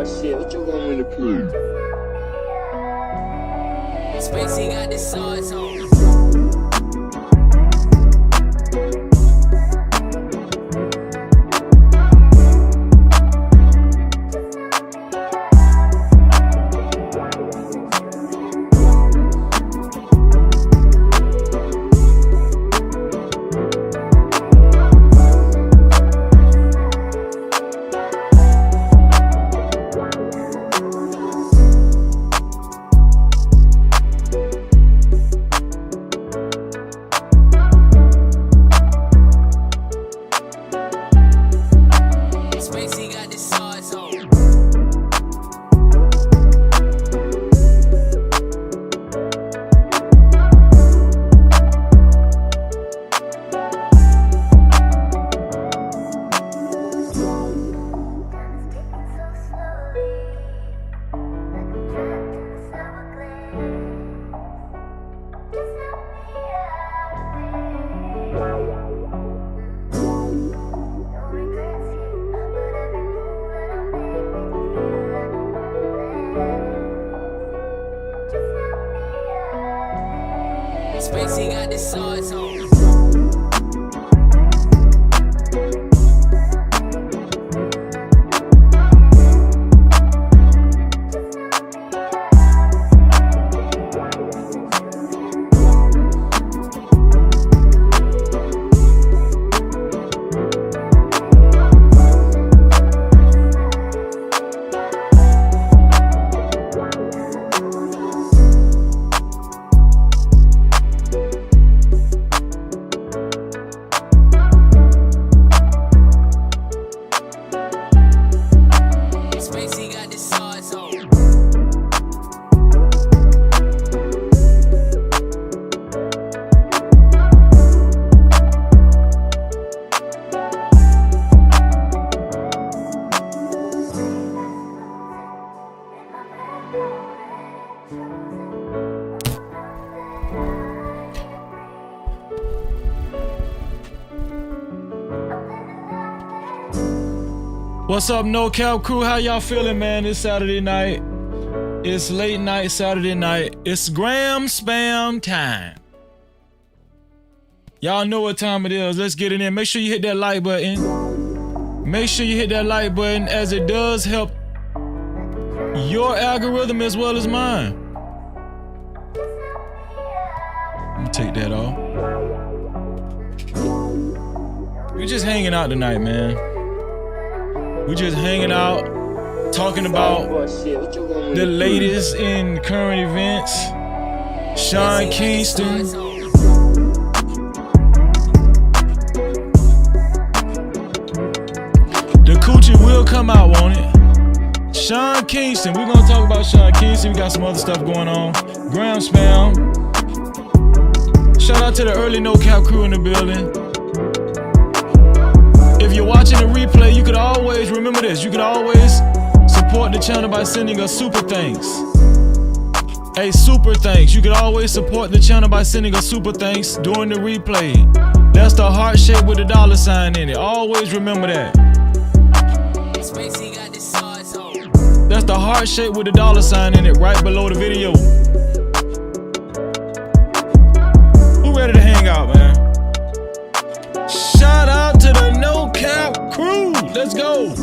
shit, what you want me to prove? Spacey got the sauce on. Spacey got the sauce on. Spacey got the sauce on. Spacey got the sauce on. What's up, No Cap crew? How y'all feeling, man? It's Saturday night. It's late night Saturday night. It's gram spam time. Y'all know what time it is. Let's get it in. Make sure you hit that like button. Make sure you hit that like button, as it does help your algorithm as well as mine. Let me take that off. We're just hanging out tonight, man. We just hanging out, talking about the latest in current events. Sean Kingston. The coochie will come out, won't it? Sean Kingston. We're gonna talk about Sean Kingston. We got some other stuff going on. Gram spam. Shout out to the early No Cap crew in the building. If you're watching the replay, you could always remember this. You can always support the channel by sending us super thanks. Hey, super thanks. You can always support the channel by sending us super thanks during the replay. That's the heart shape with the dollar sign in it. Always remember that. Spacey got the sauce on. That's the heart shape with the dollar sign in it right below the video. Who ready to hang out, man? Shout out to the No Cap crew. Let's go.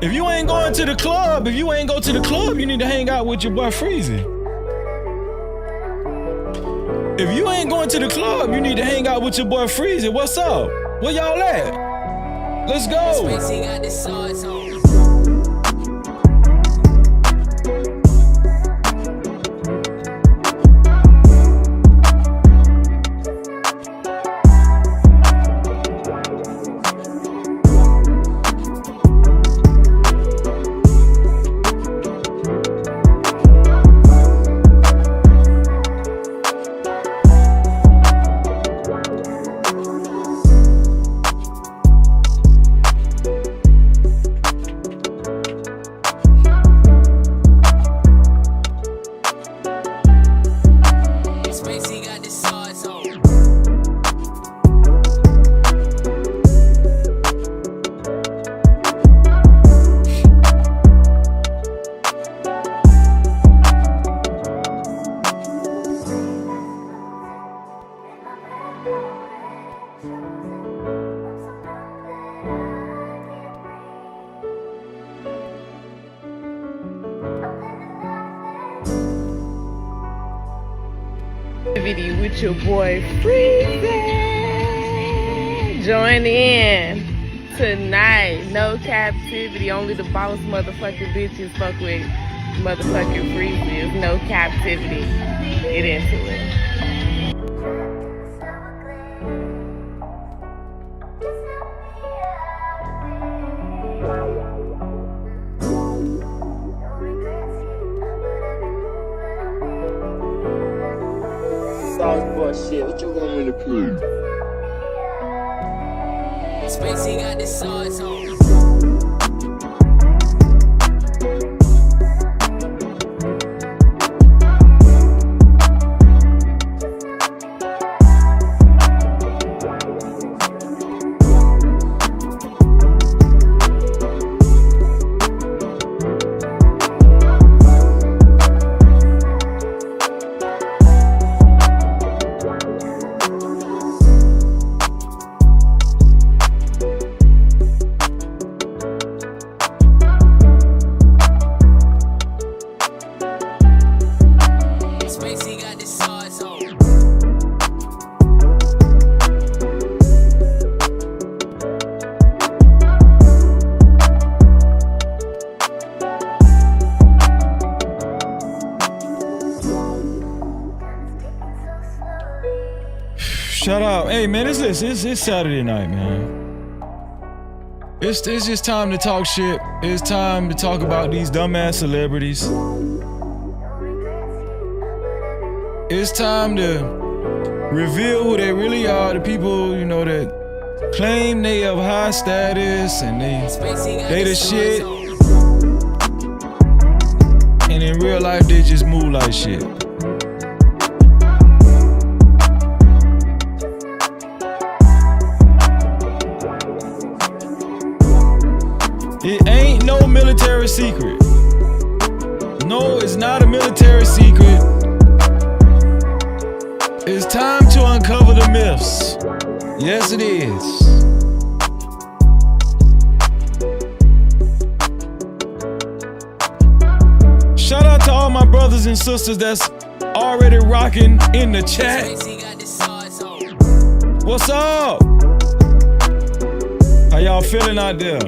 If you ain't going to the club, you need to hang out with your boy Freezy. If you ain't going to the club, you need to hang out with your boy Freezy. What's up? Where y'all at? Let's go. Spacey got the sauce on. Captivity with your boy Freezy. Join in tonight. No captivity. Only the boss motherfucking bitches fuck with motherfucking Freezy. No captivity. Get into it. Sauce boy shit, what you want me to prove? Spacey got the sauce on. Shout out. Hey, man, it's Saturday night, man. It's just time to talk shit. It's time to talk about these dumbass celebrities. It's time to reveal who they really are, the people, you know, that claim they have high status and they the shit. And in real life, they just move like shit. It ain't no military secret. No, it's not a military secret. It's time to uncover the myths. Yes, it is. Shout out to all my brothers and sisters that's already rocking in the chat. What's up? How y'all feeling out there?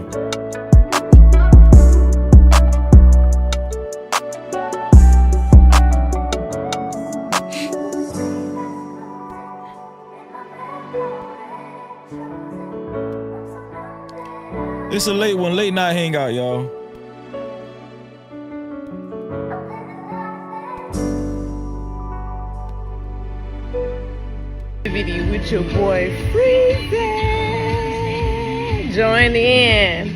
It's a late night hangout, y'all. Video with your boy Freezy. Join in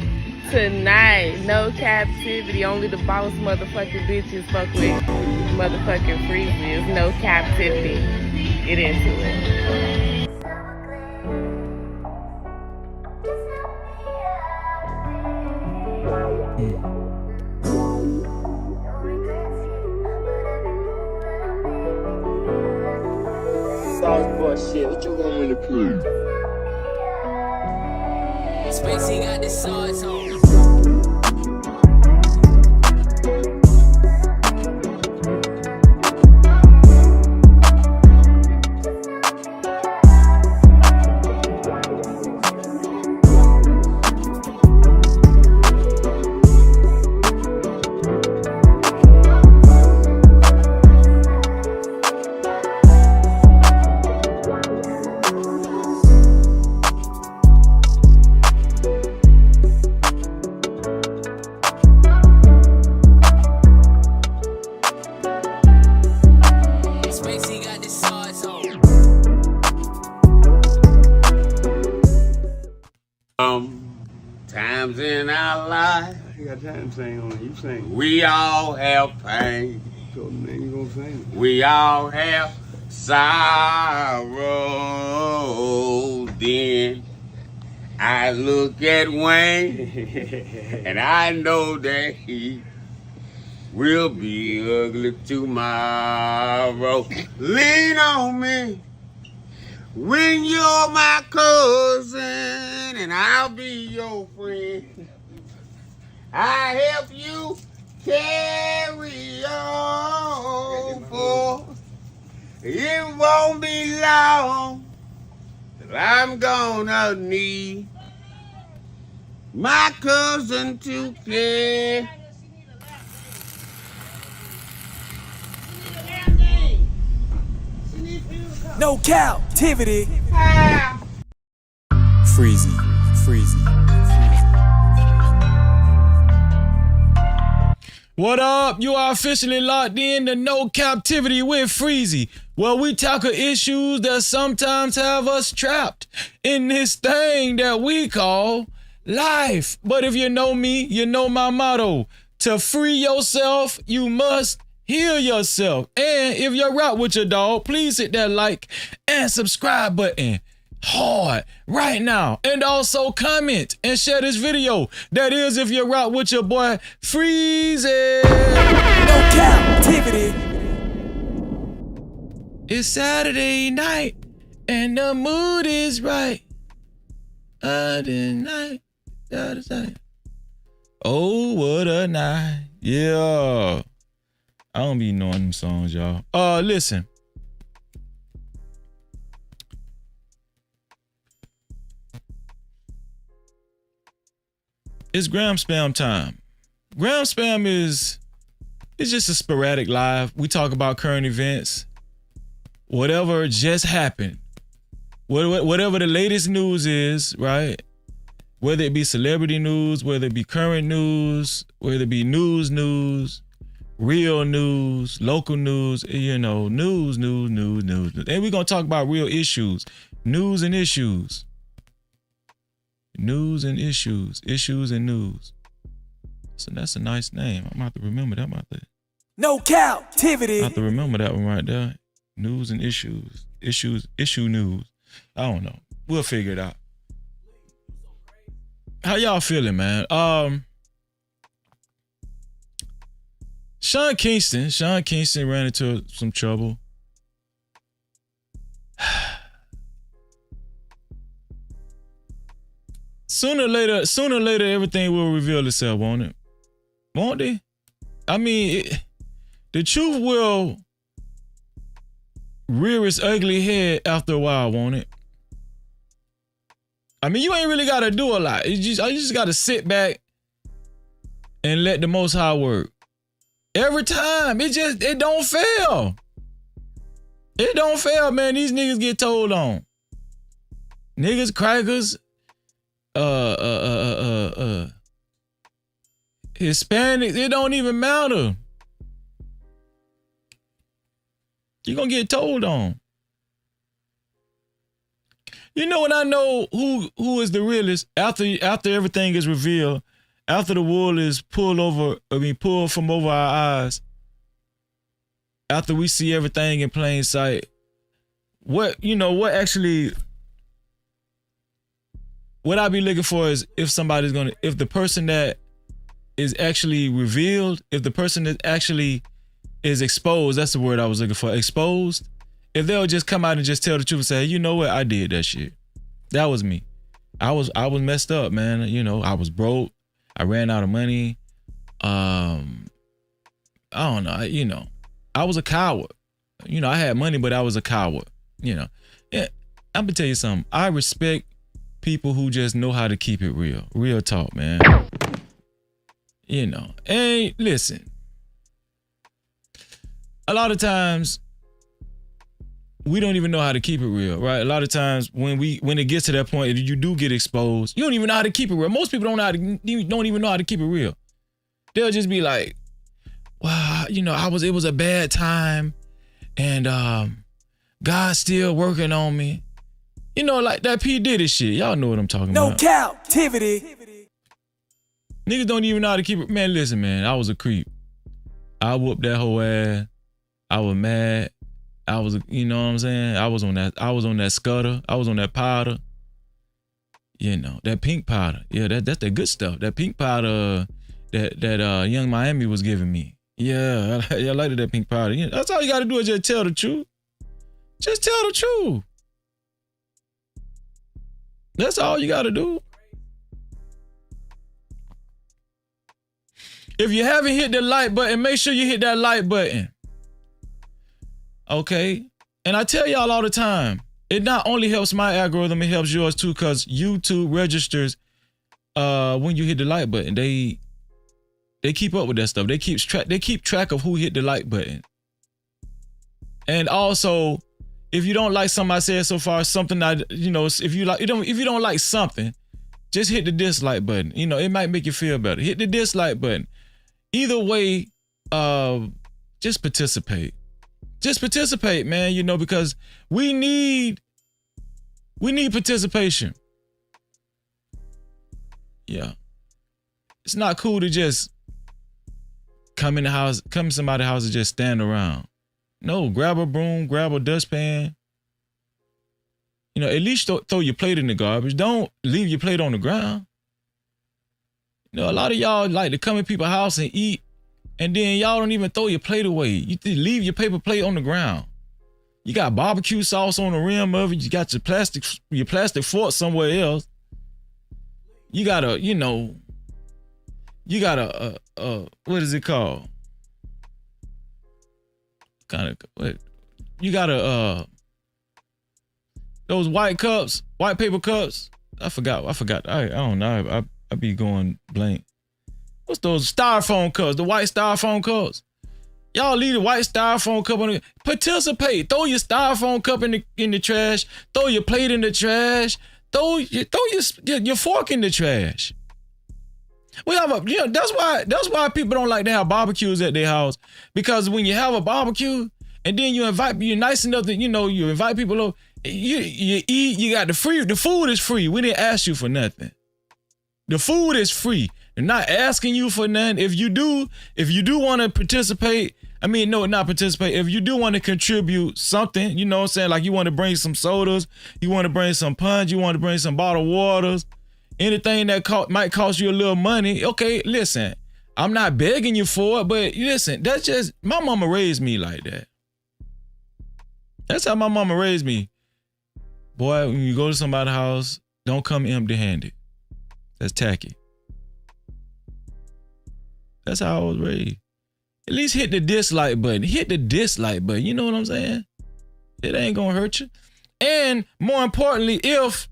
tonight. No captivity. Only the boss motherfucking bitches fuck with motherfucking Freezy. No captivity. Get into it. Sauce boy shit, what you want me to prove? Spacey got the sauce on. Times in our life, You got time to sing on it. You sing. we all have pain. So then you gonna sing. We all have sorrow. Then I look at Wayne and I know that he will be ugly tomorrow. Lean on me when you're my cousin and I'll be your friend. I help you carry on for if won't be long till I'm gonna need my cousin to care. No captivity. Freezy, freezy. What up? You are officially locked in to No Captivity with Freezy, where we tackle issues that sometimes have us trapped in this thing that we call life. But if you know me, you know my motto. To free yourself, you must heal yourself. And if you're right with your dog, please hit that like and subscribe button hard right now. And also comment and share this video. That is if you're right with your boy Freezy. No captivity. It's Saturday night and the mood is right. Saturday night. Oh, what a night. Yeah. I don't be knowing them songs, y'all. Listen. It's Gram Spam time. Gram Spam is just a sporadic live. We talk about current events. Whatever just happened. Whatever the latest news is, right? Whether it be celebrity news, whether it be current news, whether it be news, real news, local news, you know, news. And we're going to talk about real issues, news and issues. News and issues and news. So that's a nice name. I'm going to have to remember that. No captivity. I have to remember that one right there. News and issues. Issue news. I don't know. We'll figure it out. How y'all feeling, man? Sean Kingston ran into some trouble. Sooner or later, everything will reveal itself, won't it? Won't it? I mean, the truth will rear its ugly head after a while, won't it? I mean, you ain't really got to do a lot. You just got to sit back and let the Most High work. Every time, it don't fail. It don't fail, man. These niggas get told on. Niggas, crackers, Hispanics, it don't even matter. You're gonna get told on. You know when I know who is the realest after everything is revealed, after the wool is pulled from over our eyes, after we see everything in plain sight, what I be looking for is if the person that is actually revealed, if the person that actually is exposed, that's the word I was looking for, exposed, if they'll just come out and just tell the truth and say, you know what, I did that shit. That was me. I was messed up, man. You know, I was broke. I ran out of money. I don't know. I was a coward. You know, I had money, but I was a coward. You know, yeah. I'm gonna tell you something. I respect people who just know how to keep it real. Real talk, man. You know, and listen. A lot of times we don't even know how to keep it real, right? A lot of times when it gets to that point, you do get exposed. You don't even know how to keep it real. Most people don't even know how to keep it real. They'll just be like, well, you know, it was a bad time and God's still working on me. You know, like that P. Diddy shit. Y'all know what I'm talking about. No captivity. Niggas don't even know how to keep it. Man, listen, man, I was a creep. I whooped that whole ass. I was mad. You know what I'm saying? I was on that scudder. I was on that powder. You know, that pink powder. Yeah, that's the good stuff. That pink powder that Young Miami was giving me. Yeah, I liked that pink powder. You know, that's all you got to do is just tell the truth. Just tell the truth. That's all you got to do. If you haven't hit the like button, make sure you hit that like button. Okay? And I tell y'all all the time, it not only helps my algorithm, it helps yours too, because YouTube registers when you hit the like button. They keep up with that stuff. They keep track of who hit the like button. And also, if you don't like something I said so far, something if you don't like something, just hit the dislike button. It might make you feel better. Hit the dislike button. Either way, just participate. Just participate, man, because we need participation. Yeah. It's not cool to just come in somebody's house and just stand around. No, grab a broom, grab a dustpan. At least throw your plate in the garbage. Don't leave your plate on the ground. A lot of y'all like to come in people's house and eat, and then y'all don't even throw your plate away. You leave your paper plate on the ground. You got barbecue sauce on the rim of it. You got your plastic fork somewhere else. You got a what is it called? You got those white paper cups. I forgot. I don't know. I be going blank. What's those styrofoam cups? The white styrofoam cups. Y'all leave the white styrofoam cup on the participate. Throw your styrofoam cup in the trash. Throw your plate in the trash. Throw your fork in the trash. We have that's why people don't like to have barbecues at their house, because when you have a barbecue and then you're nice enough that you invite people over, you eat, you got the food is free. We didn't ask you for nothing. The food is free. They're not asking you for nothing. If you do want to participate, not participate. If you do want to contribute something, you know what I'm saying? Like you want to bring some sodas, you want to bring some punch, you want to bring some bottled waters, anything that might cost you a little money. Okay, listen, I'm not begging you for it, but listen, that's just, my mama raised me like that. That's how my mama raised me. Boy, when you go to somebody's house, don't come empty-handed. That's tacky. That's how I was raised. At least hit the dislike button. Hit the dislike button. You know what I'm saying? It ain't gonna hurt you. And more importantly, if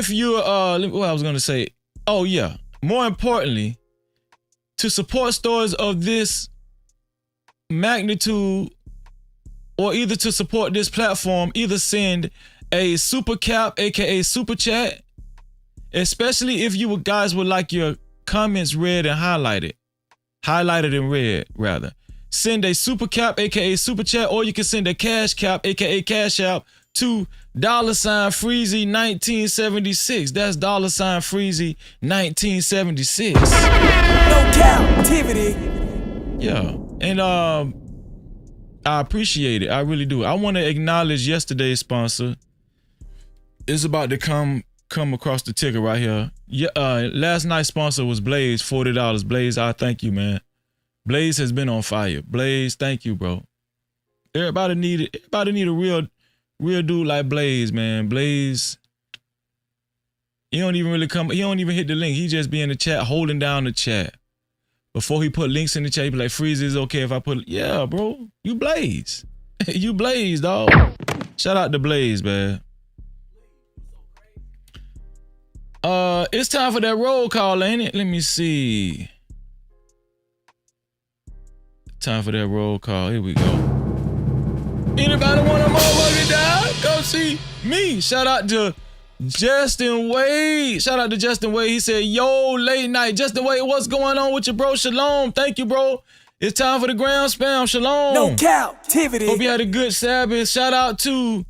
you're what I was gonna say. Oh yeah. More importantly, to support stories of this magnitude, or either to support this platform, either send a super cap, aka super chat, especially if you guys would like your comments read and highlighted and read rather. Send a super cap, aka super chat, or you can send a cash cap, aka cash app, to $Freezy 1976. That's $Freezy 1976. No Cap-tivity. Yeah, and I appreciate it. I really do. I want to acknowledge yesterday's sponsor. It's about to come across the ticker right here. Yeah, last night's sponsor was Blaze, $40. Blaze, I thank you, man. Blaze has been on fire. Blaze, thank you, bro. Everybody need a real dude like Blaze, man. Blaze, he don't even hit the link. He just be in the chat, holding down the chat. Before he put links in the chat, he be like, Freeze, is okay if I put, yeah, bro, you Blaze. You Blaze, dog. Shout out to Blaze, man. It's time for that roll call, ain't it? Let me see. Time for that roll call. Here we go. Anybody want a motherfucker die? Go see me. Shout out to Justin Wade. He said, yo, late night. Justin Wade, what's going on with you, bro? Shalom. Thank you, bro. It's time for the ground spam. Shalom. No Cap-tivity. Hope you had a good Sabbath. Shout out to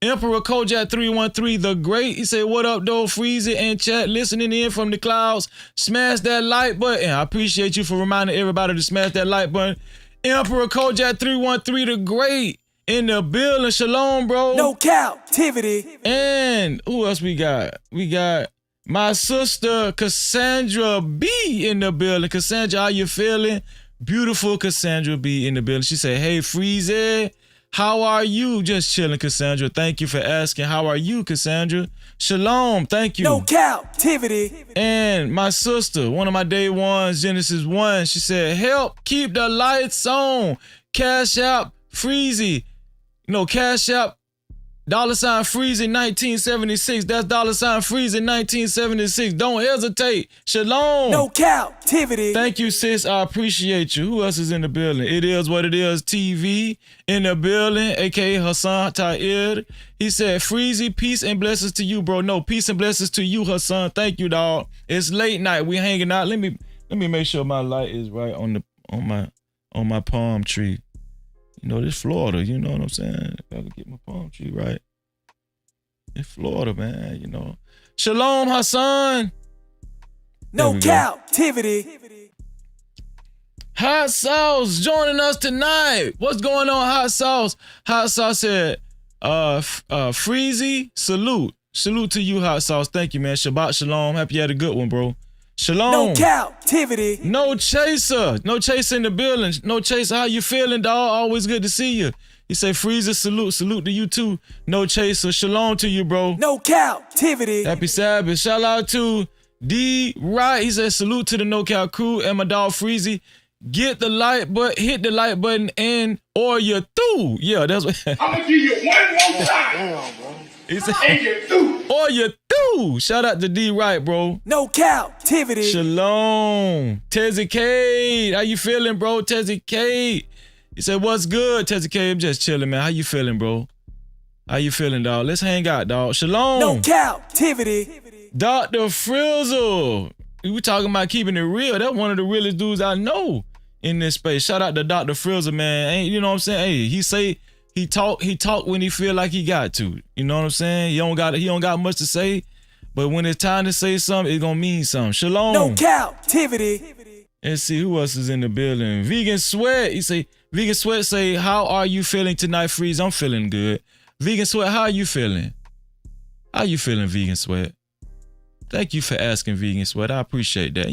Emperor Kojak 313 the Great. He said, what up, though? Freezy and chat listening in from the clouds. Smash that like button. I appreciate you for reminding everybody to smash that like button. Emperor Kojak 313 the Great in the building. Shalom, bro. No Cap-tivity. And who else we got? We got my sister Cassandra B in the building. Cassandra, how you feeling? Beautiful Cassandra B in the building. She said, hey, Freezy, How are you? Just chilling, Cassandra. Thank you for asking. How are you, Cassandra? Shalom. Thank you. No captivity. And my sister, one of my day ones, Genesis 1, she said, help keep the lights on. Cash App, Freezy. Cash App, $Freezy 1976. That's $Freezy 1976. Don't hesitate. Shalom. No captivity. Thank you, sis. I appreciate you. Who else is in the building? It is what it is. TV in the building, aka Hassan Ta'ir. He said, Freezy, peace and blessings to you, bro. No, peace and blessings to you, Hassan. Thank you, dog. It's late night. We hanging out. Let me make sure my light is right on my palm tree. This Florida, you know what I'm saying? Gotta get my palm tree right. It's Florida, man, Shalom, Hassan. No captivity. Hot Sauce joining us tonight. What's going on, Hot Sauce? Hot Sauce said, Freezy, salute. Salute to you, Hot Sauce. Thank you, man. Shabbat shalom. Happy you had a good one, bro. Shalom. No captivity. No chaser. No chaser in the building. No chaser. How you feeling, dog? Always good to see you. He said, Freezer, salute. Salute to you, too. No chaser. Shalom to you, bro. No captivity. Happy Sabbath. Shout out to D. Right. He said, salute to the No Cap crew and my dog, Freezy. Hit the like button and or you're through. Yeah, that's what. I'm gonna give you one more time. He said, And you're through. or you're through. Shout out to D. Right, bro. No captivity. Shalom. Tezzy Cade. How you feeling, bro? Tezzy Cade. He said, what's good, Tezzy Cade? I'm just chilling, man. How you feeling, bro? How you feeling, dog? Let's hang out, dog. Shalom. No captivity. Dr. Frizzle. We talking about keeping it real. That's one of the realest dudes I know in this space. Shout out to Dr. Frizzle, man. You know what I'm saying? Hey, he talk when he feel like he got to. You know what I'm saying? He don't got much to say, but when it's time to say something, it's gonna mean something. Shalom. No captivity. Let's see who else is in the building. Vegan Sweat. Vegan Sweat say, how are you feeling tonight, Freeze? I'm feeling good. Vegan Sweat, how are you feeling? How you feeling, Vegan Sweat? Thank you for asking, Vegan Sweat. I appreciate that.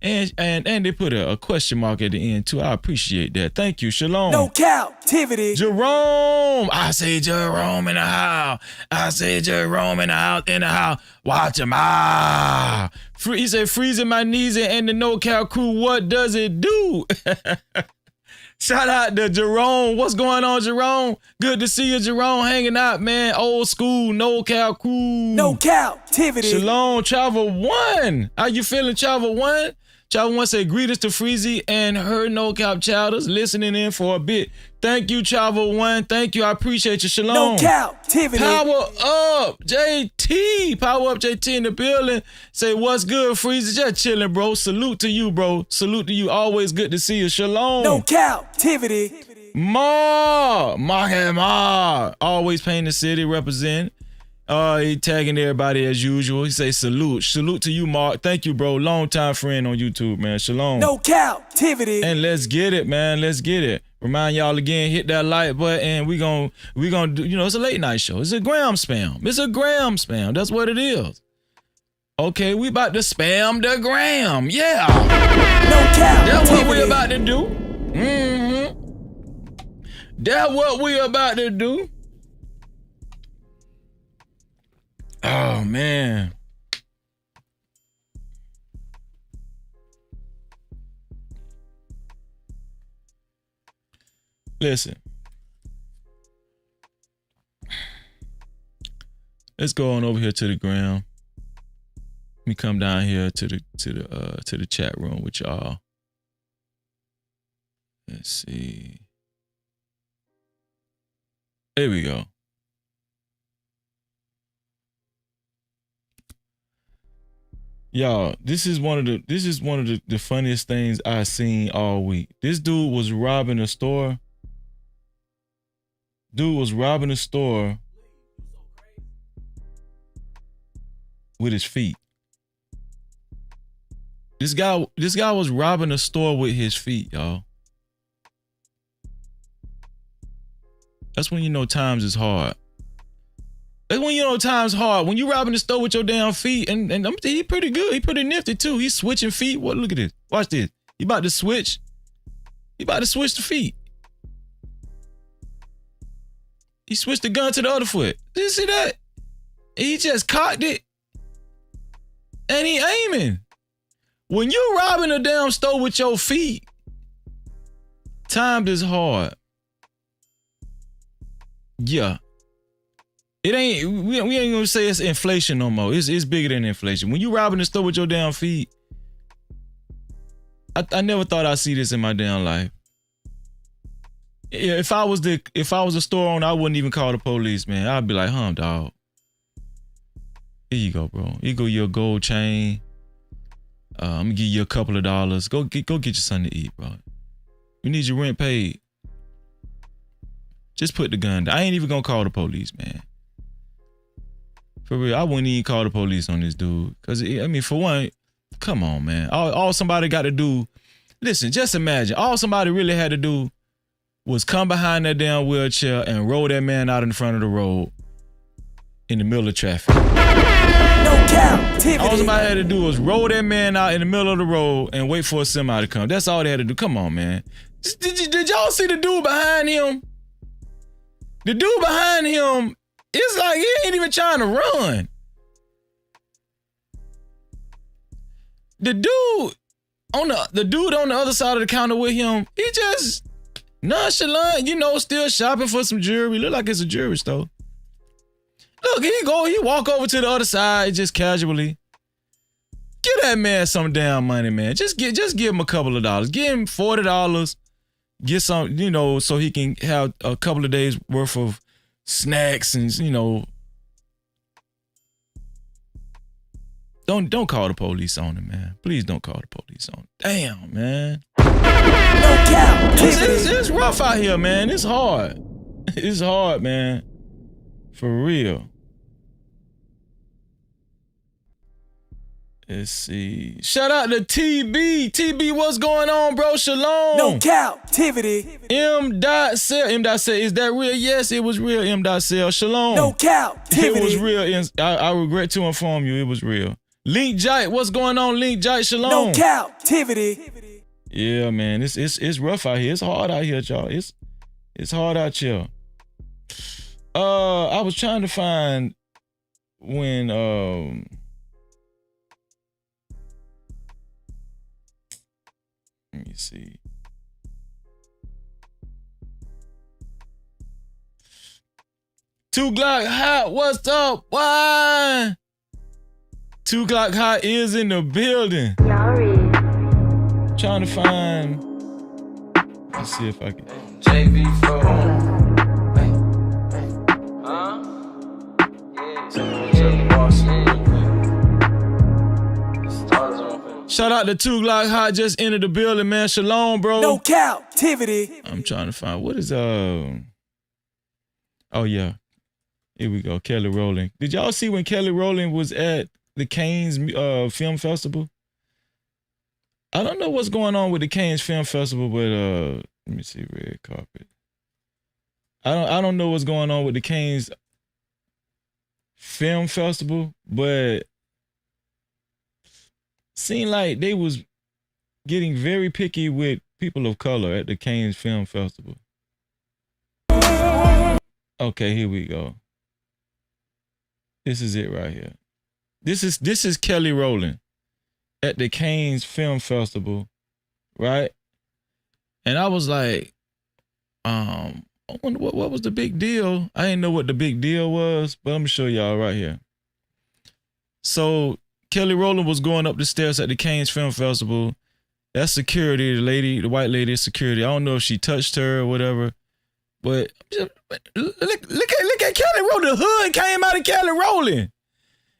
And they put a question mark at the end too. I appreciate that. Thank you. Shalom. No captivity. Jerome. I say Jerome in the house. I say Jerome in the house. Watch him. He said, freezing my knees and the No Cap crew. What does it do? Shout out to Jerome. What's going on, Jerome? Good to see you, Jerome, hanging out, man. Old school, No Cap crew. No captivity. Shalom, Travel One. How you feeling, Travel One? Travel One said, greetings to Freezy and her No Cap chowders listening in for a bit. Thank you, Travel One. Thank you. I appreciate you. Shalom. No captivity. Power up, JT. Power up, JT in the building. Say, what's good, Freezy? Just chilling, bro. Salute to you, bro. Salute to you. Always good to see you. Shalom. No captivity. Ma. Always Paint the City represent. He tagging everybody as usual. He say salute. Salute to you, Mark. Thank you, bro. Long time friend on YouTube, man. Shalom. No captivity. And let's get it, man. Let's get it. Remind y'all again, hit that like button and we gonna do, it's a late night show. It's a gram spam. It's a gram spam. That's what it is. Okay, we about to spam the gram. Yeah. No captivity. That's what we about to do. That's what we about to do. Oh, man. Listen. Let's go on over here to the gram. Let me come down here to the chat room with y'all. Let's see. There we go. Y'all, this is one of the funniest things I've seen all week. This dude was robbing a store. With his feet. This guy was robbing a store with his feet, y'all. That's when you know times is hard. That's when you know time's hard. When you robbing the store with your damn feet, and he pretty good. He pretty nifty too. He's switching feet. What? Look at this. Watch this. He about to switch. He about to switch the feet. He switched the gun to the other foot. Did you see that? He just cocked it. And he aiming. When you robbing a damn store with your feet, timed is hard. Yeah. It ain't, we ain't gonna say it's inflation no more. It's bigger than inflation. When you robbing the store with your damn feet, I never thought I'd see this in my damn life. Yeah, if I was a store owner, I wouldn't even call the police, man. I'd be like, dog. Here you go, bro. Here go your gold chain. I'm gonna give you a couple of dollars. Go get your son to eat, bro. You need your rent paid. Just put the gun down. I ain't even gonna call the police, man. For real, I wouldn't even call the police on this dude. Cause I mean, for one, come on, man. All somebody got to do, listen, just imagine. All somebody really had to do was come behind that damn wheelchair and roll that man out in front of the road in the middle of traffic. No Cap-tivity. All somebody had to do was roll that man out in the middle of the road and wait for a semi to come. That's all they had to do. Come on, man. Did y'all see the dude behind him? The dude behind him, it's like he ain't even trying to run. The dude on the other side of the counter with him, he just nonchalant, still shopping for some jewelry. Look like it's a jewelry store. Look, he walk over to the other side just casually. Give that man some damn money, man. Just give him a couple of dollars. Give him $40. Get some, so he can have a couple of days worth of snacks and, Don't call the police on him, man. Please don't call the police on him. Damn, man. No Cap-tivity. It's rough out here, man. It's hard. It's hard, man. For real. Let's see. Shout out to TB. TB, what's going on, bro? Shalom. No Cap-tivity. M.Cell. M.Cell, is that real? Yes, it was real. M.Cell. Shalom. No Cap-tivity. It was real. I regret to inform you, it was real. Link Jite, what's going on, Link Jite? Shalom. No Cap-tivity. Yeah, man, it's rough out here. It's hard out here, y'all. It's hard out here. I was trying to find when let me see. Two Glock Hot, what's up? Why? 2 O'clock Hot is in the building. Trying to find. Let's see if I can. JV Shout out to 2 Glock Hot, just entered the building, man. Shalom, bro. No Cap-tivity. I'm trying to find what is Oh yeah, here we go. Kelly Rowland. Did y'all see when Kelly Rowland was at the Cannes Film Festival? I don't know what's going on with the Cannes Film Festival, but let me see, red carpet. I don't know what's going on with the Cannes Film Festival, but seemed like they was getting very picky with people of color at the Cannes Film Festival. Okay, here we go. This is it right here. This is Kelly Rowland at the Cannes Film Festival, right? And I was like, I wonder what was the big deal. I didn't know what the big deal was, but I'm gonna show y'all right here. So Kelly Rowland was going up the stairs at the Cannes Film Festival. That's security, the white lady is security. I don't know if she touched her or whatever, but look at Kelly Rowland. The hood came out of Kelly Rowland.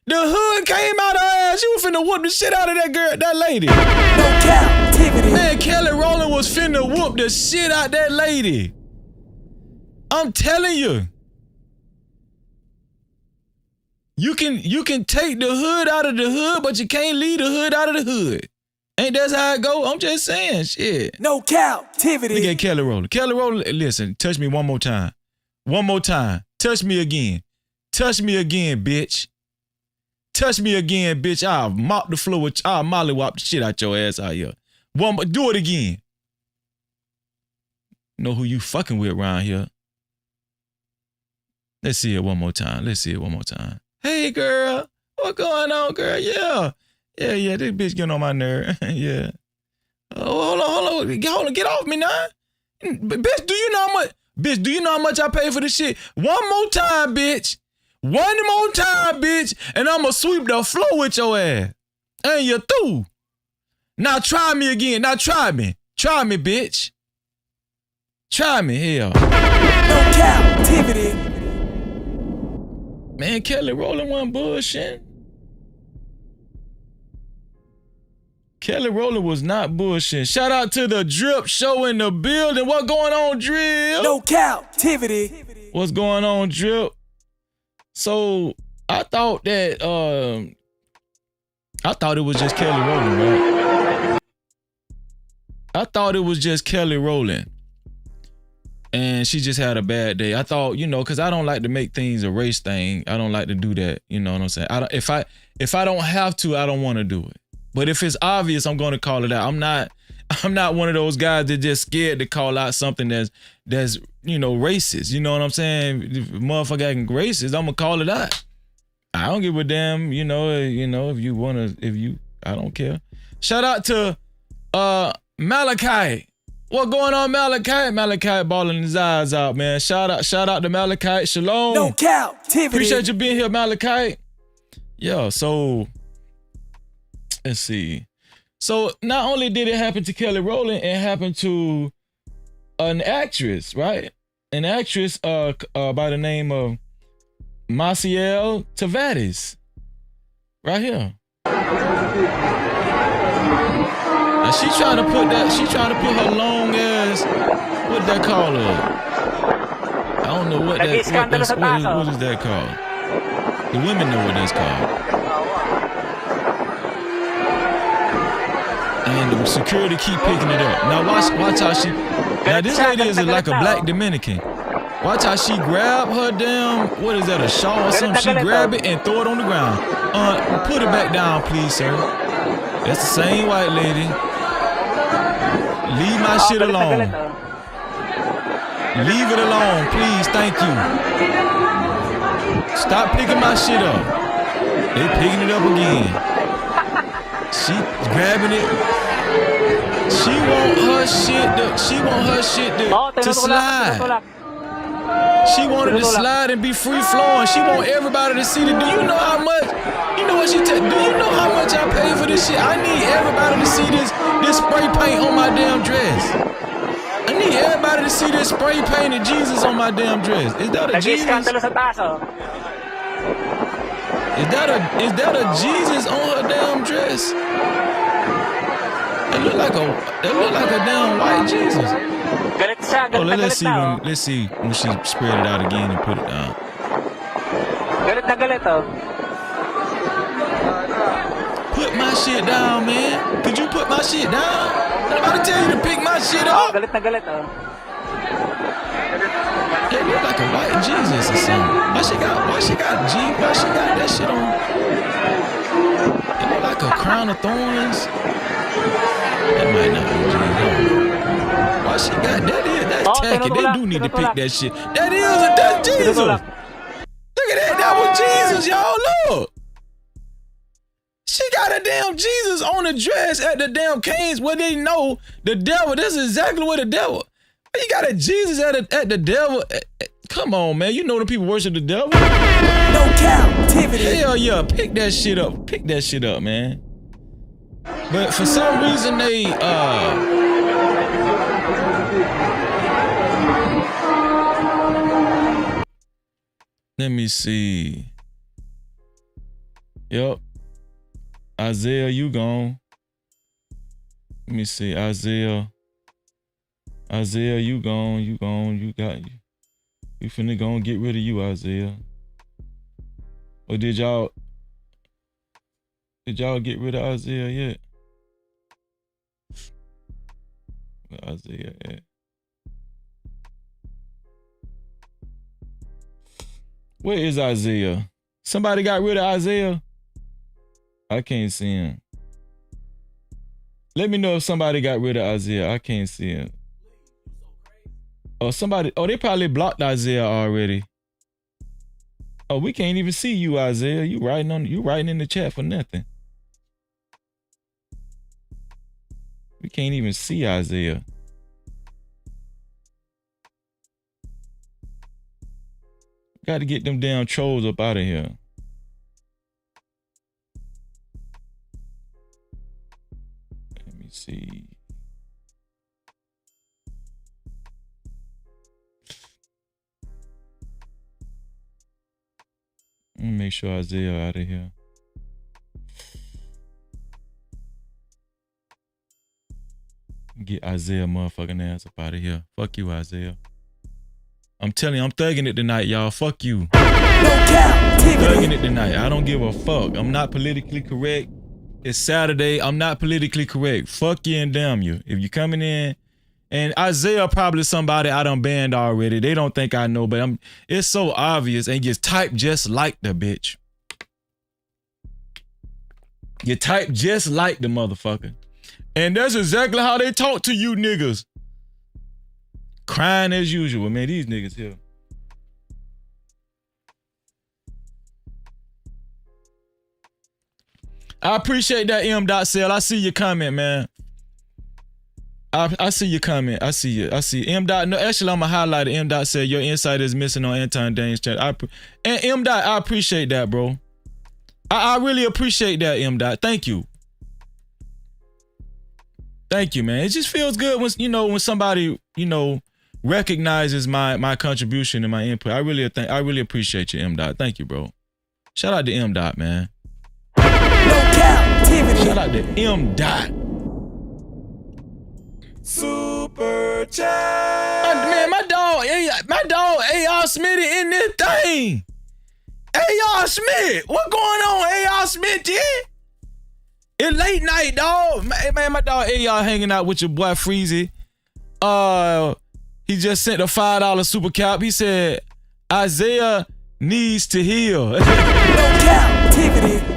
The hood came out of her ass. She was finna whoop the shit out of that girl, that lady. No Cap-tivity. Man, Kelly Rowland was finna whoop the shit out that lady. I'm telling you. You can take the hood out of the hood, but you can't leave the hood out of the hood. Ain't that how it go? I'm just saying, shit. No Cap-tivity. Look at Kelly Rowland. Kelly Rowland, listen, touch me one more time. One more time. Touch me again. Touch me again, bitch. Touch me again, bitch. I'll mop the floor with, I'll mollywop the shit out your ass out here. Do it again. Know who you fucking with around here. Let's see it one more time. Let's see it one more time. Hey, girl. What going on, girl? Yeah. Yeah. This bitch getting on my nerve. Yeah. Oh, hold on. Get off me now. Bitch, do you know how much? Bitch, do you know how much I pay for this shit? One more time, bitch. One more time, bitch. And I'ma sweep the floor with your ass. And you're through. Now try me again. Now try me. Try me, bitch. Try me, hell. No Cap-tivity. Man, Kelly Rowland wasn't bullshit. Kelly Rowland was not bullshit. Shout out to the Drip Show in the building. What going on, Drip? No Cap-tivity. What's going on, Drip? So I thought that it was just Kelly Rowland, right? I thought it was just Kelly Rowland. And she just had a bad day. I thought, you know, because I don't like to make things a race thing. I don't like to do that. You know what I'm saying? If I don't have to, I don't want to do it. But if it's obvious, I'm going to call it out. I'm not one of those guys that just scared to call out something that's you know, racist. You know what I'm saying? If a motherfucker acting racist, I'm gonna call it out. I don't give a damn. You know, if you wanna, I don't care. Shout out to Malachi. What going on, Malachi? Malachi balling his eyes out, man. Shout out to Malachi. Shalom. No Cap-tivity. Appreciate you being here, Malachi. Yeah, so let's see. So not only did it happen to Kelly Rowland, it happened to an actress, right? An actress by the name of Maciel Tavares. Right here. Now she trying to put her long ass, what that called her? I don't know what is that called? The women know what that's called. And the security keep picking it up. Now watch how she. Now this lady is like a black Dominican. Watch how she grab her damn, what is that, a shawl or something? She grab it and throw it on the ground. Put it back down, please, sir. That's the same white lady. Leave my shit alone. Leave it alone, please. Thank you. Stop picking my shit up. They picking it up again. She grabbing it. She want her shit to slide. She wanted to slide and be free flowing. She want everybody to see it. Do you know how much? You know what she do you know how much I pay for this shit? I need everybody to see this spray paint on my damn dress. I need everybody to see this spray painted Jesus on my damn dress. Is that a Jesus? Is that a Jesus on her damn dress? It look like a damn white Jesus. Oh, let's see when she spread it out again and put it down. Put my shit down, man. Could you put my shit down? I'm about to tell you to pick my shit up. It look like a white Jesus or something. Why she got that shit on? It look like a crown of thorns. That might not be Jesus. Why she got that? That's tacky. They do need to pick that shit. That's Jesus. Look at that. That was Jesus, y'all. Look. She got a damn Jesus on the dress at the damn Canes where they know the devil. This is exactly what the devil. You got a Jesus at the devil. Come on, man. You know the people worship the devil. No Cap-tivity. Hell yeah. Pick that shit up. Pick that shit up, man. But for some reason they let me see. Yep. Isaiah, you gone. Let me see. Isaiah, you gone. You got you. We finna go and get rid of you, Isaiah. Or did y'all get rid of Isaiah yet? Where Isaiah at? Where is Isaiah? Somebody got rid of Isaiah? I can't see him. Let me know if somebody got rid of Isaiah. I can't see him. Oh, they probably blocked Isaiah already. Oh, we can't even see you, Isaiah. You writing in the chat for nothing. We can't even see Isaiah. Got to get them damn trolls up out of here. Let me see. Let me make sure Isaiah out of here. Get Isaiah motherfucking ass up out of here. Fuck you, Isaiah. I'm telling you, I'm thugging it tonight, y'all. Fuck you. No Cap-tivity. Thugging it tonight. I don't give a fuck. I'm not politically correct. It's Saturday. I'm not politically correct. Fuck you and damn you. If you coming in, and Isaiah probably somebody I done banned already. They don't think I know, but it's so obvious, and you type just like the bitch. You type just like the motherfucker. And that's exactly how they talk to you niggas. Crying as usual, man. These niggas here. I appreciate that M.Cell. I see your comment, man. I see your comment. I see you. I see M. No, actually, I'm gonna highlight it. M.Cell. Your insight is missing on Anton Dane's chat. And M. I appreciate that, bro. I really appreciate that, M. Thank you. Thank you, man. It just feels good when when somebody recognizes my contribution and my input. I really appreciate you, M. Thank you, bro. Shout out to M. Man. No Cap-tivity. Shout out to M. Super chat. Man, my dog A.R. Smitty in this thing. A.R. Smith, what going on, A.R. Smith? Yeah? It's late night, dog. Man, my dog A.R. hanging out with your boy Freezy. He just sent a $5 super cap. He said Isaiah needs to heal. No Cap-tivity.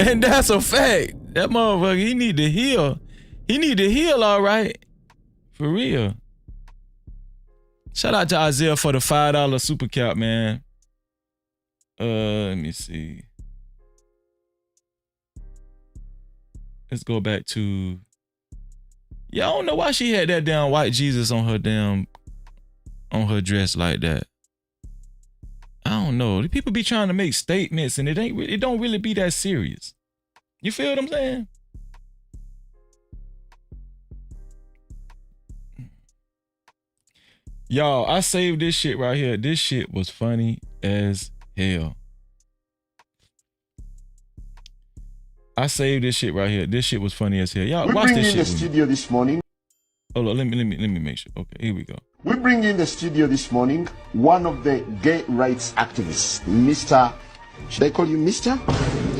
And that's a fact. That motherfucker, he need to heal. He need to heal, all right. For real. Shout out to Isaiah for the $5 super cap, man. Let me see. Let's go back to. Yeah, I don't know why she had that damn white Jesus on her dress like that. I don't know. The people be trying to make statements and it don't really be that serious. You feel what I'm saying? Y'all, I saved this shit right here. This shit was funny as hell. I saved this shit right here. This shit was funny as hell. Y'all, watch this shit. We bring in the studio this morning. Hold on, let me make sure. Okay, here we go. We bring in the studio this morning one of the gay rights activists, Mr. Should I call you Mr?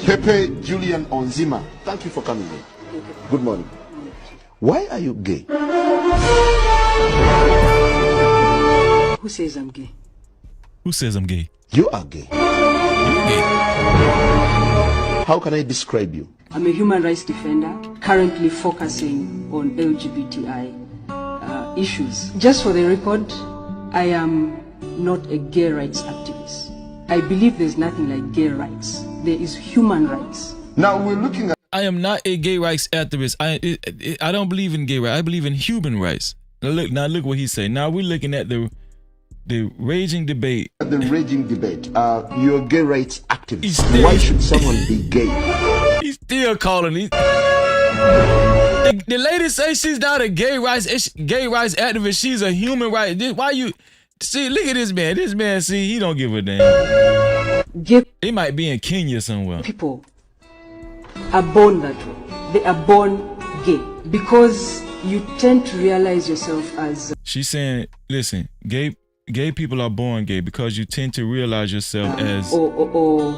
Pepe Julian Onzima. Thank you for coming in. Good morning. Why are you gay? Who says I'm gay? Who says I'm gay? You are gay. You're gay. How can I describe you? I'm a human rights defender, currently focusing on LGBTI issues. Just for the record, I am not a gay rights activist. I believe there's nothing like gay rights. There is human rights. Now we're looking at... I am not a gay rights activist. I don't believe in gay rights. I believe in human rights. Now look what he said. Now we're looking at the raging debate. The raging debate. You're a gay rights activist. Why should someone be gay? He's still calling it. The lady says she's not a gay rights activist. She's a human rights. Why you see? Look at this man. This man, see, he don't give a damn. They might be in Kenya somewhere. People are born that way. They are born gay because you tend to realize yourself as. She's saying, listen, gay people are born gay because you tend to realize yourself as. Or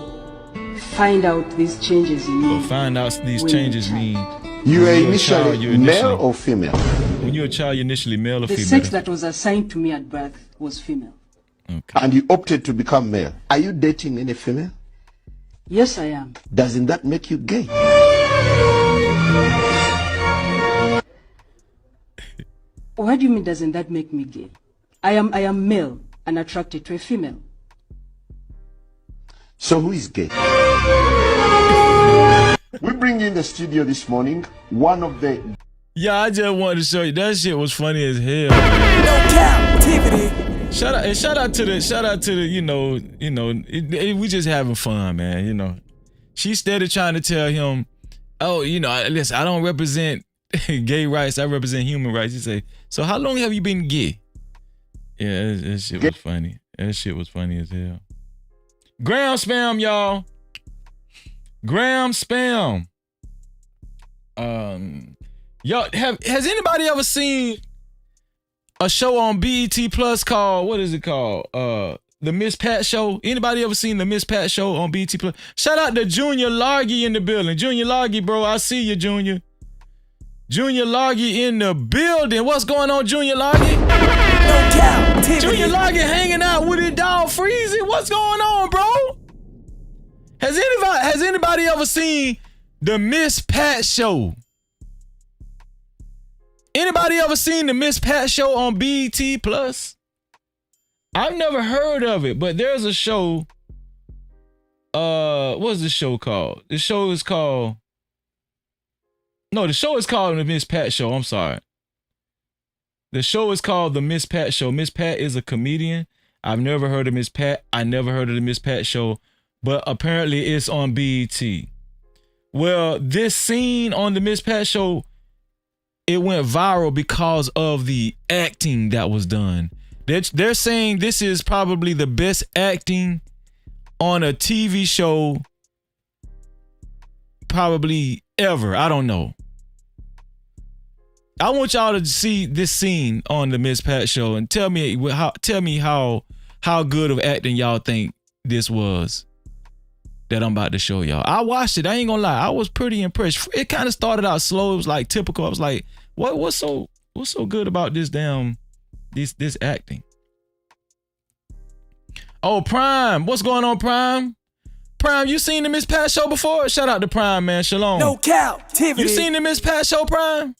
find out these changes in you. Or find out these changes mean. You are initially male or female? When you're a child, you're initially male or female? The sex that was assigned to me at birth was female. Okay. And you opted to become male. Are you dating any female? Yes, I am. Doesn't that make you gay? What do you mean, doesn't that make me gay? I am male and attracted to a female. So who is gay? We bring in the studio this morning one of the... Yeah, I just wanted to show you that shit was funny as hell. No Cap-tivity. Shout out to the we just having fun, man. You know, she steady trying to tell him, oh, listen, I don't represent gay rights, I represent human rights. He say, so how long have you been gay? Yeah, that shit was funny. That shit was funny as hell. Gram spam, y'all. Gram spam. Y'all has anybody ever seen a show on BET Plus called, what is it called? The Miss Pat Show. Anybody ever seen the Miss Pat Show on BET Plus? Shout out to Junior Largy in the building. Junior Largy, bro, I see you, Junior. Junior Largy in the building. What's going on, Junior Largy? No Cap-tivity. Junior Largy hanging out with his dog Freezy. What's going on, bro? Has anybody ever seen the Miss Pat Show? Anybody ever seen the Miss Pat Show on BET Plus? I've never heard of it, but there's a show. What's the show called? The show is called the Miss Pat Show. I'm sorry. The show is called the Miss Pat Show. Miss Pat is a comedian. I've never heard of Miss Pat. I never heard of the Miss Pat Show, but apparently it's on BET. Well, this scene on the Miss Pat Show, it went viral because of the acting that was done. They're saying this is probably the best acting on a TV show probably ever. I don't know. I want y'all to see this scene on the Miss Pat Show and tell me how good of acting y'all think this was that I'm about to show y'all. I watched it. I ain't gonna lie. I was pretty impressed. It kind of started out slow. It was like typical. I was like, what's so good about this this acting? Oh, Prime. What's going on, Prime? Prime, you seen the Miss Pat Show before? Shout out to Prime, man. Shalom. No Cap-tivity. You seen the Miss Pat Show, Prime?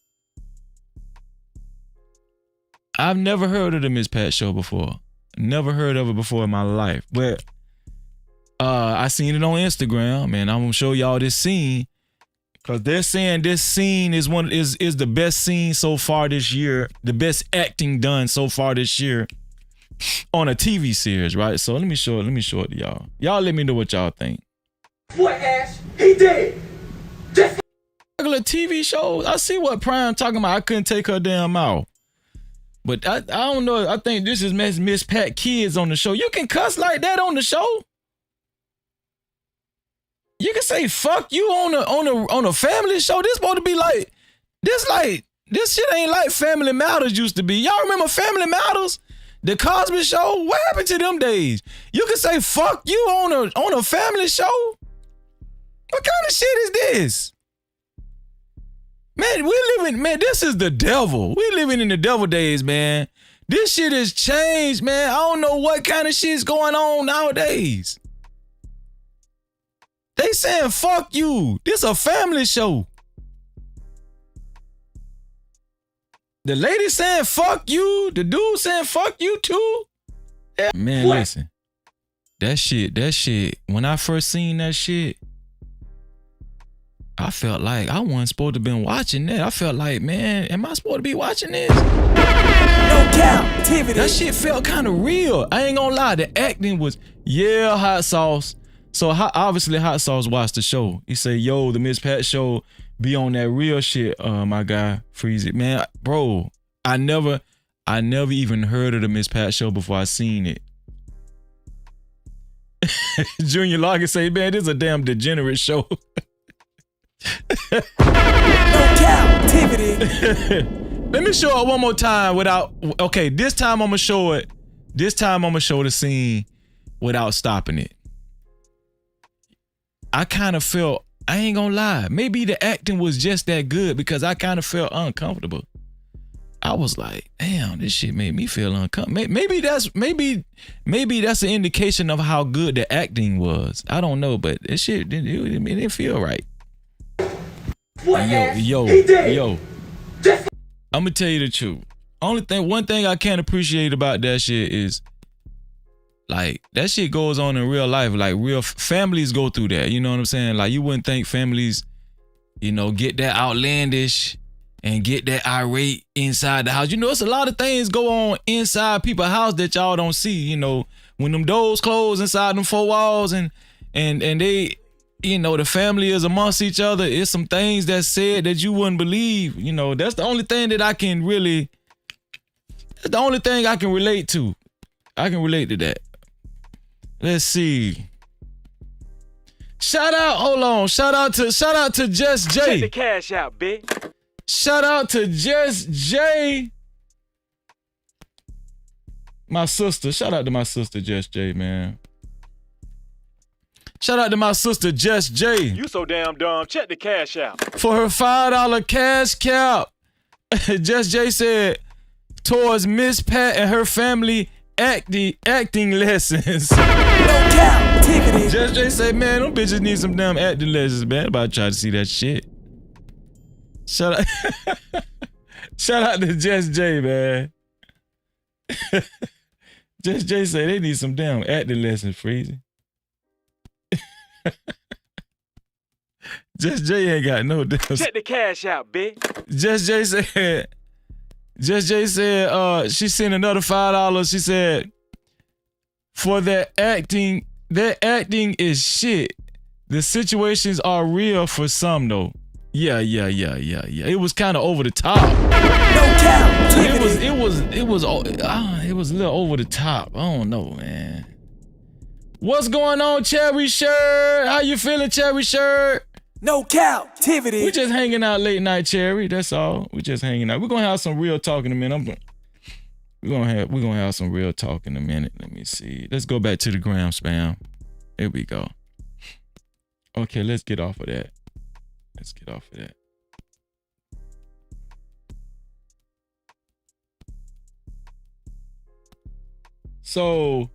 I've never heard of the Miss Pat Show before. Never heard of it before in my life. But I seen it on Instagram, and I'm gonna show y'all this scene because they're saying this scene is the best scene so far this year, the best acting done so far this year on a TV series, right? So let me show it to y'all. Y'all let me know what y'all think. What, Ash? He did. Just Regular TV shows. I see what Prime talking about. I couldn't take her damn mouth. But I don't know. I think this is Miss Pat Kids on the show. You can cuss like that on the show. You can say fuck you on a family show. This supposed to be like this shit ain't like Family Matters used to be. Y'all remember Family Matters? The Cosby Show? What happened to them days? You can say fuck you on a family show? What kind of shit is this? Man, this is the devil. We living in the devil days, man. This shit has changed, man. I don't know what kind of shit's going on nowadays. They saying fuck you. This a family show. The lady saying fuck you. The dude saying fuck you too. Yeah. Man, listen. That shit, when I first seen that shit, I felt like I wasn't supposed to been watching that. I felt like, man, am I supposed to be watching this? No Cap-tivity. That shit felt kind of real. I ain't gonna lie. The acting was, yeah, Hot Sauce. So obviously Hot Sauce watched the show. He said, yo, the Miss Pat Show be on that real shit, my guy, Freezy. Man, bro, I never even heard of the Miss Pat Show before I seen it. Junior Loggett say, man, this is a damn degenerate show. No Cap-tivity. Let me show it one more time without, okay, this time I'm gonna show it. This time I'm gonna show the scene without stopping it. I kind of felt, I ain't gonna lie, maybe the acting was just that good because I kind of felt uncomfortable. I was like, damn, this shit made me feel uncomfortable. Maybe that's an indication of how good the acting was. I don't know, but this shit it didn't feel right. Yo. I'm gonna tell you the truth. One thing I can't appreciate about that shit is, Like, that shit goes on in real life. Like, real families go through that. You know what I'm saying? Like, you wouldn't think families, you know, get that outlandish and get that irate inside the house. You know, it's a lot of things go on inside people's house that y'all don't see. You know, when them doors close inside them four walls and they, you know, the family is amongst each other, it's some things that's said that you wouldn't believe. You know, that's the only thing that I can relate to. I can relate to that. Let's see. Shout out to Just J. Check the cash out, bitch. Shout out to Just J. My sister. Shout out to my sister, Just J, man. Shout out to my sister, Just J. You so damn dumb. Check the cash out. For her $5 cash cap. Just J said, towards Miss Pat and her family acting lessons. No Cap-tivity. Just J said, man, them bitches need some damn acting lessons, man. I'm about to try to see that shit. Shout out to Just J, man. Just J say they need some damn acting lessons, Freezy. Just J ain't got no damn. Check the cash out, bitch. Just J said, she sent another $5. She said, for their acting is shit. The situations are real for some though. Yeah. It was kind of over the top. No Cap-tivity. It was a little over the top. I don't know, man. What's going on, Cherry Shirt? How you feeling, Cherry Shirt? No Cap-tivity. We just hanging out late night, Cherry. That's all. We just hanging out. We're gonna have some real talk in a minute. We're gonna have some real talk in a minute. Let me see. Let's go back to the gram spam. Here we go. Okay, let's get off of that. So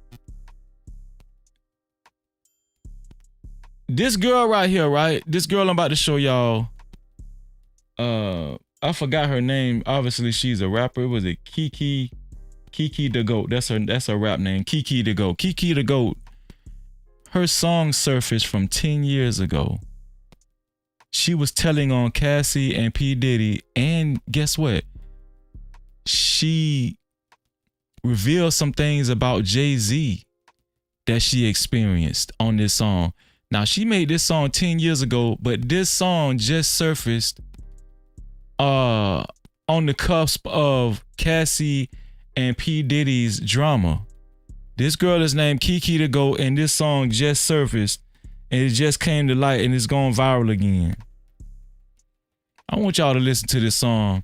this girl right here, right? This girl I'm about to show y'all. I forgot her name. Obviously, she's a rapper. It was a Kiki the Goat. That's her rap name. Kiki the Goat. Kiki the Goat. Her song surfaced from 10 years ago. She was telling on Cassie and P. Diddy, and guess what? She revealed some things about Jay-Z that she experienced on this song. Now, she made this song 10 years ago, but this song just surfaced on the cusp of Cassie and P. Diddy's drama. This girl is named Kiki the Goat, and this song just surfaced, and it just came to light, and it's going viral again. I want y'all to listen to this song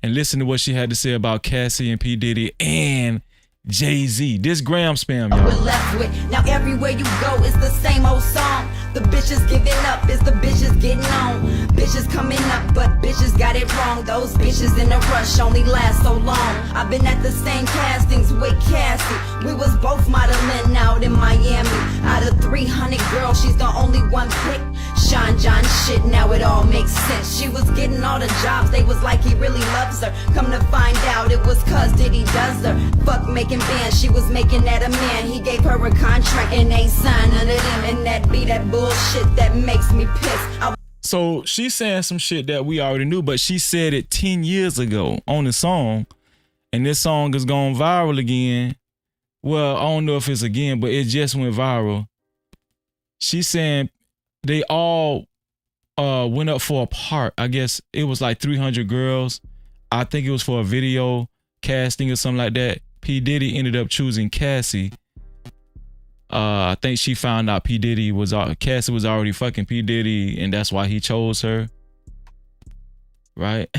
and listen to what she had to say about Cassie and P. Diddy and Jay-Z. This gram spam, y'all. We're left with, now everywhere you go, it's the same old song. The bitches giving up, it's the bitches getting on. Bitches coming up, but bitches got it wrong. Those bitches in a rush only last so long. I've been at the same castings with Cassie. We was both modeling out in Miami. Out of 300 girls, she's the only one picked. Sean John shit, now it all makes sense. She was getting all the jobs, they was like he really loves her. Come to find out it was cause Diddy does her. Fuck making bands, she was making that a man. He gave her a contract and ain't signed none of them. And that be that bullshit that makes me pissed. So she's saying some shit that we already knew, but she said it 10 years ago on the song. And this song is going viral again. Well, I don't know if it's again, but it just went viral. She's saying they all went up for a part. I guess it was like 300 girls. I think it was for a video casting or something like that. P. Diddy ended up choosing Cassie. I think she found out Cassie was already fucking P. Diddy, and that's why he chose her. Right?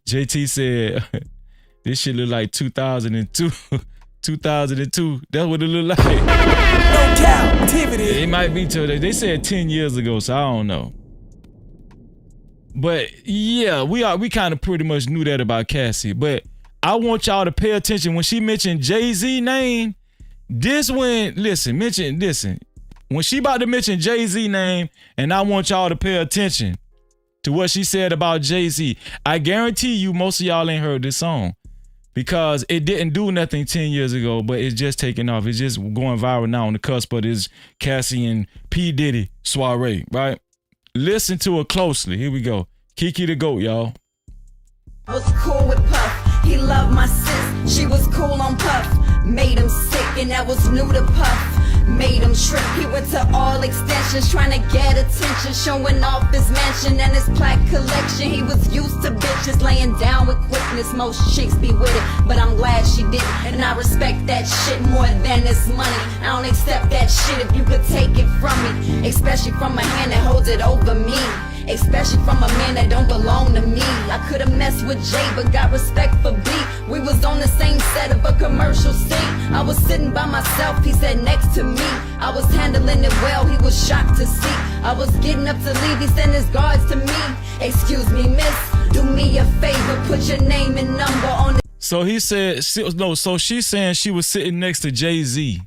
JT said, this shit look like 2002. 2002. That's what it look like. No Cap-tivity. It might be till they said 10 years ago, so I don't know. But yeah, we kind of pretty much knew that about Cassie. But I want y'all to pay attention when she mentioned Jay-Z name. Listen. When she about to mention Jay-Z name, and I want y'all to pay attention to what she said about Jay-Z. I guarantee you most of y'all ain't heard this song. because it didn't do nothing 10 years ago, but it's just taking off. It's just going viral now on the cusp of this Cassie and P. Diddy soiree, right? Listen to it closely. Here we go. Kiki the GOAT, y'all. Was cool with Puff. He loved my sis. She was cool on Puff. Made him sick and that was new to Puff. Made him trip. He went to all extensions trying to get attention, showing off his mansion and his plaque collection. He was used to bitches laying down with quickness. Most chicks be with it, but I'm glad she did it. And I respect that shit more than this money. I don't accept that shit if you could take it from me, especially from a hand that holds it over me. Especially from a man that don't belong to me. I could've messed with Jay, but got respect for B. We was on the same set of a commercial scene. I was sitting by myself, he sat next to me. I was handling it well, he was shocked to see. I was getting up to leave, he sent his guards to me. Excuse me, miss, do me a favor, put your name and number on the... So he said, no, so she's saying she was sitting next to Jay-Z.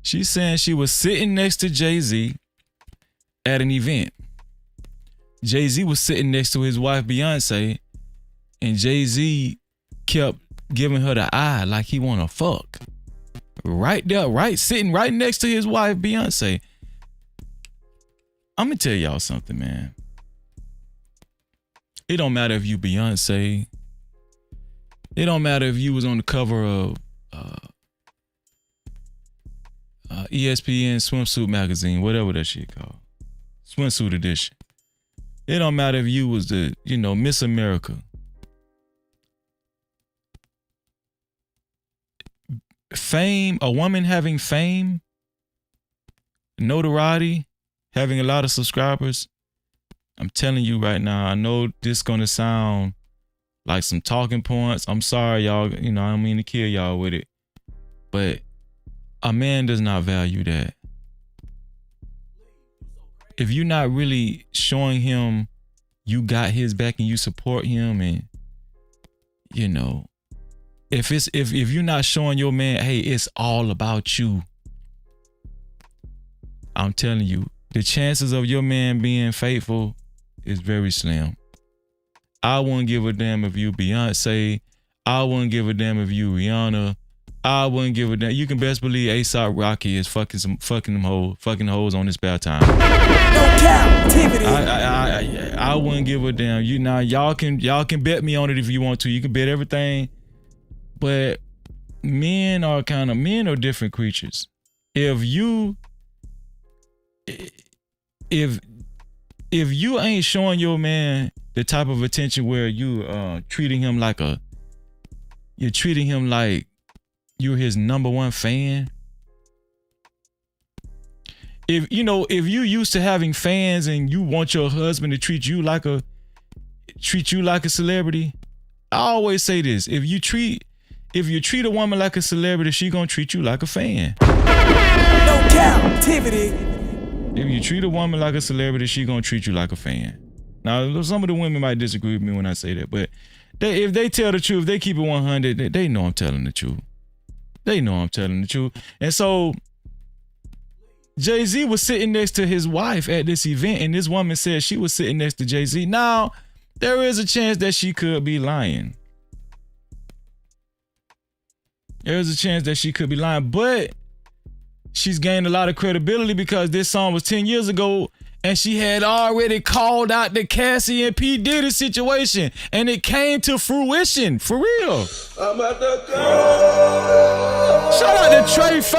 She's saying she was sitting next to Jay-Z at an event. Jay-Z was sitting next to his wife Beyonce, and Jay-Z kept giving her the eye like he wanna fuck. Right there, right, sitting right next to his wife Beyonce. I'm gonna tell y'all something, man. It don't matter if you Beyonce. It don't matter if you was on the cover of ESPN swimsuit magazine, whatever that shit called. Swimsuit edition. It don't matter if you was the, Miss America. Fame, a woman having fame, notoriety, having a lot of subscribers. I'm telling you right now, I know this gonna sound like some talking points. I'm sorry, y'all. I don't mean to kill y'all with it. But a man does not value that. If you're not really showing him you got his back and you support him, and if you're not showing your man, hey, it's all about you, I'm telling you, the chances of your man being faithful is very slim. I wouldn't give a damn if you Beyonce. I wouldn't give a damn if you Rihanna. I wouldn't give a damn. You can best believe A$AP Rocky is fucking hoes on his spare time. No Cap-tivity. I wouldn't give a damn. Y'all can bet me on it if you want to. You can bet everything. But men are different creatures. If you ain't showing your man the type of attention where you treating him like you're his number one fan. If you used to having fans and you want your husband to treat you like a celebrity, I always say this: if you treat a woman like a celebrity, she gonna treat you like a fan. No Cap-tivity. If you treat a woman like a celebrity, she gonna treat you like a fan. Now, some of the women might disagree with me when I say that, but if they tell the truth, they keep it 100, they know I'm telling the truth. They know I'm telling the truth. And so Jay-Z was sitting next to his wife at this event, and this woman said she was sitting next to Jay-Z. Now, there is a chance that she could be lying. There's a chance that she could be lying, but she's gained a lot of credibility because this song was 10 years ago and she had already called out the Cassie and P. Diddy situation, and it came to fruition, for real. I'm at the club. Shout out to Trey Fur.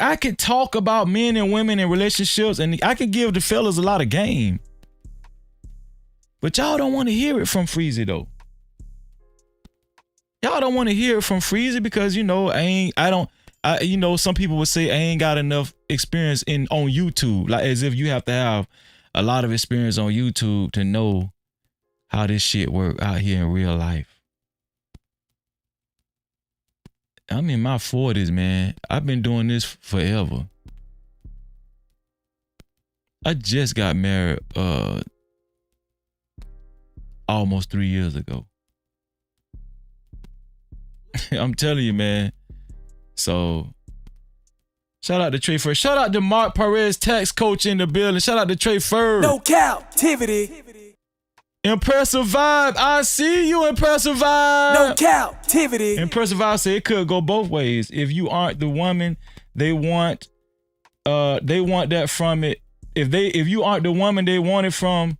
I could talk about men and women and relationships, and I could give the fellas a lot of game. But y'all don't want to hear it from Freezy though. Y'all don't want to hear it from Freezy because some people would say I ain't got enough experience on YouTube, like as if you have to have a lot of experience on YouTube to know how this shit work out here in real life. I'm in my 40s, man. I've been doing this forever. I just got married almost 3 years ago. I'm telling you, man. So Shout out to Trey Fur. Shout out to Mark Perez, tax coach in the building. Shout out to Trey Fur. No captivity. Impressive Vibe. I see you, Impressive Vibe. No captivity. Impressive Vibe said it could go both ways. If you aren't the woman they want that from it. If you aren't the woman they want it from,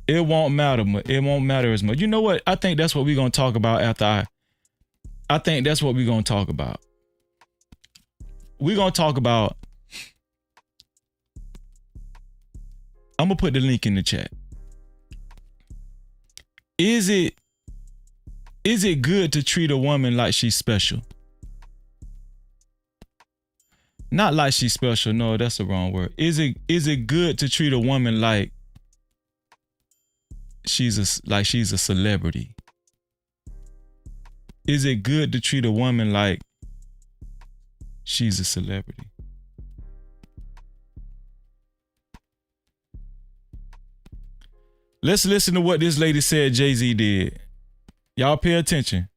it won't matter. It won't matter as much. You know what? I think that's what we're gonna talk about after I think that's what we're gonna talk about. We're gonna talk about. I'm gonna put the link in the chat. Is it good to treat a woman like she's special? Not like she's special. No, that's the wrong word. Is it good to treat a woman like she's a celebrity? Is it good to treat a woman like she's a celebrity? Let's listen to what this lady said Jay-Z did. Y'all pay attention.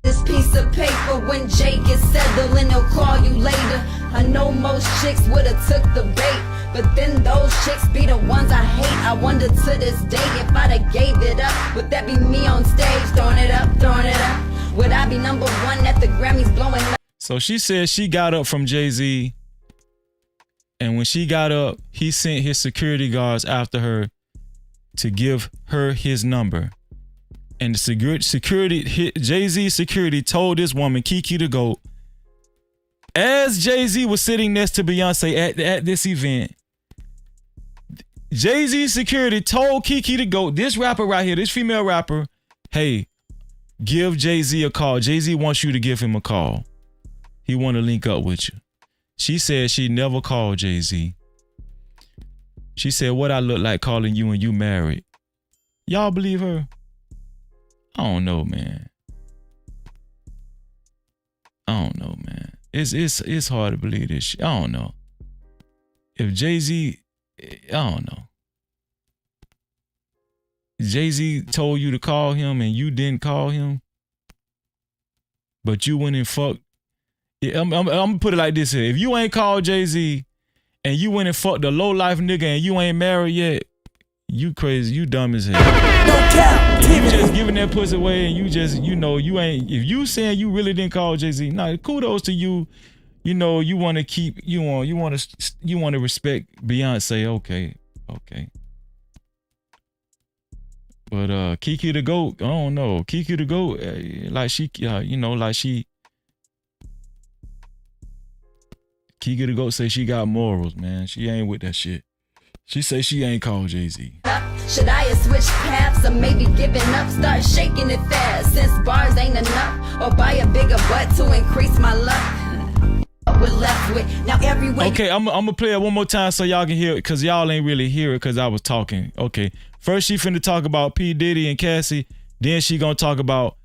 This piece of paper, when Jay gets settled and he'll call you later. I know most chicks would've took the bait, but then those chicks be the ones I hate. I wonder to this day if I'd have gave it up, would that be me on stage throwing it up? Would I be #1 at the Grammys blowing up? So she said she got up from Jay-Z, and when she got up, he sent his security guards after her to give her his number. And the Jay-Z security told this woman, Kiki the GOAT, as Jay-Z was sitting next to Beyonce at this event, Jay-Z security told Kiki the GOAT, this rapper right here, this female rapper, hey, give Jay-Z a call. Jay-Z wants you to give him a call. He want to link up with you. She said she never called Jay-Z. She said, what I look like calling you and you married. Y'all believe her? I don't know, man. It's hard to believe this shit. I don't know. If Jay-Z, I don't know. Jay-Z told you to call him and you didn't call him, but you went and fucked. Yeah, I'm gonna put it like this here. If you ain't called Jay-Z and you went and fucked a low-life nigga and you ain't married yet, you crazy, you dumb as hell. If you just giving that pussy away and you just, you ain't, if you saying you really didn't call Jay-Z, nah, kudos to you. You know, you want to keep, you want to respect Beyonce, okay. But Kiki the GOAT, I don't know. Kiki the GOAT, Kiki the GOAT say she got morals, man. She ain't with that shit. She say she ain't called Jay-Z. Should I have switched paths or maybe given up? Start shaking it fast since bars ain't enough, or buy a bigger butt to increase my luck. We're left with now every way. Okay, I'm gonna play it one more time so y'all can hear it, because y'all ain't really hear it because I was talking. Okay, first she finna talk about P. Diddy and Cassie, then she gonna talk about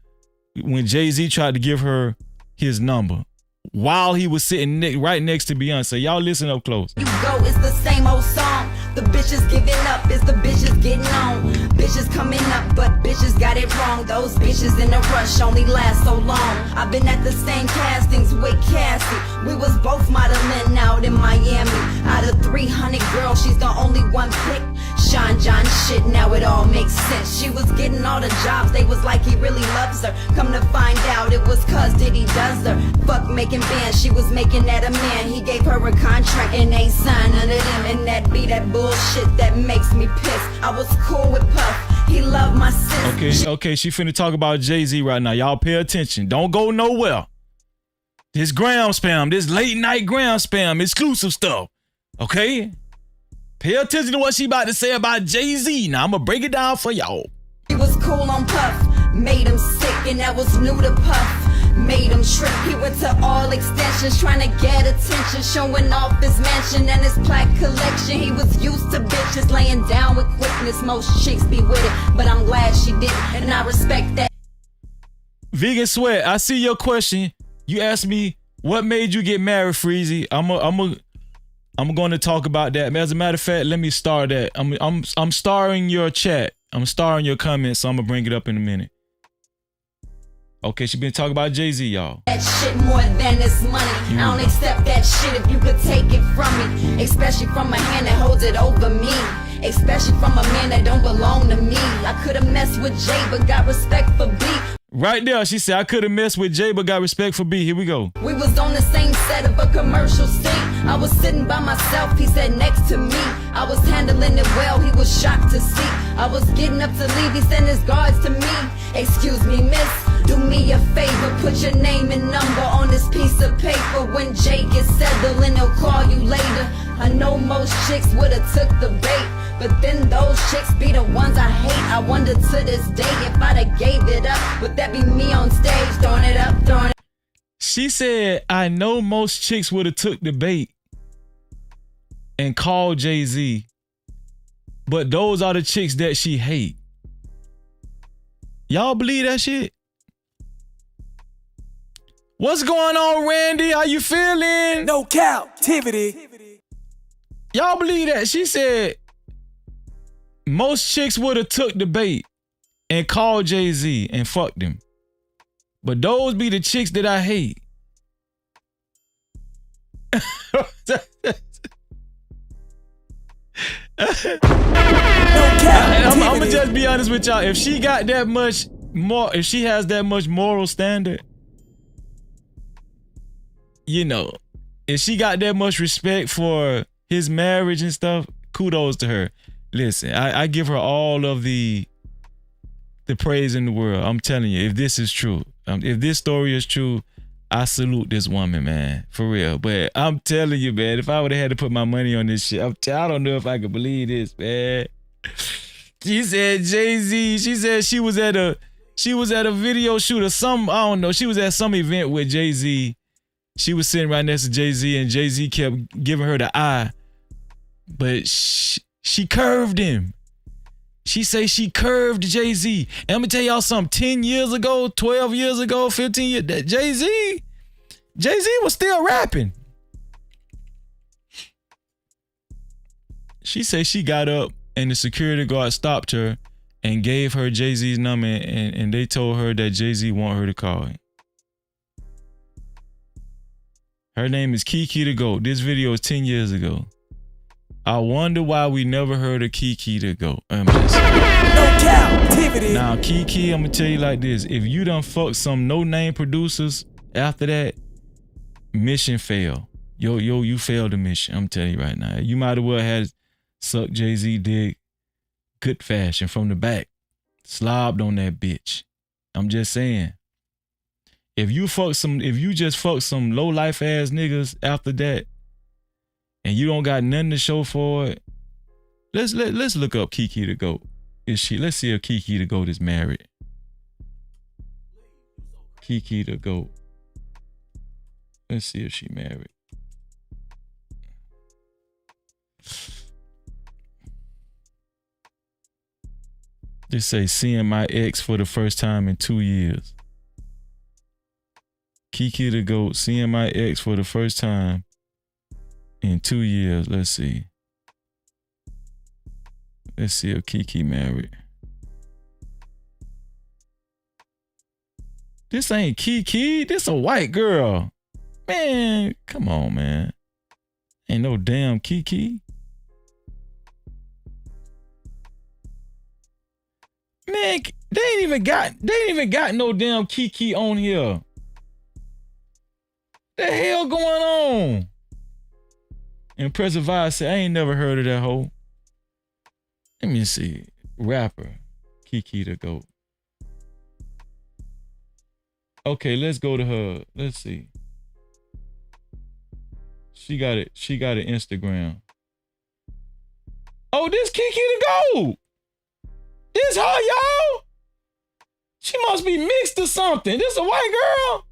when Jay-Z tried to give her his number while he was sitting right next to Beyonce. Y'all listen up close. You go, it's the same old song. The bitches giving up, it's the bitches getting on. Bitches coming up, but bitches got it wrong. Those bitches in a rush only last so long. I've been at the same castings with Cassie. We was both modeling out in Miami. Out of 300 girls, she's the only one pick. Sean John shit, now it all makes sense. She was getting all the jobs, they was like he really loves her. Come to find out, it was cause Diddy does her. Fuck making bands, she was making that a man. He gave her a contract and ain't signed none of them. And that be that bullshit that makes me pissed. I was cool with Puff, he loved my sis. Okay, she finna talk about Jay-Z right now. Y'all pay attention, don't go nowhere. This gram spam, this late night gram spam, exclusive stuff, okay? Pay attention to what she about to say about Jay-Z. Now I'm gonna break it down for y'all. He was cool on Puff, made him sick, and that was new to Puff. Made him trip, he went to all extensions, trying to get attention, showing off his mansion and his plaque collection. He was used to bitches laying down with quickness. Most chicks be with it, but I'm glad she did, and I respect that. Vegan Sweat, I see your question. You asked me what made you get married, Freezy. I'm going to talk about that. As a matter of fact, let me start that. I'm starring your chat. I'm starring your comments, so I'm gonna bring it up in a minute. Okay, she been talking about Jay-Z, y'all. That shit more than this money. I don't accept that shit if you could take it from me. Especially from a hand that holds it over me. Especially from a man that don't belong to me. I could've messed with Jay, but got respect for B. Right there, she said, I could've messed with Jay, but got respect for B. Here we go. We was on the same set of a commercial scene. I was sitting by myself, he sat next to me. I was handling it well, he was shocked to see. I was getting up to leave, he sent his guards to me. Excuse me, miss, do me a favor. Put your name and number on this piece of paper. When Jay gets settled and he'll call you later. I know most chicks would've took the bait, but then those chicks be the ones I hate. I wonder to this day if I'd have gave it up, would that be me on stage throwing it up, throwing it. She said, I know most chicks would have took the bait and called Jay-Z, but those are the chicks that she hate. Y'all believe that shit? What's going on, Randy? How you feeling? No captivity. Y'all believe that? She said, most chicks would have took the bait and called Jay-Z and fucked him. But those be the chicks that I hate. I'm gonna just be honest with y'all. If she got that much more, if she has that much moral standard, you know, if she got that much respect for his marriage and stuff, kudos to her. Listen, I give her all of the praise in the world. I'm telling you, if this is true, if this story is true, I salute this woman, man, for real. But I'm telling you, man, if I would have had to put my money on this shit, I don't know if I could believe this, man. She said Jay-Z. She said she was at a video shoot or some, I don't know. She was at some event with Jay-Z. She was sitting right next to Jay-Z, and Jay-Z kept giving her the eye, but she curved him. She say she curved Jay-Z. And I'm gonna tell y'all something. 10 years ago, 12 years ago, 15 years, that Jay-Z was still rapping. She say she got up and the security guard stopped her and gave her Jay-Z's number, and they told her that Jay-Z want her to call him. Her name is Kiki the Goat. This video is 10 years ago. I wonder why we never heard of Kiki the Goat. I'm just saying. No captivity. Now, Kiki, I'm gonna tell you like this. If you done fucked some no-name producers after that, mission failed. You failed the mission. I'm telling you right now. You might as well have sucked Jay-Z dick good fashion from the back. Slobbed on that bitch. I'm just saying. If you just fuck some low-life ass niggas after that, and you don't got nothing to show for it, let's look up Kiki the Goat. Let's see if Kiki the Goat is married. Kiki the Goat. Let's see if she married. They say seeing my ex for the first time in 2 years. Kiki the Goat seeing my ex for the first time in 2 years. Let's see. Let's see if Kiki married. This ain't Kiki. This a white girl. Man, come on, man. Ain't no damn Kiki. Man, they ain't even got no damn Kiki on here. The hell going on? Impressive Vibe said, I ain't never heard of that hoe. Let me see. Rapper, Kiki the Goat. Okay, let's go to her. Let's see. She got it. She got an Instagram. Oh, this Kiki the Goat. This her, y'all? She must be mixed or something. This a white girl?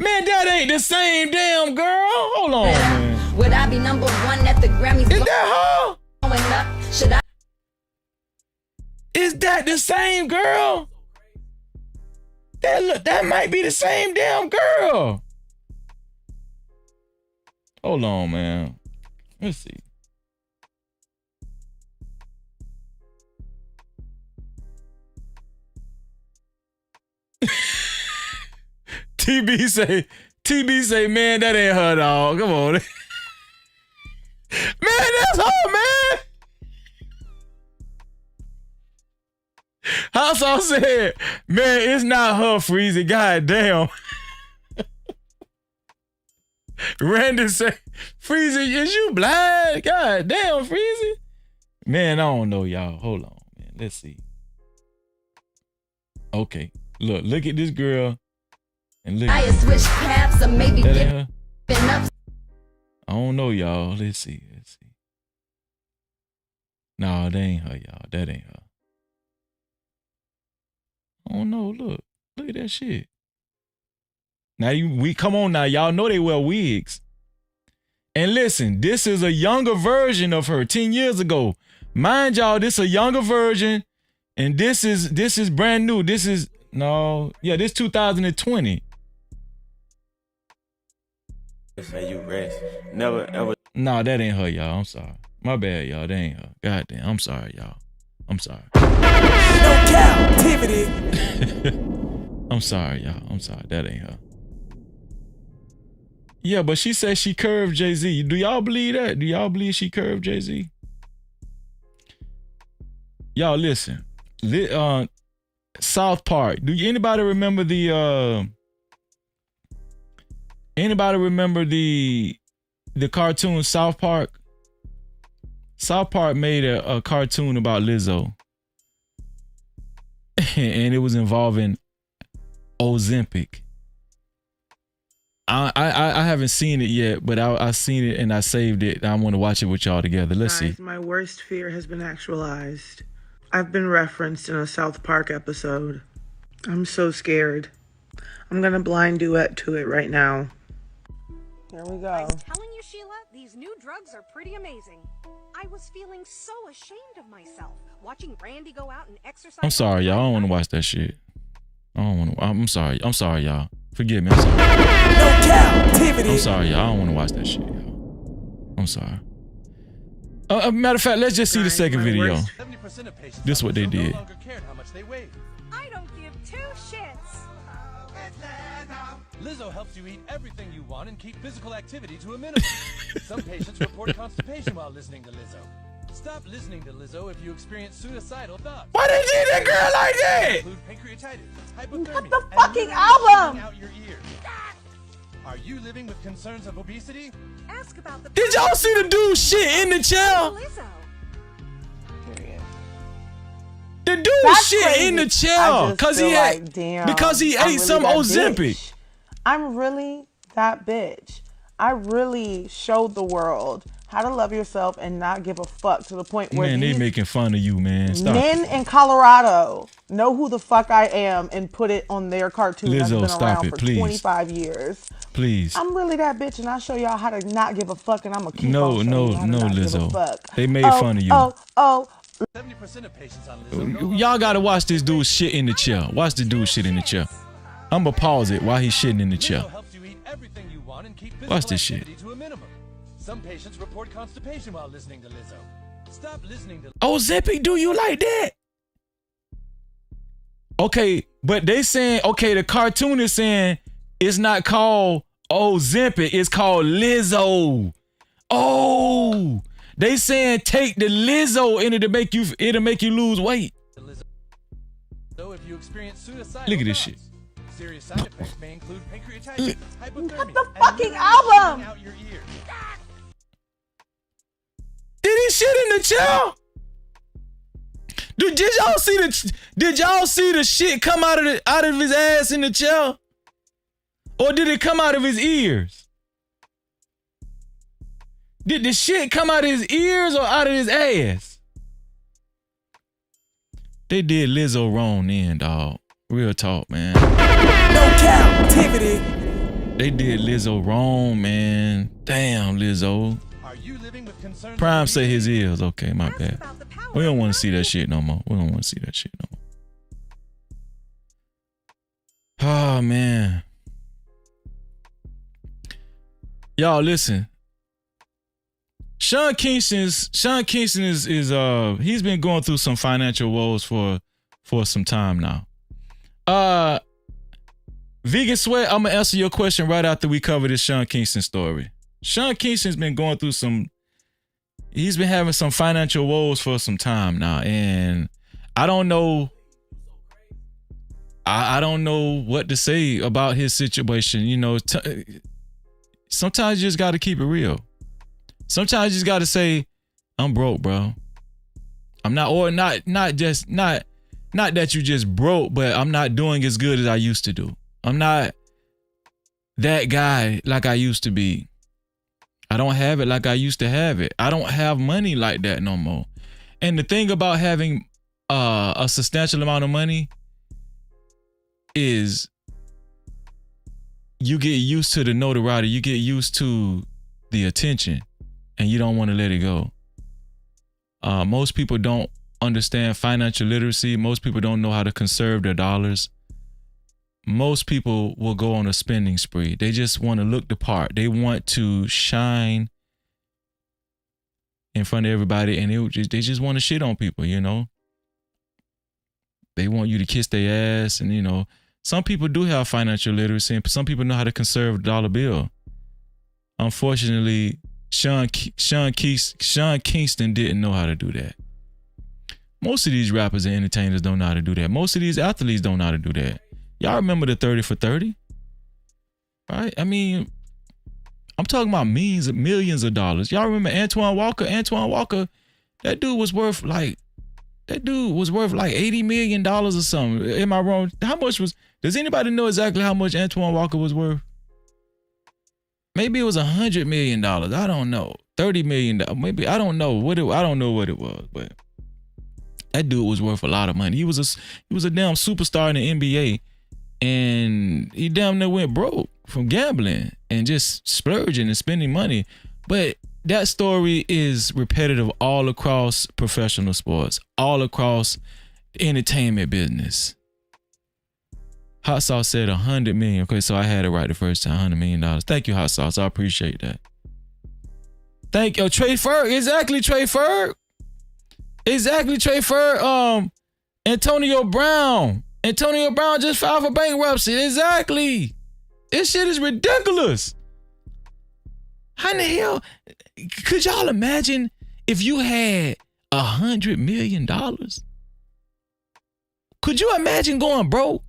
Man, that ain't the same damn girl. Hold on, man. Would I be number one at the Grammys? Is that her? Going up? Should I? Is that the same girl? That might be the same damn girl. Hold on, man. Let's see. TB say, man, that ain't her, dog. Come on. Man, that's her, man. Household said, man, it's not her, Freezy. God damn. Randy said, Freezy, is you blind? God damn, Freezy. Man, I don't know, y'all. Hold on, man. Let's see. Okay. Look at this girl. And look. I switch paths or maybe that ain't her? up. I don't know, y'all. Let's see. No, that ain't her, y'all. That ain't her. I don't know. Look at that shit. Now we come on now. Y'all know they wear wigs. And listen, this is a younger version of her 10 years ago. Mind y'all, this is a younger version, and this is brand new. This 2020. Say you rest. Never ever. No, that ain't her, y'all. I'm sorry. My bad, y'all. That ain't her. God damn. I'm sorry, y'all. I'm sorry. No Cap-tivity. I'm sorry, y'all. I'm sorry. That ain't her. Yeah, but she said she curved Jay-Z. Do y'all believe that? Do y'all believe she curved Jay-Z? Y'all listen. South Park. Do anybody remember the cartoon South Park? South Park made a cartoon about Lizzo. And it was involving Ozempic. I haven't seen it yet, but I seen it and I saved it. I want to watch it with y'all together. Let's see. My worst fear has been actualized. I've been referenced in a South Park episode. I'm so scared. I'm gonna blind duet to it right now. Here we go. I'm telling you, Sheila, these new drugs are pretty amazing. I was feeling so ashamed of myself watching Randy go out and exercise. I'm sorry, y'all. I don't want to watch that shit. I'm sorry. I'm sorry, y'all. Forgive me. I'm sorry. No Cap-tivity. I'm sorry, y'all. I don't want to watch that shit, y'all. I'm sorry. Matter of fact, let's just see the second video. This is what they did. I don't give two shits. Lizzo helps you eat everything you want and keep physical activity to a minimum. Some patients report constipation while listening to Lizzo. Stop listening to Lizzo if you experience suicidal thoughts. Why they did that girl like that? Include pancreatitis, hypothermia, Cut the fucking album! Out your ears. Are you living with concerns of obesity? Ask about the. Did y'all see the dude shit in the chair? The dude shit crazy. in the chair because he ate some Ozempic. I'm really that bitch. I really showed the world how to love yourself and not give a fuck to the point where they making fun of you, man. Stop. Men in Colorado know who the fuck I am and put it on their cartoon that's Lizzo, been stop around it, for please. 25 years. Please. I'm really that bitch, and I'll show y'all how to not give a fuck, and I'm gonna keep No, on showing you how to not give a Lizzo. fuck. They made fun of you. 70% of patients on Lizzo. Y'all gotta watch this dude shit in the chair. Watch the dude shit in the chair. I'm gonna pause it while he's shitting in the chair. Watch this shit. Some patients report constipation while listening to Lizzo. Stop listening to Ozempic, do you like that? Okay, but they saying, okay, the cartoon is saying it's not called Ozempic, it's called Lizzo. Oh, they saying take the Lizzo in it to make you lose weight. So if you experience suicide, look at this shit. Serious side effects may include pancreatitis, hypothermia, Cut the fucking album! Out your ears. Did he shit in the chair? Did y'all see the shit come out of his ass in the chair? Or did it come out of his ears? Did the shit come out of his ears or out of his ass? They did Lizzo wrong then, dog. Real talk, man. No Cap-tivity. They did Lizzo wrong, man. Damn, Lizzo. Are you living with concerns? Prime say his ears. Okay, my bad. We don't want to see that shit no more. We don't want to see that shit no more. Oh, man. Y'all listen. Sean Kingston is he's been going through some financial woes for some time now. Vegan Sweat, I'm gonna answer your question right after we cover this Sean Kingston story. Sean Kingston's been going through he's been having some financial woes for some time now, and I don't know. I don't know what to say about his situation. You know, sometimes you just got to keep it real. Sometimes you just got to say, "I'm broke, bro. I'm not, or not that you just broke, but I'm not doing as good as I used to do. I'm not that guy like I used to be. I don't have it like I used to have it. I don't have money like that no more." And the thing about having a substantial amount of money is you get used to the notoriety, you get used to the attention, and you don't want to let it go. Most people don't understand financial literacy. Most people don't know how to conserve their dollars. Most people will go on a spending spree. They just want to look the part. They want to shine in front of everybody, and they just want to shit on people, you know? They want you to kiss their ass, and, you know, some people do have financial literacy, and some people know how to conserve the dollar bill. Unfortunately, Sean Kingston didn't know how to do that. Most of these rappers and entertainers don't know how to do that. Most of these athletes don't know how to do that. Y'all remember the 30 for 30? Right? I mean, I'm talking about millions of dollars. Y'all remember Antoine Walker? Antoine Walker, that dude was worth like $80 million or something. Am I wrong? Does anybody know exactly how much Antoine Walker was worth? Maybe it was $100 million. I don't know. $30 million. Maybe, I don't know what it was, but that dude was worth a lot of money. He was a damn superstar in the NBA, and he damn near went broke from gambling and just splurging and spending money. But that story is repetitive all across professional sports, all across the entertainment business. Hot Sauce said $100 million. Okay, so I had it right the first time, $100 million. Thank you, Hot Sauce. I appreciate that. Thank you. Trey Ferg. Exactly, Trey Ferg. Exactly, Trey Ferg. Antonio Brown. Antonio Brown just filed for bankruptcy. Exactly. This shit is ridiculous. How in the hell could y'all imagine if you had $100 million? Could you imagine going broke?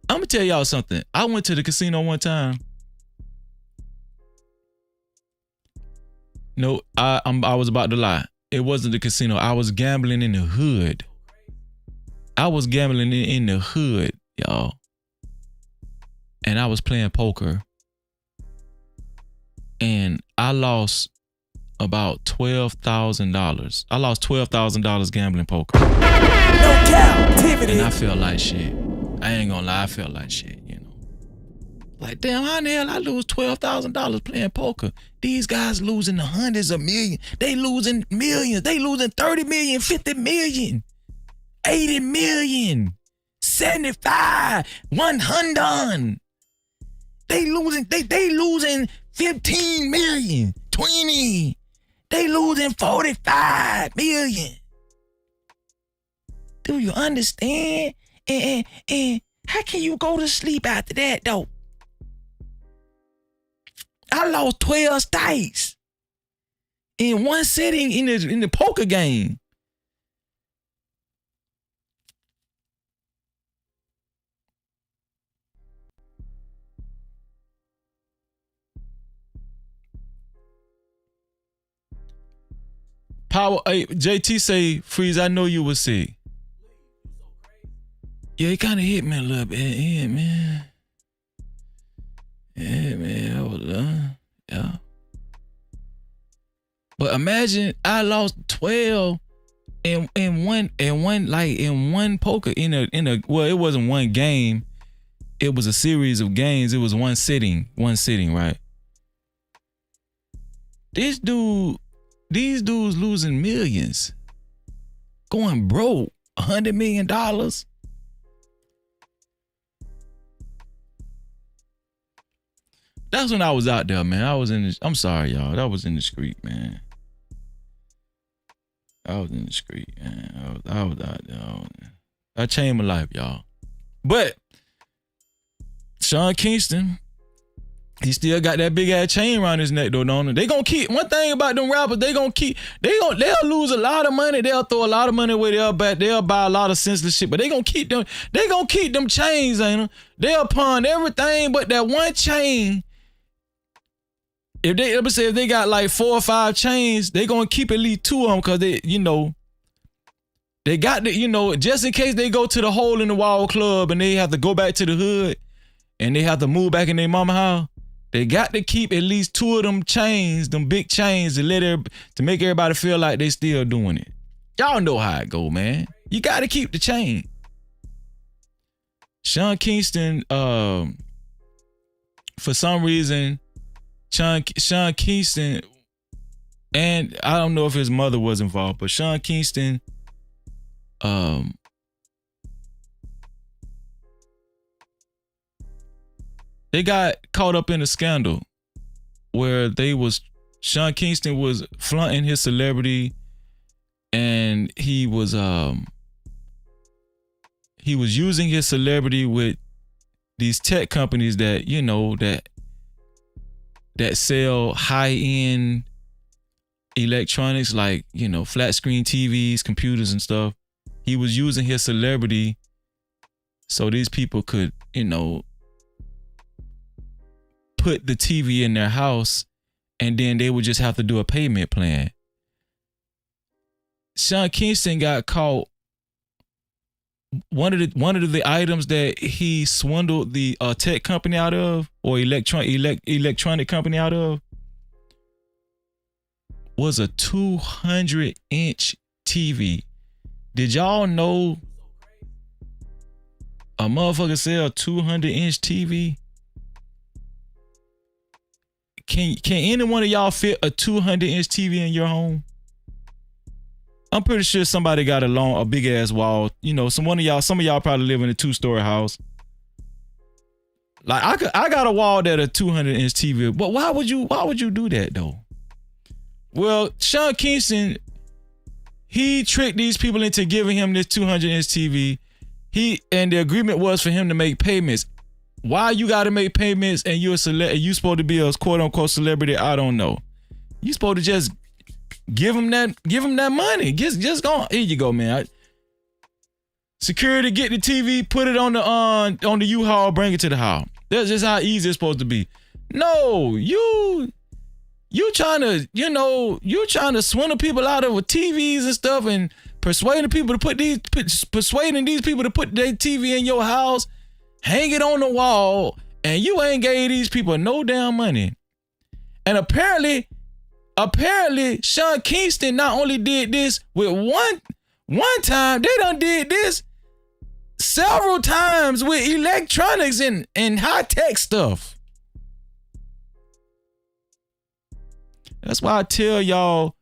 I'm gonna tell y'all something. I went to the casino one time. No, I was about to lie. It wasn't the casino. I was gambling in the hood. I was gambling in the hood, y'all. And I was playing poker. And I lost about $12,000. I lost $12,000 gambling poker. No Cap-tivity. And I felt like shit. I ain't gonna lie, I felt like shit, you know. Like, damn, how in the hell I lose $12,000 playing poker? These guys losing the hundreds of millions. They losing millions. They losing 30 million, 50 million, 80 million, 75, 100. They losing 15 million, 20. They losing 45 million. Do you understand? And how can you go to sleep after that, though? I lost 12 stakes in one sitting in the poker game. Power, hey, JT say, Freeze, I know you will see. Yeah, it kind of hit me a little bit. Yeah, man. Yeah, man. I was, yeah. But imagine I lost 12 in one poker in a well, it wasn't one game. It was a series of games. It was one sitting, right? These dudes losing millions, going broke, $100 million. That's when I was out there, man. I'm sorry, y'all. That was in the street, man. I was in the street, man. I was out there. I changed my life, y'all. But Sean Kingston, he still got that big ass chain around his neck though, don't they? They gonna keep, one thing about them rappers, they'll lose a lot of money, they'll throw a lot of money away, they'll buy a lot of senseless shit, but they gonna keep them chains, ain't them? They'll pawn everything but that one chain. If they got like 4 or 5 chains, they gonna keep at least 2 of them, cause they got the, just in case they go to the hole in the wall club and they have to go back to the hood and they have to move back in their mama house. They got to keep at least 2 of them chains, them big chains, to make everybody feel like they still doing it. Y'all know how it go, man. You got to keep the chain. Sean Kingston, for some reason, Sean Kingston, and I don't know if his mother was involved, but Sean Kingston, they got caught up in a scandal where Sean Kingston was flaunting his celebrity, and he was using his celebrity with these tech companies that, that sell high-end electronics like, flat screen TVs, computers and stuff. He was using his celebrity so these people could, put the TV in their house, and then they would just have to do a payment plan. Sean Kingston got caught. One of the items that he swindled the tech company out of, or electronic company out of, was a 200-inch TV. Did y'all know a motherfucker sell a 200-inch TV? Can any one of y'all fit a 200-inch TV in your home? I'm pretty sure somebody got a big ass wall. Some of y'all probably live in a 2-story house. Like I got a wall that a 200-inch TV. But why would you do that though? Well, Sean Kingston, he tricked these people into giving him this 200-inch TV. And the agreement was for him to make payments. Why you gotta make payments and you supposed to be a quote unquote celebrity? I don't know. You supposed to just give him that money. Just go. Here you go, man. Security, get the TV, put it on the U-Haul, bring it to the house. That's just how easy it's supposed to be. No, you trying to swindle people out of TVs and stuff, and persuading these people to put their TV in your house, hang it on the wall, and you ain't gave these people no damn money. And apparently Sean Kingston not only did this with one time, they done did this several times with electronics and high-tech stuff. That's why I tell y'all,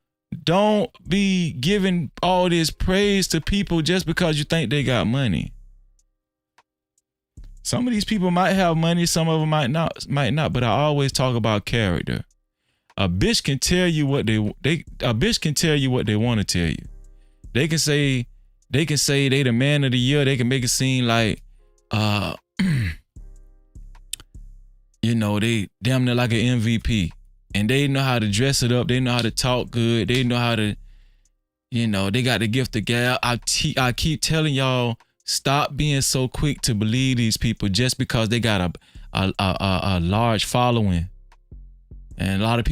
don't be giving all this praise to people just because you think they got money. Some of these people might have money, some of them might not, but I always talk about character. A bitch can tell you what they want to tell you. They can say they the man of the year. They can make it seem like they damn near like an MVP. And they know how to dress it up. They know how to talk good. They know how to, they got the gift of gab. I keep telling y'all, stop being so quick to believe these people just because they got a large following. And a lot of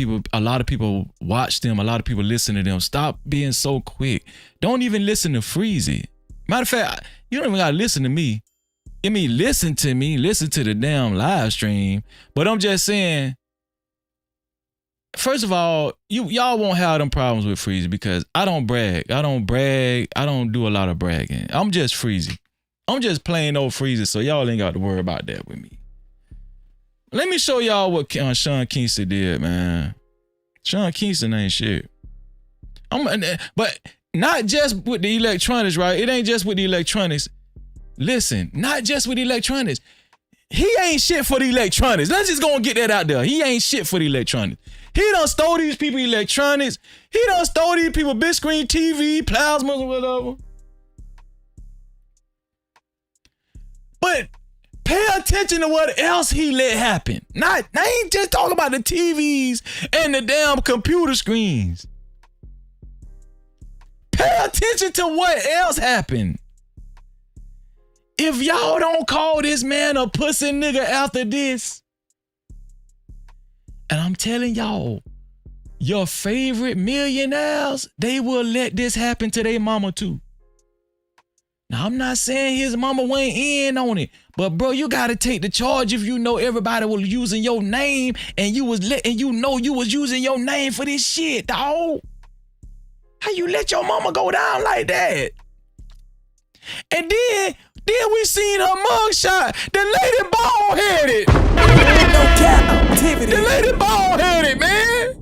people watch them. A lot of people listen to them. Stop being so quick. Don't even listen to Freezy. Matter of fact, you don't even gotta listen to me. Listen to me. Listen to the damn live stream. But I'm just saying, first of all, y'all won't have them problems with Freezy because I don't brag. I don't do a lot of bragging. I'm just Freezy. I'm just plain old Freezy, so y'all ain't got to worry about that with me. Let me show y'all what Sean Kingston did, man. Sean Kingston ain't shit. But not just with the electronics, right? It ain't just with the electronics. Listen, not just with the electronics. He ain't shit for the electronics. Let's just go and get that out there. He ain't shit for the electronics. He done stole these people electronics. He done stole these people big screen TV, plasmas, or whatever. But pay attention to what else he let happen. I ain't just talking about the TVs and the damn computer screens. Pay attention to what else happened. If y'all don't call this man a pussy nigga after this, and I'm telling y'all, your favorite millionaires, they will let this happen to their mama too. Now, I'm not saying his mama went in on it, but bro, you gotta take the charge if you know everybody was using your name and you was using your name for this shit, dawg. How you let your mama go down like that? And then we seen her mugshot. The lady bald-headed. No Cap-tivity. The lady bald-headed, man.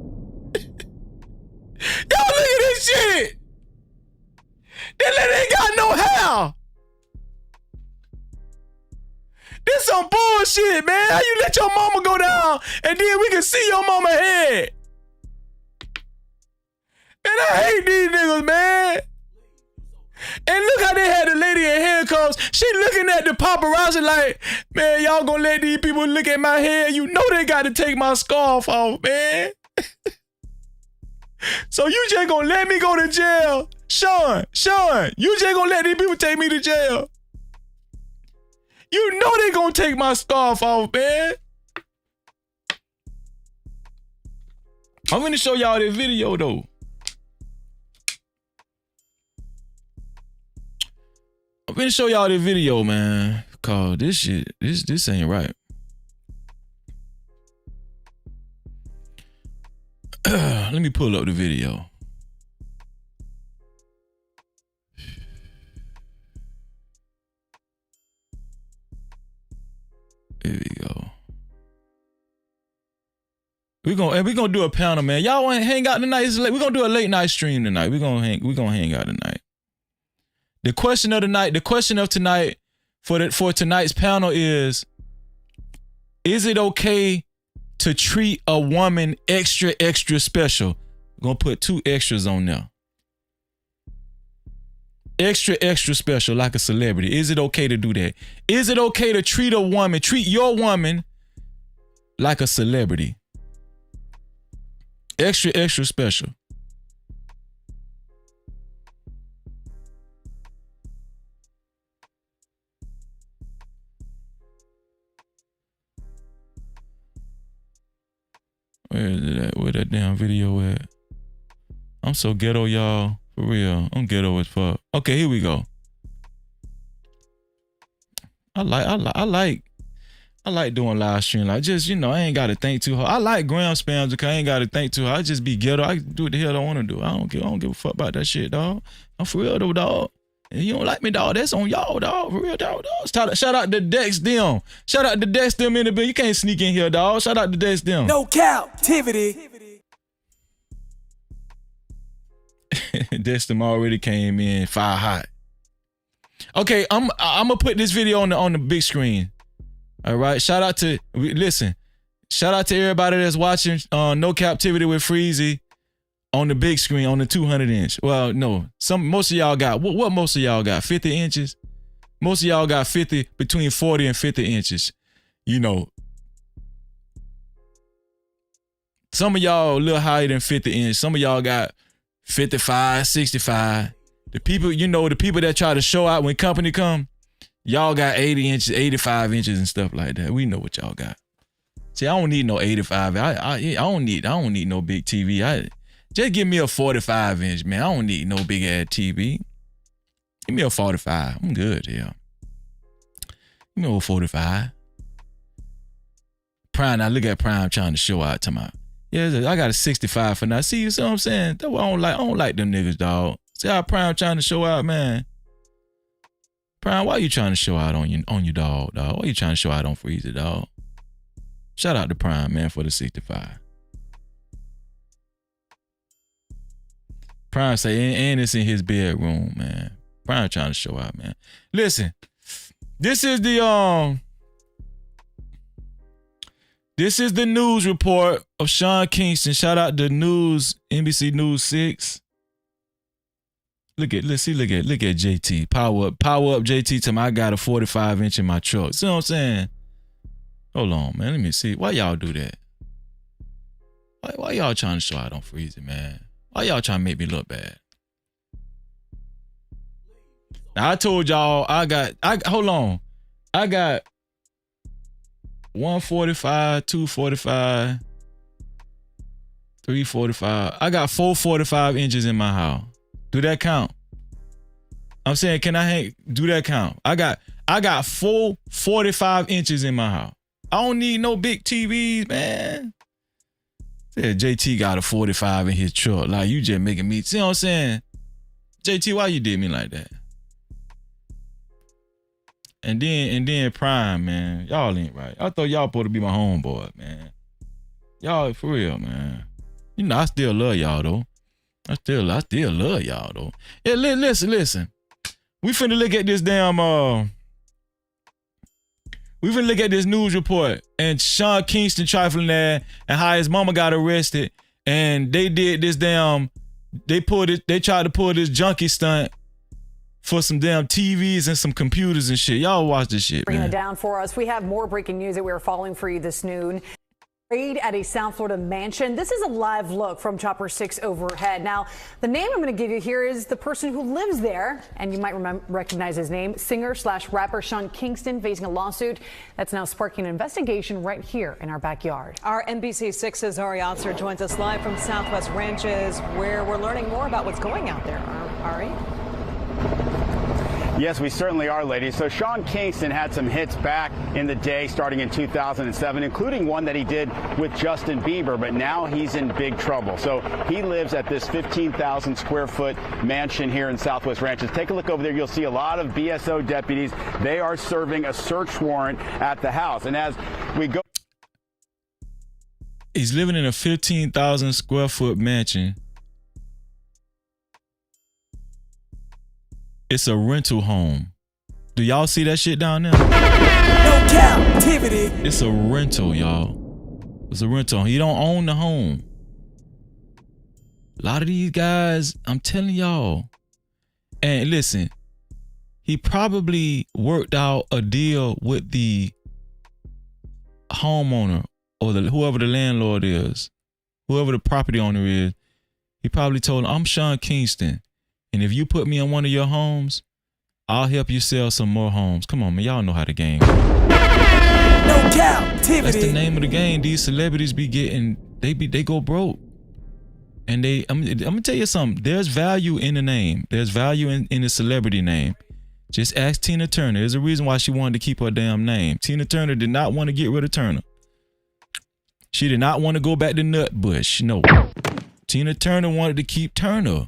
Y'all look at this shit. That lady ain't got no hair. This some bullshit, man. How you let your mama go down and then we can see your mama head? Man, I hate these niggas, man. And look how they had the lady in handcuffs. She looking at the paparazzi like, man, y'all gonna let these people look at my head? You know they got to take my scarf off, man. So you just gonna let me go to jail? Sean, you just gonna let these people take me to jail? You know they gonna take my scarf off, man. I'm gonna show y'all this video though. I'm gonna show y'all this video, man. Cause this shit, this ain't right. Let me pull up the video. Here we go. We gonna do a panel, man. Y'all wanna hang out tonight? We're gonna do a late night stream tonight. We're gonna hang out tonight. The question of tonight for tonight's panel is it okay to treat a woman extra special? We're gonna put 2 extras on there. Extra special, like a celebrity. Is it okay to do that? Is it okay to treat your woman like a celebrity? Extra special. Where is it at? Where that damn video at? I'm so ghetto, y'all. For real. I'm ghetto as fuck. Okay, here we go. I like doing live stream. Like, just, I ain't gotta think too hard. I like gram spams because I ain't gotta think too hard. I just be ghetto. I do what the hell I wanna do. I don't give a fuck about that shit, dog. I'm for real though, dog. And you don't like me, dog. That's on y'all, dog. For real, dog. Shout out to Dex them. Shout out to Dex them in the bill. You can't sneak in here, dog. Shout out to Dex them. No Cap-tivity. Dex them already came in fire hot. Okay, I'm gonna put this video on the big screen. All right. Shout out to everybody that's watching No Cap-tivity with Freezy on the big screen on the 200-inch. Well, no, most of y'all got what most of y'all got 50 inches. Most of y'all got 50 between 40 and 50 inches. Some of y'all a little higher than 50 inches. Some of y'all got 55, 65. The people, the people that try to show out when company come, y'all got 80 inches, 85 inches and stuff like that. We know what y'all got. See, I don't need no 85. I don't need no big TV. Just give me a 45 inch, man. I don't need no big ass TV. Give me a 45. I'm good, yeah. Give me a 45. Prime, now look at Prime trying to show out to my. Yeah, I got a 65 for now. See, you see what I'm saying? That's why I don't like them niggas, dog. See how Prime trying to show out, man. Prime, why you trying to show out on your dog? Why you trying to show out on Freezy, dog? Shout out to Prime, man, for the 65. Prime say, and it's in his bedroom, man. Prime trying to show out, man. Listen, this is the news report of Sean Kingston. Shout out to NBC News 6. Look at JT. Power up JT to me. I got a 45-inch in my truck. See what I'm saying? Hold on, man. Let me see. Why y'all do that? Why y'all trying to show out on Freezy, man? Why y'all trying to make me look bad? Now, I told y'all hold on. I got 145, 245, 345. I got 445 inches in my house. Do that count? I'm saying, do that count? I got 445 inches in my house. I don't need no big TVs, man. Yeah, JT got a 45 in his truck. Like, you just making me, see what I'm saying? JT, why you did me like that? And then Prime, man. Y'all ain't right. I thought y'all supposed to be my homeboy, man. Y'all, for real, man. You know, I still love y'all, though. I still love y'all, though. Yeah, listen. We finna look at this damn, we finna look at this news report and Sean Kingston trifling there and how his mama got arrested and they did this damn, they tried to pull this junkie stunt for some damn TVs and some computers and shit. Y'all watch this shit, Bringing man. it down for us. We have more breaking news that we are following for you this noon. Raid at a South Florida mansion. This is a live look from Chopper 6 overhead. Now, the name I'm going to give you here is the person who lives there, and you might recognize his name, singer/rapper Sean Kingston, facing a lawsuit that's now sparking an investigation right here in our backyard. Our NBC6's Ari Otzer joins us live from Southwest Ranches, where we're learning more about what's going out there. Ari? Yes, we certainly are, ladies. So Sean Kingston had some hits back in the day, starting in 2007, including one that he did with Justin Bieber, but now he's in big trouble. So he lives at this 15,000 square foot mansion here in Southwest Ranches. Take a look over there. You'll see a lot of BSO deputies. They are serving a search warrant at the house. And as we go... He's living in a 15,000 square foot mansion. It's a rental home. Do y'all see that shit down there? No Cap-tivity. It's a rental, y'all. It's a rental. He don't own the home. A lot of these guys, I'm telling y'all. And listen, he probably worked out a deal with the homeowner or whoever the landlord is, whoever the property owner is. He probably told him, I'm Sean Kingston. And if you put me in one of your homes, I'll help you sell some more homes. Come on, man. Y'all know how the game goes. No Cap-tivity. That's the name of the game. These celebrities be getting, they go broke. And I'm gonna tell you something. There's value in the name. There's value in the celebrity name. Just ask Tina Turner. There's a reason why she wanted to keep her damn name. Tina Turner did not want to get rid of Turner. She did not want to go back to Nutbush. No. Tina Turner wanted to keep Turner.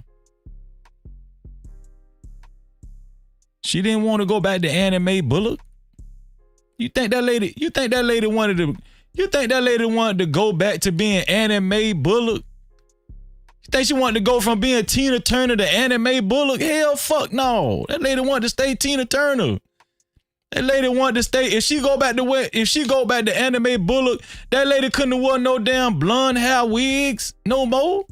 She didn't want to go back to Anime Bullock. You think that lady wanted to go back to being Anime Bullock? You think she wanted to go from being Tina Turner to Anime Bullock? Hell fuck no. That lady wanted to stay Tina Turner. That lady wanted to stay. If she go back to Anime Bullock, that lady couldn't have worn no damn blonde hair wigs no more.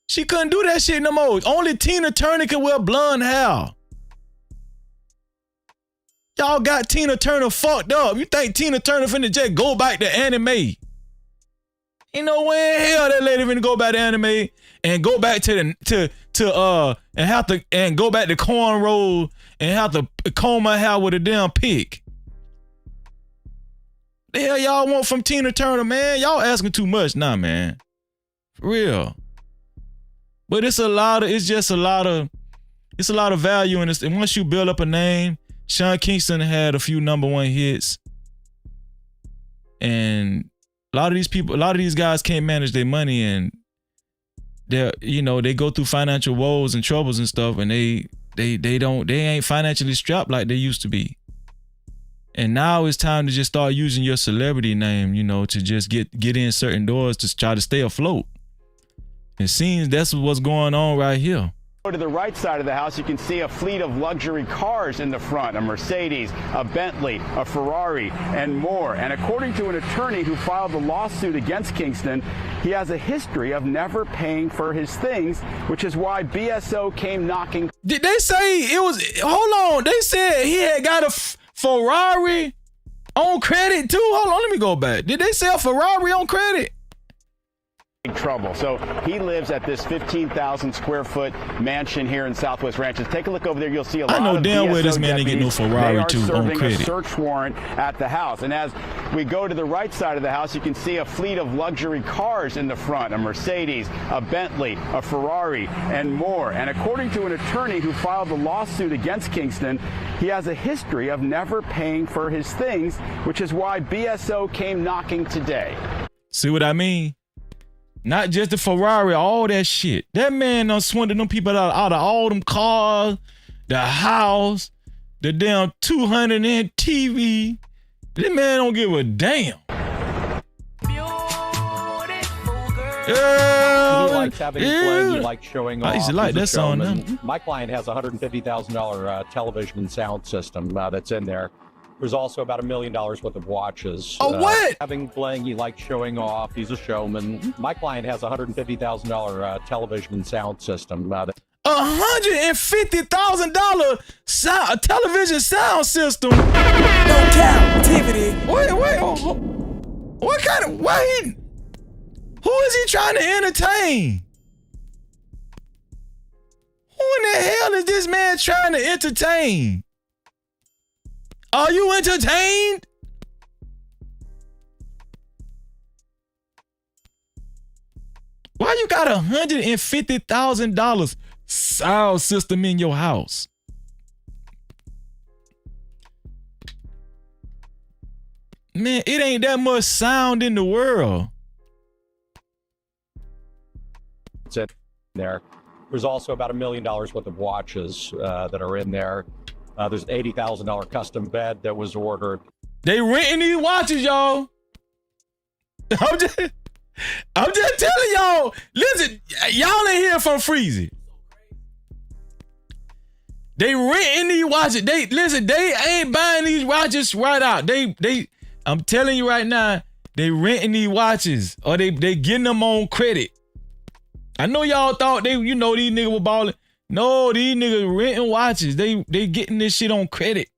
She couldn't do that shit no more. Only Tina Turner can wear blonde hair. Y'all got Tina Turner fucked up. You think Tina Turner finna just go back to anime? Ain't no way in hell that lady finna go back to anime and go back and go back to cornrow and have to comb my hair with a damn pick. The hell y'all want from Tina Turner, man? Y'all asking too much now, man. For real. But it's a lot of value in this. And once you build up a name, Sean Kingston had a few #1 hits. And a lot of these guys can't manage their money, and they go through financial woes and troubles and stuff, and they ain't financially strapped like they used to be. And now it's time to just start using your celebrity name, to just get in certain doors to try to stay afloat. It seems that's what's going on right here. Go to the right side of the house, you can see a fleet of luxury cars in the front, a Mercedes, a Bentley, a Ferrari, and more. And according to an attorney who filed the lawsuit against Kingston, he has a history of never paying for his things, which is why BSO came knocking. Did they say it was, hold on, they said he had got a Ferrari on credit too? Hold on, let me go back. Did they say a Ferrari on credit? Trouble. So he lives at this 15,000 square foot mansion here in Southwest Ranches. Take a look over there. You'll see a lot of I know damn well this man didn't get no Ferrari too on a credit. Search warrant at the house. And as we go to the right side of the house, you can see a fleet of luxury cars in the front, a Mercedes, a Bentley, a Ferrari, and more. And according to an attorney who filed the lawsuit against Kingston, he has a history of never paying for his things, which is why BSO came knocking today. See what I mean? Not just the Ferrari, all that shit. That man done swindled them people out of all them cars, the house, the damn 200-inch TV. This man don't give a damn. He likes having fun. He likes showing off. I used to like that song. My client has a $150,000 television and sound system that's in there. There's also about $1 million worth of watches. Oh, what? Having bling, he likes showing off. He's a showman. My client has a $150,000 television and sound system. $150,000 television sound system. No Cap-tivity. Wait. What kind of, wait. Who is he trying to entertain? Who in the hell is this man trying to entertain? Are you entertained? Why you got $150,000 sound system in your house? Man, it ain't that much sound in the world. It's in there. There's also about $1 million worth of watches that are in there. There's an $80,000 custom bed that was ordered. They renting these watches, y'all. I'm just telling y'all. Listen, y'all ain't hear from Freezy. They renting these watches. They ain't buying these watches right out. I'm telling you right now, they renting these watches or they getting them on credit. I know y'all thought these niggas were balling. No, these niggas renting watches. They getting this shit on credit.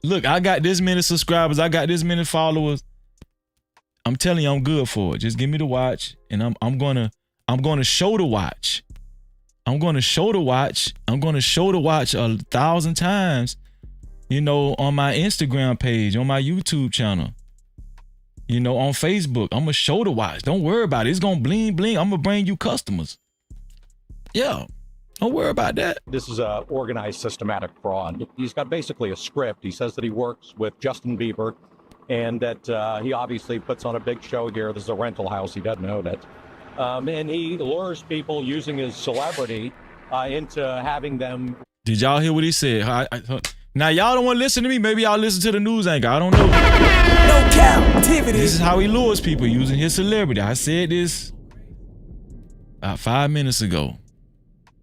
Look, I got this many subscribers. I got this many followers. I'm telling you, I'm good for it. Just give me the watch, and I'm gonna show the watch. I'm gonna show the watch 1,000 times. On my Instagram page, on my YouTube channel. On Facebook, I'm gonna show the watch. Don't worry about it. It's gonna bling bling. I'm gonna bring you customers. Yeah, don't worry about that. This is a organized, systematic fraud. He's got basically a script. He says that he works with Justin Bieber, and that he obviously puts on a big show here. This is a rental house. He doesn't own it, and he lures people using his celebrity into having them. Did y'all hear what he said? Now y'all don't want to listen to me. Maybe y'all listen to the news anchor. I don't know. No Cap-tivity. This is how he lures people using his celebrity. I said this about 5 minutes ago.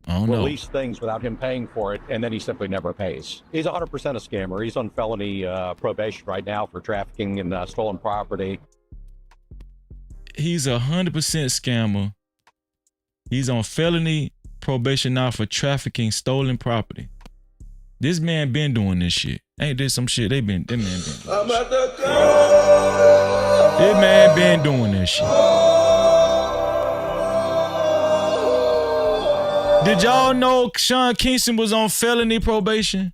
I don't know. Release things without him paying for it, and then he simply never pays. He's 100% a scammer. He's on felony probation right now for trafficking in stolen property. He's 100% scammer. He's on felony probation now for trafficking stolen property. This man been doing this shit. Ain't this some shit? This man been doing this shit. Did y'all know Sean Kingston was on felony probation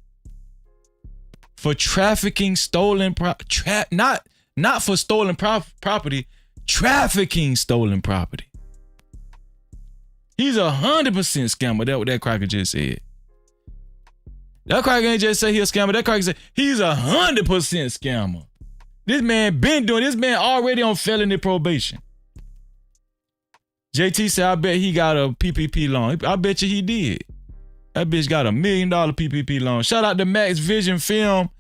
for trafficking stolen not for stolen property, trafficking stolen property. He's 100% scammer. That's what that cracker just said. That cracker ain't just say he a scammer. That cracker said he's 100% scammer. This man been doing. This man already on felony probation. JT said, I bet he got a PPP loan. I bet you he did. That bitch got $1 million PPP loan. Shout out to Max Vision Film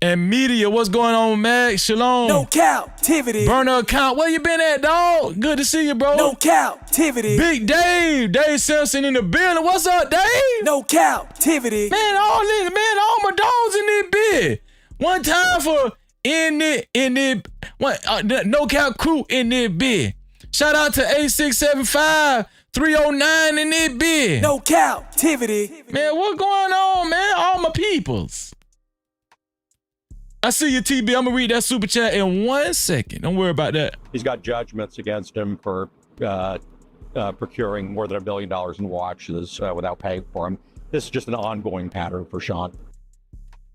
And media, what's going on, Mag? Shalom. No Cap-tivity. Burner account, where you been at, dog? Good to see you, bro. No Cap-tivity. Big Dave Simpson in the building. What's up, Dave? No Cap-tivity. Man, all my dogs in this bed. One time for No Cap crew in this bed. Shout out to 8675-309 in this bed. No Cap-tivity. Man, what's going on, man? All my peoples. I see you, TB. I'm going to read that super chat in 1 second. Don't worry about that. He's got judgments against him for procuring more than $1 billion in watches without paying for them. This is just an ongoing pattern for Sean.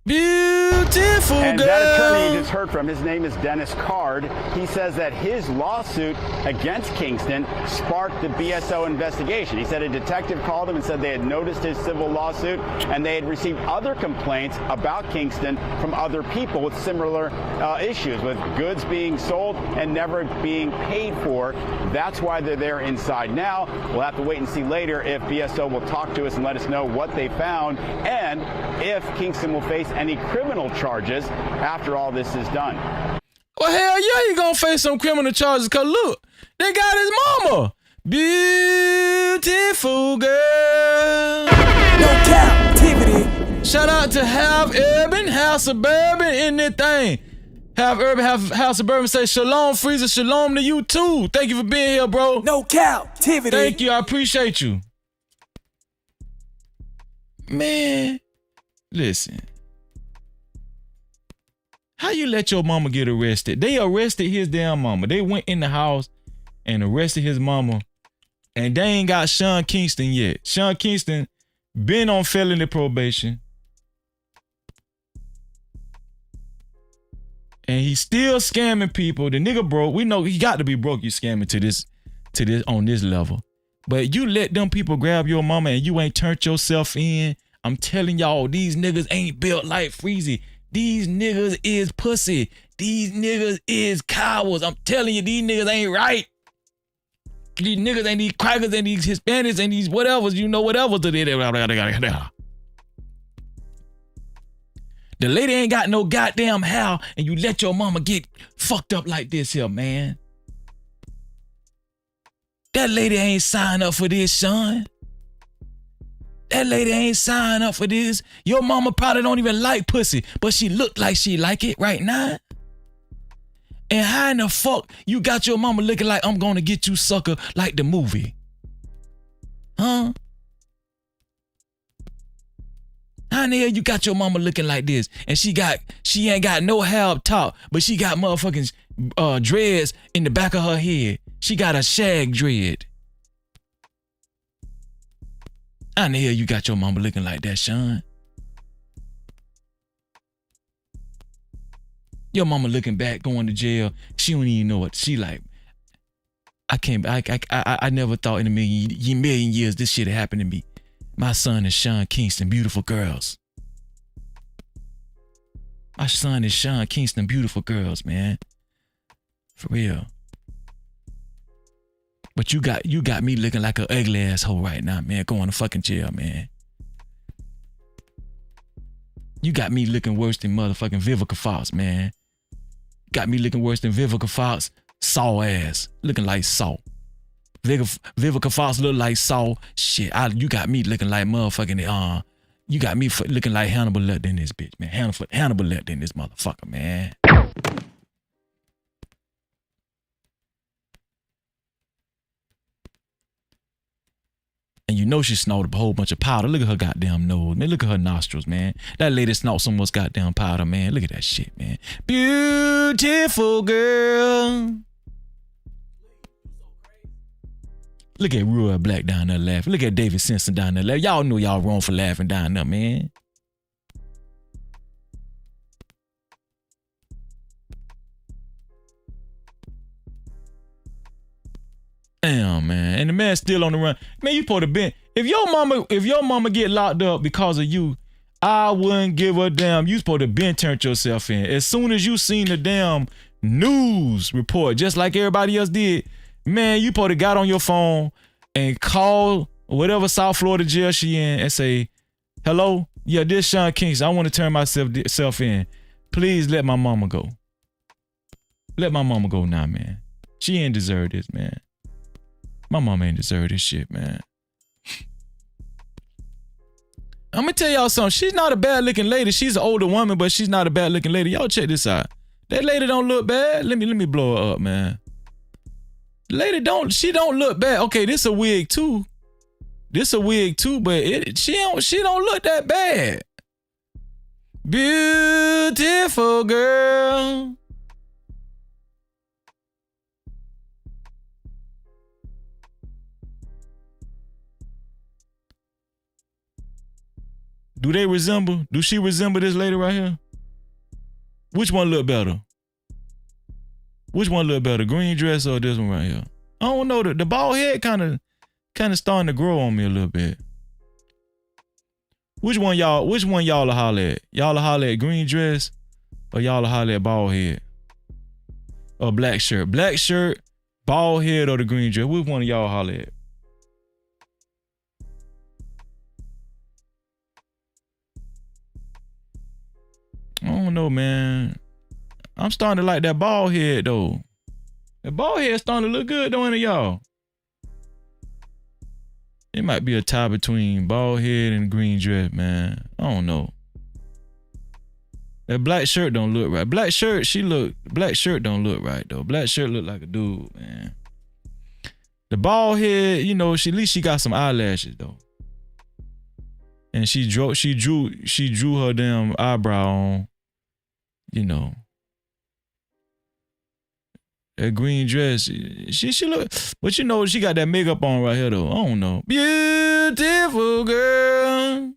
Beautiful and girl. That attorney you just heard from, his name is Dennis Card. He says that his lawsuit against Kingston sparked the BSO investigation. He said a detective called him and said they had noticed his civil lawsuit and they had received other complaints about Kingston from other people with similar issues, with goods being sold and never being paid for. That's why they're there inside now. We'll have to wait and see later if BSO will talk to us and let us know what they found and if Kingston will face any criminal charges after all this is done. Well, hell yeah, you gonna face some criminal charges, cause look, they got his mama. Beautiful girl. No Cap-tivity. Shout out to Half Urban, Half Suburban in this thing. Half Urban, Half Suburban say shalom, Freezer, shalom to you too. Thank you for being here, bro. No Cap-tivity. Thank you, I appreciate you. Man, listen. How you let your mama get arrested? They arrested his damn mama. They went in the house and arrested his mama. And they ain't got Sean Kingston yet. Sean Kingston been on felony probation. And he's still scamming people. The nigga broke. We know he got to be broke. You scamming to this on this level. But you let them people grab your mama and you ain't turned yourself in. I'm telling y'all, these niggas ain't built like Freezy. These niggas is pussy. These niggas is cowards. I'm telling you, these niggas ain't right. These niggas ain't these crackers and these Hispanics and these whatevers, you know, whatevers. The lady ain't got no goddamn how, and you let your mama get fucked up like this here, man. That lady ain't signed up for this, son. That lady ain't signed up for this. Your mama probably don't even like pussy, but she look like she like it right now. And how in the fuck you got your mama looking like I'm gonna get you sucker like the movie? Huh? How in the hell you got your mama looking like this? And she ain't got no hair up top, but she got motherfucking dreads in the back of her head. She got a shag dread. How in the hell you got your mama looking like that, Sean? Your mama looking back, going to jail. She don't even know what she like. I never thought in a million years this shit had happened to me. My son is Sean Kingston, beautiful girls. My son is Sean Kingston, beautiful girls, man. For real. But you got me looking like an ugly asshole right now, man. Going to fucking jail, man. You got me looking worse than motherfucking Vivica Fox, man. Got me looking worse than Vivica Fox, Saw ass. Looking like Saw. Vivica Fox look like Saw. Shit, you got me looking like motherfucking, you got me looking like Hannibal Lecter in this bitch, man. Hannibal Lecter in this motherfucker, man. And you know she snorted a whole bunch of powder. Look at her goddamn nose, man. Look at her nostrils, man. That lady snorted so much goddamn powder, man. Look at that shit, man. Beautiful girl. Look at Roy Black down there laughing. Look at David Simpson down there laughing. Y'all know y'all wrong for laughing down there, man. Damn, man. And the man's still on the run. Man, you supposed to be. If your mama get locked up because of you, I wouldn't give a damn. You supposed to been turned yourself in. As soon as you seen the damn news report, just like everybody else did, man, you supposed to got on your phone and call whatever South Florida jail she in and say, hello, yeah, this Sean Kingston. I want to turn myself in. Please let my mama go. Let my mama go now, man. She ain't deserve this, man. My mama ain't deserve this shit, man. I'm gonna tell y'all something. She's not a bad looking lady. She's an older woman, but she's not a bad looking lady. Y'all check this out. That lady don't look bad. Let me blow her up, man. Lady she don't look bad. Okay, this a wig too. This a wig too, but she don't look that bad. Beautiful girl. Do they resemble? Do she resemble this lady right here? Which one look better? Which one look better? Green dress or this one right here? I don't know. The bald head kind of starting to grow on me a little bit. Which one y'all will holler at? Y'all will holler at green dress or y'all will holler at bald head? Or black shirt? Black shirt, bald head, or the green dress? Which one of y'all holler at? I don't know, man. I'm starting to like that bald head, though. The bald head starting to look good, though, ain't it, y'all? It might be a tie between bald head and green dress, man. I don't know. That black shirt don't look right. Black shirt don't look right, though. Black shirt look like a dude, man. The bald head, you know, at least she got some eyelashes, though. And she drew her damn eyebrow on, you know. That green dress, she look, but you know, she got that makeup on right here though. I don't know. Beautiful girl.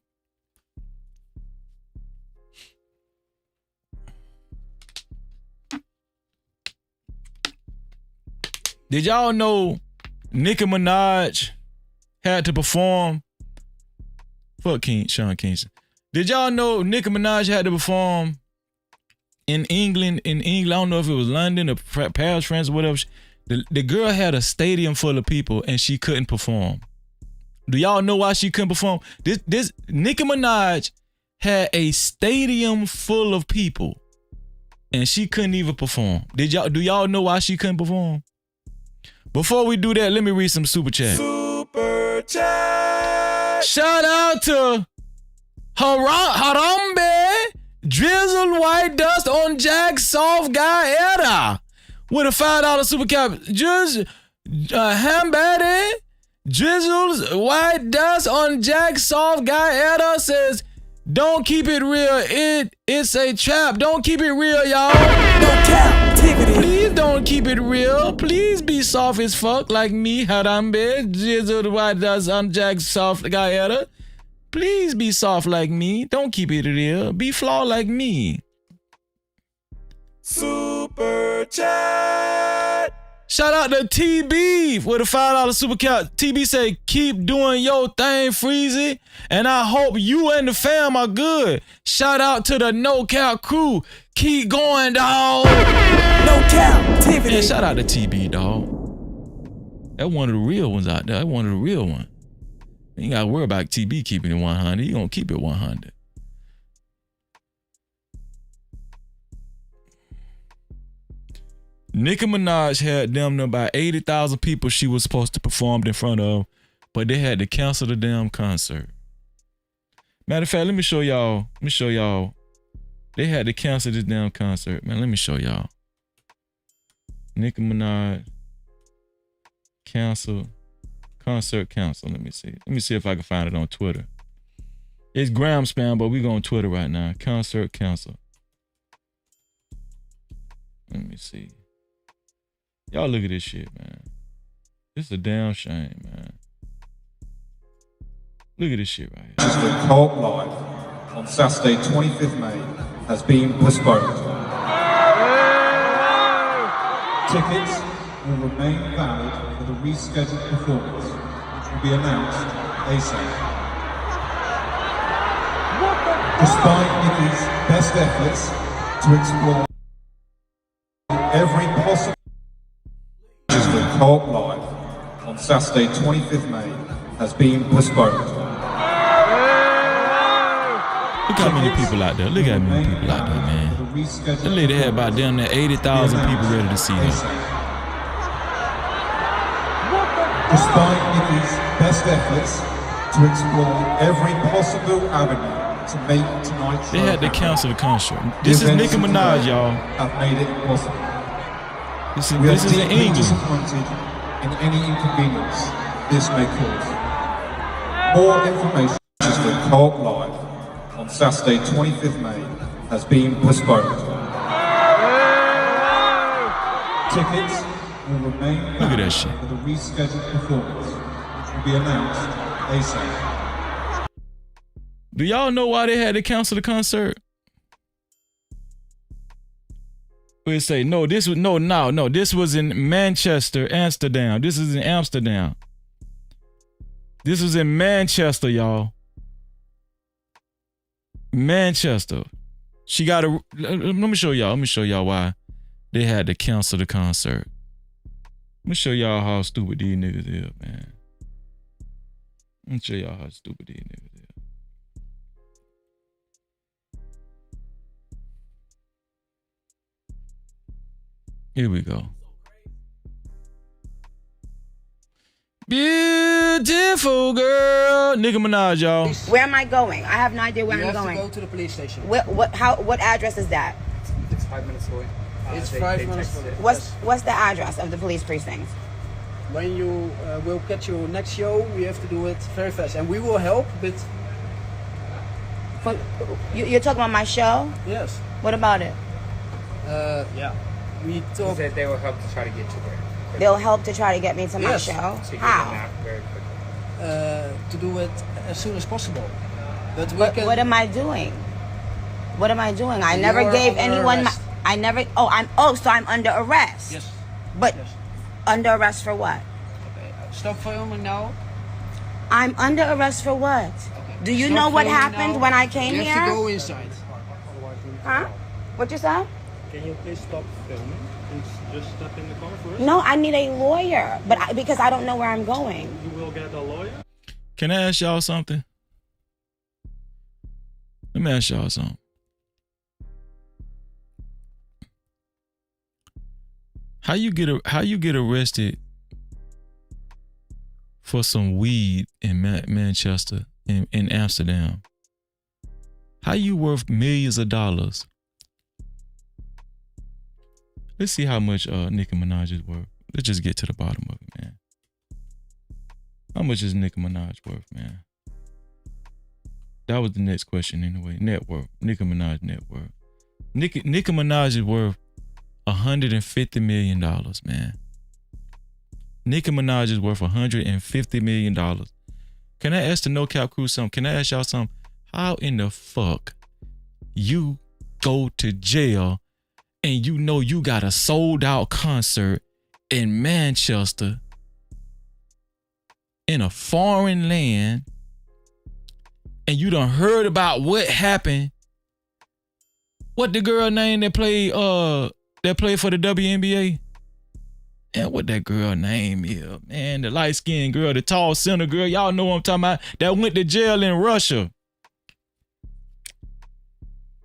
Did y'all know Nicki Minaj had to perform? Fuck Sean Kingston. Did y'all know Nicki Minaj had to perform in England? I don't know if it was London or Paris, France, or whatever. The girl had a stadium full of people and she couldn't perform. Do y'all know why she couldn't perform? This Nicki Minaj had a stadium full of people and she couldn't even perform. Do y'all know why she couldn't perform? Before we do that, let me read some super chat. Super chat. Shout out to Harambe, Drizzle White Dust on Jack Soft Guy Era with a $5 super cap. Just Hambady, Drizzle's White Dust on Jack Soft Guy Era says, don't keep it real. It's a trap. Don't keep it real, y'all. No captivity. Please don't keep it real. Please be soft as fuck like me, Harambe, Drizzle White Dust on Jack Soft Guy Era. Please be soft like me. Don't keep it real. Be flawed like me. Super chat. Shout out to TB with a $5 super chat. TB say, keep doing your thing, Freezy. And I hope you and the fam are good. Shout out to the No Cap crew. Keep going, dog. No Captivity. Yeah, shout out to TB, dog. That's one of the real ones out there. That's one of the real ones. You ain't got to worry about TB keeping it 100. He gonna keep it 100. Nicki Minaj had damn near about 80,000 people she was supposed to perform in front of, but they had to cancel the damn concert. Matter of fact, let me show y'all. They had to cancel this damn concert, man. Let me show y'all. Nicki Minaj concert cancel. Let me see. Let me see if I can find it on Twitter. It's gram spam, but we go on Twitter right now. Concert cancel. Let me see. Y'all look at this shit, man. This is a damn shame, man. Look at this shit right here. The Cult Live on Saturday, 25th May, has been postponed. Tickets will remain valid for the rescheduled performance, which will be announced ASAP. Despite Nicki's best efforts to explore every possible, the Cult Live on Saturday, 25th May, has been postponed. Look how many people out there. Look how many people out there, man. That lady had about damn near 80,000 people ready to see her. Despite Nicki's best efforts to explore every possible avenue to make tonight's show, they had to cancel the concert. This is Nicki Minaj, y'all. Have made it impossible. This is in deeply England. disappointed in any inconvenience this may cause. More information is for Co-op Live on Saturday 25th May has been postponed. Tickets will remain Look at that shit. for the rescheduled performance, which will be announced ASAP. Do y'all know why they had to cancel the concert? We say no. This was no. This was in Manchester, Amsterdam. This is in Amsterdam. This was in Manchester, y'all. Manchester. She got a. Let me show y'all. Let me show y'all why they had to cancel the concert. Let me show y'all how stupid these niggas is, man. Let me show y'all how stupid these niggas is. Here we go. Beautiful girl, Nicki Minaj, y'all. Where am I going? I have no idea where I'm going. You have to go to the police station. What address is that? It's 5 minutes away. It's 5 minutes away. What's the address of the police precinct? When you will catch your next show, we have to do it very fast, and we will help. But you're talking about my show? Yes. What about it? Yeah. We talk. They said they will help to try to get you there. They'll help to try to get me to my show. So How? Very quickly. To do it as soon as possible. But what am I doing? What am I doing? I never gave anyone my. I never. So I'm under arrest. Yes. But under arrest for what? Okay. Stop filming now. I'm under arrest for what? Okay. Do you know what happened when I came here? You have to go inside. Huh? What you said? Can you please stop filming and just step in the car first? No, I need a lawyer, because I don't know where I'm going. You will get a lawyer? Can I ask y'all something? Let me ask y'all something. How you get arrested for some weed in Manchester, in Amsterdam? How you worth millions of dollars? Let's see how much Nicki Minaj is worth. Let's just get to the bottom of it, man. How much is Nicki Minaj worth, man? That was the next question anyway. Net worth. Nicki Minaj net worth. Nicki Minaj is worth $150 million, man. Nicki Minaj is worth $150 million. Can I ask the No Cap crew something? Can I ask y'all something? How in the fuck you go to jail and you know you got a sold out concert in Manchester in a foreign land, and you done heard about what happened? What the girl name that played for the WNBA? And what that girl name is, man? The light skinned girl, the tall center girl, y'all know what I'm talking about, that went to jail in Russia.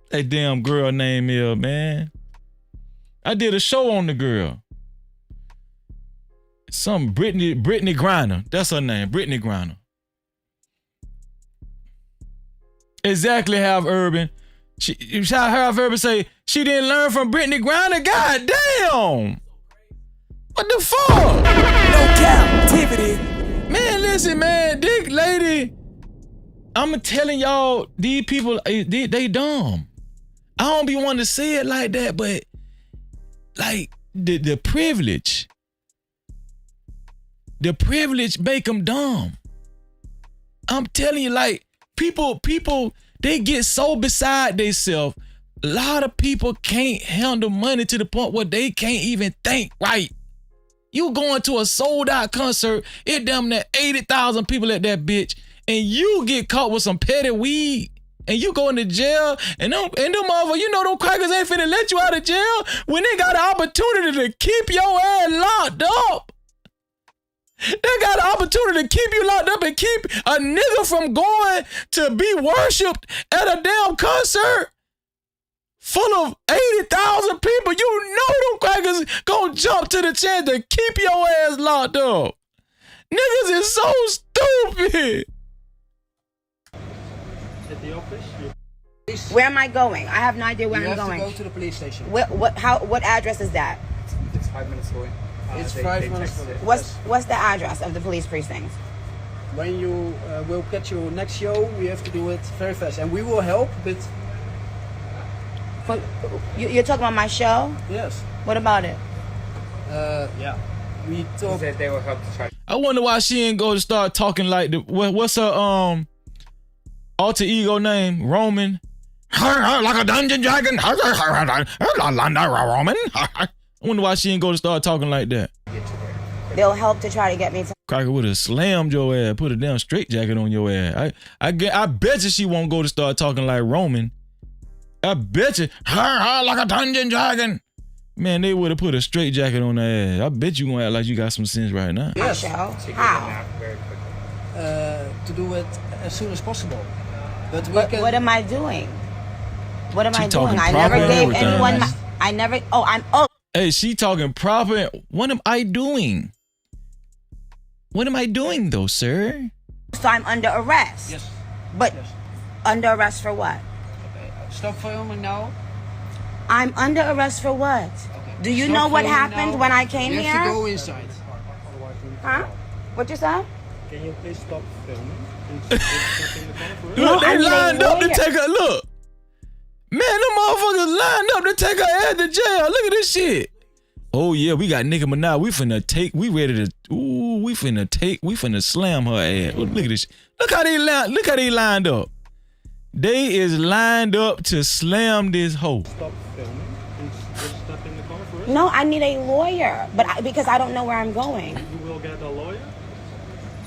That damn girl name is, man. I did a show on the girl. Some Brittany Griner. That's her name, Brittany Griner. Exactly how Urban. How Urban say she didn't learn from Brittany Griner. God damn. What the fuck? No Cap-tivity. Man, listen, man. Dick lady. I'm telling y'all, these people, they dumb. I don't be wanting to say it like that, but like the privilege make them dumb. I'm telling you, like people, they get so beside themselves. A lot of people can't handle money to the point where they can't even think right. You going to a sold out concert, it damn near 80,000 people at that bitch, and you get caught with some petty weed. And you going to jail, and them motherfuckers, you know them crackers ain't finna let you out of jail when they got an opportunity to keep your ass locked up. They got an opportunity to keep you locked up and keep a nigga from going to be worshipped at a damn concert full of 80,000 people. You know them crackers gonna jump to the chance to keep your ass locked up. Niggas is so stupid. At the office? Where am I going? I have no idea where I'm going. You have to go to the police station. What address is that? It's 5 minutes away. It's 5 minutes away. What's the address of the police precinct? When you will get your next show, we have to do it very fast, and we will help. But you're talking about my show? Yes. What about it? Yeah. We talk. Said they will help to try. I wonder why she ain't go to start talking like the what's her alter ego name? Roman. Like a dungeon dragon. Roman. I wonder why she ain't go to start talking like that. They'll help to try to get me to. Cracker would have slammed your ass, put a damn straight jacket on your ass. I bet you she won't go to start talking like Roman. I bet you, like a dungeon dragon. Man, they would have put a straight jacket on her ass. I bet you gonna act like you got some sense right now. Yes. How? To do it as soon as possible. But what am I doing? What am I doing? I never gave anyone. Hey, she talking proper. What am I doing? What am I doing though, sir? So I'm under arrest. Yes. But under arrest for what? Okay. Stop filming now. I'm under arrest for what? Okay. Do you know what happened when I came here? You have to go inside. Huh? What you said? Can you please stop filming? Look, they lined up to take her. Look, man, them motherfuckers lined up to take her ass to jail. Look at this shit. Oh yeah, we got Nicki Minaj. We finna slam her ass. Look at this. Look how they lined up. They is lined up to slam this hoe. Stop filming and just step in the car for us. No, I need a lawyer, because I don't know where I'm going. You will get a lawyer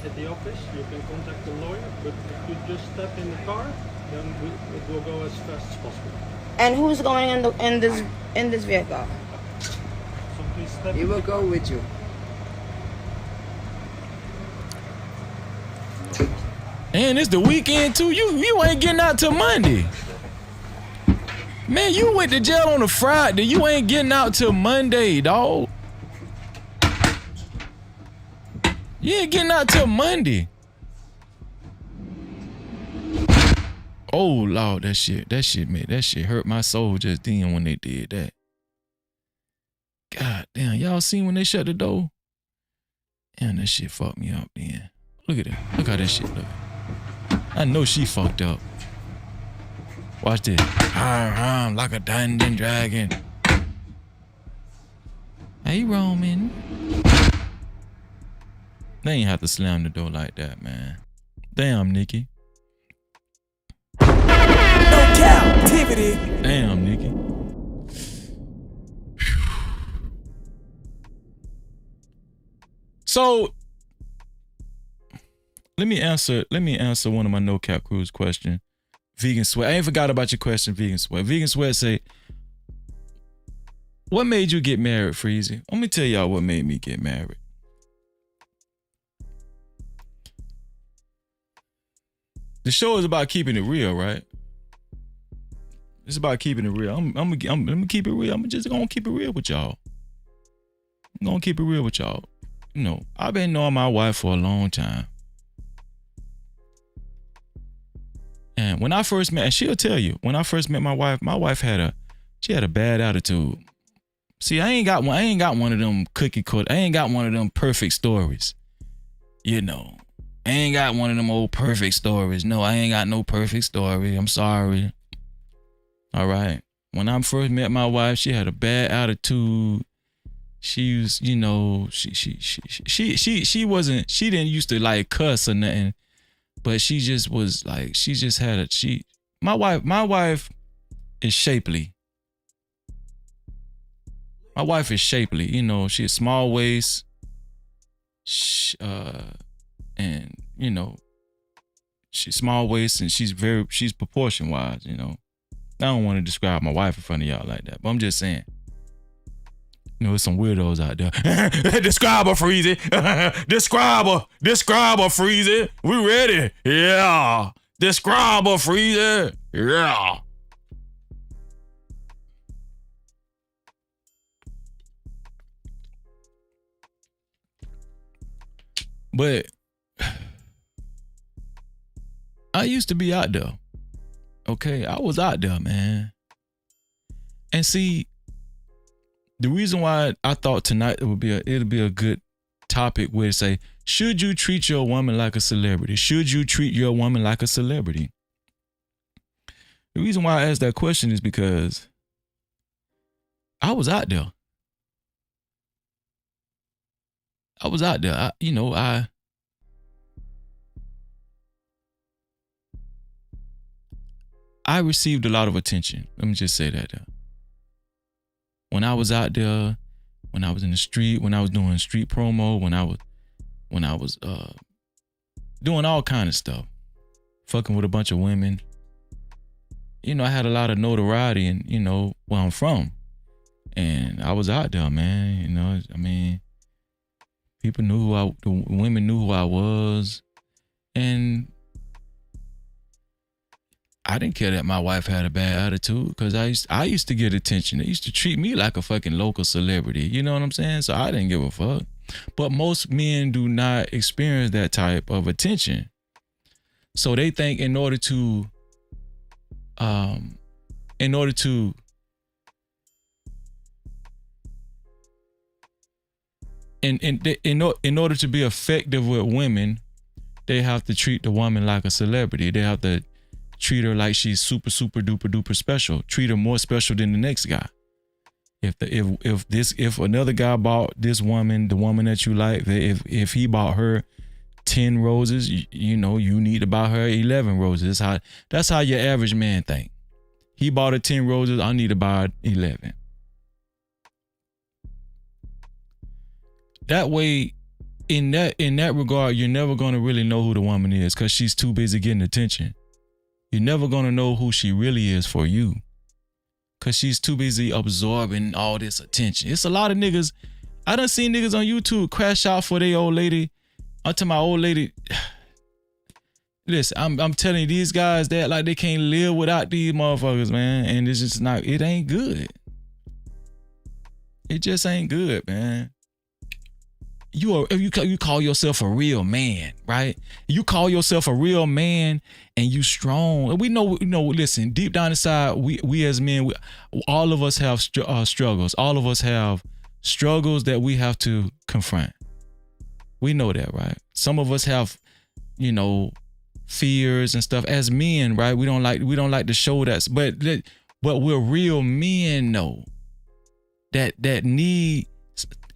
at the office. You can contact the lawyer, but if you just step in the car, then it will go as fast as possible. And who's going in this vehicle? So please step. He will go with you. And it's the weekend too. You ain't getting out till Monday. Man, you went to jail on a Friday. You ain't getting out till Monday, dog. You ain't getting out till Monday. Oh Lord, that shit hurt my soul just then when they did that. God damn, y'all seen when they shut the door? Damn, that shit fucked me up then. Look at that. Look how that shit look. I know she fucked up. Watch this. Like a dungeon dragon. Hey, Roman. They ain't have to slam the door like that, man. Damn, Nicki. No Cap-tivity. Damn, Nicki. So let me answer one of my No Cap Crew's question. Vegan Sweat. I ain't forgot about your question, Vegan Sweat. Vegan Sweat say, what made you get married, Freezy? Let me tell y'all what made me get married. The show is about keeping it real, right? It's about keeping it real. I'm gonna keep it real. I'm just gonna keep it real with y'all. I'm gonna keep it real with y'all. You know, I've been knowing my wife for a long time. And when I first met, and she'll tell you, when I first met my wife had a bad attitude. See, I ain't got one of them cookie cutter. I ain't got one of them perfect stories. You know, I ain't got one of them old perfect stories. No, I ain't got no perfect story. I'm sorry. All right. When I first met my wife, she had a bad attitude. She was, you know, she didn't used to like cuss or nothing. But she just was like, my wife is shapely. My wife is shapely, you know, she has small waist, and you know, she's small waist and she's proportion wise, you know. I don't want to describe my wife in front of y'all like that, but I'm just saying. You know, there's some weirdos out there. Describe her, Freezy. Describe her, Freezy. We ready? Yeah. Describe her, Freezy. Yeah. But I used to be out there. Okay, I was out there, man. And see, the reason why I thought tonight it'll be a good topic where it say, should you treat your woman like a celebrity? Should you treat your woman like a celebrity? The reason why I asked that question is because I was out there. I was out there. I received a lot of attention. Let me just say that. When I was out there, when I was in the street, when I was doing street promo, when I was doing all kind of stuff, fucking with a bunch of women. You know, I had a lot of notoriety and, you know, where I'm from. And I was out there, man. You know, I mean, people knew the women knew who I was. And I didn't care that my wife had a bad attitude because I used to get attention. They used to treat me like a fucking local celebrity. You know what I'm saying? So I didn't give a fuck. But most men do not experience that type of attention. So they think in order to be effective with women, they have to treat the woman like a celebrity. They have to treat her like she's super, super duper duper special. Treat her more special than the next guy. If another guy bought this woman, the woman that you like, if he bought her 10 roses, you know, you need to buy her 11 roses. That's how your average man think. He bought her 10 roses, I need to buy 11. That way, in that regard, you're never gonna really know who the woman is because she's too busy getting attention. You're never gonna know who she really is for you because she's too busy absorbing all this attention. It's a lot of niggas. I done seen niggas on YouTube crash out for their old lady. Until my old lady. Listen, I'm telling you, these guys that like they can't live without these motherfuckers, man. And it's just not. It ain't good. It just ain't good, man. You call yourself a real man, right? You call yourself a real man and you strong. We know, listen, deep down inside, we as men, all of us have struggles. All of us have struggles that we have to confront. We know that, right? Some of us have, you know, fears and stuff. As men, right? We don't like to show that, but we're real men, though. That need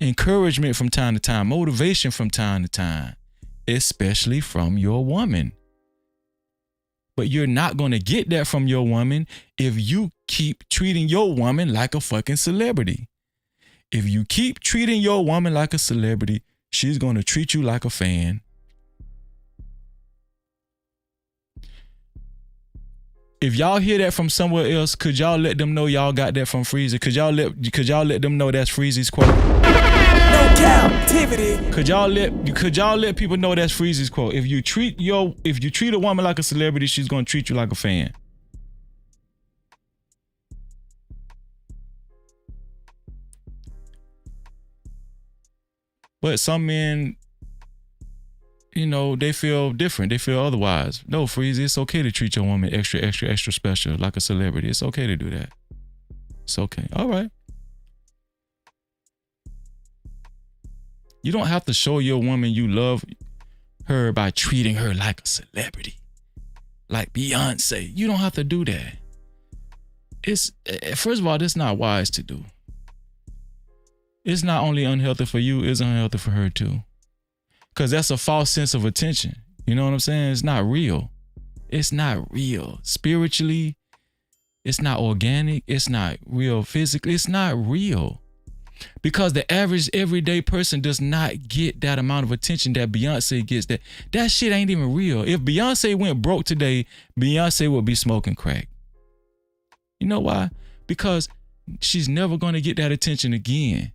encouragement from time to time, motivation from time to time, especially from your woman. But you're not going to get that from your woman if you keep treating your woman like a fucking celebrity. If you keep treating your woman like a celebrity, she's going to treat you like a fan. If y'all hear that from somewhere else, could y'all let them know y'all got that from Freezy? Could y'all let them know that's Freezy's quote? No Cap-tivity. Could y'all let people know that's Freezy's quote? If you treat a woman like a celebrity, she's gonna treat you like a fan. But some men, you know, they feel different. They feel otherwise. No, Freezy, it's okay to treat your woman extra, extra, extra special, like a celebrity. It's okay to do that. It's okay. All right. You don't have to show your woman you love her by treating her like a celebrity, like Beyonce. You don't have to do that. First of all, that's not wise to do. It's not only unhealthy for you, it's unhealthy for her too. Because that's a false sense of attention. You know what I'm saying? It's not real. It's not real. Spiritually, it's not organic. It's not real physically. It's not real. Because the average everyday person does not get that amount of attention that Beyonce gets. That shit ain't even real. If Beyonce went broke today, Beyonce would be smoking crack. You know why? Because she's never going to get that attention again.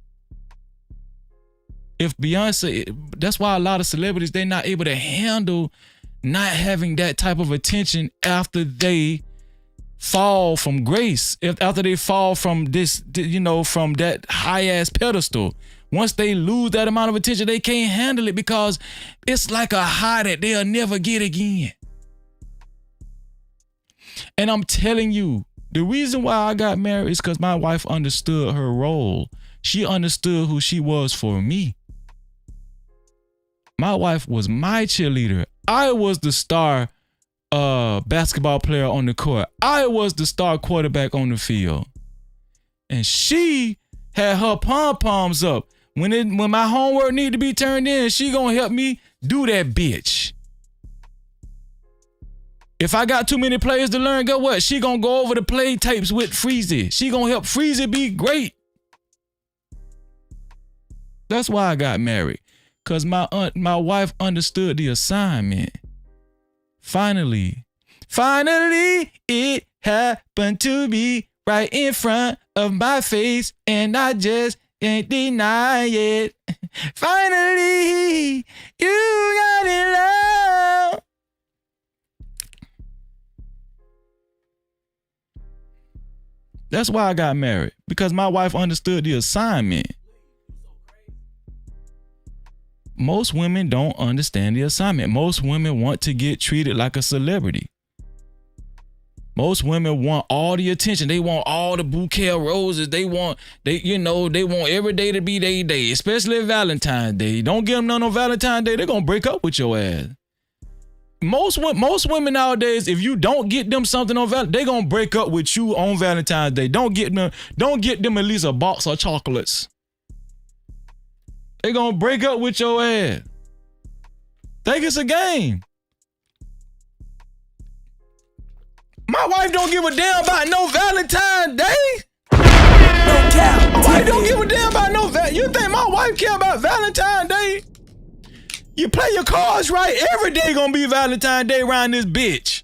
if Beyonce, that's why a lot of celebrities, they're not able to handle not having that type of attention after they fall from grace, after they fall from this, you know, from that high ass pedestal. Once they lose that amount of attention, they can't handle it because it's like a high that they'll never get again. And I'm telling you, the reason why I got married is because my wife understood her role. She understood who she was for me. My wife was my cheerleader. I was the star basketball player on the court. I was the star quarterback on the field. And she had her pom-poms up. When my homework need to be turned in, she gonna help me do that bitch. If I got too many players to learn, guess what? She gonna go over the play tapes with Freezy. She gonna help Freezy be great. That's why I got married. Cause my wife understood the assignment. Finally, it happened to me right in front of my face, and I just can't deny it. Finally, you got it love. That's why I got married, because my wife understood the assignment. Most women don't understand the assignment. Most women want to get treated like a celebrity. Most women want all the attention. They want all the bouquet of roses. They want every day to be their day, especially Valentine's Day. Don't give them none on Valentine's Day. They're going to break up with your ass. Most women nowadays, if you don't get them something on Valentine's, they're going to break up with you on Valentine's Day. Don't get them at least a box of chocolates. They're going to break up with your ass. Think it's a game. My wife don't give a damn about no Valentine's Day. My wife don't give a damn about no You think my wife care about Valentine's Day? You play your cards right, every day gonna be Valentine's Day around this bitch.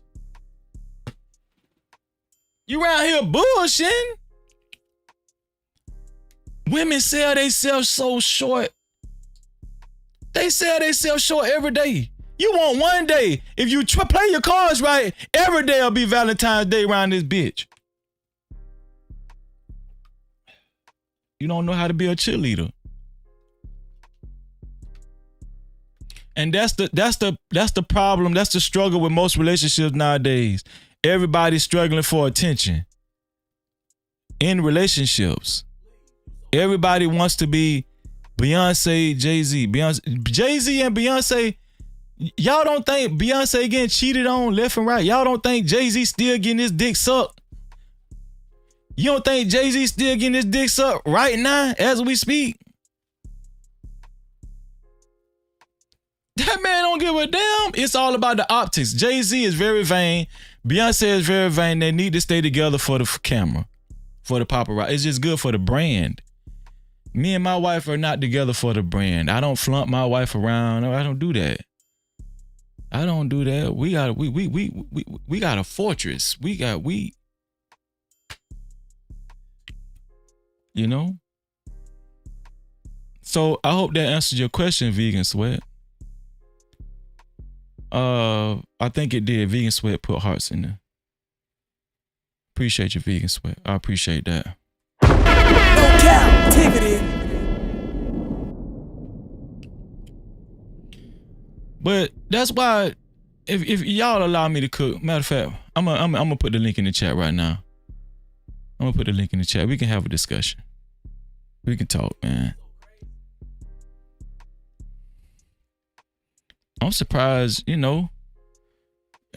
You around here bullshitting. Women sell themselves so short. They sell themselves short every day. You want one day. If you play your cards right, every day will be Valentine's Day around this bitch. You don't know how to be a cheerleader. And that's the problem. That's the struggle with most relationships nowadays. Everybody's struggling for attention. In relationships. Everybody wants to be Beyonce, Jay-Z. Jay-Z and Beyonce. Y'all don't think Beyonce getting cheated on left and right? Y'all don't think Jay-Z still getting his dick sucked? You don't think Jay-Z still getting his dick sucked right now as we speak? That man don't give a damn. It's all about the optics. Jay-Z is very vain. Beyonce is very vain. They need to stay together for the camera, for the paparazzi. It's just good for the brand. Me and my wife are not together for the brand. I don't flaunt my wife around. I don't do that. I don't do that. We got a fortress. You know? So I hope that answers your question, Vegan Sweat. I think it did. Vegan Sweat put hearts in there. Appreciate you, Vegan Sweat. I appreciate that. No Cap-tivity. But that's why, if y'all allow me to cook, matter of fact, I'm gonna put the link in the chat right now. I'm gonna put the link in the chat. We can have a discussion. We can talk, man. I'm surprised, I'm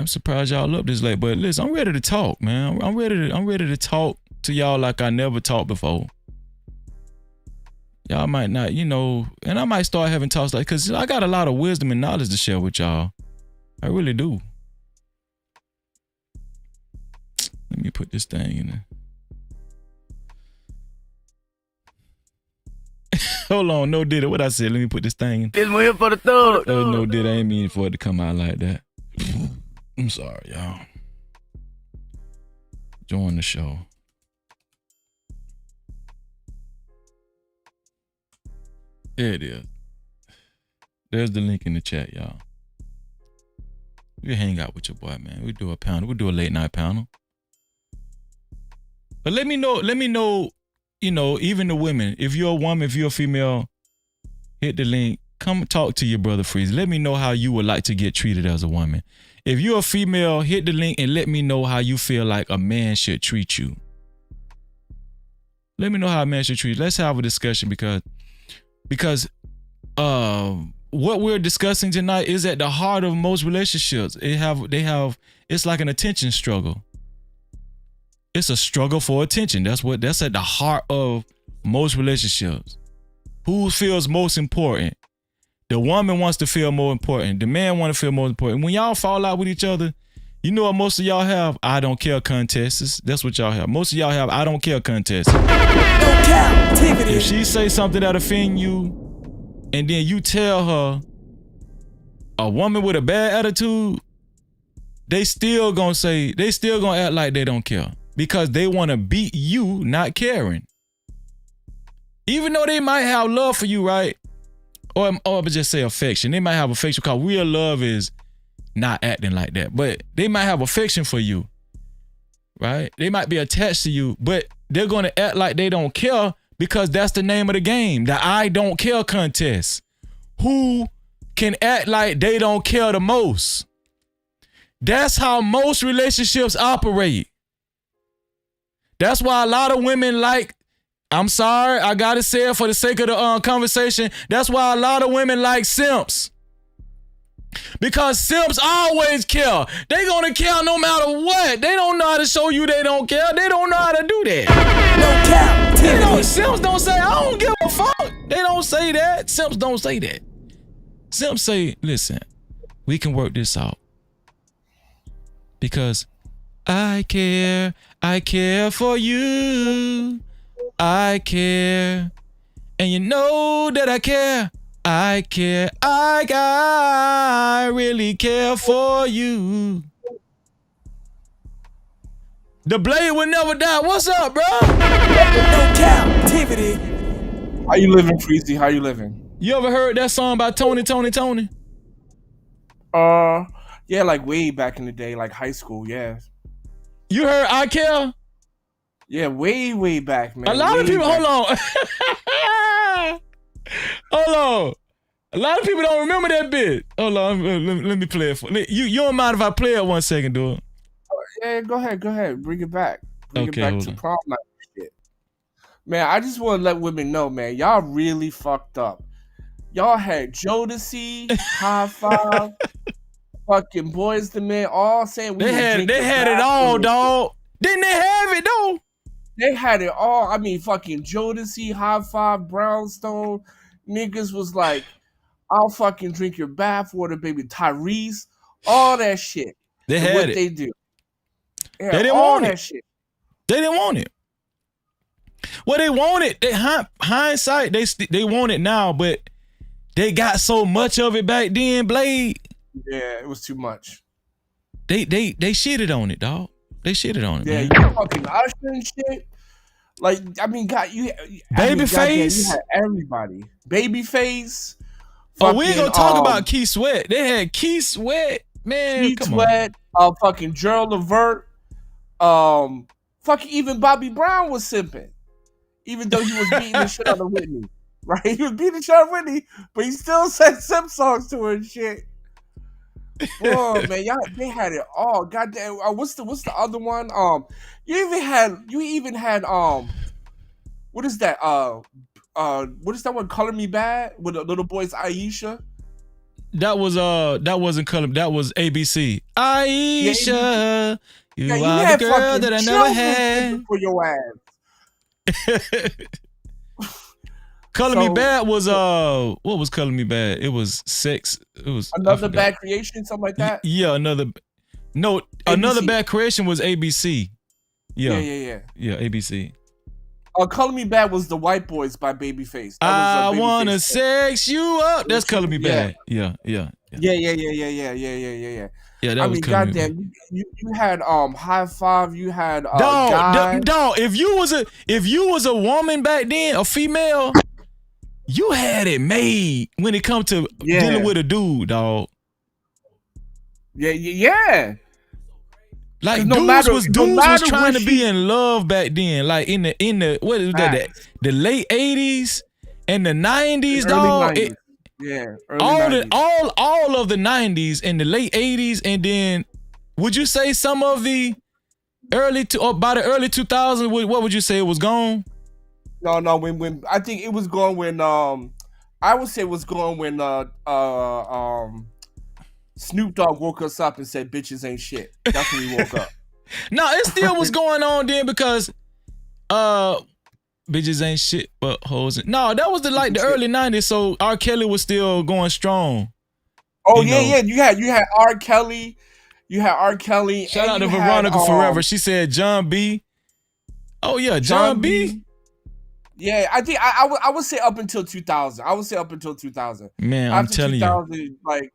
surprised y'all up this late. But listen, I'm ready to talk, man. I'm ready to talk to y'all like I never talked before. Y'all might not, and I might start having talks like, because I got a lot of wisdom and knowledge to share with y'all. I really do. Let me put this thing in there. Hold on, no Diddy. What I said? Let me put this thing in. This one here for the thug. Oh, no Diddy. I ain't mean for it to come out like that. I'm sorry, y'all. Join the show. There it is. There's the link in the chat, y'all. We hang out with your boy, man. We do a panel. We do a late night panel. But let me know, you know, even the women, if you're a woman, if you're a female, hit the link. Come talk to your brother Freeze. Let me know how you would like to get treated as a woman. If you're a female, hit the link and let me know how you feel like a man should treat you. Let me know how a man should treat you. Let's have a discussion because what we're discussing tonight is at the heart of most relationships. It's like an attention struggle. It's a struggle for attention. That's at the heart of most relationships. Who feels most important? The woman wants to feel more important. The man want to feel more important. When y'all fall out with each other, you know what most of y'all have? I don't care contests. That's what y'all have. Most of y'all have I don't care contests. If she say something that offend you, and then you tell her a woman with a bad attitude, they still gonna act like they don't care because they want to beat you not caring. Even though they might have love for you, right? Or just say affection. They might have affection because real love is not acting like that. But they might have affection for you, right? They might be attached to you, but they're going to act like they don't care because that's the name of the game, the I don't care contest. Who can act like they don't care the most? That's how most relationships operate. That's why a lot of women like, I'm sorry, I gotta say it for the sake of the conversation. That's why a lot of women like simps. Because simps always care. They gonna care no matter what. They don't know how to show you they don't care. They don't know how to do that. No cap. Simps don't say, I don't give a fuck. They don't say that. Simps don't say that. Simps say, listen, we can work this out. Because I care for you. I care, and you know that I care. I care, I really care for you. The blade will never die. What's up, bro? No Cap-tivity. How you living, Freezy? How you living? You ever heard that song by Tony? Yeah, like way back in the day, like high school, yeah. You heard I Care? Yeah, way back, man. A lot of people, hold on. A lot of people don't remember that bit. Hold on, let me play it for you. You don't mind if I play it 1 second, dude? Yeah, go ahead. Bring it back. Bring Okay, it back to prom night shit. Man, I just want to let women know, man, y'all really fucked up. Y'all had Jodeci, High Five, fucking Boys the Men, all saying they had it all, dog. Didn't they have it though? They had it all. I mean, fucking Jodeci, High Five, Brownstone. Niggas was like, I'll fucking drink your bathwater, baby. Tyrese, all that shit. They had what it. They do. They didn't all want that it. Shit. They didn't want it. Well, they want it. Hindsight, they want it now, but they got so much of it back then, Blade. Yeah, it was too much. They shitted on it, dog. They shitted on it. Yeah, man. you fucking Usher and shit. Like, I mean, God, Babyface. You had everybody. Babyface. Oh, we ain't gonna talk about Keith Sweat. They had Keith Sweat, man. Keith Sweat. Fucking Gerald Levert. Fucking even Bobby Brown was simping, even though he was beating the shit out of Whitney. Right? He was beating the shit out of Whitney, but he still said simp songs to her and shit. Oh man, they had it all. Goddamn, what's the other one? You even had what is that? What is that one? Color Me Bad with the little boy's Aisha. That wasn't Color. That was ABC. Aisha, you are the girl that I never had. For your ass. Color Me Bad was what was Color Me Bad? It was sex. It was Another Bad Creation, something like that. Yeah, Another Bad Creation was ABC. Yeah, ABC. Color Me Bad was the White Boys by Babyface. I wanna sex you up. That's Color Me Bad. Yeah. Yeah. Yeah, that I was mean, Color Me goddamn, you had High Five. You had dog. If you was a woman back then, a female, you had it made when it come to dealing with a dude, dog. Yeah. Like no dudes was matter trying what to be in love back then. Like in the what is that? The late 80s and the 90s, dog. 90s. Early all 90s. all of the 90s and the late 80s, and then would you say some of the by the early 2000s, what would you say it was gone? No, when I think it was going when I would say it was going when Snoop Dogg woke us up and said bitches ain't shit. That's when we woke up. No, it still was going on then because bitches ain't shit but hoes. No, that was the early 90s, so R. Kelly was still going strong. Oh yeah. You had R. Kelly. You had R. Kelly. Shout out to Veronica Forever. She said John B. Oh yeah, John B. Yeah, I think I would say up until 2000. I would say up until 2000. Man, I'm telling 2000, you, like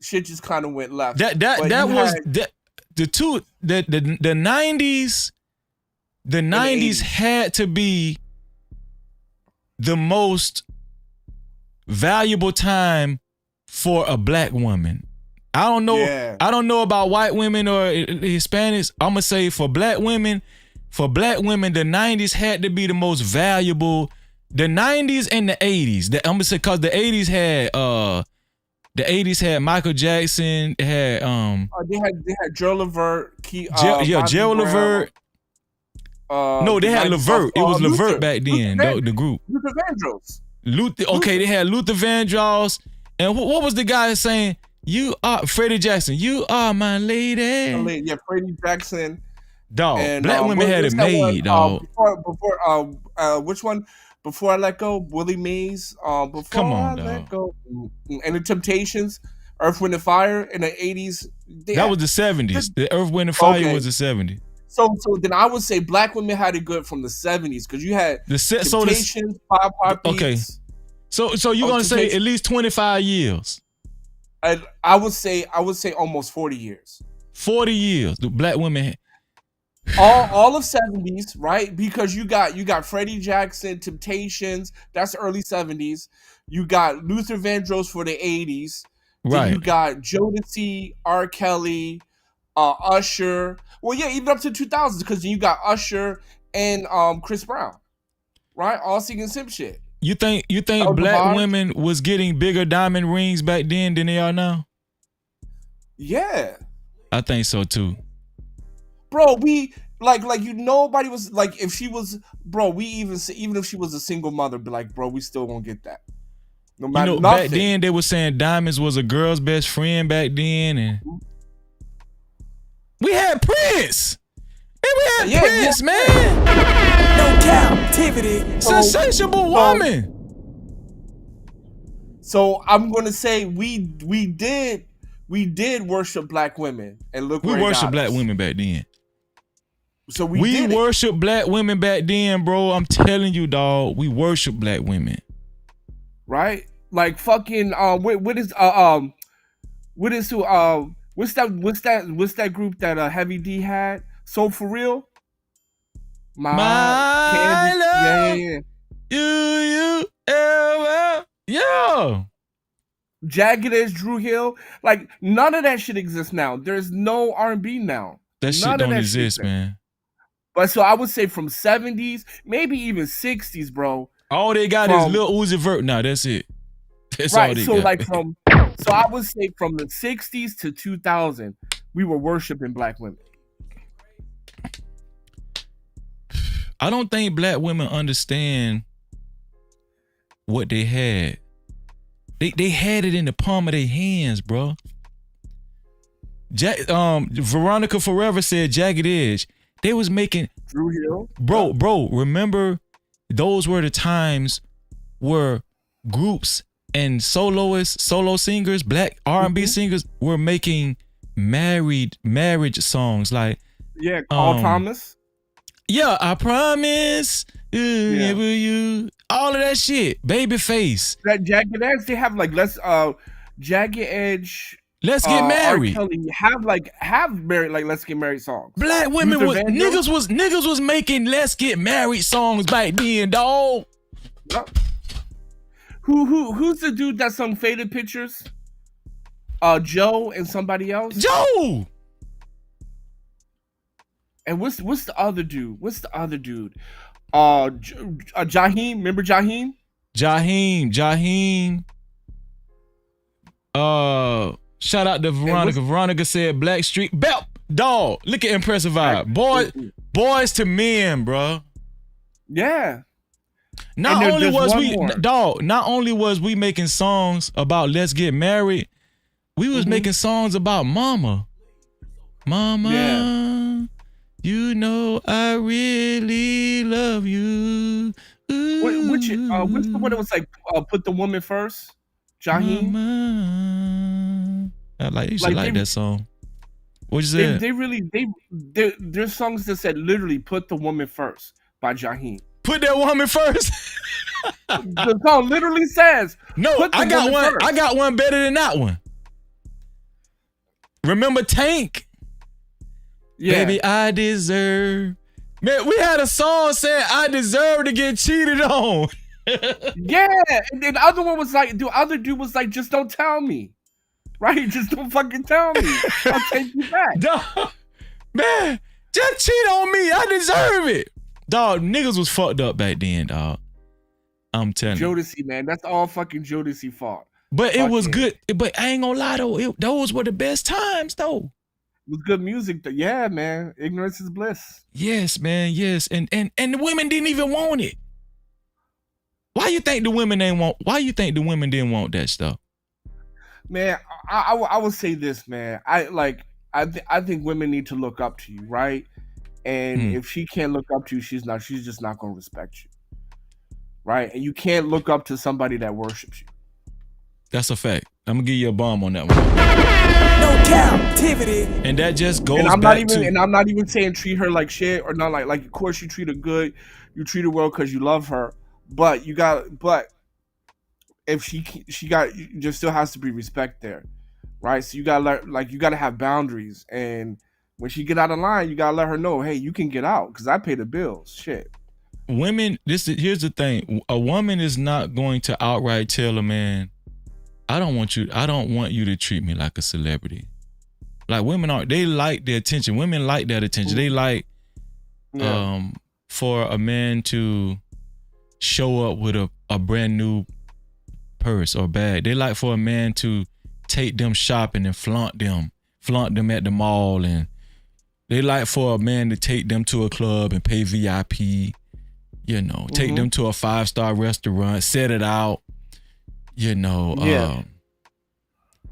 shit just kind of went left. The 90s. The 90s had to be the most valuable time for a black woman. I don't know. Yeah. I don't know about white women or Hispanics. I'm gonna say for black women. For black women, the 90s had to be the most valuable. The 90s and the 80s. I'm gonna say because the 80s had Michael Jackson. They had they had Joe Levert, Joe Levert. No, they had Levert. It was Levert back then. The group. Luther Vandross. Okay, they had Luther Vandross, and what was the guy saying? You are Freddie Jackson. You are my lady. Yeah, Freddie Jackson. Dog, and, black women had it made, dog. Before which one? Before I Let Go, Willie Mays. Before I Let Go, and the Temptations, Earth, Wind and Fire in the 80s. That was the 70s. The Earth, Wind and Fire was the 70s. So then I would say black women had it good from the 70s because you had Temptations, Five Heartbeats. Okay, so you're gonna say at least 25 years. I would say almost 40 years. 40 years. The black women. All of 70s, right? Because you got Freddie Jackson, Temptations, that's early 70s. You got Luther Vandross for the 80s. Right. Then you got Jodeci, R. Kelly, Usher. Well, yeah, even up to 2000s because then you got Usher and Chris Brown, right? All singing simp shit. You think black women was getting bigger diamond rings back then than they are now? Yeah, I think so too. Bro, we nobody was like if she was, bro. We even if she was a single mother, be like, bro, we still gonna get that. No matter nothing. Back then they were saying diamonds was a girl's best friend back then, and we had Prince. And we had Prince, man. No Cap-tivity. Sensational woman. So I'm gonna say we did worship black women, and look where we worshiped black us. women back then. So we worshiped black women back then, bro. I'm telling you, dog. We worship black women. Right? Like fucking what's that group that Heavy D had? Soul For Real? My love. Yeah. You ever. Yeah. Jagged Edge, Drew Hill. Like none of that shit exists now. There's no R&B now. That shit don't exist, man. But so I would say from 70s, maybe even 60s, bro. All they got is Lil Uzi Vert now. That's it. That's all they got. So I would say from the 60s to 2000, we were worshiping black women. I don't think black women understand what they had. They had it in the palm of their hands, bro. Veronica Forever said Jagged Edge. They was making Drew Hill. Bro, remember those were the times where groups and solo singers, black R&B singers were making marriage songs like Carl Thomas. Yeah, I promise you. All of that shit. Babyface. That Jagged Edge, they have like Jagged Edge. Let's Get Married. R. Kelly have married like Let's Get Married songs. Black women niggas was making Let's Get Married songs back then, dog. Yep. Who's the dude that sung Faded Pictures? Joe and somebody else. Joe. And what's the other dude? Jaheim. Remember Jaheim? Jaheim. Shout out to Veronica. Veronica said Black Street Belt dog. Look at Impressive Vibe. Boys to Men, bro. Yeah. Not only was we making songs about let's get married, we was making songs about mama. Mama, you know I really love you. Which the one that was like put the woman first? Jaheim. I like that song. What you say? There's songs that said literally put the woman first by Jaheim. Put that woman first. The song literally says no. I got one. First. I got one better than that one. Remember Tank? Yeah. Baby, I deserve. Man, we had a song saying I deserve to get cheated on. Yeah, and then the other one was like, the other dude was like, just don't tell me. Right? Just don't fucking tell me. I'll take you back. Dog, man, just cheat on me. I deserve it. Dog, niggas was fucked up back then, dog. I'm telling you. Jodeci, man. That's all fucking Jodeci fault. But it was good. But I ain't gonna lie, though. Those were the best times, though. It was good music. Yeah, man. Ignorance is bliss. Yes, man. Yes. And the women didn't even want it. Why you think the women didn't want that stuff? Man, I would say this, man. I think women need to look up to you, right? And if she can't look up to you, she's just not gonna respect you. Right? And you can't look up to somebody that worships you. That's a fact. I'm gonna give you a bomb on that one. No captivity. And that just goes I'm back not even saying treat her like shit or not like of course you treat her good, you treat her well because you love her. But if she there still has to be respect there, right? So you gotta have boundaries, and when she get out of line, you gotta let her know, hey, you can get out because I pay the bills. Shit. Women, here's the thing: a woman is not going to outright tell a man, I don't want you to treat me like a celebrity. Like women they like the attention. Women like that attention. They like for a man to show up with a brand new purse or bag. They like for a man to take them shopping and flaunt them at the mall, and they like for a man to take them to a club and pay VIP, take them to a 5-star restaurant, set it out,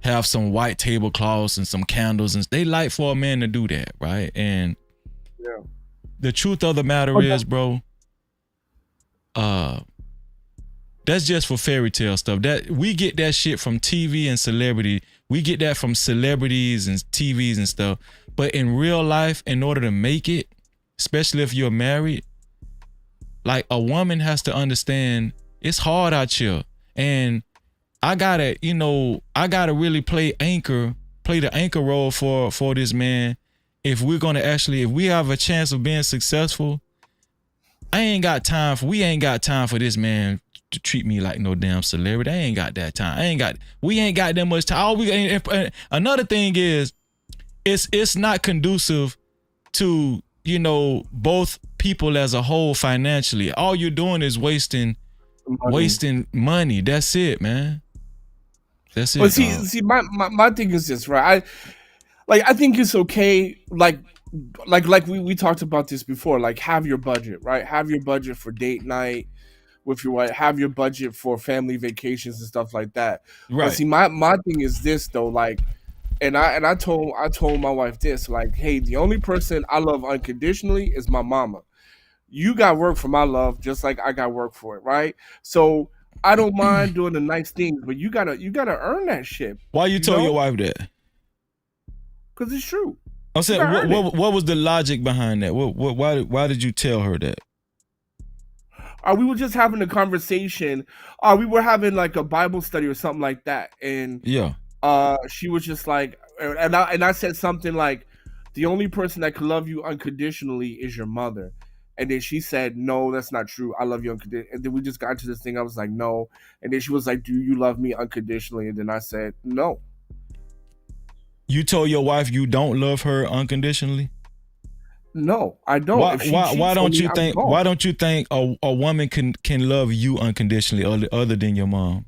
have some white tablecloths and some candles, and they like for a man to do that, right? And the truth of the matter is, bro, that's just for fairy tale stuff. That we get that shit from TV and celebrity. We get that from celebrities and TVs and stuff. But in real life, in order to make it, especially if you're married, like a woman has to understand it's hard out here. And I gotta really play the anchor role for this man. If we have a chance of being successful, we ain't got time for this man to treat me like no damn celebrity. I ain't got that time. We ain't got that much time. Another thing is, it's not conducive to, both people as a whole financially. All you're doing is wasting money. That's it, man. That's it. But see, my thing is this, right? I think it's okay. Like we talked about this before. Like, have your budget, right? Have your budget for date night with your wife. Have your budget for family vacations and stuff like that. Right. But see, my thing is this though. Like, and I told my wife this. Like, hey, the only person I love unconditionally is my mama. You got work for my love, just like I got work for it, right? So I don't mind doing the nice things, but you gotta earn that shit. Why you told your wife that? Because it's true. I'm saying, what was the logic behind that? Why did you tell her that? We were just having a conversation. We were having like a Bible study or something like that, and she was just like, and I said something like, the only person that can love you unconditionally is your mother. And then she said, no, that's not true. I love you unconditionally. And then we just got into this thing. I was like, no. And then she was like, do you love me unconditionally? And then I said, no. You told your wife you don't love her unconditionally? No, I don't. Why don't you think a woman can love you unconditionally other than your mom?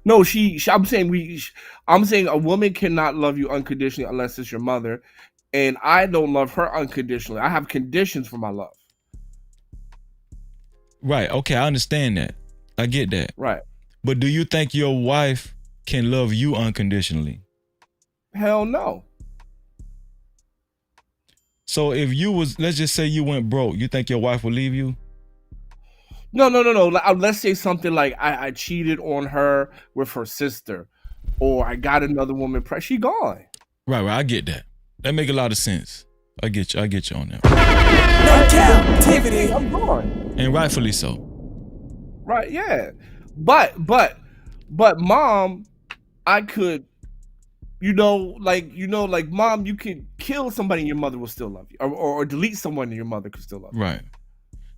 No, I'm saying a woman cannot love you unconditionally unless it's your mother, and I don't love her unconditionally. I have conditions for my love. Right. Okay, I understand that. I get that. Right. But do you think your wife can love you unconditionally? Hell no. So if let's just say you went broke, you think your wife will leave you? No. Let's say something like I cheated on her with her sister, or I got another woman pregnant. She gone. Right. I get that. That make a lot of sense. I get you on that. No captivity. I'm gone. And rightfully so. Right, yeah. But mom, I could, mom, you could kill somebody and your mother will still love you. Or delete someone and your mother could still love you. Right.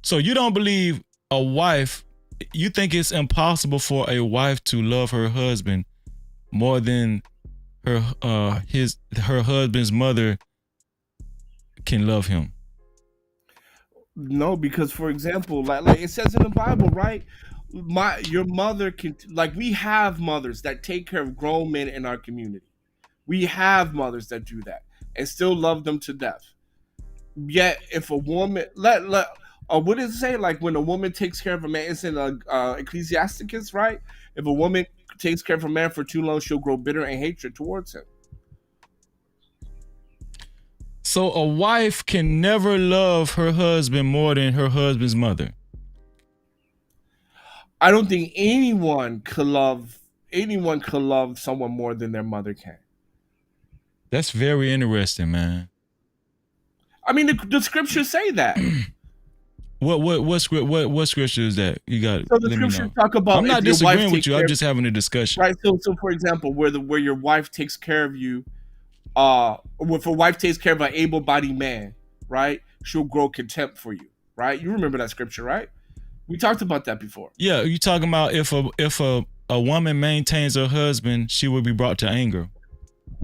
So you don't believe you think it's impossible for a wife to love her husband more than her husband's mother can love him? No, because for example, like it says in the Bible, right? Your mother can, we have mothers that take care of grown men in our community. We have mothers that do that and still love them to death. Yet if a woman what does it say? Like when a woman takes care of a man, it's in Ecclesiasticus, right? If a woman takes care of a man for too long, she'll grow bitter and hatred towards him. So a wife can never love her husband more than her husband's mother. I don't think anyone could love someone more than their mother can. That's very interesting, man. I mean, the scriptures say that. What scripture is that? You got it. So the scriptures talk about. I'm not disagreeing with you. I'm just having a discussion. Right. So for example, where your wife takes care of you, if a wife takes care of an able-bodied man, right, she'll grow contempt for you. Right. You remember that scripture, right? We talked about that before. Yeah, you talking about if a woman maintains her husband, she will be brought to anger.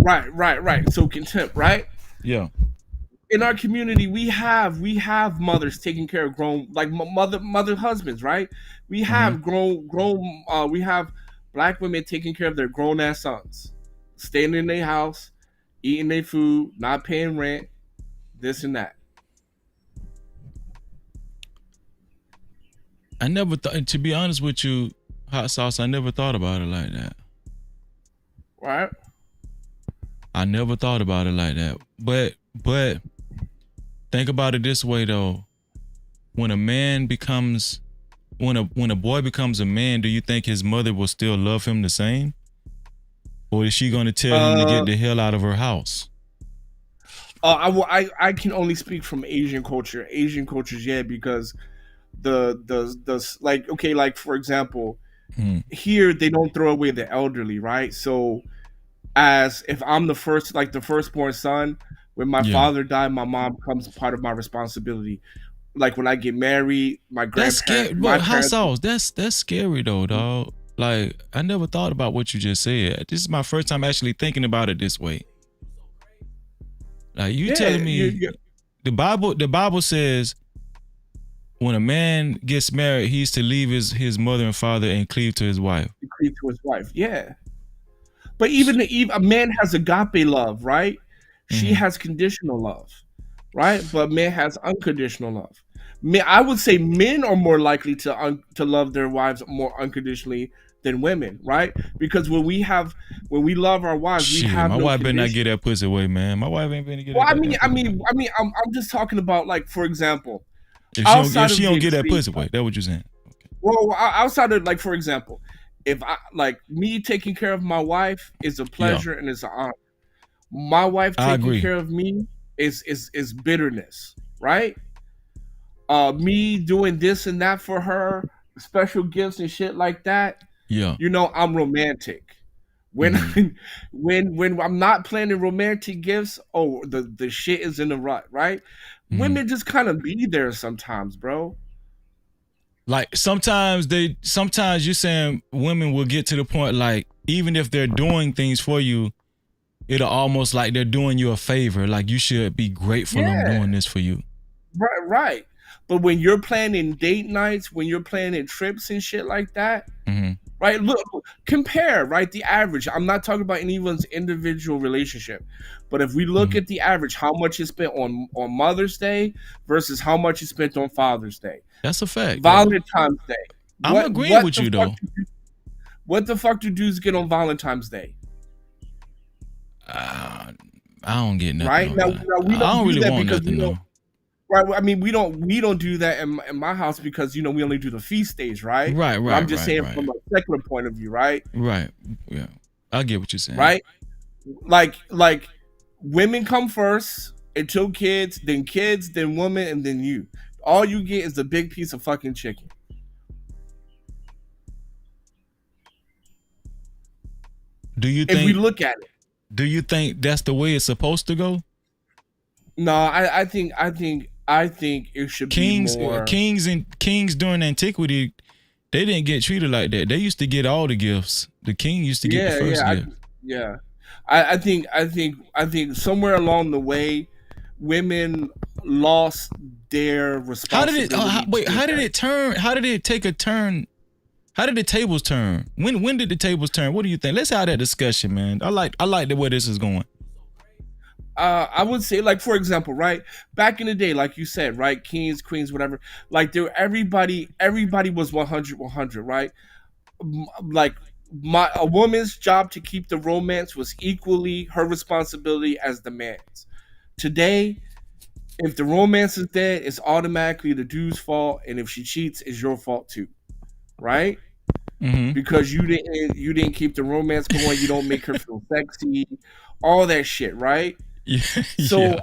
Right. So contempt, right? Yeah. In our community, we have mothers taking care of grown, like mother husbands, right? We have we have black women taking care of their grown ass sons, staying in their house, eating their food, not paying rent, this and that. I never thought, to be honest with you, Hot Sauce, I never thought about it like that. Right? I never thought about it like that. But think about it this way though. When a boy becomes a man, do you think his mother will still love him the same? Or is she gonna tell him to get the hell out of her house? I can only speak from Asian culture. Asian cultures, yeah, because like for example, here they don't throw away the elderly, right? So as if I'm the firstborn son, when my father died, my mom becomes part of my responsibility. Like when I get married, my grandparents. That's scary though, dog. Like I never thought about what you just said. This is my first time actually thinking about it this way. Like you telling me the Bible says when a man gets married, he's to leave his mother and father and cleave to his wife. Cleave to his wife, yeah. But even a man has agape love, right? She has conditional love, right? But man has unconditional love. I would say men are more likely to love their wives more unconditionally than women, right? Because when we love our wives, we have my no wife better not condition. get that pussy away, man. My wife ain't gonna get. Well, I'm just talking about, like, for example, if she don't get that pussy away, that's what you're saying. Well, outside of, like, for example, if me taking care of my wife is a pleasure and it's an honor. My wife taking care of me is bitterness, right? Me doing this and that for her, special gifts and shit like that. Yeah, I'm romantic. When when I'm not planning romantic gifts, the shit is in the rut, right? women just kind of be there sometimes, bro. Like sometimes you're saying women will get to the point like even if they're doing things for you, it'll almost like they're doing you a favor. Like you should be grateful I'm doing this for you. Right. But when you're planning date nights, when you're planning trips and shit like that, right? Look, compare, right? The average. I'm not talking about anyone's individual relationship, but if we look at the average, how much is spent on Mother's Day versus how much is spent on Father's Day. That's a fact. Valentine's Day. I'm agreeing with you though. What the fuck do dudes get on Valentine's Day? I don't get nothing. Right now, we don't really want nothing though. Right. I mean, we don't do that in my house because we only do the feast days, right? Right. I'm just saying from a secular point of view, right? Right. Yeah. I get what you're saying. Right. Like women come first until kids, then woman, and then you. All you get is a big piece of fucking chicken. If we look at it, do you think that's the way it's supposed to go? No, I think it should be more. Kings during antiquity, they didn't get treated like that. They used to get all the gifts. The king used to get the first gift. I think somewhere along the way, women lost their responsibility. How did it turn? How did it take a turn? How did the tables turn? When did the tables turn? What do you think? Let's have that discussion, man. I like the way this is going. I would say, like, for example, right, back in the day, like you said, right, kings, queens, whatever, like everybody was 100, right? Like a woman's job to keep the romance was equally her responsibility as the man's. Today, if the romance is dead, it's automatically the dude's fault, and if she cheats, it's your fault too, right? Because you didn't keep the romance going, you don't make her feel sexy, all that shit, right? So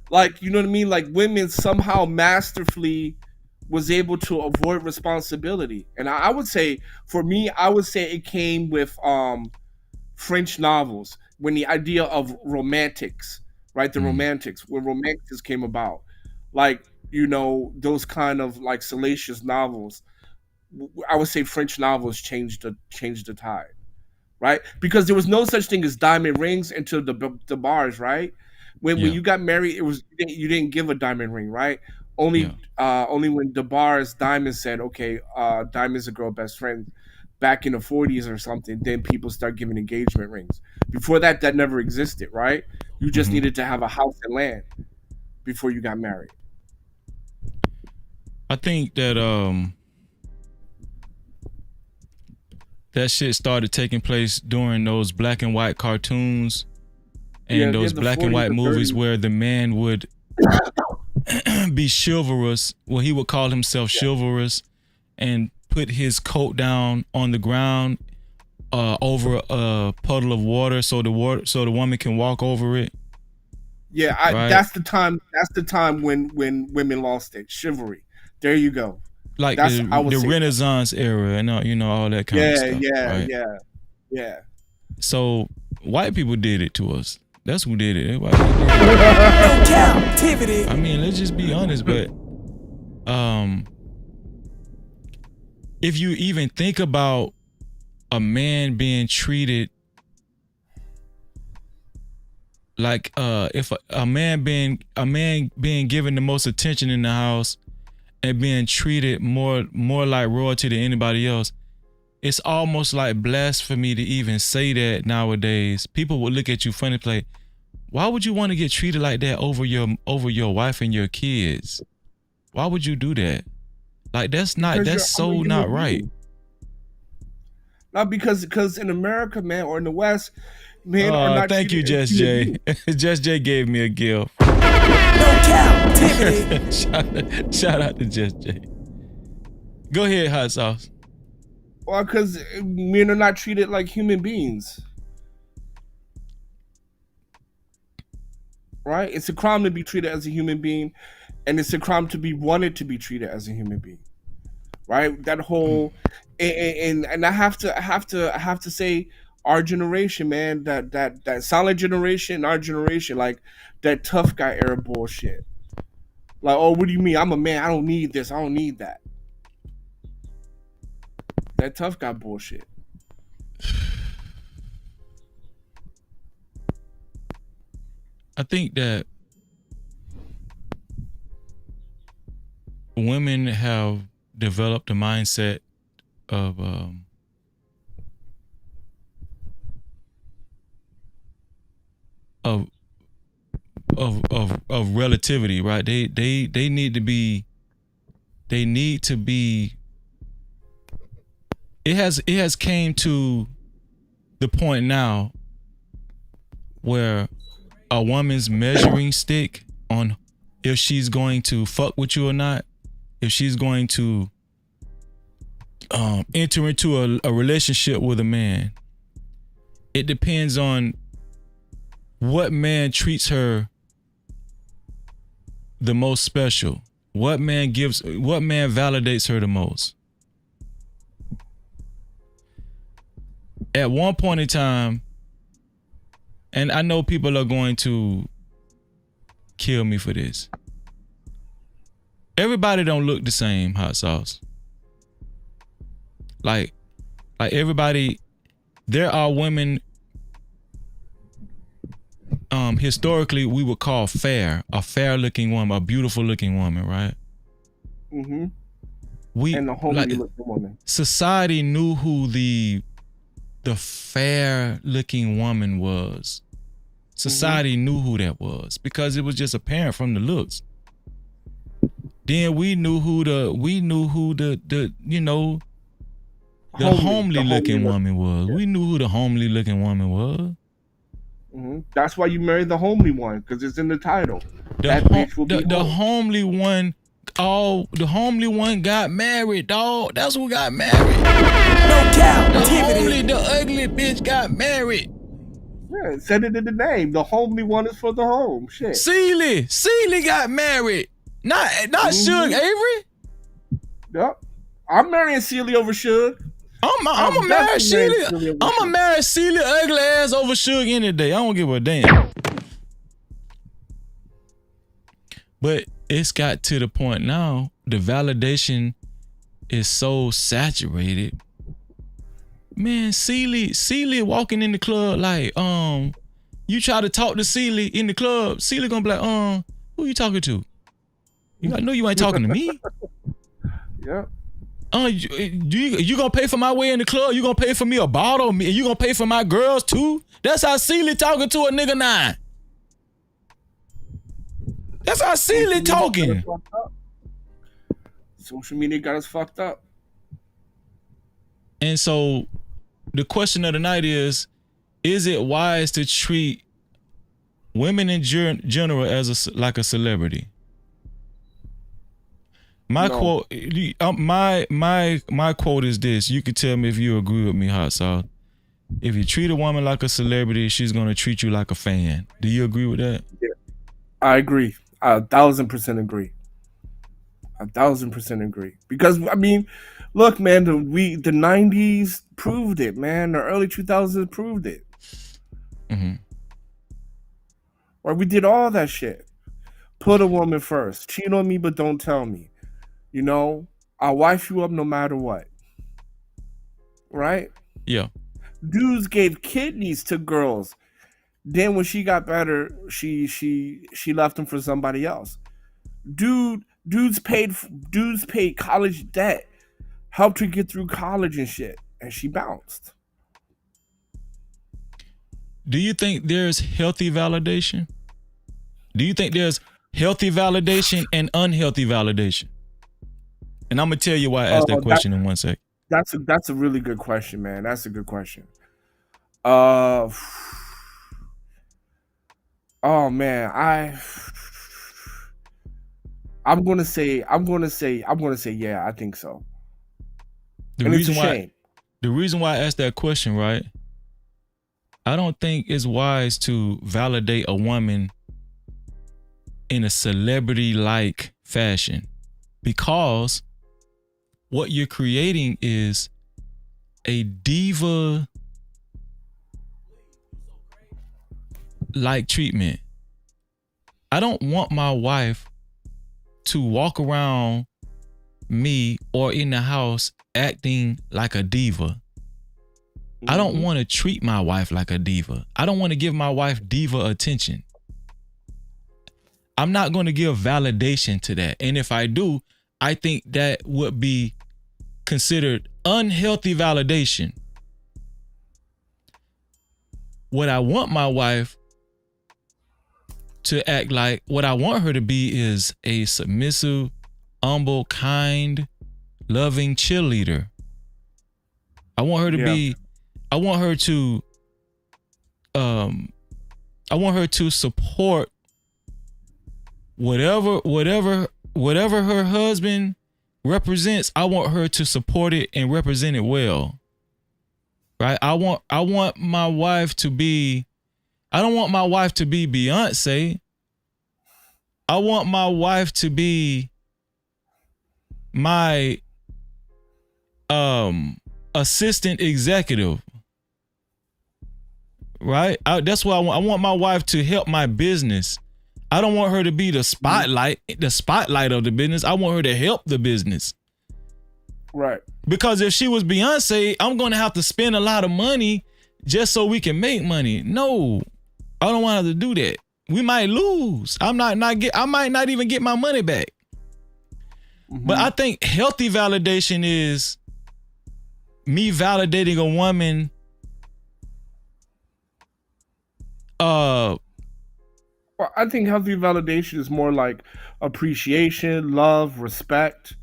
like, you know what I mean? Like women somehow masterfully was able to avoid responsibility. And I would say, for me, it came with French novels, when the idea of romantics, right? The romantics, when romantics came about, like, those kind of like salacious novels. I would say French novels changed the tide. Right, because there was no such thing as diamond rings until the bars, right? When you got married, you didn't give a diamond ring, right? Only when the bars Diamond said, okay, Diamond's a girl best friend, back in the 40s or something, then people start giving engagement rings. Before that never existed, right? You just needed to have a house and land before you got married. I think that that shit started taking place during those black and white cartoons and those black and white movies where the man would be chivalrous. Well, he would call himself chivalrous and put his coat down on the ground over a puddle of water so the woman can walk over it. Yeah, right? That's the time when women lost it. Chivalry. There you go. Like the Renaissance era and all that kind of stuff. Yeah. So white people did it to us. That's who did it. Cap-tivity. I mean, let's just be honest, but if you even think about a man being treated like if a man being given the most attention in the house and being treated more like royalty than anybody else, it's almost like blasphemy to even say that nowadays. People would look at you funny, play. Why would you want to get treated like that over your wife and your kids? Why would you do that? Like that's not right. Not because in America, man, or in the West, men are not. Thank you, Just Jay. Just Jay gave me a gift. Shout out to Just Jay. Go ahead, Hot Sauce. Well, because men are not treated like human beings. Right? It's a crime to be treated as a human being, and it's a crime to be wanted to be treated as a human being. Right? That whole and I have to say, our generation, man, that silent generation, our generation, like that tough guy era bullshit. Like, oh, what do you mean? I'm a man. I don't need this. I don't need that. That tough guy bullshit. I think that women have developed a mindset of relativity, right? They need to be. It has came to the point now where a woman's measuring stick on if she's going to fuck with you or not, if she's going to enter into a relationship with a man, it depends on what man treats her the most special. What man validates her the most. At one point in time, and I know people are going to kill me for this. Everybody don't look the same, hot sauce. Like everybody, there are women historically we would call fair, a fair looking woman, a beautiful looking woman, right? Mm-hmm. And the homely looking woman. Society knew who the fair looking woman was. Society knew who that was because it was just apparent from the looks. Then we knew who the homely looking woman was. Yeah. We knew who the homely looking woman was. Mm-hmm. That's why you married the homely one, because it's in the title. The homely one. Oh, the homely one got married, dog. That's who got married. No Cap-tivity. The ugly bitch got married. Yeah, it said it in the name. The homely one is for the home. Shit. Celie got married. Not Suge Avery. Yep. I'm marrying Celie over Suge. I'm a marry Celie. I'm a marry Celie ugly ass over Suge any day. I don't give a damn. But it's got to the point now, the validation is so saturated. Man, Celie walking in the club like, you try to talk to Celie in the club, Celie gonna be like, who you talking to? I know you ain't talking to me. Yeah. You gonna pay for my way in the club? You gonna pay for me a bottle? You gonna pay for my girls too? That's how Celie talking to a nigga now. That's how Celie talking. Social media got us fucked up. And so the question of the night is it wise to treat women in general as like a celebrity? My quote, my quote is this. You can tell me if you agree with me, hot sauce. If you treat a woman like a celebrity, she's gonna treat you like a fan. Do you agree with that? Yeah, I agree. 1,000% agree. 1,000% agree. Because I mean, look, man, the 90s proved it, man. The early 2000s proved it. Mm-hmm. Or we did all that shit. Put a woman first. Cheat on me, but don't tell me. You know, I'll wife you up no matter what. Right? Yeah. Dudes gave kidneys to girls. Then when she got better, she left them for somebody else. Dudes paid college debt, helped her get through college and shit, and she bounced. Do you think there's healthy validation? Do you think there's healthy validation and unhealthy validation? And I'm gonna tell you why I asked that question in 1 sec. That's a really good question, man. That's a good question. Oh man, I'm gonna say yeah, I think so. The reason why I asked that question, right? I don't think it's wise to validate a woman in a celebrity-like fashion, because what you're creating is a diva like treatment. I don't want my wife to walk around me or in the house acting like a diva. I don't want to treat my wife like a diva. I don't want to give my wife diva attention. I'm not going to give validation to that. And if I do, I think that would be considered unhealthy validation. What I want my wife to act like, what I want her to be is a submissive, humble, kind, loving cheerleader. I want her to be, I want her to support whatever her husband represents. I want her to support it and represent it well. Right? I want my wife to be, I don't want my wife to be Beyonce. I want my wife to be my assistant executive. Right? That's what I want. I want my wife to help my business. I don't want her to be the spotlight of the business. I want her to help the business. Right. Because if she was Beyonce, I'm going to have to spend a lot of money just so we can make money. No, I don't want her to do that. We might lose. I might not even get my money back. But I think healthy validation is me validating a woman well, I think healthy validation is more like appreciation, love, respect,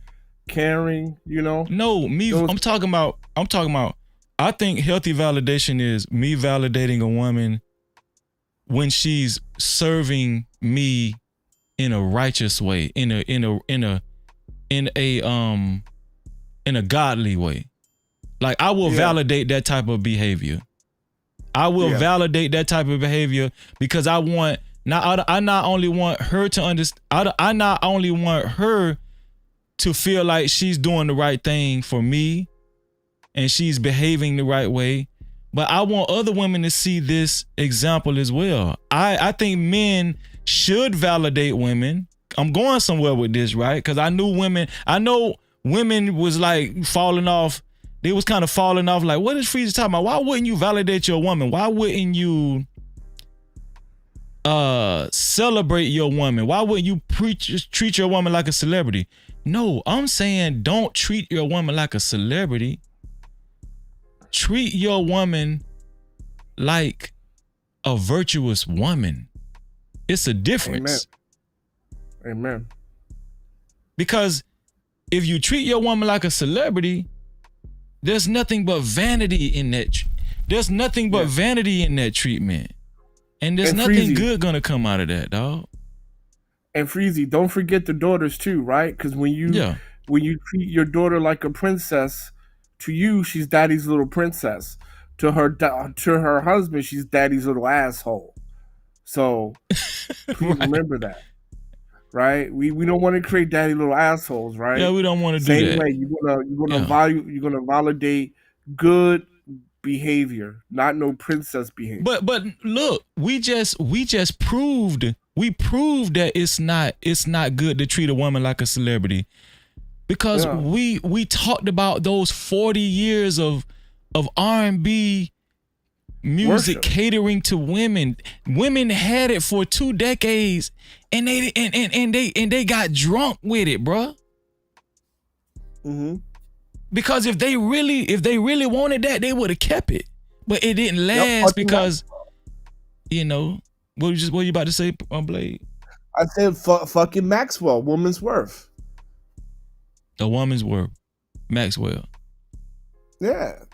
caring, you know? No, I'm talking about, I think healthy validation is me validating a woman when she's serving me in a righteous way, in a godly way. Like I will validate that type of behavior. I will validate that type of behavior because I not only want her to understand, I not only want her to feel like she's doing the right thing for me and she's behaving the right way, but I want other women to see this example as well. I think men should validate women. I'm going somewhere with this, right? Because I know women was like falling off. They was kind of falling off like, what is Freezy talking about? Why wouldn't you validate your woman? Why wouldn't you celebrate your woman? Why wouldn't you treat your woman like a celebrity? No, I'm saying don't treat your woman like a celebrity. Treat your woman like a virtuous woman. It's a difference. Amen. Because if you treat your woman like a celebrity, there's nothing but vanity in that. There's nothing but vanity in that treatment. And there's nothing good gonna come out of that, dog. And Freezy, don't forget the daughters too, right? Because when you treat your daughter like a princess, to you she's daddy's little princess. To her husband, she's daddy's little asshole. So please remember that, right? We don't want to create daddy little assholes, right? Yeah, we don't want to do that. Same way, you're gonna validate good behavior, not no princess behavior. But look, we proved that it's not good to treat a woman like a celebrity, because we talked about those 40 years of R&B music catering to women. Women had it for 2 decades, and they got drunk with it, bruh. Because if they really wanted that, they would have kept it. But it didn't last because, you know, what you about to say, Blade? I said fucking Maxwell, Woman's Worth. A Woman's Worth, Maxwell. Yeah.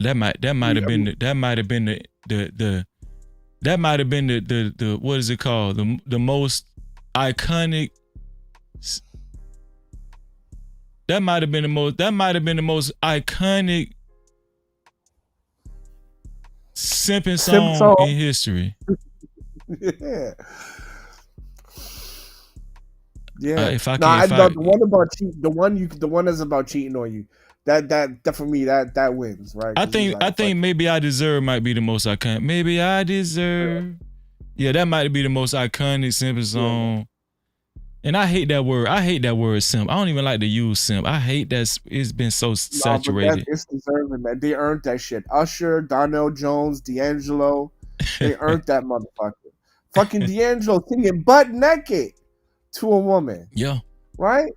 That might have been the what is it called? The most iconic. That might have been the most iconic simping song in history. Yeah. The one about cheating, the one that's about cheating on you. that for me that wins, right? I think Maybe I Deserve might be the most iconic. Maybe I Deserve. Yeah, that might be the most iconic simp song. And I hate that word. I hate that word simp. I don't even like to use simp. I hate that it's been so saturated. It's deserving, man. They earned that shit. Usher, Darnell Jones, D'Angelo, they earned that motherfucker. Fucking D'Angelo singing butt naked to a woman. Yeah. Right?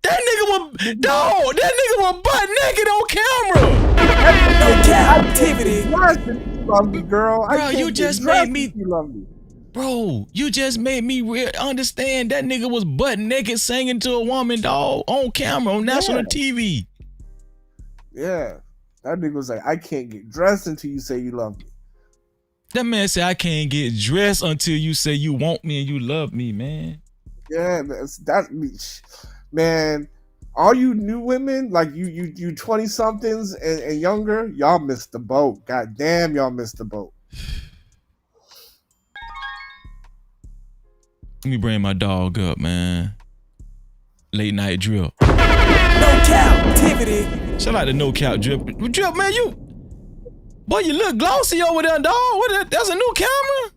That nigga was butt naked on camera. No Cap-tivity. Love me, girl. Bro, you just made me. Bro, you just made me understand that nigga was butt naked singing to a woman, dog, on camera, on national TV. Yeah. That nigga was like, I can't get dressed until you say you love me. That man said, I can't get dressed until you say you want me and you love me, man. Yeah, man. All you new women, like you 20-somethings and younger, y'all missed the boat. God damn, y'all missed the boat. Let me bring my dog up, man. Late night drip. No Cap-tivity. Shout out to No Cap drip. Drip, man, boy, you look glossy over there, dog. That's a new camera.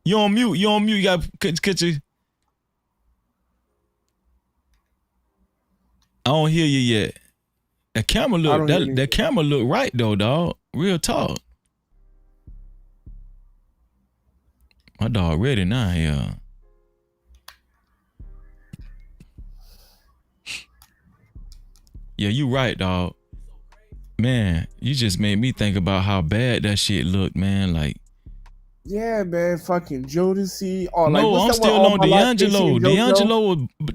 You on mute. You got cut you. I don't hear you yet. That camera look right though, dog. Real talk. My dog ready now, yeah. Yeah, you right, dog. Man, you just made me think about how bad that shit looked, man. Like, yeah, man, fucking Jodeci. I'm still on D'Angelo.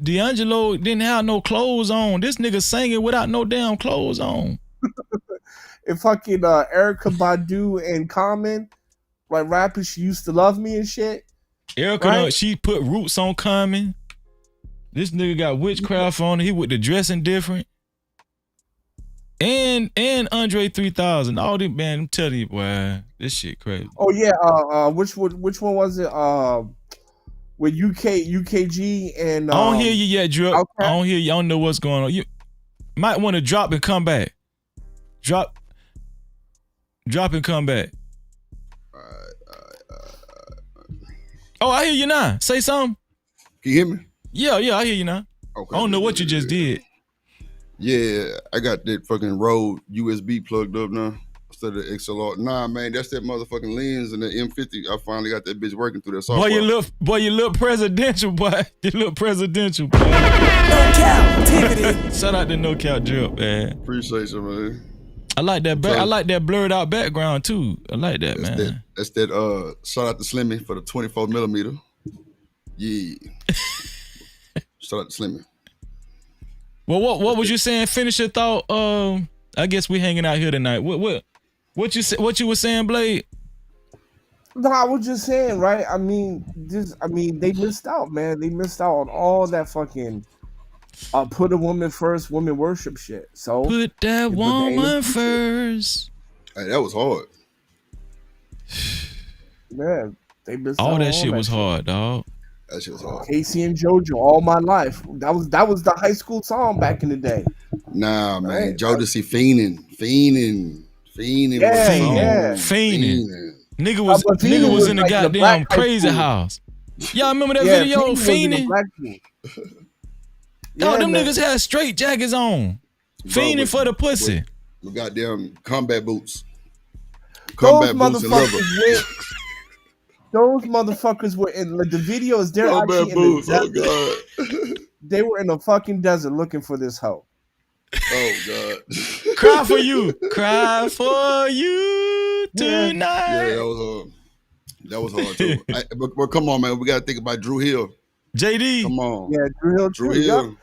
D'Angelo didn't have no clothes on. This nigga singing without no damn clothes on. And fucking Erykah Badu and Common, like rappers, She Used to Love Me and shit. Erykah, right? She put roots on Common. This nigga got witchcraft on it. He with the dressing different. And Andre 3000. All them, man, I'm telling you, boy, this shit crazy. Oh yeah, which one was it? With UKG and I don't hear you yet, Drip. Okay. I don't hear you. I don't know what's going on. You might want to drop and come back. Drop and come back. Oh, I hear you now. Say something. Can you hear me? Yeah, I hear you now. Okay. I don't know what you just did. Yeah, I got that fucking Rode USB plugged up now instead of the XLR. Nah, man, that's that motherfucking lens and the M50. I finally got that bitch working through that software. Boy, you look presidential, boy. You look presidential, boy. No Cap-tivity. Shout out to No Cap Drip, man. Appreciate you, man. I like that. I like that blurred out background too. I like that, man. That's that. Shout out to Slimmy for the 24mm. Yeah. Shout out to Slimmy. Well, what was you saying? Finish your thought. I guess we hanging out here tonight. What you were saying, Blade? No, I was just saying, right? I mean, they missed out, man. They missed out on all that fucking put a woman first, woman worship shit. So put that woman first. Hey, that was hard. Man, they missed all out that shit was hard, dog. That shit was hard. Casey and JoJo, All My Life. That was the high school song back in the day. Nah, man. Right? Jodeci fiending. Yeah. Fiending. Nigga was in the like goddamn crazy house. Y'all remember that video, Fiending? No, them niggas had straight jackets on. Fiending for the pussy. With goddamn combat boots. Those motherfuckers were in the videos. They're actually in the desert. Oh, God. They were in a fucking desert looking for this hoe. Oh, God. Cry for you. Cry for you tonight. Yeah, that was hard too. But come on, man. We got to think about Drew Hill. JD. Come on. Yeah, Drew Hill.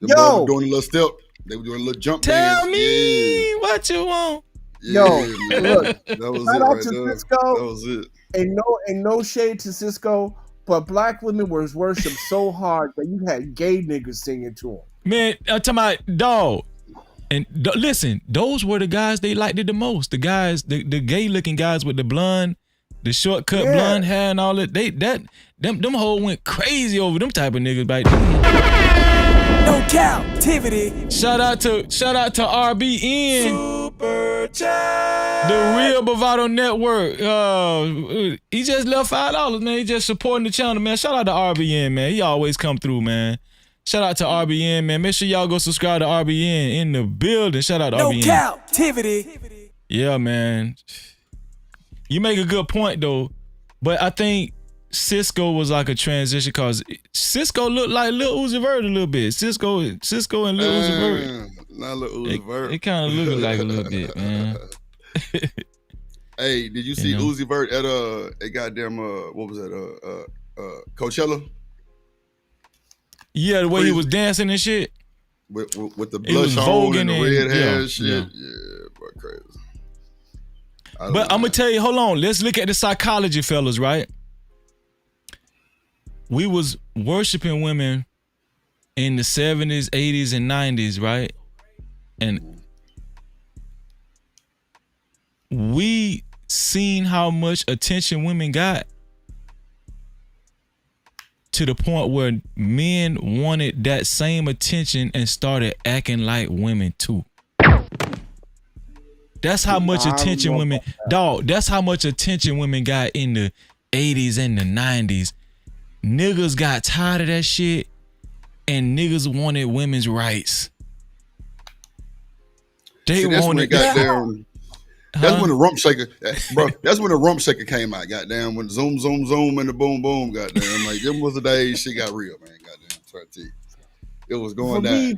Yo. Doing a little step. They were doing a little jump dance. Tell me what you want. Yeah, look. That was shout it out right to there. Cisco. That was it. And no shade to Cisco, but black women were worshipped so hard that you had gay niggas singing to them. Man, I'm talking about dog. And listen, those were the guys they liked it the most. The guys, the gay looking guys with the blonde, the shortcut blonde hair and all that. Them whole went crazy over them type of niggas back then. No captivity. Shout out to RBN. Super chat. The Real Bravado Network. He just left $5, man. He just supporting the channel, man. Shout out to RBN, man. He always come through, man. Shout out to RBN, man. Make sure y'all go subscribe to RBN in the building. Shout out to RBN. No captivity. Yeah, man. You make a good point though, but I think Cisco was like a transition because Cisco looked like Lil Uzi Vert a little bit. Cisco and Lil Uzi Vert. Not Lil Uzi Vert. It kind of looked like a little bit, man. Hey, did you see Uzi Vert at a goddamn what was that Coachella? Yeah, the way he was dancing and shit. With the blush on and the red hair and shit. Yeah, bro, crazy. But I'm gonna tell you, hold on. Let's look at the psychology, fellas, right? We was worshiping women in the 70s, 80s, and 90s, right? And we seen how much attention women got to the point where men wanted that same attention and started acting like women too. That's how much attention women, dog, that's how much attention women got in the 80s and the 90s. Niggas got tired of that shit and niggas wanted women's rights. They wanted goddamn. That's when the rump shaker, bro. That's when the rump shaker came out. Goddamn, when the zoom, zoom, zoom, and the boom, boom. Goddamn, like them was the days shit got real, man. Goddamn, try to tell you. It was going down.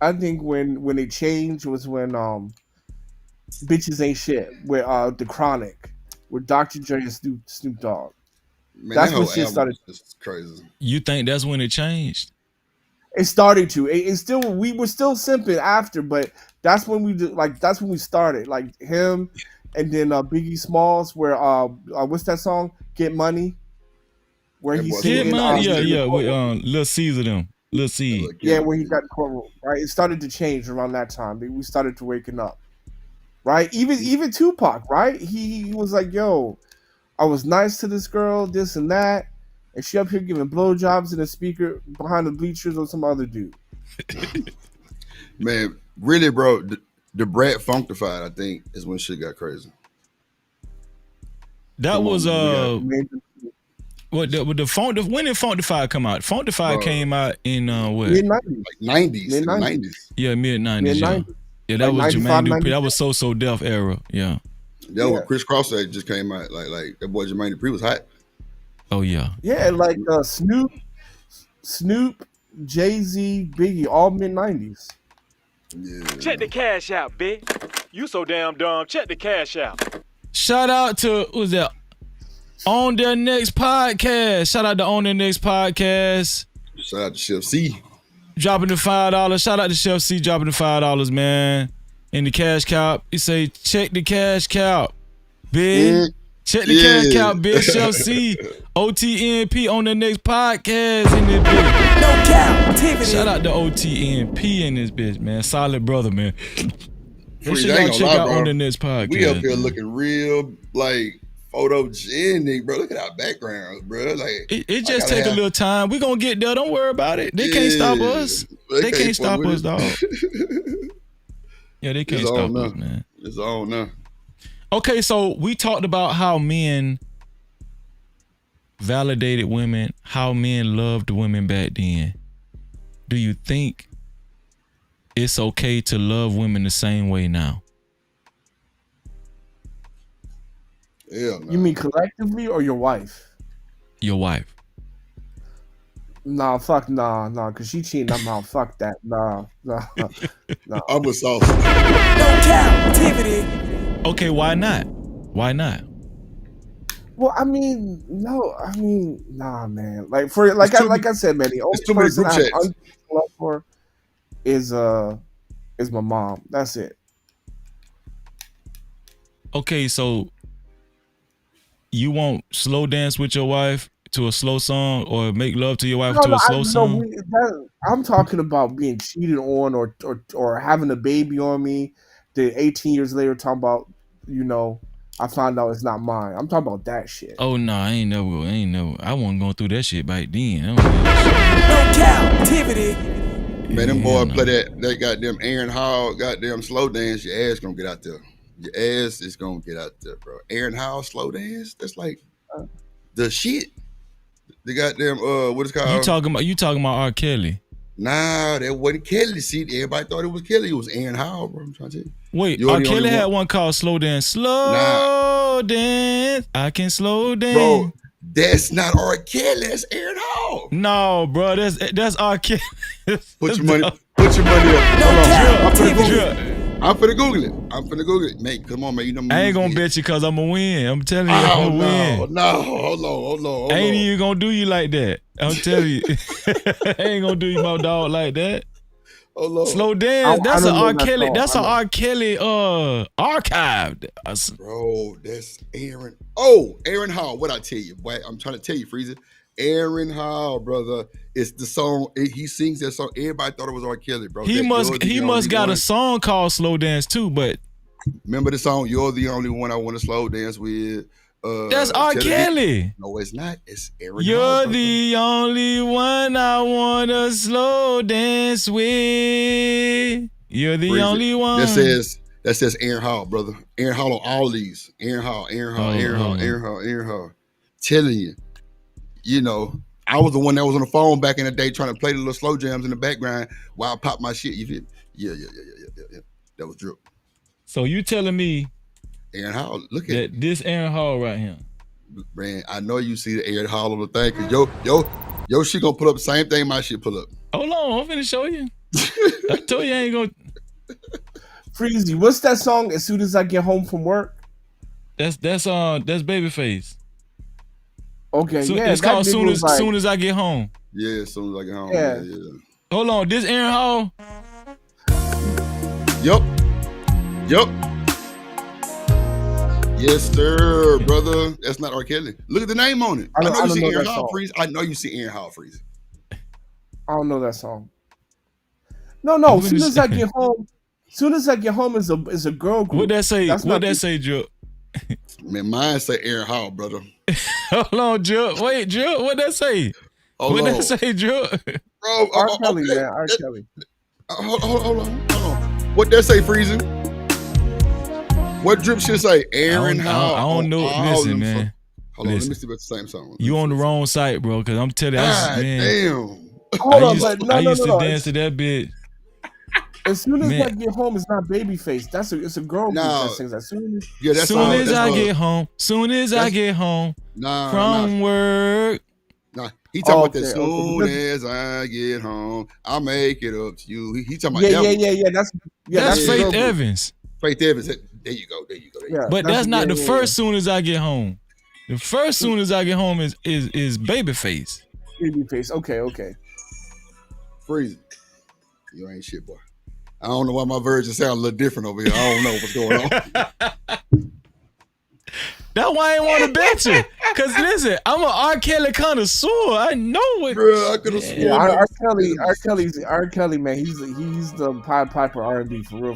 I think when it changed was when Bitches Ain't Shit with the Chronic with Dr. Dre and Snoop Dogg. Man, that's when shit started. It's crazy. You think that's when it changed? It started to. It still, we were still simping after, but that's when we did, like that's when we started. Like him, and then Biggie Smalls, where what's that song? Get Money, where he's Get Money, with Lil Caesar them. Lil C. Yeah, where he got the courtroom. Right, it started to change around that time. We started to waking up. Right, even Tupac. Right, he was like, "Yo, I was nice to this girl, this and that." And she up here giving blowjobs in a speaker behind the bleachers on some other dude. Man, really, bro, the Brat Funkified, I think, is when shit got crazy. That was when did Funkified come out? Funkified came out in what? Mid-90s. Like 90s. Yeah, mid-90s. Yeah, that was Jermaine Dupri. That was So Def era. Yeah. That was Chris Cross that just came out. Like that boy Jermaine Dupri was hot. Oh yeah. Yeah, like Snoop, Jay-Z, Biggie, all mid-90s. Yeah. Check the cash out, bitch. You so damn dumb. Check the cash out. Shout out to who's that? On Their Next Podcast. Shout out to On Their Next Podcast. Shout out to Chef C. Dropping the $5. Shout out to Chef C dropping the $5, man. In the cash cow. He say, check the cash cow. Big. Check the cash cow, bitch. Chef C. OTNP On Their Next Podcast in this bitch. No captivity. Shout out to OTNP in this bitch, man. Solid brother, man. Make sure y'all check out On Their Next Podcast. We up here looking real, like, photogenic, bro. Look at our backgrounds, bro. Like it just take a little time. We gonna get there. Don't worry about it. They can't stop us. They can't stop us, dog. Yeah, they can't stop us, man. It's on now. Okay, so we talked about how men validated women, how men loved women back then. Do you think it's okay to love women the same way now? Yeah, You mean collectively or your wife? Your wife. Nah, fuck nah, cause she cheating. I'm out. Fuck that. Nah. I'm a sauce. No captivity. Okay, why not? Why not? Well, I mean, nah, man. Like I said, man, the only person I have unconditional love for is my mom. That's it. Okay, so you won't slow dance with your wife to a slow song, or make love to your wife to a slow song? I'm talking about being cheated on or having a baby on me. Then 18 years later, talking about, I found out it's not mine. I'm talking about that shit. Oh no, I ain't never. I wasn't going through that shit back then. No captivity. Cap-tivity. Man, them boys play that goddamn Aaron Hall goddamn slow dance. Your ass gonna get out there. Your ass is gonna get out there, bro. Aaron Hall slow dance. That's like the shit. The goddamn what is it called? You talking about R. Kelly? Nah, that wasn't Kelly. See, everybody thought it was Kelly. It was Aaron Hall, bro. I'm trying to tell you. Wait, R. Kelly had one called Slow Dance. Slow dance. I can slow dance. Bro, that's not R. Kelly. That's Aaron Hall. No, bro, that's R. Kelly. Put your money up. Hold on. I'm finna Google it. Man, come on, man. You know I ain't gonna bet you because I'm gonna win. I'm telling you, I'm gonna win. No, hold on. I ain't even gonna do you like that. I'm telling you. I ain't gonna do you, my dog, like that. Hold on. Slow dance. That's an R. Kelly. That's an R. Kelly archive. Bro, that's Aaron. Oh, Aaron Hall. What I tell you, boy? I'm trying to tell you, Freezer. Aaron Hall, brother. It's the song. He sings that song. Everybody thought it was R. Kelly, bro. He must got a song called Slow Dance too, but remember the song, You're the Only One I Want to Slow Dance With? That's R. Kelly. No, it's not. It's Aaron Hall. You're the only one I want to slow dance with. You're the only one. That says Aaron Hall, brother. Aaron Hall on all these. Aaron Hall. Telling you. You know, I was the one that was on the phone back in the day trying to play the little slow jams in the background while I pop my shit. You feel? Yeah. That was drip. So you telling me Aaron Hall, look at that this Aaron Hall right here. Man, I know you see the Aaron Hall on the thing, cause yo shit gonna pull up the same thing my shit pull up. Hold on, I'm finna show you. I told you I ain't gonna. Freezy, what's that song? As soon as I get home from work. That's Babyface. Okay, it's called soon as I get home. Yeah, as soon as I get home. Yeah. Hold on, this Aaron Hall. Yup. Yes, sir, brother. That's not R. Kelly. Look at the name on it. I know you see Aaron Hall Freeze. I know you see Aaron Hall Freeze. I don't know that song. No. Soon as I get home is a girl group. What that say, Joe? Man, mine say Aaron Hall, brother. Hold on, Joe. Wait, Joe. What that say? That say, Joe? Bro, R. Kelly, man. R. Kelly. Hold on. What that say, Freezing? What drip should say? Aaron Hall. I don't know. Listen, man. Hold on, let me see if it's the same song. You on the wrong site, bro, because I'm telling you, damn. I used to dance to that bit. As soon as I get home, it's not Babyface. It's a girl group that sings that. Soon as I get home from work. Nah, he talking about that. Soon as I get home, I'll make it up to you. He talking about that. That's Faith Evans. Faith Evans. There you go. Yeah, but that's not the first. Soon as I get home. The first soon as I get home is Babyface. Babyface. Okay. Freeze. You ain't shit, boy. I don't know why my version sound a little different over here. I don't know what's going on. That's why I ain't want to bet you. Cause listen, I'm an R. Kelly connoisseur. I know it. Bro, I could have sworn. R. Kelly, man. He's the Pied Piper R&B for real.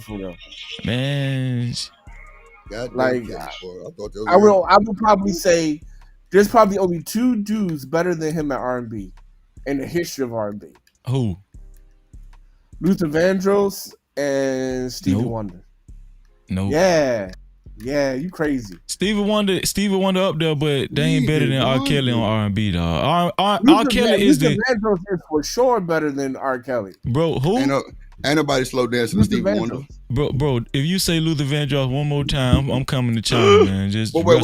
Man, I would probably say there's probably only two dudes better than him at R&B in the history of R&B. Who? Luther Vandross and Stevie Wonder. No. Yeah, you crazy. Stevie Wonder up there, but they ain't better than R. Kelly on R&B, dog. R. Kelly is Luther Vandross is for sure better than R. Kelly. Bro, who? Ain't nobody slow dancing to Stevie Wonder. Bro, if you say Luther Vandross one more time, I'm coming to China, man. Just wait.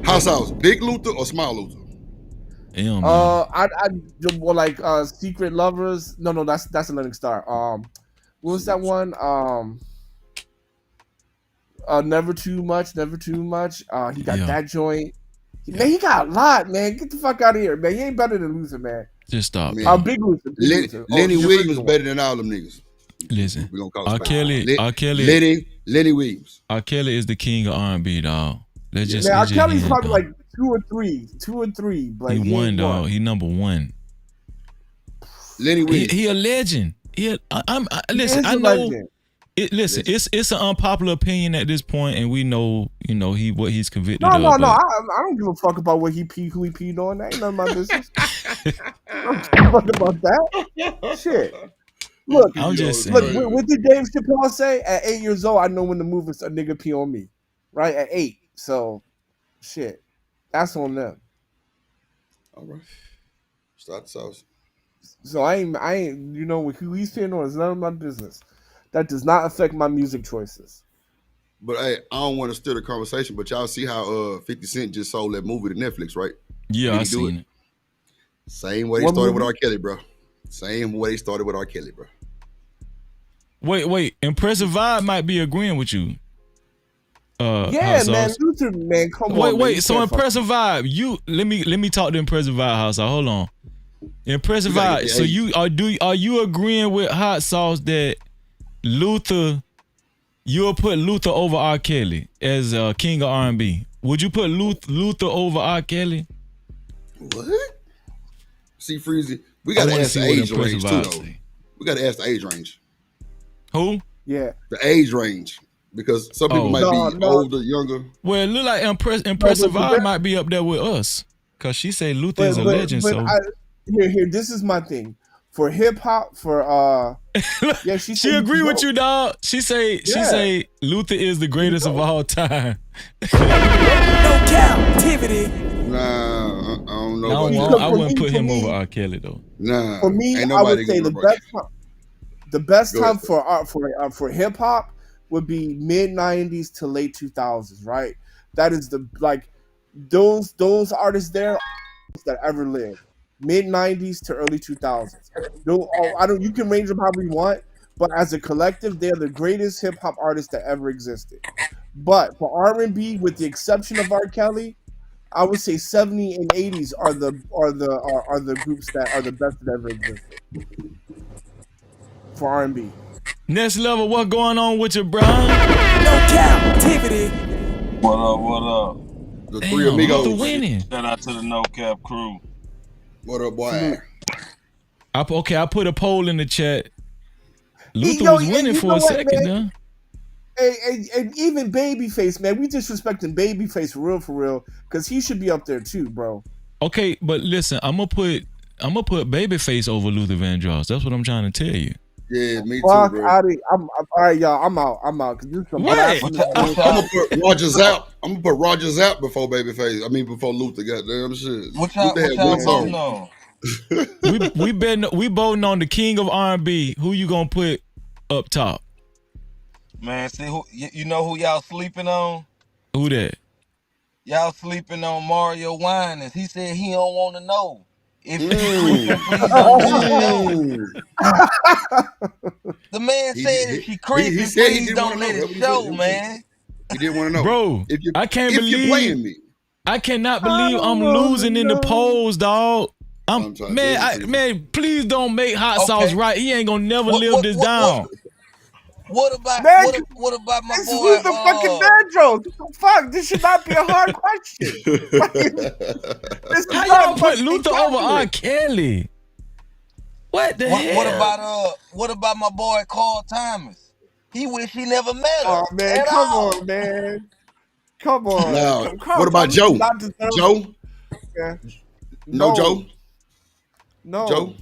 House. Big Luther or small Luther? I Secret Lovers. No, that's Atlantic Star. What was that one? Never Too Much. He got that joint. Man, he got a lot, man. Get the fuck out of here, man. He ain't better than Luther, man. Just stop. Big Luther. Lenny Williams better than all them niggas. Listen, we gonna call R. Kelly. Lenny Williams. R. Kelly is the king of R&B, dog. R. Kelly's probably like 2 or 3. But he won, dog. He number one. Lenny Williams. He a legend. Listen, I know. Legend. Listen, it's an unpopular opinion at this point, and we know, what he's convicted No. of. I don't give a fuck about what who he peed on. That ain't none of my business. I don't give a fuck about that. Shit. Look, I'm just saying. Look, what did Dave Chappelle say? At 8 years old, I know when to move a nigga pee on me. Right? At 8. So, shit. That's on them. All right. Start the sauce. So I ain't, who he's peeing on is none of my business. That does not affect my music choices. But hey, I don't want to steer the conversation, but y'all see how 50 Cent just sold that movie to Netflix, right? Yeah, I seen it. Same way they started with R. Kelly, bro. Same way they started with R. Kelly, bro. Wait. Impressive Vibe might be agreeing with you. Yeah, man. Luther, man, come on. Wait. So Impressive Vibe, let me talk to Impressive Vibe House. Hold on. Impressive Vibe. So are you agreeing with Hot Sauce that Luther, you'll put Luther over R. Kelly as king of R&B? Would you put Luther over R. Kelly? What? See, Freezy, we gotta ask the age range too, though. We gotta ask the age range. Who? Yeah. The age range. Because some people might be older, younger. Well, it look like Impressive Vibe might be up there with us. Because she say Luther is a legend. Here, this is my thing. For hip hop, she agree with you, dog. She say Luther is the greatest of all time. No Cap-tivity. Nah, I don't know. I wouldn't put him over R. Kelly though. Nah, for me, I would say the best time for hip hop would be mid 90s to late 2000s, right? That is those artists there that ever lived. Mid 90s to early 2000s. You can range them however you want, but as a collective, they're the greatest hip hop artists that ever existed. But for R&B, with the exception of R. Kelly, I would say 70s and 80s are the groups that are the best that ever existed for R&B. Next level, what going on with you, bro? No Cap-tivity. What up? The three amigos winning. Shout out to the No Cap crew. What up, boy? I put a poll in the chat. Luther was winning for a second, huh? And even Babyface, man, we disrespecting Babyface for real, because he should be up there too, bro. Okay, but listen, I'm gonna put Babyface over Luther Vandross. That's what I'm trying to tell you. Yeah, me too, bro. I'm all right, y'all. I'm out. Cause this some I'm gonna put Roger Zapp. I'm gonna put Roger Zapp before Babyface. I mean, before Luther. Goddamn shit. What y'all voting on? we voting on the king of R&B. Who you gonna put up top? Man, see who you know who y'all sleeping on? Who that? Y'all sleeping on Mario Winans. He said he don't want to know. If you creeping, please don't let it know. The man said if she creeping, please don't let it show, man. He didn't want to know. Bro, I can't believe you're playing me. I cannot believe I'm losing in the polls, dog. Man, please don't make Hot Sauce right. He ain't gonna never live this down. What about what about my this boy? This is the fucking Vandross. Fuck, this should not be a hard question. How y'all put Luther over R. Kelly? What the hell? What about my boy Carl Thomas? He wish he never met her. Oh man, on, man. Come on. Now, what about Joe? Joe? Yeah. No Joe? No. Joe?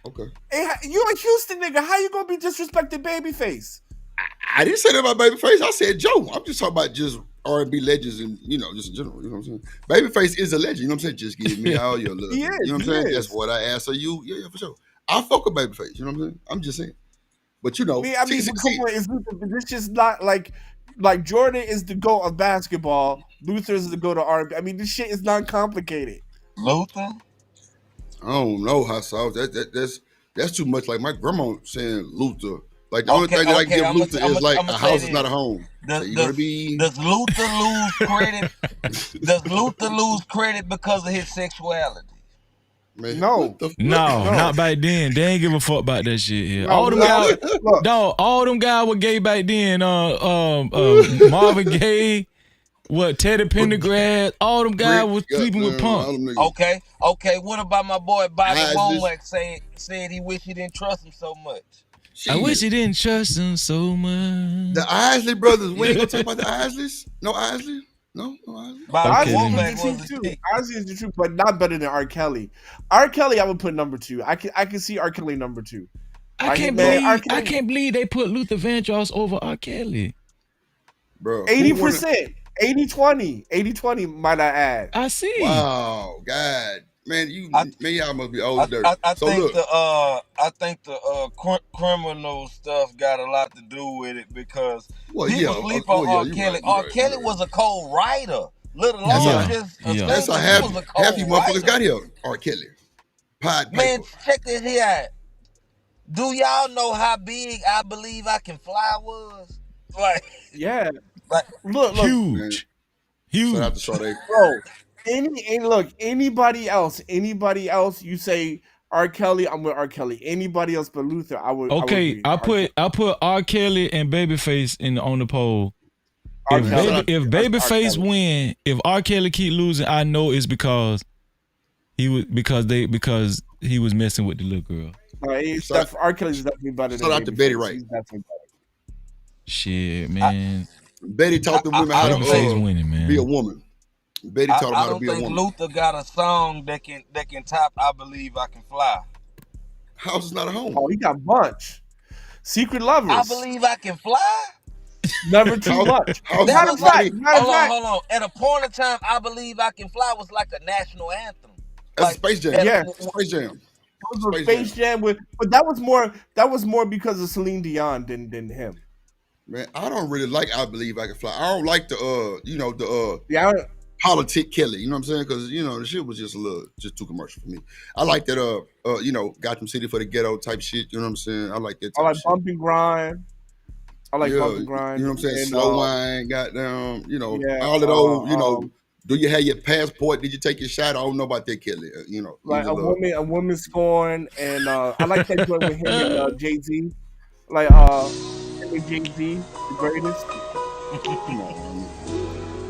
Okay. Hey, you a Houston nigga. How you gonna be disrespecting Babyface? I didn't say that about Babyface. I said Joe. I'm just talking about just R&B legends and, just in general. You know what I'm saying? Babyface is a legend. You know what I'm saying? Just give me all your love. You know what I'm saying? That's what I asked of you. Yeah, for sure. I fuck with Babyface. You know what I'm saying? I'm just saying. But come on, it's just not like Jordan is the GOAT of basketball. Luther is the GOAT of R&B. I mean, this shit is not complicated. Luther? I don't know how sauce. That's too much. Like my grandma saying Luther. Like the only thing that I can give Luther is like a house is not a home. Does Luther lose credit? Does Luther lose credit because of his sexuality? Man, no, not back then. They ain't give a fuck about that shit here. All them guys were gay back then. Marvin Gaye, Teddy Pendergrass, all them guys was sleeping with Pump. Okay. What about my boy Bobby Womack said he wished he didn't trust him so much? I wish you didn't trust him so much. The Isley brothers. We ain't gonna talk about the Isleys. No Isley. No Isley. Ozzy is the truth too. Ozzy is the truth, but not better than R. Kelly. R. Kelly, I would put number 2. I can see R. Kelly number 2. I can't believe they put Luther Vandross over R. Kelly. Bro, 80%, 80-20, 80-20. Might I add? I see. Wow, God, man, y'all must be old dirt. I think the criminal stuff got a lot to do with it because people sleep on R. Kelly. R. Kelly was a cold writer. Let alone just that's how half you motherfuckers got here. R. Kelly. Man, check this here out. Do y'all know how big I Believe I Can Fly was? Like, yeah. Like, look, huge. Shout out to Sade. Bro, anybody else, you say R. Kelly, I'm with R. Kelly. Anybody else but Luther, I would. Okay, I put R. Kelly and Babyface on the poll. If Babyface win, if R. Kelly keep losing, I know it's because he was messing with the little girl. R. Kelly's definitely better. Shout out to Betty Wright. Shit, man. Betty taught the women how to be a woman. Betty taught them how to be a woman. I don't think Luther got a song that can top I Believe I Can Fly. House is not a home. Oh, he got a bunch. Secret Lovers. I Believe I Can Fly. Never too much. Hold on. At a point in time, I Believe I Can Fly was like a national anthem. That's Space Jam. Yeah, Space Jam. Space Jam but that was more because of Celine Dion than him. Man, I don't really like I Believe I Can Fly. I don't like the politic Kelly. You know what I'm saying? Because the shit was just too commercial for me. I like that Gotham City for the Ghetto type shit. You know what I'm saying? I like that. I like Bump and Grind. Bump and Grind. You know what I'm saying? Slow Wine, goddamn. All of those. Do you have your passport? Did you take your shot? I don't know about that, Kelly. Like a woman scorn, and I like that joint with him and Jay-Z. Like him and Jay-Z, the greatest. Come on.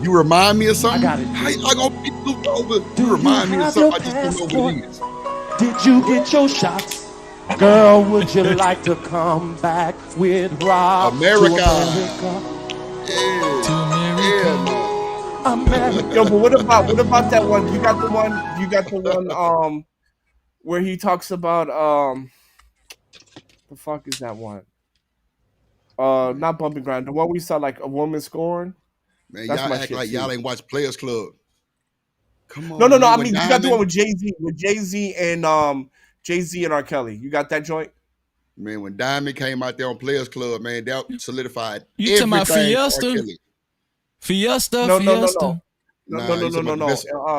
You remind me of something. I got it. How you gonna be looped over? You remind me of something. I just don't know what it is. Did you get your shots? Girl, would you like to come back with Rob? America. Yo, but what about that one? You got the one where he talks about the fuck is that one? Not Bump and Grind. The one we saw like a woman scorn. Man, y'all act like y'all ain't watch Players Club. Come on. No. I mean, you got the one with Jay-Z and R. Kelly. You got that joint? Man, when Diamond came out there on Players Club, man, that solidified. You talking about Fiesta? Fiesta? No.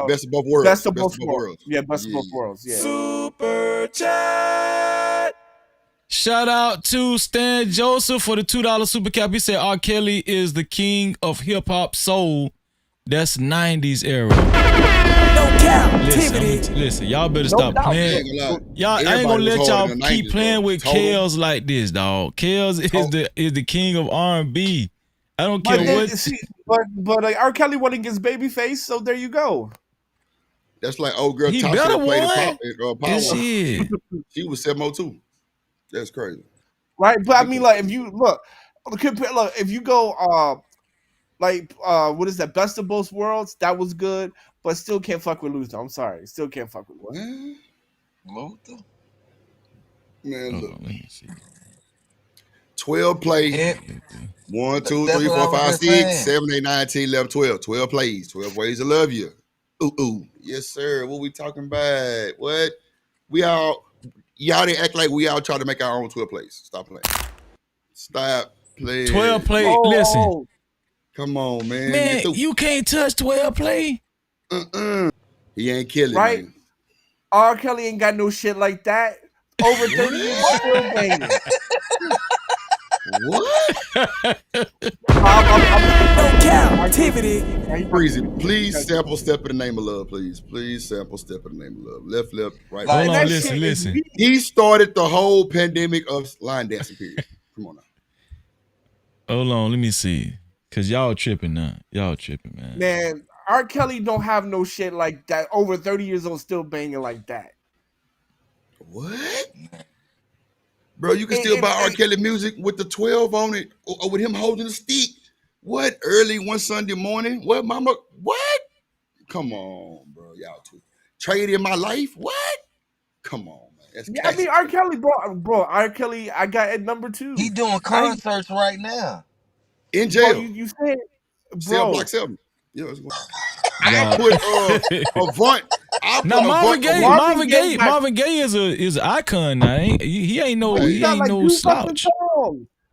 Best of both worlds. Best of both worlds. Yeah, best of both worlds. Yeah. Super chat. Shout out to Stan Joseph for the $2 super cap. He said R. Kelly is the king of hip hop soul. That's 90s era. No Cap-tivity. Listen, y'all better stop playing. Y'all, I ain't gonna let y'all keep playing with Kels like this, dog. Kels is the king of R&B. I don't care what. But R. Kelly went against Babyface, so there you go. That's like old girl. He better won. Power. She was 702. That's crazy, right? But I mean, like, if you if you go, what is that? Best of both worlds. That was good, but still can't fuck with Luther. I'm sorry, still can't fuck with Luther. Man, look. Let me see. 12 plays. 1, 2, 3, 4, 5, 6, 7, 8, 9, 10, 11, 12. 12 plays. 12 ways to love you. Ooh. Yes, sir. What we talking about? What? Y'all didn't act like we all try to make our own 12 plays. Stop playing. Stop playing. 12 play. Listen. Come on, man. Man, you can't touch 12 play. He ain't killing, right? Man. R. Kelly ain't got no shit like that. Over 30 years, still banging. What? No Cap-tivity. Breezy, please sample Step in the Name of Love, please. Please sample Step in the Name of Love. Left, right. Hold on, listen. He started the whole pandemic of line dancing period. Come on now. Hold on, let me see. Cause y'all tripping now. Y'all tripping, man. Man, R. Kelly don't have no shit like that. Over 30 years old, still banging like that. What? Bro, you can still buy R. Kelly music with the 12 on it or with him holding the stick. What? Early one Sunday morning? What, mama? What? Come on, bro. Y'all too. Trade in my life? What? Come on, man. That's I mean, R. Kelly, bro. R. Kelly, I got at number 2. He doing concerts right now. In jail. Bro, you said, Cell bro. Block 7. Yeah, I put Avant. Now Marvin Gaye is an icon now. He ain't no slouch.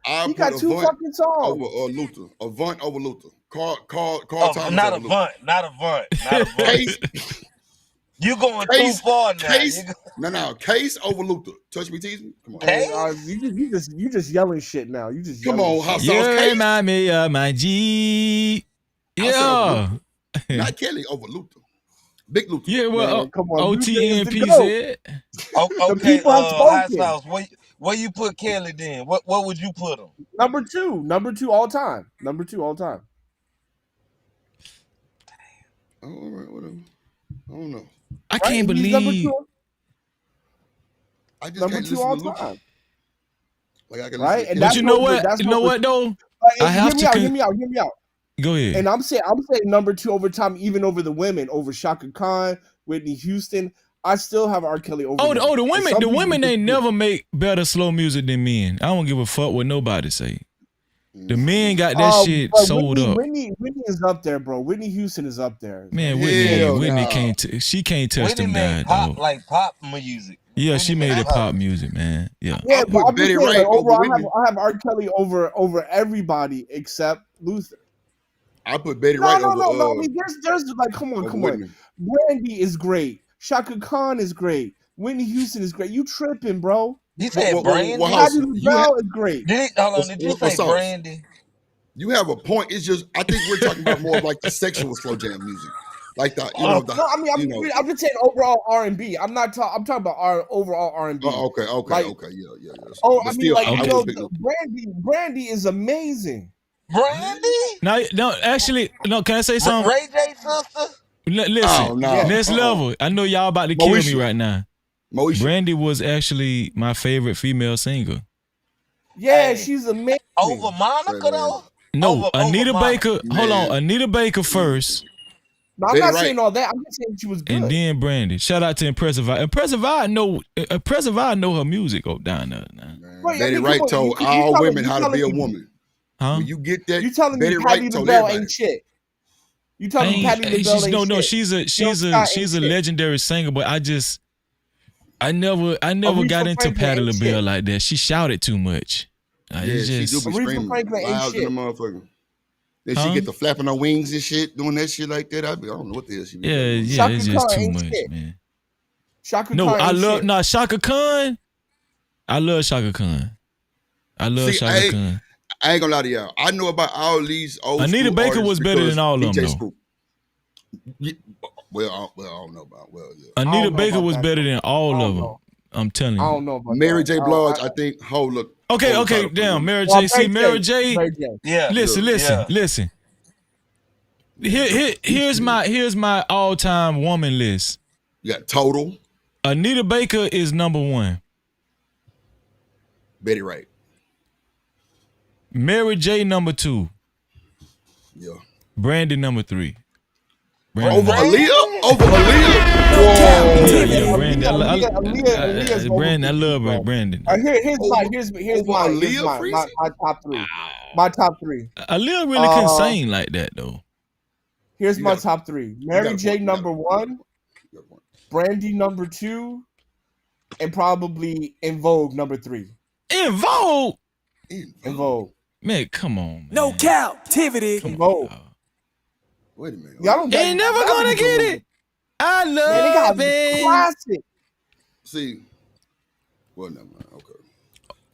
He got 2 fucking songs over Luther. Avant over Luther. Carl Thomas not over Avant, Luther. not Avant. You going too far now. Case, no. Case over Luther. Touch me, tease me. Come on. You just yelling shit now. You just come on, House You Case. remind me of my G. Yeah. Not Kelly over Luther. Big Luther. Yeah, well, man, come on. OTNP said. Okay, Hot Sauce. Where you put Kelly then? What would you put him? Number 2 all time. Number 2 all time. Oh, all right, whatever. I don't know. I can't believe. Number 2 all time. Like I can right, and but you know what? You know what though? I have to hear me out. Go ahead. And I'm saying number 2 over time, even over the women, over Shaka Khan, Whitney Houston. I still have R. Kelly over. The women ain't never make better slow music than men. I don't give a fuck what nobody say. The men got that shit sold up. Whitney is up there, bro. Whitney Houston is up there. Man, Whitney can't. She can't touch them guys. Like pop music. Yeah, she made it pop music, man. Yeah. Yeah, but I'm just saying, overall, I have R. Kelly over everybody except Luther. I put Betty Wright over. No. I mean, there's like, come on. Brandy is great. Shaka Khan is great. Whitney Houston is great. You tripping, bro? You said Brandy? Patti LaBelle is great. Did you say Brandy? You have a point. It's just I think we're talking about more of like the sexual slow jam music, like the I'm just saying overall R&B. I'm talking about our overall R&B. Oh, okay, yeah. Oh, I mean, like Brandy is amazing. Brandy? No, actually, can I say something? Ray J sister? Listen, next level. I know y'all about to kill me right now. Brandy was actually my favorite female singer. Yeah, she's amazing. Over Monica though? No, Anita Baker. Hold on, Anita Baker first. No, I'm not saying all that. I'm just saying she was good. And then Brandy. Shout out to Impressive Eye. Impressive Eye know her music down there. Betty Wright told all women how to be a woman. Huh? When you get that, you telling me Patti LaBelle ain't shit? You telling me Patti LaBelle ain't shit? No, she's a legendary singer, but I never got into Patti LaBelle like that. She shouted too much. She do be screaming loud in the motherfucker. Then she get the flapping her wings and shit, doing that shit like that. I don't know what the hell she be doing. Yeah, it's just too much, man. Shaka Khan. Shaka Khan. I love Shaka Khan. Shaka Khan. I ain't gonna lie to y'all. I know about all these old Anita Baker was better than all of them, though. Well, I don't know about. Anita Baker was better than all of them. I'm telling you. I don't know about Mary J. Blige, I think. Look. Okay, damn. Mary J. See, Mary J. Yeah. Listen. Here's my all-time woman list. You got Total. Anita Baker is number 1. Betty Wright. Mary J. number 2. Yeah. Brandy number 3. Over Aaliyah? Yeah, Brandy. I love Brandy. Here's my top 3. My top 3. Aaliyah really couldn't sing like that though. Here's my top 3. Mary J. number 1. Brandy number 2. And probably In Vogue number 3. In Vogue? In Vogue. Man, come on, man. No Cap-tivity. In Vogue. Wait a minute. Y'all ain't never gonna get it. I love it. Classic. See. Well, never mind. Okay.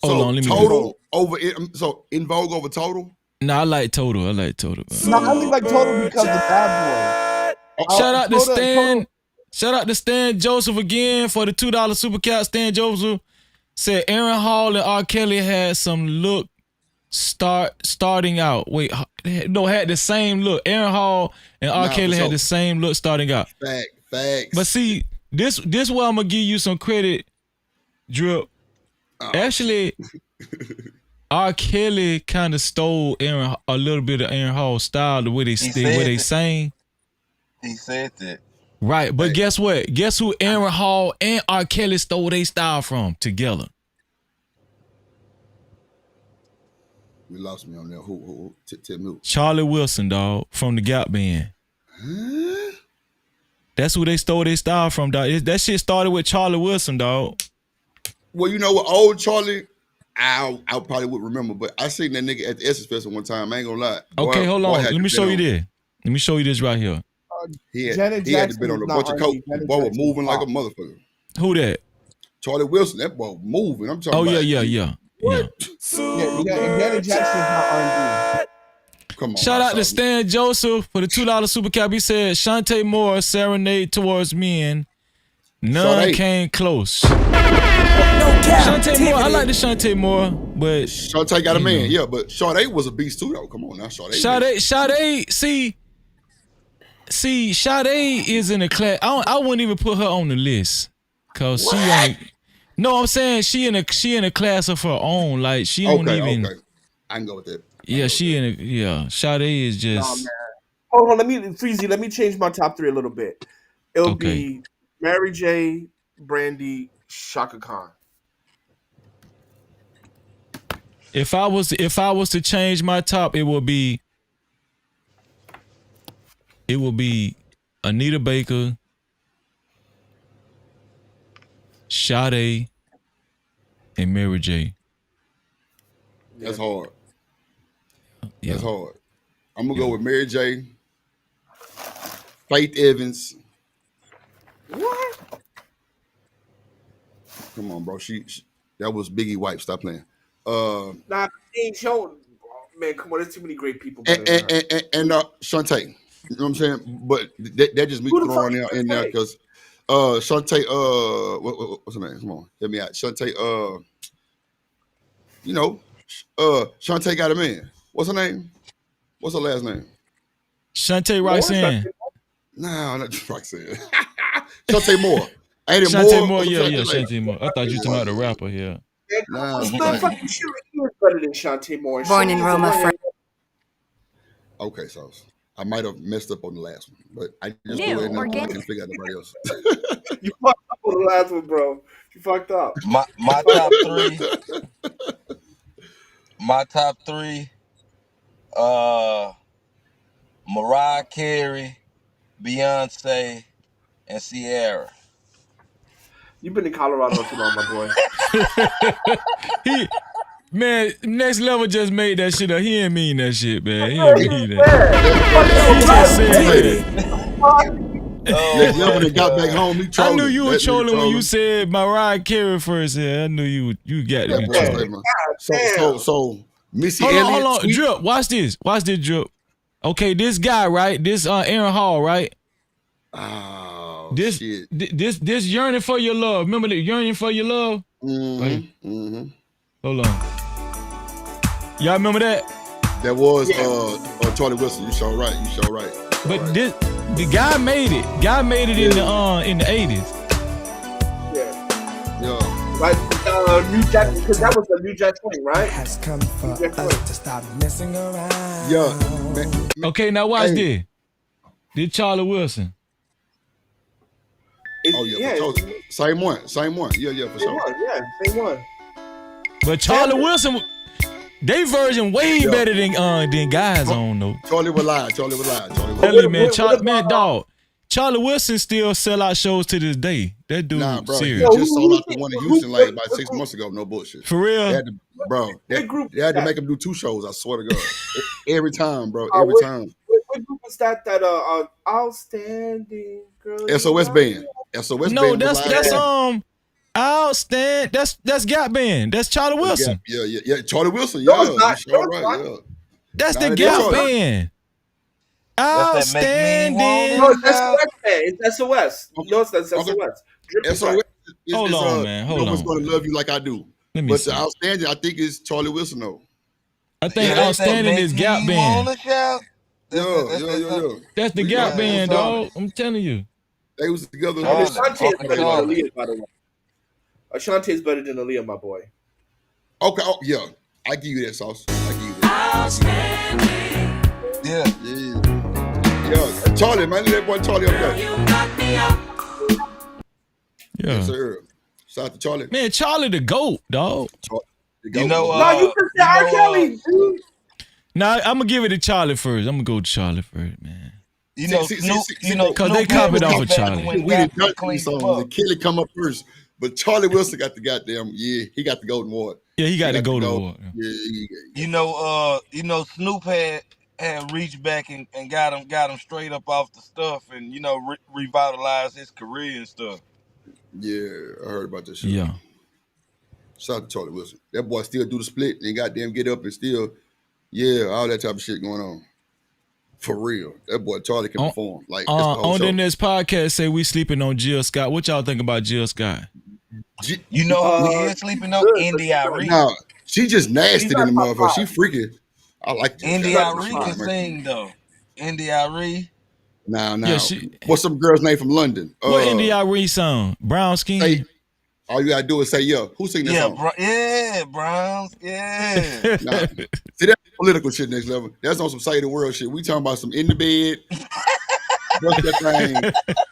Hold on, let me Total over so In Vogue over Total? No, I like Total. No, I only like Total because of Bad Boy. Shout out to Stan. Shout out to Stan Joseph again for the $2 super cat. Stan Joseph said Aaron Hall and R. Kelly had some look starting out. Wait, no, had the same look. Aaron Hall and R. Kelly had the same look starting out. Facts. But see, this where I'm gonna give you some credit, Drip. Actually, R. Kelly kind of stole a little bit of Aaron Hall's style, the way they sang. He said that. Right, but guess what? Guess who Aaron Hall and R. Kelly stole their style from together? You lost me on that. Who? Tell me. Charlie Wilson, dog, from the Gap Band. Huh? That's who they stole their style from, dog. That shit started with Charlie Wilson, dog. Well, you know what, old Charlie, I probably would remember, but I seen that nigga at the Essence Festival one time. I ain't gonna lie. Okay, hold on. Let me show you this. Let me show you this right here. He had to been on a bunch of coke. The boy was moving like a motherfucker. Who that? Charlie Wilson. That boy moving. I'm talking about. Yeah. Janet Jackson's not R&B. Come on. Shout out to Stan Joseph for the $2 super cap. He said, Shantae Moore, Serenade Towards Men. None came close. Shantae Moore, I like the Shantae Moore, but Shantae got a man, yeah, but Sade was a beast too, though. Come on now, Sade. See, Sade is in a class. I wouldn't even put her on the list, cause she only. No, I'm saying she in a class of her own. Like she don't even. Okay. I can go with that. Yeah, Sade is just. Oh, man. Hold on, let me change my top 3 a little bit. It'll be Mary J, Brandy, Shaka Khan. If I was to change my top, it would be Anita Baker, Sade, and Mary J. That's hard. That's hard. I'm gonna go with Mary J, Faith Evans. What? Come on, bro. She that was Biggie White. Stop playing. Nah, she ain't showing. Man, come on. There's too many great people. And Shantae. You know what I'm saying? But that just me throwing out in there because Shantae. What's her name? Come on, help me out. Shantae. Shantae got a man. What's her name? What's her last name? Shantae Roxanne. No, not Roxanne. Shantae Moore. Ain't it Shantae Moore? Yeah, Shantae Moore. I thought you were talking about the rapper here. Nah, fucking shit is better than Shantae Moore. Born in Roma, Okay, so I might have messed up on the last one, but I just New, go ahead and organic. I can figure out nobody else. You fucked up on the last one, bro. You fucked up. My top 3. My top 3. Mariah Carey, Beyonce, and Ciara. You've been in Colorado too long, my boy. Man, Next Level just made that shit up. He ain't mean that shit, man. He ain't mean that. He just said it. Next Level that got back home, he trolling. I knew you were trolling when you said Mariah Carey first. Yeah, I knew you got to be trolling. So Missy Hold on, Drip. Watch this, Drip. Okay, this guy, right? This Aaron Hall, right? Oh, this shit. This Yearning for Your Love. Remember the Yearning for Your Love? Mm-hmm. Hold on. Y'all remember that? That was Charlie Wilson. You sure right. But the guy made it. In the 80s. Yeah. Right, New Jack, because that was the New Jack Swing, right? Has come for us to stop messing around. Yeah. Okay, now watch this. This Charlie Wilson. Same one. Yeah, for sure. Same one. But Charlie Wilson, they version way better than guys on though. Charlie was live. Tell you, man, dog. Charlie Wilson still sell out shows to this day. That dude, bro, serious. He just sold out the one in Houston like about 6 months ago. No bullshit. For real? They had to make him do 2 shows. I swear to God. Every time, bro. Every time. What group was that? That outstanding girl. SOS Band. SOS No, Band. that's outstanding. That's Gap Band. That's Charlie Wilson. Yeah. Charlie Wilson. No, it's not. You're right. Yeah. That's the Gap Band. Outstanding. No, it's SOS Band. It's SOS. No, that's SOS. SOS. Hold on, man. Hold no one's on. gonna love you like I do. Let me But see. the outstanding, I think, is Charlie Wilson though. I think outstanding is Gap Band. Yeah. That's the Gap Band, dog. I'm telling you. They was together. Ashanti is better than Aaliyah, by the way. Ashanti is better than Aaliyah, my boy. Okay, oh yeah, I give you that sauce. I give you that. Yeah. Charlie, man, that boy Charlie up there. Yeah. Yes, sir. Shout out to Charlie. Man, Charlie the GOAT, dog. You know, no, you can say R. Kelly, dude. Nah, I'm gonna give it to Charlie first. I'm gonna go to Charlie first, man. You know, because they copied off of Charlie. We didn't judge these songs. The Kelly come up first, but Charlie Wilson got the goddamn he got the golden award. Yeah, he got the golden award. You know, Snoop had reached back and got him straight up off the stuff, and revitalized his career and stuff. Yeah, I heard about this shit. Yeah. Shout out to Charlie Wilson. That boy still do the split and goddamn get up and still, all that type of shit going on. For real. That boy Charlie can perform. Like that's the whole on show. the next podcast, say we sleeping on Jill Scott. What y'all think about Jill Scott? You know who is sleeping on? Indy Irene. Nah, she just nasty in the motherfucker. She freaky. I like that. Indy Irene can sing though. Indy Irene. Nah. Yeah, what's some girl's name from London? What Indy Irene song? Brown Skin? All you gotta do is say, who sing that song? Browns, yeah. Nah. See, that's political shit next level. That's on some side of the world shit. We talking about some in the bed. What's that thing?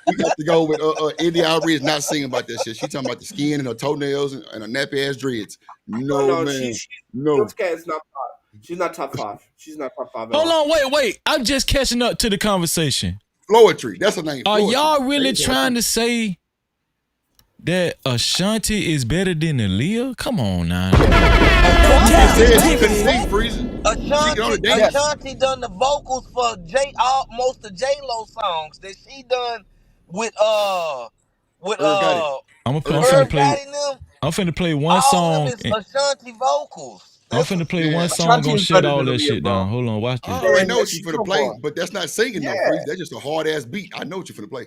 We got to go with Indy Irene is not singing about that shit. She talking about the skin and her toenails and her nappy ass dreads. No, man. No. Is not 5. She's not top 5. She's not top 5 at Hold all. on, wait. I'm just catching up to the conversation. Floetry, that's her name. Are Floetry. y'all really trying to say that Ashanti is better than Aaliyah? Come on now. She couldn't sing, Freezer. Ashanti done the vocals for most of J-Lo songs that she done with I'm finna play one song. All of them is Ashanti vocals. I'm finna play one song, gonna shut all that shit down. Hold on, watch this. I already know what you finna play, but that's not singing though, Freezer. That's just a hard ass beat. I know what you finna play.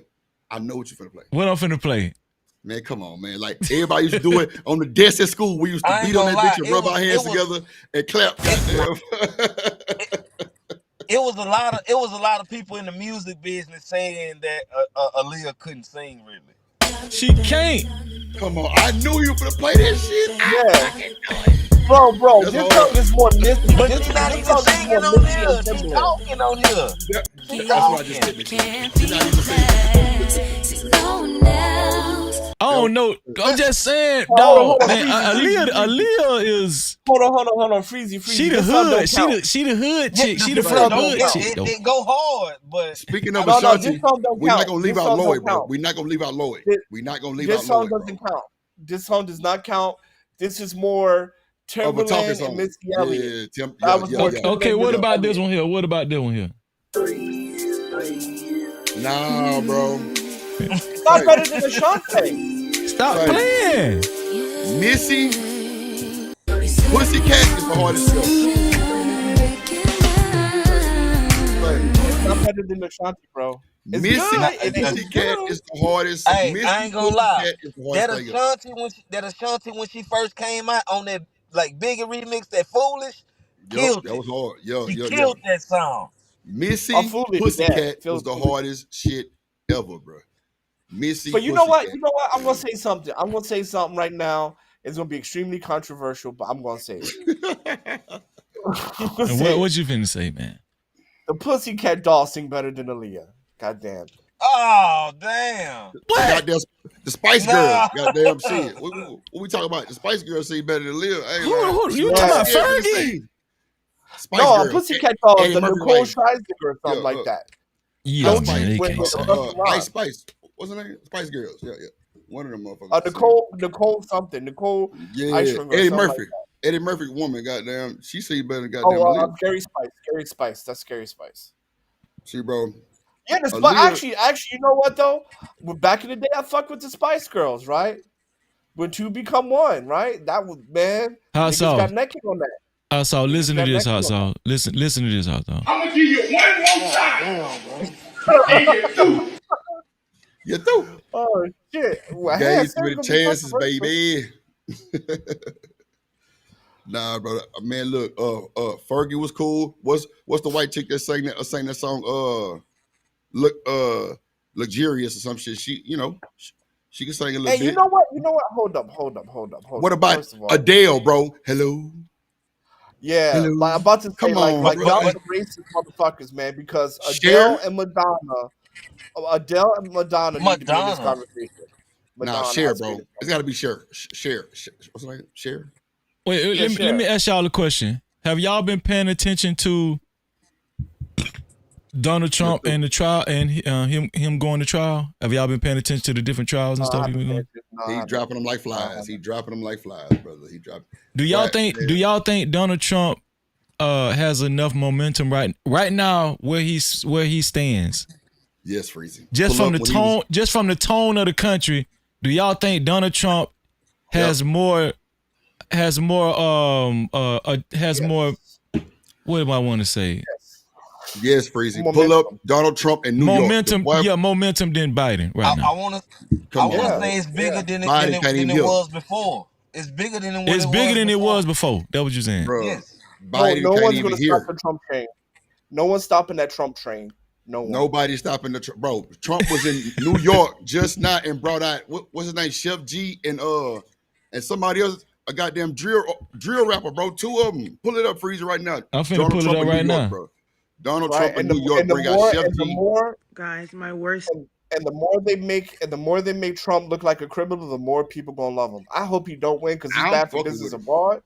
What I'm finna play? Man, come on, man. Like everybody used to do it on the desk at school. We used to beat on that bitch and rub our hands together and clap. It was a lot of people in the music business saying that Aaliyah couldn't sing really. She can't. Come on, I knew you were gonna play that shit. Bro, this song is more Missy. But she's not even singing on here. She's talking on here. That's why I just did it. She's not even singing. I don't know. I'm just saying, dog. Aaliyah is. Hold on, Freezy. She the hood. She the hood chick. She the front hood chick. It go hard, but speaking of Ashanti, we're not gonna leave out Lloyd, bro. We're not gonna leave out Lloyd. We're not gonna leave out Lloyd. This song doesn't count. This song does not count. This is more Timberland and Missy Elliott. Okay, what about this one here? Nah, bro. It's not better than Ashanti. Stop playing. Missy, Pussycat is the hardest show. It's not better than Ashanti, bro. Missy, Pussycat is the hardest. Hey, Missy, I ain't gonna lie. That Ashanti when she first came out on that like Biggie remix, that Foolish, killed it. That was hard. She killed that song. Missy, Pussycat was the hardest shit ever, bro. Missy, but you know what? I'm gonna say something. Right now. It's gonna be extremely controversial, but I'm gonna say it. What you finna say, man? The Pussycat Dolls sing better than Aaliyah. Goddamn. Oh damn! What? The Spice Girls. Goddamn shit. What we talking about? The Spice Girls sing better than Aaliyah. Who you talking about? Fergie? No, Pussycat Dolls, the Nicole Scherzinger or something like that. Yeah, man, they can't sing. Ice Spice. What's her name? Spice Girls. Yeah. One of them motherfuckers. Nicole something. Nicole. Yeah. Eddie Murphy. Like Eddie Murphy woman. Goddamn. She see better than goddamn. Scary Spice. Scary Spice. That's Scary Spice. See, bro. Yeah, actually, you know what though? Back in the day, I fucked with the Spice Girls, right? When two become one, right? That was man. Hot sauce. Got naked on that. Hot sauce. Listen to this, Hot sauce. Listen to this, Hot sauce. I'm gonna give you one more time. And you're through. You're through. Oh shit! Well, gave you the chances, baby. Nah, bro. Man, look. Fergie was cool. What's the white chick that sang that song? Luxurious or some shit. She She can sing a little Hey, bit. you know what? Hold up. What about First of all, Adele, bro? Hello. yeah, Hello. like I'm about to say, Come on, like bro. y'all some racist motherfuckers, man. Because Cher? Adele and Madonna need to be in this conversation. Nah, Madonna Cher, has to be in bro. this It's got to be Cher. Cher. What's her name? Cher. Wait, Yeah, let me ask y'all a question. Have y'all been paying attention to Donald Trump and the trial and him going to trial? Have y'all been paying attention to the different trials and stuff? He's dropping them like flies. He dropping them like flies, brother. He dropping. Do y'all think Donald Trump has enough momentum right now where he stands? Yes, Freezy. Just from the tone of the country, do y'all think Donald Trump has more what do I want to say? Yes, Freezy. Pull up Donald Trump in New momentum, York. Momentum than Biden right now. I want to say it's bigger than it was before. It's bigger than it was before. That what you're saying? Bro, yes. Biden no can't one's even gonna hear. stop the Trump train. No one's stopping that Trump train. No one. Nobody's stopping the bro. Trump was in New York just now and brought out what's his name, Chef G and somebody else, a goddamn drill rapper, bro. Two of them. Pull it up, Freezer, right now. I'm finna pull it up right now, bro. Donald Trump in New York bring out Chef G. Guys, my worst. And the more they make Trump look like a criminal, the more people gonna love him. I hope he don't win because he's bad for business abroad.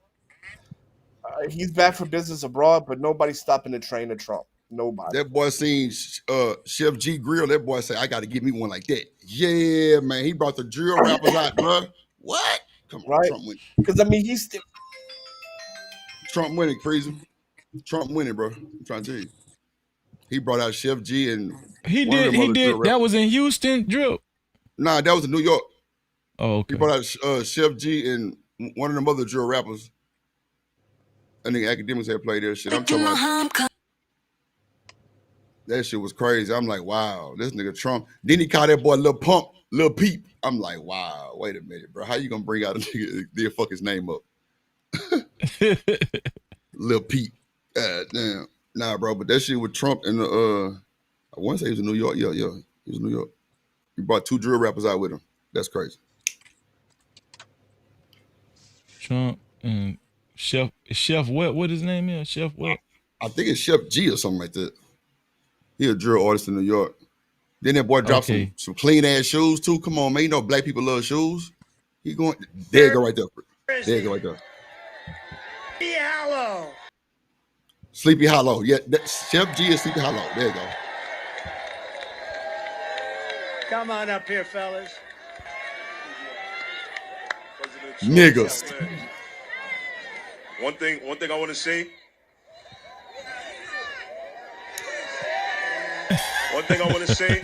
He's bad for business abroad, but nobody's stopping the train of Trump. Nobody. That boy seen Chef G grill. That boy say, "I got to get me one like that." Yeah, man. He brought the drill rappers out, bro. What? Come on, right? Trump winning. Because I mean, he's still Trump winning, Freezer. Trump winning, bro. I'm trying to tell you. He brought out Chef G and he did. That was in Houston, drill. Nah, that was in New York. Oh, okay. He brought out Chef G and one of them other drill rappers. I think academics had played that shit. I'm talking about. That shit was crazy. I'm like, wow, this nigga Trump. Then he called that boy Lil Pump, Lil Peep. I'm like, wow, wait a minute, bro. How you gonna bring out a nigga then fuck his name up? Lil Peep. Damn. Nah, bro, but that shit with Trump and I want to say he was in New York. Yeah, he was in New York. He brought two drill rappers out with him. That's crazy. Trump and Chef what his name is? Chef what? I think it's Chef G or something like that. He a drill artist in New York. Then that boy dropped some clean ass shoes too. Come on, man. You know black people love shoes. He going there you go right there. There you go right there. Sleepy Hollow. Sleepy Hollow. Yeah, Chef G is Sleepy Hollow. There you go. Come on up here, fellas. Niggas. One thing I want to say. One thing I want to say.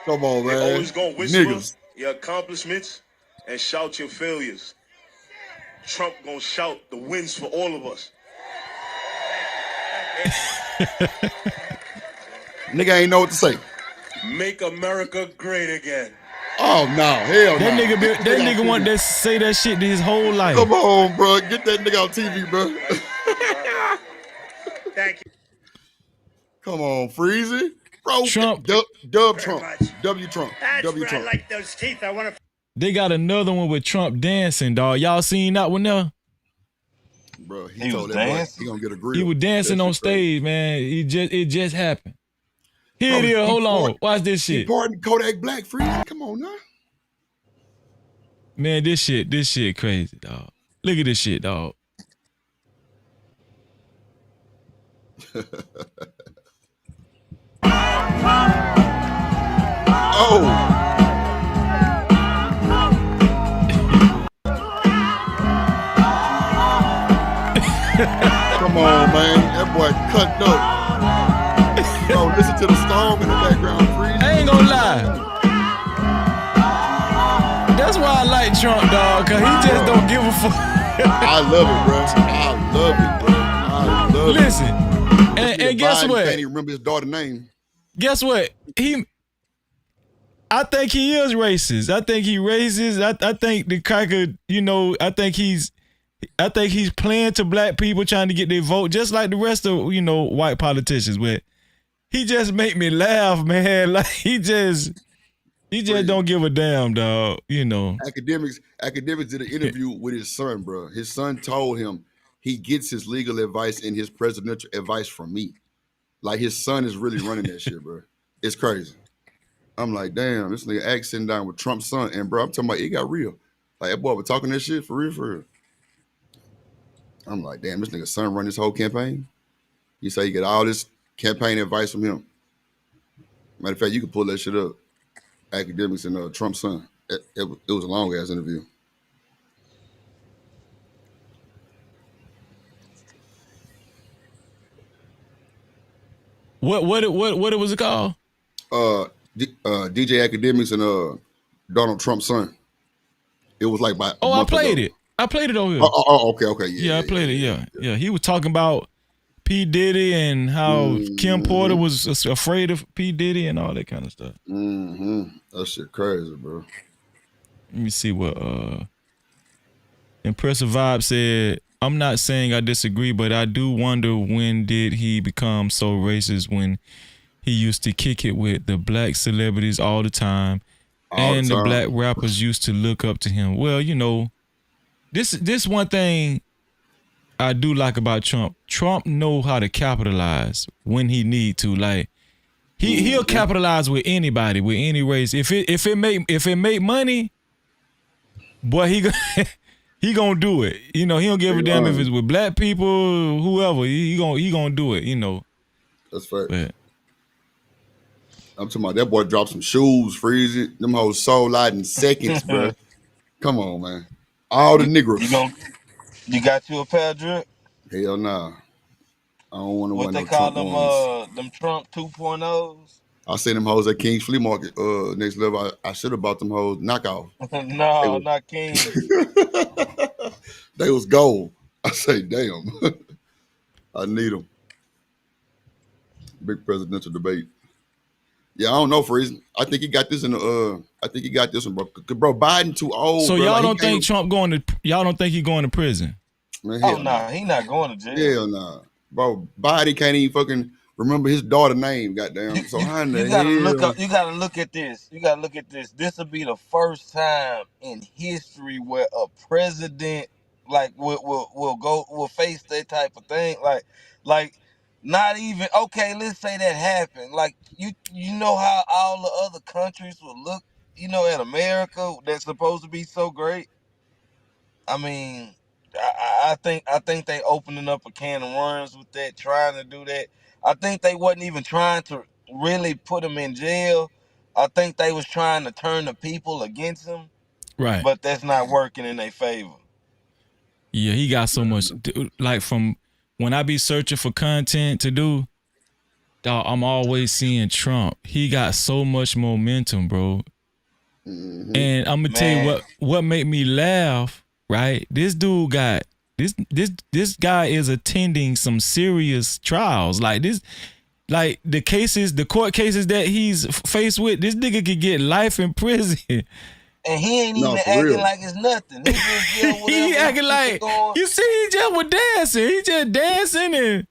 Come on, man. They're always gonna whisper your accomplishments and shout your failures. Trump gonna shout the wins for all of us. Nigga ain't know what to say. Make America great again. Oh no, hell no. That nigga wanted to say that shit his whole life. Come on, bro. Get that nigga on TV, bro. Thank you. Come on, Freezy. Bro, Trump. Dub Trump. W Trump. That's W right. Trump. I like those teeth. I want to. They got another one with Trump dancing, dog. Y'all seen that one there? Bro, he told that boy he gonna get a grill. He was dancing on stage, man. It just happened. Here it is. Hold on. Watch this shit. Pardon Kodak Black, Freezy. Come on now. Man, this shit crazy, dog. Look at this shit, dog. Oh. Come on, man. That boy cut up. Bro, listen to the storm in the background, Freezy. I ain't gonna lie. That's why I like Trump, dog, because he just don't give a fuck. I love it, bro. I love it, bro. I love it. Listen, and guess what? Can't even remember his daughter's name. Guess what? I think he is racist. I think he racist. I think the cracker, I think he's playing to black people, trying to get their vote, just like the rest of, white politicians. But he just make me laugh, man. Like he just He just don't give a damn, dog. You know. Academics did an interview with his son, bro. His son told him he gets his legal advice and his presidential advice from me. Like his son is really running that shit, bro. It's crazy. I'm like, damn, this nigga Axe sitting down with Trump's son, and bro, I'm talking about it got real. Like that boy was talking that shit for real, for real. I'm like, damn, this nigga's son run this whole campaign. You say you get all this campaign advice from him. Matter of fact, you can pull that shit up. Academics and Trump's son. It was a long ass interview. What was it called? DJ Academics and Donald Trump's son. It was like by. Oh, I played it. I played it over here. Okay. Yeah, I played it. Yeah. He was talking about P. Diddy and how Kim Porter was afraid of P. Diddy and all that kind of stuff. That shit crazy, bro. Let me see what Impressive Vibe said. I'm not saying I disagree, but I do wonder when did he become so racist when he used to kick it with the black celebrities all the time and the black rappers used to look up to him. Well, you know, this one thing I do like about Trump. Trump know how to capitalize when he need to. Like he'll capitalize with anybody, with any race. If it make money, boy, he gonna do it. You know, he don't give a damn if it's with black people, whoever. He gonna do it. You know. That's fair. I'm talking about that boy dropped some shoes, freezing them hoes sold out in seconds, bro. Come on, man. All the niggas. You got you a pair of drip? Hell nah. I don't want to what wear they no call Trump them Trump 2.0s. I seen them hoes at King's Flea Market. Next level. I should have bought them hoes knockoff. No, not King's. They was gold. I say, damn. I need them. Big presidential debate. Yeah, I don't know, Freeze. I think he got this in the. I think he got this one, bro. Bro, Biden too old. So bro. y'all Like, don't think Trump going to? Y'all don't think he going to prison? Man, Oh no, he not going to jail. Hell nah, bro. Biden can't even fucking remember his daughter's name. Goddamn. So how in the You gotta hell? look up. You gotta look at this. This will be the first time in history where a president like will face that type of thing. Like not even okay. Let's say that happened. Like you know how all the other countries would look. You know, at America that's supposed to be so great. I mean, I think they opening up a can of worms with that, trying to do that. I think they wasn't even trying to really put him in jail. I think they was trying to turn the people against him. Right. But that's not working in their favor. Yeah, he got so much. Like from when I be searching for content to do, dog, I'm always seeing Trump. He got so much momentum, bro. And I'm gonna tell you what made me laugh. Right, this dude got this guy is attending some serious trials. Like this, like the court cases that he's faced with. This nigga could get life in prison. And he ain't even acting like it's nothing. He just he acting like you see, he just was dancing. He just dancing and.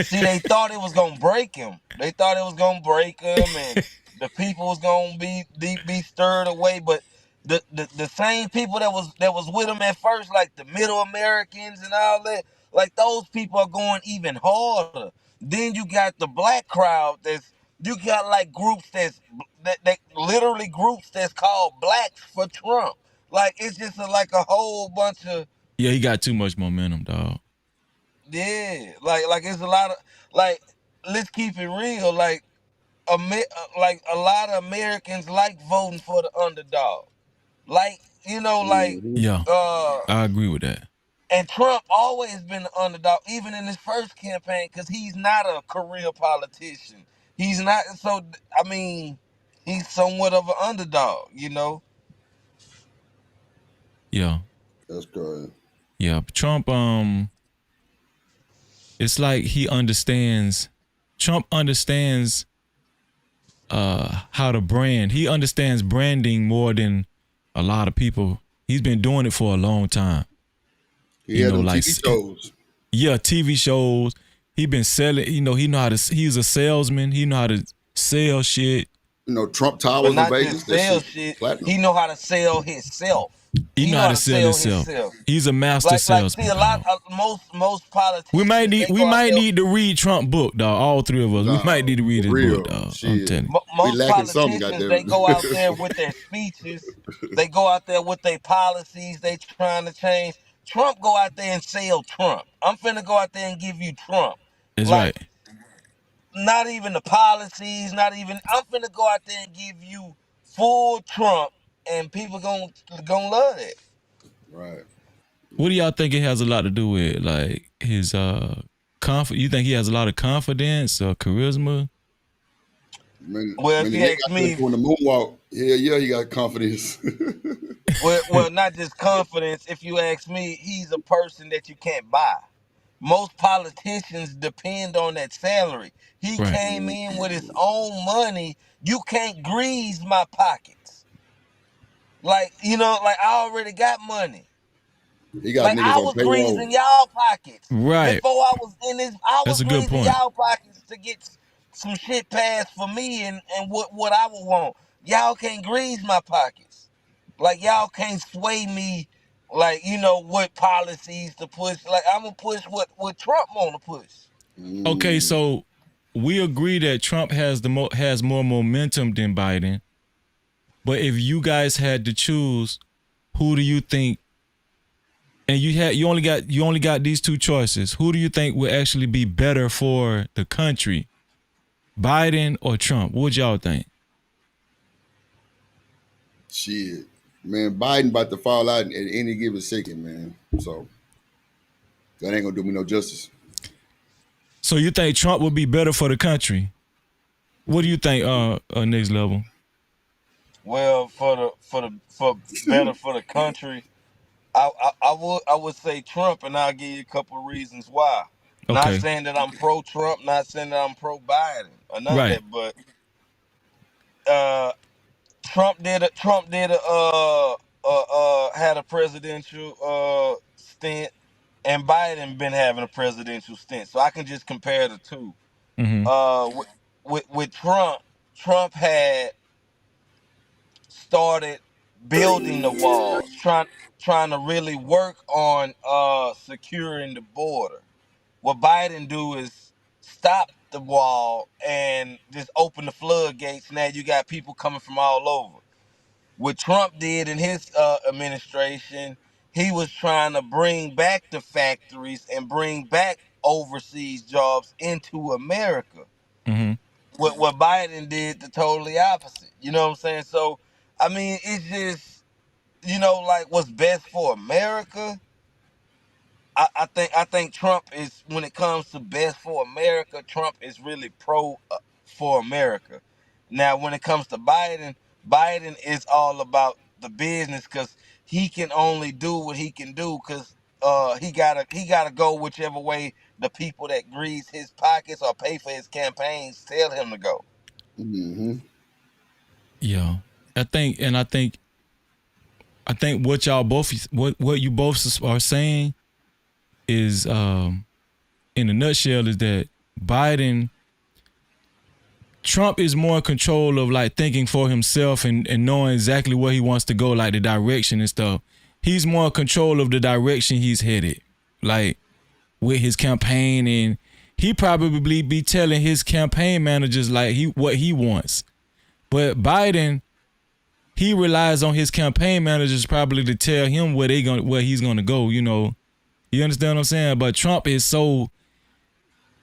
See, they thought it was gonna break him. They thought it was gonna break him, and the people was gonna be stirred away. But the same people that was with him at first, like the Middle Americans and all that, like those people are going even harder. Then you got the black crowd. You got like groups that literally groups that's called Blacks for Trump. Like it's just like a whole bunch of. Yeah, he got too much momentum, dog. Yeah, like it's a lot of like. Let's keep it real. Like a lot of Americans like voting for the underdog. Like yeah, I agree with that. And Trump always been the underdog, even in his first campaign, because he's not a career politician. He's not. So I mean, he's somewhat of an underdog, you know. Yeah, that's good. Yeah, Trump. It's like he understands. Trump understands how to brand. He understands branding more than a lot of people. He's been doing it for a long time. He had like TV shows. Yeah, TV shows. He been selling. You know, he know how to. He's a salesman. He know how to sell shit. Trump But Towers in not Vegas. just That sell shit shit. platinum. He know how to sell himself. He know how to sell himself. He's a master Like see salesman, a lot dog. of most politicians. We might they go out there, need to read Trump book, dog. All three of us. We might need to read his book, dog. I'm telling you. Most politicians they go out there with their speeches. They go out there with their policies. They trying to change. Trump go out there and sell Trump. I'm finna go out there and give you Trump. That's Like right. not even the policies. Not even. I'm finna go out there and give you full Trump, and people gonna love it. Right. What do y'all think it has a lot to do with, like his You think he has a lot of confidence or charisma? Well, if you ask me, on the moonwalk, yeah, he got confidence. well, not just confidence. If you ask me, he's a person that you can't buy. Most politicians depend on that salary. He came in with his own money. You can't grease my pockets. Like, like I already got money. He got Like niggas I on was payroll. greasing y'all pockets. Right. Before I was in this, I That's was a good greasing point. y'all pockets to get some shit passed for me and what I would want. Y'all can't grease my pockets. Like y'all can't sway me like, what policies to push. Like I'm gonna push what Trump wanna push. Okay, so we agree that Trump has has more momentum than Biden. But if you guys had to choose, who do you think? And you only got these two choices. Who do you think would actually be better for the country? Biden or Trump? What y'all think? Shit. Man, Biden about to fall out at any given second, man. So that ain't gonna do me no justice. So you think Trump would be better for the country? What do you think, next level? Well, for better for the country, I would say Trump, and I'll give you a couple of reasons why. Not Okay. saying that I'm pro Trump, not saying that I'm pro Biden or none Right. of that, but Trump did had a presidential stint, and Biden been having a presidential stint. So I can just compare the two. Mm-hmm. With Trump had started building the walls, trying to really work on securing the border. What Biden do is stop the wall and just open the floodgates. Now you got people coming from all over. What Trump did in his administration, he was trying to bring back the factories and bring back overseas jobs into America. Mm-hmm. What Biden did the totally opposite. You know what I'm saying? So, I mean, it's just, like what's best for America. I think Trump is, when it comes to best for America, Trump is really pro for America. Now, when it comes to Biden, Biden is all about the business because he can only do what he can do because he gotta go whichever way the people that grease his pockets or pay for his campaigns tell him to go. Mm-hmm. Yeah, I think what y'all both what you both are saying is in a nutshell is that Trump is more in control of like thinking for himself and knowing exactly where he wants to go, like the direction and stuff. He's more in control of the direction he's headed, like with his campaign, and he probably be telling his campaign managers like what he wants. But Biden, he relies on his campaign managers probably to tell him where he's gonna go. You understand what I'm saying? But Trump is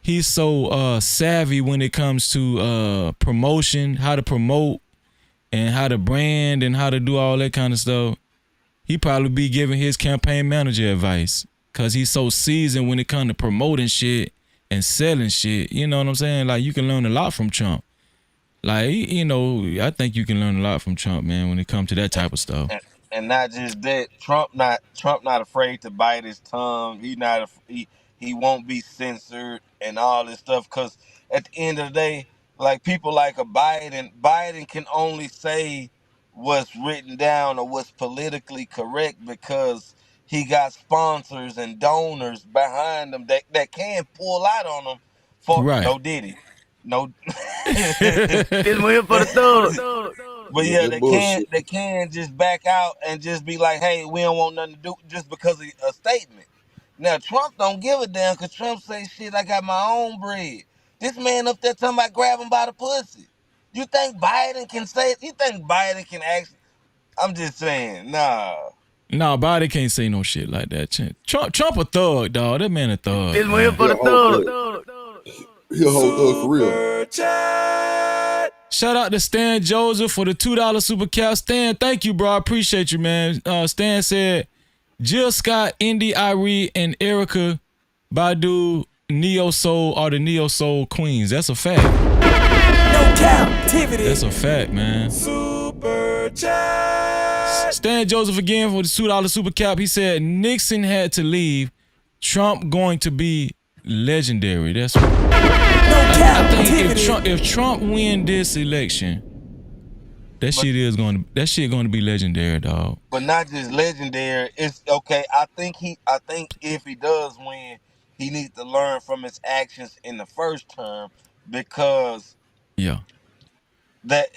he's so savvy when it comes to promotion, how to promote and how to brand and how to do all that kind of stuff. He probably be giving his campaign manager advice because he's so seasoned when it comes to promoting shit and selling shit. You know what I'm saying? Like, you can learn a lot from Trump. Like, I think you can learn a lot from Trump, man, when it comes to that type of stuff. And not just that, Trump not afraid to bite his tongue. He won't be censored and all this stuff. Because at the end of the day, like people like a Biden can only say what's written down or what's politically correct because he got sponsors and donors behind him that can pull out on him for Right. no Diddy. No. This one here for the thug. But yeah, they can just back out and just be like, hey, we don't want nothing to do just because of a statement. Now Trump don't give a damn because Trump say shit, I got my own bread. This man up there talking about grabbing by the pussy. You think Biden can say it? You think Biden can actually? I'm just saying, nah. Nah, Biden can't say no shit like that. Trump a thug, dog. That man a thug. This one here for the thug. He a whole thug for real. Shout out to Stan Joseph for the $2 super cap. Stan, thank you, bro. I appreciate you, man. Stan said, Jill Scott, Indy Irie, and Erica Badu Neo Soul are the Neo Soul queens. That's a fact. No Cap-tivity. That's a fact, man. Super chat. Stan Joseph again for the $2 super cap. He said Nixon had to leave. Trump going to be legendary. That's what I think. If Trump win this election, that shit going to be legendary, dog. But not just legendary. It's okay. I think if he does win, he needs to learn from his actions in the first term because that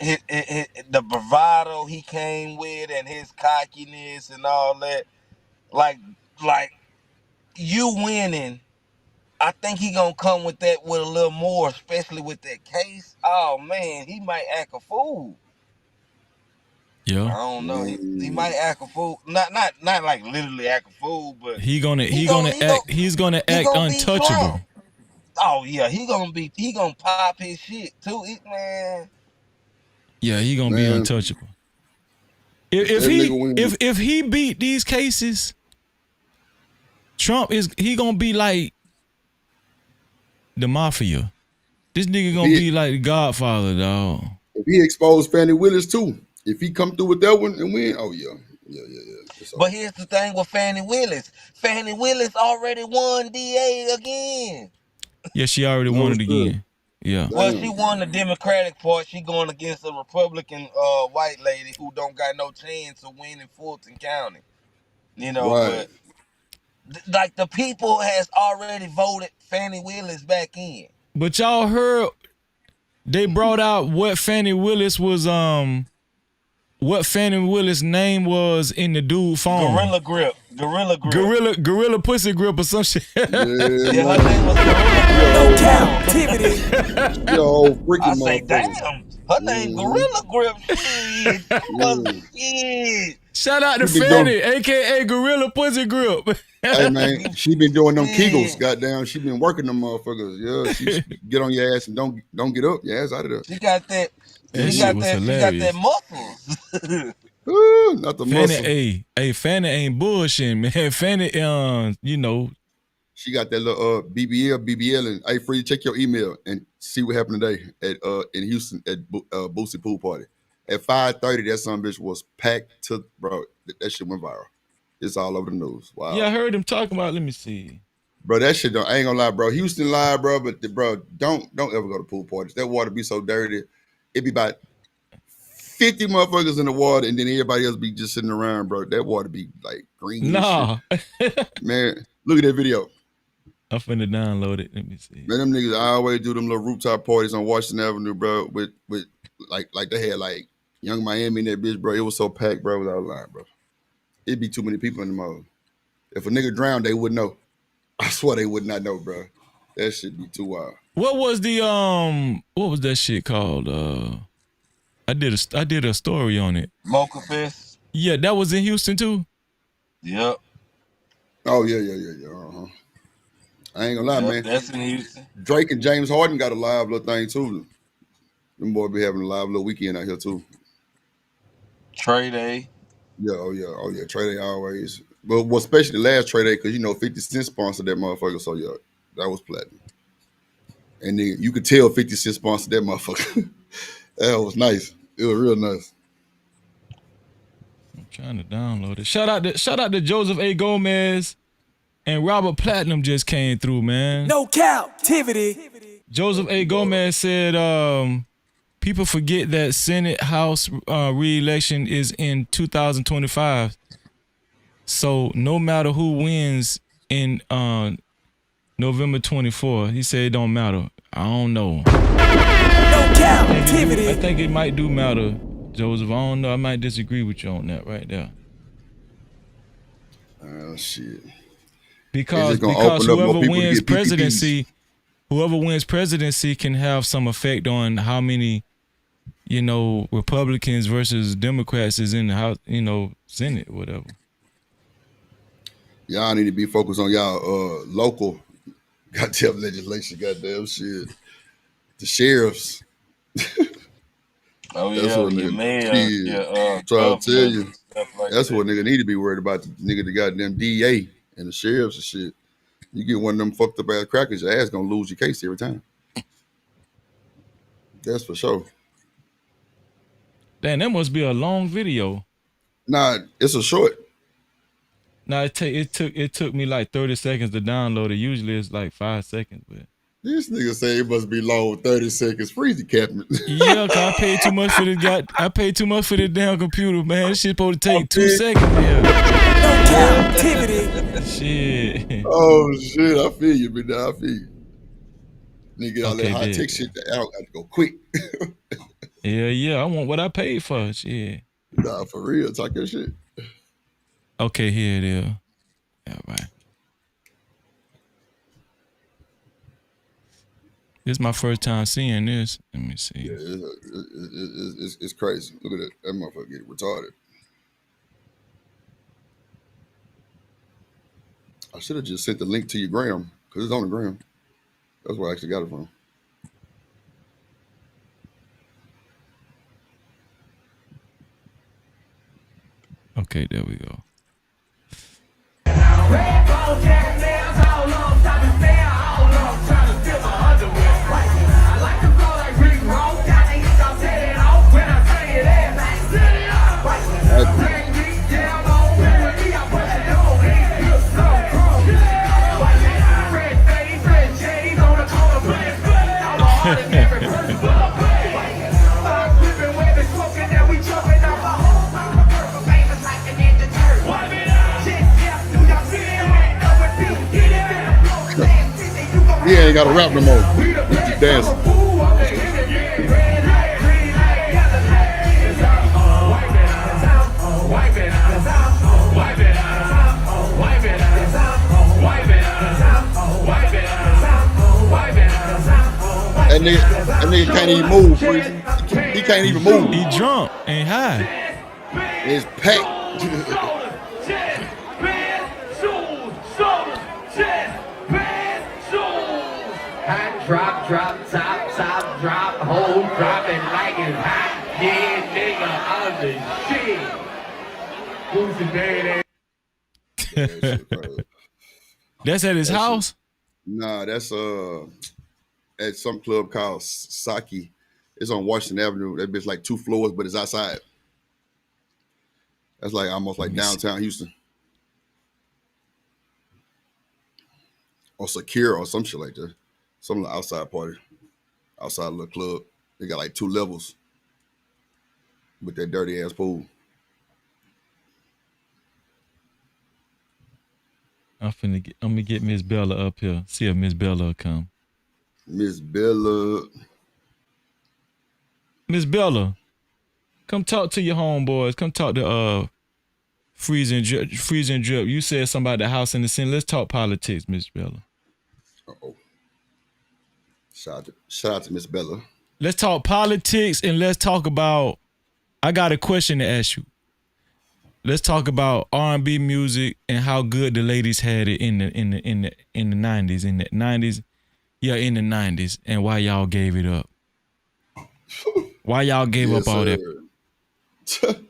the bravado he came with and his cockiness and all that, like you winning. I think he gonna come with that with a little more, especially with that case. Oh man, he might act a fool. Yeah, I don't know. He might act a fool. Not like literally act a fool, but he's gonna act untouchable. Oh yeah, he gonna pop his shit too, man. Yeah, he gonna be untouchable. If he beat these cases, Trump he gonna be like the mafia. This nigga gonna be like the Godfather, dog. If he exposed Fannie Willis too, if he come through with that one and win, oh yeah. But here's the thing with Fannie Willis. Fannie Willis already won DA again. Yeah, she already won it again. Yeah. Well, she won the Democratic part. She going against a Republican white lady who don't got no chance of winning Fulton County. You know, but like the people has already voted Fannie Willis back in. But y'all heard they brought out what Fannie Willis was what Fannie Willis' name was in the dude phone. Gorilla Grip. Gorilla Pussy Grip or some shit. Yeah, her name was Gorilla Grip. No Cap-tivity. Yo, freaking I say, damn. Her name Gorilla Grip. Shit. Shout out to Fannie, a.k.a. Gorilla Pussy Grip. Hey, man, she been doing them Kegels, goddamn. She been working them motherfuckers. Yeah, she get on your ass and don't get up. Your ass out of there. She got that. She got that muscles. Not the muscle. Fannie ain't bullshitting, man. Fannie, you know. She got that little BBL, and hey, free check your email and see what happened today at in Houston at Boosie Pool Party. At 5:30, that son bitch was packed to, bro. That shit went viral. It's all over the news. Wow. Yeah, I heard him talking about. Let me see, bro. That shit I ain't gonna lie, bro. Houston live, bro. But bro, don't ever go to pool parties. That water be so dirty. It be about 50 motherfuckers in the water, and then everybody else be just sitting around, bro. That water be like green. Nah, man, look at that video. I'm finna download it. Let me see. Man, them niggas always do them little rooftop parties on Washington Avenue, bro. With like they had like Young Miami in that bitch, bro. It was so packed, bro. Without lying, bro. It'd be too many people in the mall. If a nigga drowned, they would know. I swear they would not know, bro. That shit be too wild. What was the what was that shit called? I did a story on it. Mocha Fest. Yeah, that was in Houston too. Yep. Oh yeah. I ain't gonna lie, man. That's in Houston. Drake and James Harden got a live little thing too. Them boys be having a live little weekend out here too. Trey Day. Yeah, oh yeah. Trey Day always. But well, especially the last Trey Day, because 50 Cent sponsored that motherfucker. So yeah, that was platinum. And then you could tell 50 Cent sponsored that motherfucker. That was nice. It was real nice. I'm trying to download it. Shout out to Joseph A. Gomez and Robert Platinum just came through, man. No Cap-tivity. Joseph A. Gomez said people forget that Senate House re-election is in 2025. So no matter who wins in November 24, he said it don't matter. I don't know. No Cap-tivity. I think it might do matter, Joseph. I don't know. I might disagree with you on that right there. Oh shit. Because whoever wins presidency can have some effect on how many, Republicans versus Democrats is in the House, Senate, or whatever. Y'all need to be focused on y'all local goddamn legislation, goddamn shit. The sheriffs. Oh, that's what your mayor, trying to tell you. Like that's what nigga need to be worried about. The goddamn DA and the sheriffs and shit. You get one of them fucked up ass crackers, your ass gonna lose your case every time. That's for sure. Damn, that must be a long video. Nah, it's a short. Nah, it took me like 30 seconds to download it. Usually it's like 5 seconds, but this nigga say it must be long 30 seconds. Freeze the captain. Yeah, cause I paid too much for this damn computer, man. This shit supposed to take 2 seconds, man. No Cap-tivity. Shit. Oh shit, I feel you, but I feel you. Nigga get all that high tech shit that out got to go quick. Yeah, I want what I paid for. Shit. Nah, for real, talk your shit. Okay, here it is. Yeah, right. This is my first time seeing this. Let me see. Yeah, it's crazy. Look at that. That motherfucker get retarded. I should have just sent the link to your gram because it's on the gram. That's where I actually got it from. Okay, there we go. He ain't got to rap no more. He's just dancing. That nigga can't even move. He can't even move. He drunk and high. It's packed. Drop, top, drop, hold, drop it like it's hot. Yeah, nigga, on the shit. Boosie, baby. That's at his house? Nah, that's at some club called Saki. It's on Washington Avenue. That bitch like 2 floors, but it's outside. That's like almost like downtown Houston. Or Secure or some shit like that. Some outside party. Outside little club. They got like 2 levels with that dirty ass pool. I'm gonna get Miss Bella up here. See if Miss Bella will come. Miss Bella, come talk to your homeboys. Come talk to Freeze and Drip. You said something about the House in the Senate. Let's talk politics, Miss Bella. Uh-oh. Shout out to Miss Bella. Let's talk politics and let's talk about. I got a question to ask you. Let's talk about R&B music and how good the ladies had it in the 90s. In the 90s, yeah, in the 90s, and why y'all gave it up. Why y'all gave up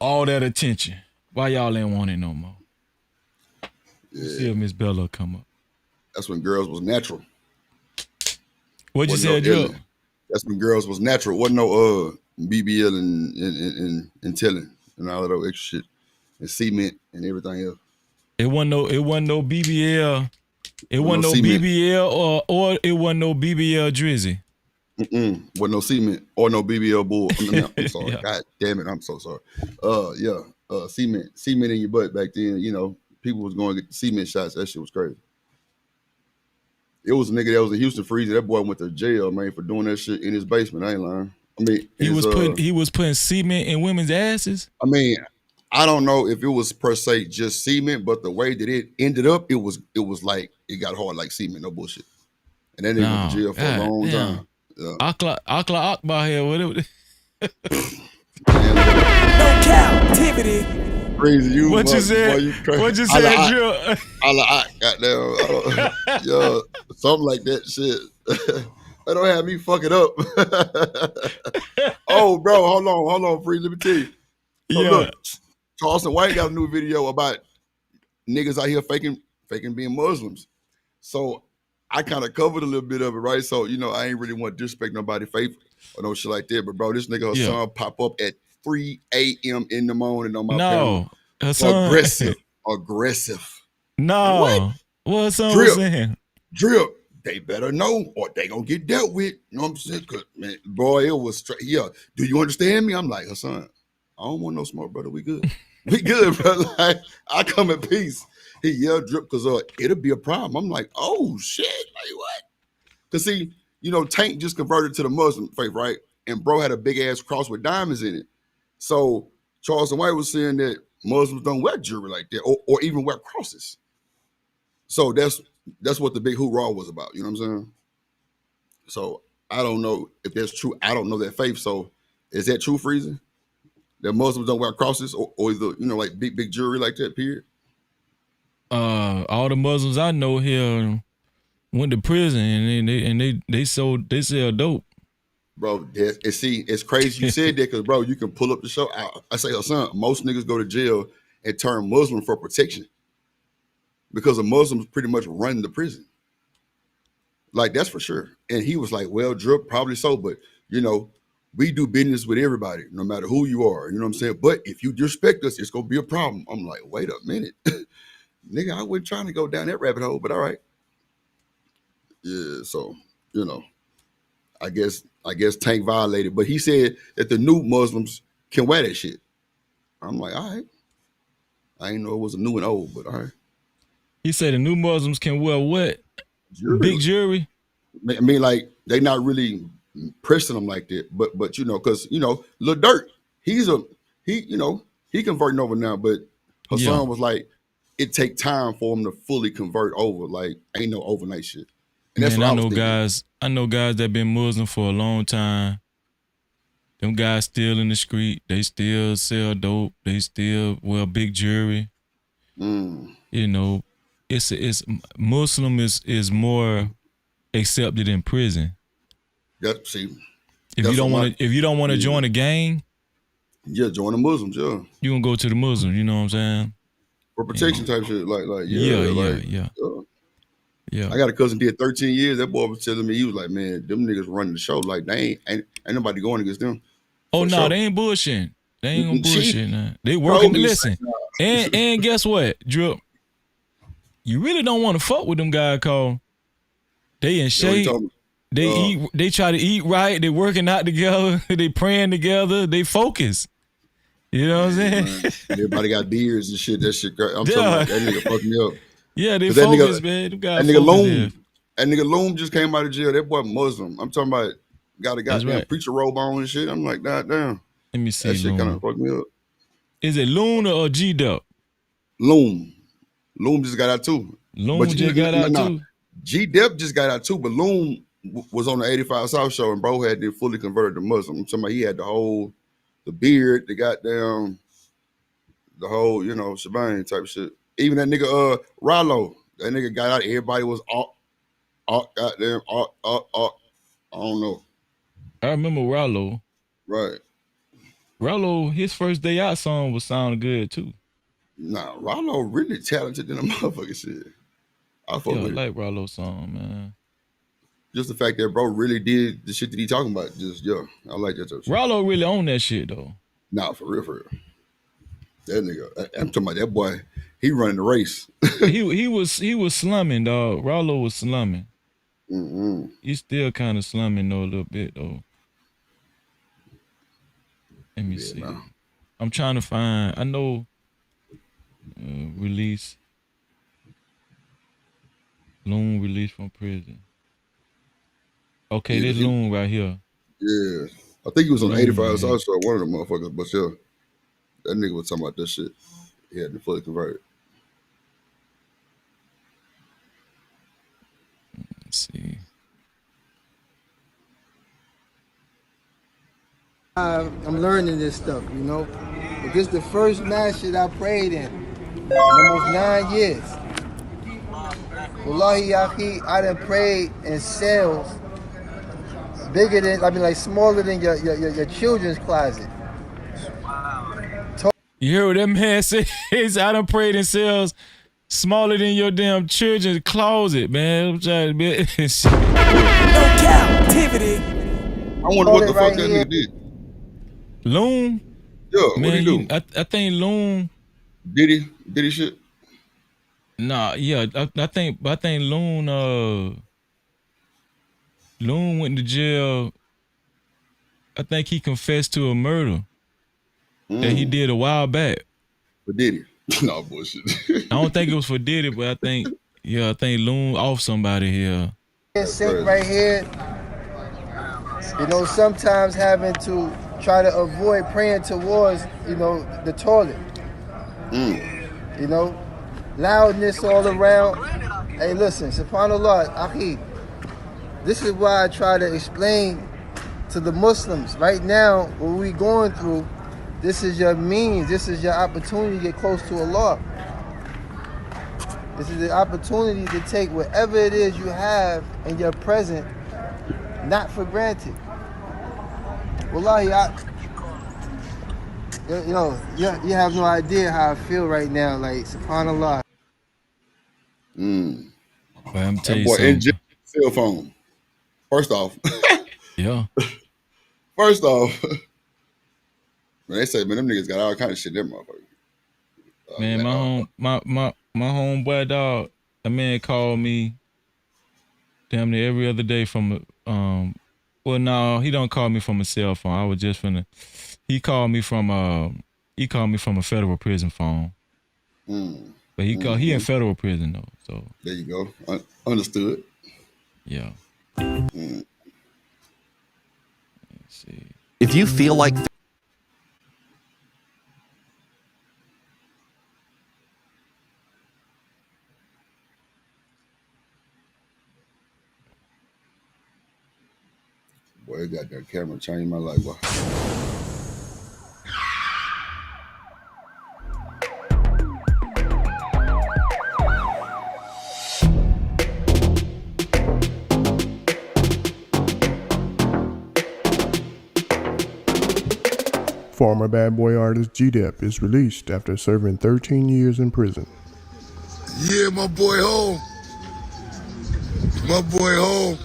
all that attention? Why y'all ain't want it no more? Yeah. See if Miss Bella come up. That's when girls was natural. What'd you say, Joe? That's when girls was natural. Wasn't no BBL and telling and all of that extra shit. And cement and everything else. It wasn't no BBL. It wasn't no BBL or it wasn't no BBL Drizzy. Wasn't no cement or no BBL bull. I'm sorry. Yeah. God damn it. I'm so sorry. Cement in your butt back then. You know, people was going to get the cement shots. That shit was crazy. It was a nigga that was a Houston freezer. That boy went to jail, man, for doing that shit in his basement. I ain't lying. I mean, he was putting cement in women's asses. I mean, I don't know if it was per se just cement, but the way that it ended up, it was like it got hard like cement, no bullshit. And then they went to jail for a long time. Yeah. Akla Akbar here, whatever. No Cap-tivity. Crazy you. What you said? What you said, Drew? Goddamn. Yo, something like that shit. That don't have me fucking up. Oh, bro, hold on, Free. Let me tell you. So look, Charleston White got a new video about niggas out here faking being Muslims. So I kind of covered a little bit of it, right? So, you know, I ain't really want to disrespect nobody's faith or no shit like that. But, bro, this nigga Hassan pop up at 3 a.m. in the morning on my panel. Hassan. Aggressive. No. What Hassan was saying? Drip. They better know or they gonna get dealt with. You know what I'm saying? Cause, man, boy, it was straight. Yeah. Do you understand me? I'm like, Hassan, I don't want no smoke, brother. We good. We good, brother. Like, I come in peace. He yelled Drip because it'll be a problem. I'm like, oh shit, like what? Cause see, you know, Tank just converted to the Muslim faith, right? And bro had a big ass cross with diamonds in it. So Charleston White was saying that Muslims don't wear jewelry like that, or even wear crosses. So that's what the big hoorah was about. You know what I'm saying? So I don't know if that's true. I don't know that faith. So is that true, Freezer? That Muslims don't wear crosses or either, you know, like big jewelry like that, period? All the Muslims I know here went to prison and they sell dope. Bro, it's crazy you said that because, bro, you can pull up the show. I say, son, most niggas go to jail and turn Muslim for protection because the Muslims pretty much run the prison. Like, that's for sure. And he was like, well, Drip, probably so, but, you know, we do business with everybody, no matter who you are. You know what I'm saying? But if you disrespect us, it's going to be a problem. I'm like, wait a minute. Nigga, I wasn't trying to go down that rabbit hole, but all right. Yeah, so, you know, I guess Tank violated, but he said that the new Muslims can wear that shit. I'm like, all right. I didn't know it was a new and old, but all right. He said the new Muslims can wear what? Big jewelry? I mean, like, they not really pressing them like that, but you know, because, you know, Lil Durk, he converting over now, but Hassan was like, it take time for him to fully convert over. Like, ain't no overnight shit. And that's what I know guys that been Muslim for a long time. Them guys still in the street. They still sell dope. They still wear big jewelry. You know, it's Muslim is more accepted in prison. Yep. See, if you don't want to join a gang, join the Muslims. Yeah, you gonna go to the Muslims. You know what I'm saying? For protection type shit. Yeah. I got a cousin did 13 years. That boy was telling me, he was like, man, them niggas running the show. Like, they ain't nobody going against them. Oh, no, they ain't bullshitting. They ain't gonna bullshit. Nah. They working to listen. And guess what, Drip? You really don't want to fuck with them guys called they in shape. They try to eat right. They working out together. They praying together. They focus. You know what I'm saying? Man. Everybody got beards and shit. That shit, I'm talking about that nigga fucked me up. Yeah, they focus, man. That nigga Loom just came out of jail. That boy Muslim. I'm talking about got a goddamn preacher robe on and shit. I'm like, goddamn. Let me see. That shit kind of fucked me up. Is it Loon or G-Duck? Loom. Loom just got out too. Loom just got out too? G-Dep just got out too, but Loom was on the 85 South show and bro had fully converted to Muslim. I'm talking about he had the beard, the goddamn, the whole, you know, shebang type shit. Even that nigga, Rollo, that nigga got out. Everybody was goddamn, I don't know. I remember Rollo. Right. Rollo, his first day out song was sounding good too. Nah, Rollo really talented in a motherfucking shit. I like Rollo's song, man. Just the fact that bro really did the shit that he talking about. I like that type of shit. Rollo really own that shit though. Nah, for real. That nigga, I'm talking about that boy. He running the race. he was slumming, dog. Rollo was slumming. He's still kind of slumming though a little bit though. Let me see. No. I'm trying to find. I know. Release. Loon released from prison. Okay, this Loon right here. Yeah. I think he was on 85 South Shore, one of them motherfuckers, but yeah. That nigga was talking about that shit. He had to fully convert. Let's see. I'm learning this stuff, you know. But this is the first mass shit I prayed in almost 9 years. Wallahi yaqi, I done prayed in cells bigger than, like smaller than your children's closet. You hear what that man says? I done prayed in cells smaller than your damn children's closet, man. I'm trying to be. No Cap-tivity. I wonder what the fuck that nigga did. Loon? Yeah, man, what he do? I think Loon. Diddy shit? Nah, yeah, I think Loon went to jail. I think he confessed to a murder that he did a while back. For Diddy? No bullshit. I don't think it was for Diddy, but I think Loon off somebody here. Sink right here. You know, sometimes having to try to avoid praying towards, you know, the toilet. You know, loudness all around. Hey, listen, subhanAllah, akhi, this is why I try to explain to the Muslims right now what we going through. This is your means. This is your opportunity to get close to Allah. This is the opportunity to take whatever it is you have in your present, not for granted. Wallahi, you have no idea how I feel right now. Like, subhanAllah. Well, I'm That telling you boy something. NJ cell phone. First off. Yeah. First off. Man, they say, man, them niggas got all kind of shit in them motherfuckers. Man, my homeboy dog, a man called me damn near every other day from well, no, he don't call me from a cell phone. I was just he called me from a federal prison phone. But he in federal prison though. So there you go. Understood. Yeah. Let's see. If you feel like boy, got that camera changed my life. Boy. Former Bad Boy artist G-Dep is released after serving 13 years in prison. Yeah, my boy home. My boy home.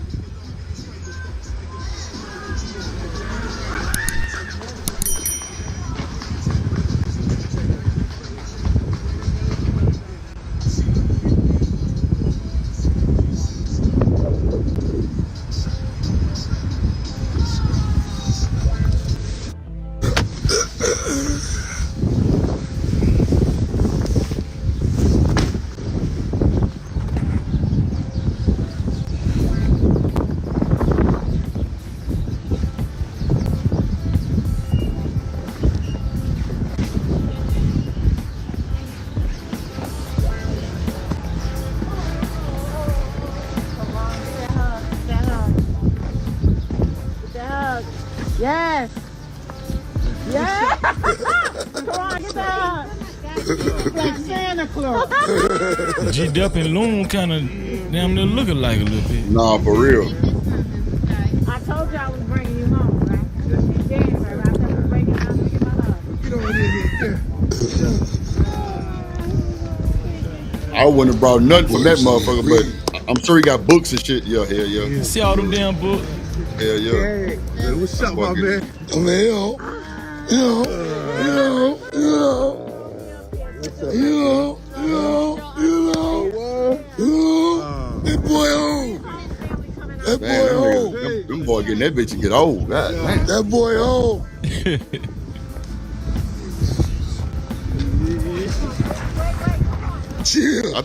Yes. Yes. Come on, get that. Like Santa Claus. G-Dep and Loon kind of damn near look alike a little bit. Nah, for real. I told you I was bringing you home, right? January, I said I was bringing you home to get my hug. Get over here. I wouldn't have brought nothing from that motherfucker, but I'm sure he got books and shit. Yeah, hell yeah. See all them damn books? Hell yeah. Hey, what's up, my man? Oh, man, yo. That boy home. That boy home. Them boy getting that bitch and get old. God, man. That boy home. Chill.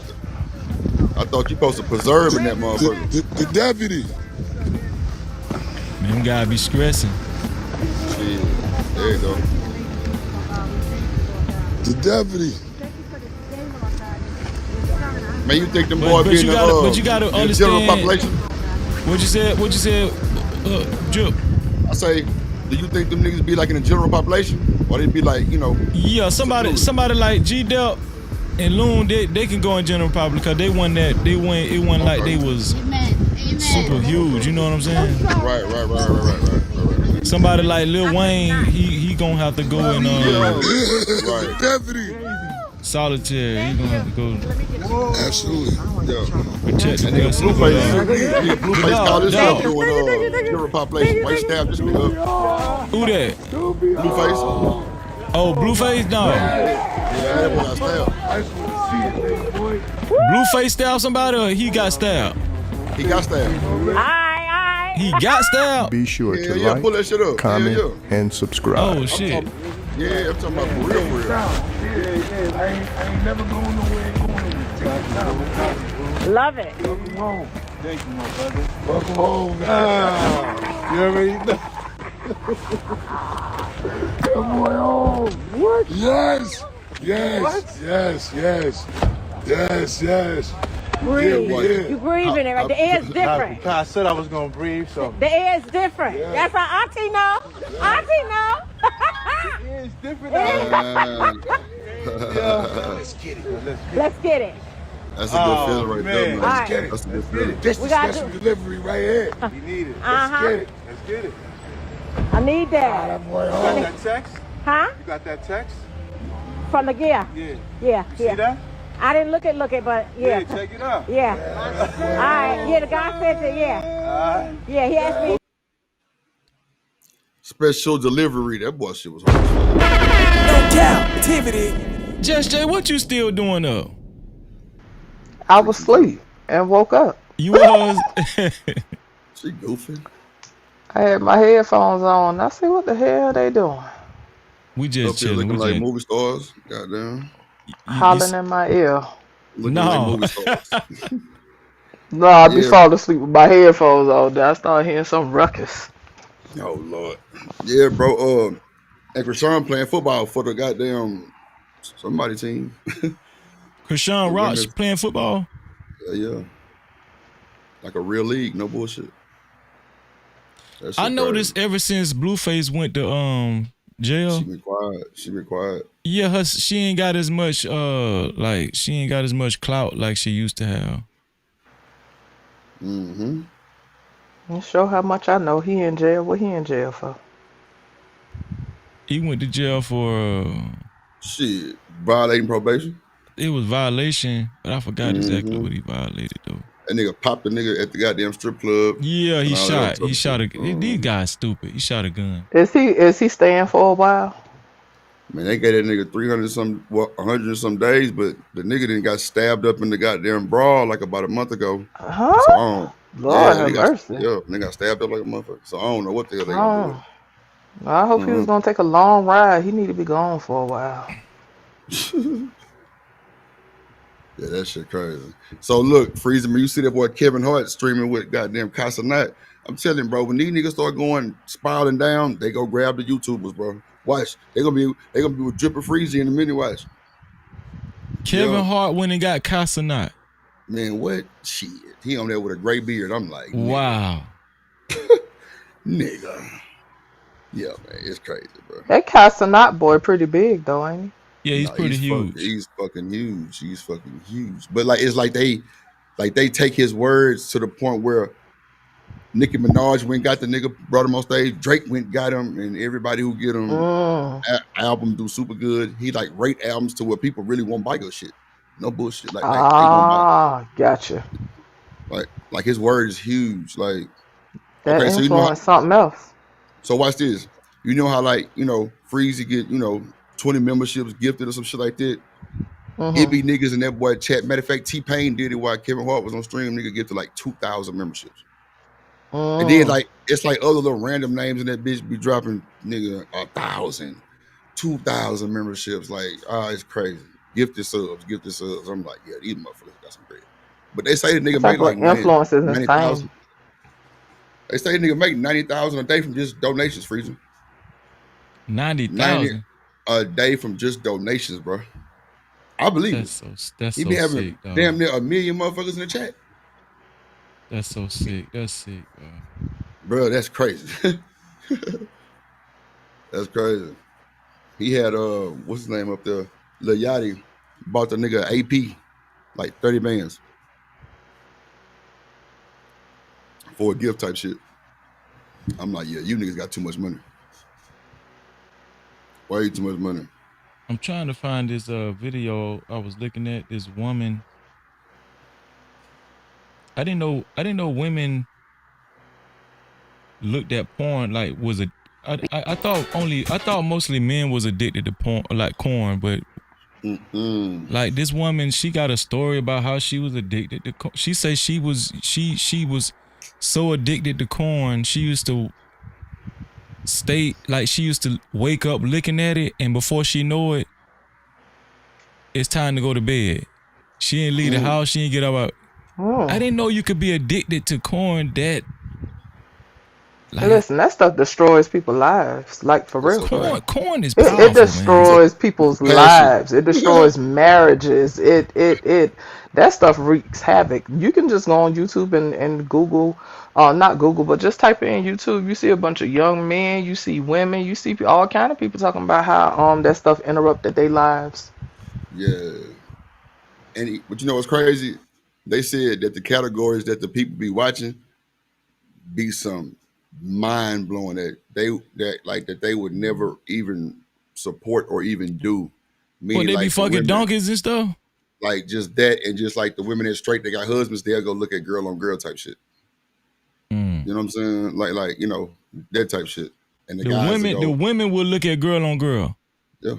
I thought you supposed to preserve in that motherfucker. The deputy. Man, gotta be stressing. Shit. There you go. The deputy. Man, you think them boys being but you gotta the understand general population? What you said, Drip? I say, do you think them niggas be like in the general population? Or they be like, you know? Yeah, somebody like G-Dep and Loon, they can go in general public because it wasn't like they was super huge, you know what I'm saying? Right. Somebody like Lil Wayne, he gonna have to go in Deputy. solitaire. He gonna have to go. Absolutely. Protect the person. Blueface called this out doing general population. White stab this nigga up. Who that? Blueface. Oh, Blueface? No. Yeah, that boy got stabbed. Blueface stabbed somebody or he got stabbed? He got stabbed. He got stabbed? Be sure to like, pull that shit up. comment, and subscribe. Oh, shit. I'm talking about for real. I ain't never going nowhere. Love it. Welcome home. Thank you, my brother. Welcome home. You already know. Come on home. What? Yes. What? Yes. Breathe. Yeah. You breathing it, right? The air's different. I said I was gonna breathe, so. The air's different. Yeah. That's how Auntie know. Auntie know. The air's different. Let's get it. That's a good feeling right there, man. Let's get it. That's a good feeling. This is special delivery right here. We need it. Let's get it. I need that. You got that text? Huh? You got that text? From the gear. Yeah. You see that? I didn't look it, but yeah. Check it out. Yeah. All right. Yeah, the guy said that. Yeah. Yeah, he asked me. Special delivery. That boy shit was hard. No Cap-tivity. Just Jay, what you still doing up? I was asleep and woke up. You was? She goofing. I had my headphones on. I said, what the hell they doing? We just chilling. Looking like movie stars. Goddamn. Hollering in my ear. Looking like movie stars. No, I be falling asleep with my headphones on. Then I start hearing some ruckus. Oh, Lord. Yeah, bro. And Krishan playing football for the goddamn somebody team. Krishan Ross playing football? Yeah. Like a real league. No bullshit. I noticed ever since Blueface went to jail. She been quiet. Yeah, she ain't got as much clout like she used to have. Mm-hmm. And show how much I know. He in jail. What he in jail for? He went to jail for shit, violating probation. It was violation, but I forgot exactly what he violated though. That nigga popped the nigga at the goddamn strip club. Yeah, he shot these guys stupid. He shot a gun. Is he staying for a while? Man, they gave that nigga 100 and some days, but the nigga didn't got stabbed up in the goddamn brawl like about a month ago. Huh? So Lord have mercy. They got stabbed up like a motherfucker. So I don't know what the hell they gonna do. I hope he was gonna take a long ride. He need to be gone for a while. Yeah, that shit crazy. So look, Freezer, man, you see that boy Kevin Hart streaming with goddamn Casanat. I'm telling you, bro, when these niggas start going spiraling down, they go grab the YouTubers, bro. Watch. They gonna be with Dripper Freezy in a minute. Watch. Kevin Hart went and got Casanat. Man, what? Shit. He on there with a gray beard. I'm like, wow. Nigga. Yeah, man, it's crazy, bro. That Casanat boy pretty big though, ain't he? Yeah, he's pretty huge. He's fucking huge. He's fucking huge. But like it's like they take his words to the point where Nicki Minaj went and got the nigga, brought him on stage. Drake went and got him, and everybody who get him album do super good. He like rate albums to where people really won't buy your shit. No bullshit. Like they gonna buy it. Gotcha. Like his word is huge. Like that influenced something else. So watch this. You know how Freezy get 20 memberships gifted or some shit like that. It be niggas in that boy chat. Matter of fact, T-Pain did it while Kevin Hart was on stream. Nigga get to like 2,000 memberships. And then it's like other little random names in that bitch be dropping nigga 1,000, 2,000 memberships. Like, it's crazy. Gifted subs. I'm like, yeah, these motherfuckers got some bread. But they say the nigga Type make like of influence is insane. 90,000. They say the nigga make 90,000 a day from just donations, Freezer. 90,000 a day from just donations, bro. I believe that's he so be having sick, dog. damn near 1 million motherfuckers in the chat. That's so sick. That's sick, bro. Bro, that's crazy. That's crazy. He had what's his name up there? Lil Yachty bought the nigga AP like 30 bands for a gift type shit. I'm like, yeah, you niggas got too much money. Way too much money. I'm trying to find this video I was looking at. This woman. I didn't know women looked at porn like was a. I thought mostly men was addicted to porn, like corn, but like this woman, she got a story about how she was addicted to corn. She said she was so addicted to corn, she used to she used to wake up looking at it, and before she know it, it's time to go to bed. She ain't leave the house, she ain't get up. I didn't know you could be addicted to corn that. Like, listen, that stuff destroys people's lives. Like for real. Corn is powerful, it destroys people's lives. It destroys marriages. That stuff wreaks havoc. You can just go on YouTube and Google, not Google, but just type in YouTube. You see a bunch of young men. You see women. You see all kind of people talking about how that stuff interrupted their lives. Yeah, but you know what's crazy? They said that the categories that the people be watching be some mind blowing that they would never even support or even do. Well, they be fucking donkeys and stuff. Like just that, and just like the women that straight, they got husbands, they'll go look at girl on girl type shit. You know what I'm saying? Like you know that type shit. And the women will look at girl on girl. Yeah.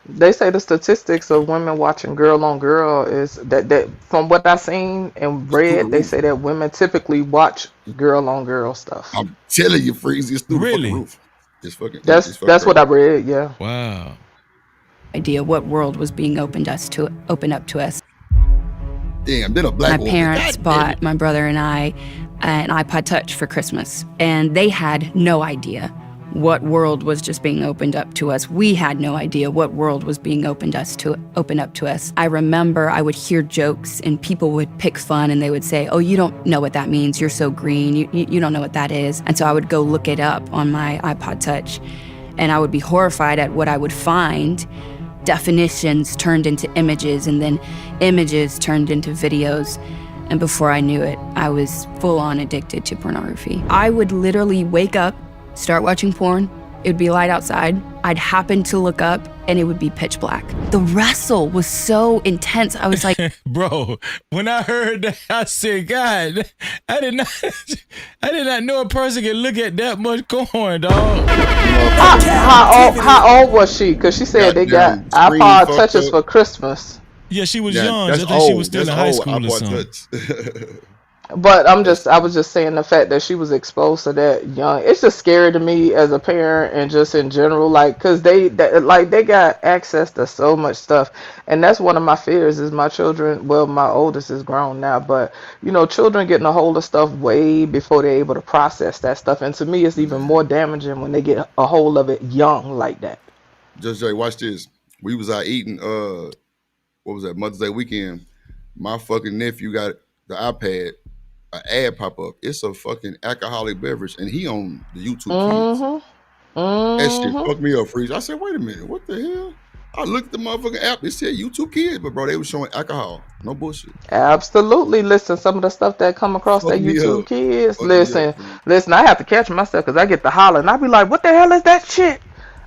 They say the statistics of women watching girl on girl is that from what I've seen and read, they say that women typically watch girl on girl stuff. I'm telling you, Freeze, it's through the fucking roof. It's fucking. That's what I read. Yeah. Wow. Idea what world was being opened up to us. Damn, been a black woman. My parents bought my brother and I an iPod Touch for Christmas, and they had no idea what world was just being opened up to us. We had no idea what world was being opened up to us. I remember I would hear jokes and people would pick fun and they would say, "Oh, you don't know what that means. You're so green. You don't know what that is." And so I would go look it up on my iPod Touch, and I would be horrified at what I would find. Definitions turned into images, and then images turned into videos. And before I knew it, I was full on addicted to pornography. I would literally wake up, start watching porn, it would be light outside, I'd happen to look up, and it would be pitch black. The wrestle was so intense, I was like... Bro, when I heard that, I said, God, I did not know a person could look at that much corn, dog. How old was she? Because she said they got iPod Touches for Christmas. Yeah, she was young. I think she was still in high school or something. But I was just saying the fact that she was exposed to that young. It's just scary to me as a parent and just in general, like, cause they got access to so much stuff, and that's one of my fears is my children. Well, my oldest is grown now, but you know, children getting a hold of stuff way before they're able to process that stuff, and to me, it's even more damaging when they get a hold of it young like that. Just Jay, watch this. We was out eating. What was that Mother's Day weekend? My fucking nephew got the iPad. An ad pop up. It's a fucking alcoholic beverage, and he on the YouTube Kids. That shit fucked me up, Freeze. I said, wait a minute, what the hell? I looked at the motherfucking app. It said YouTube Kids, but bro, they was showing alcohol. No bullshit. Absolutely. Listen, some of the stuff that come across that YouTube Kids. Listen. I have to catch myself because I get the holler, and I be like, what the hell is that shit?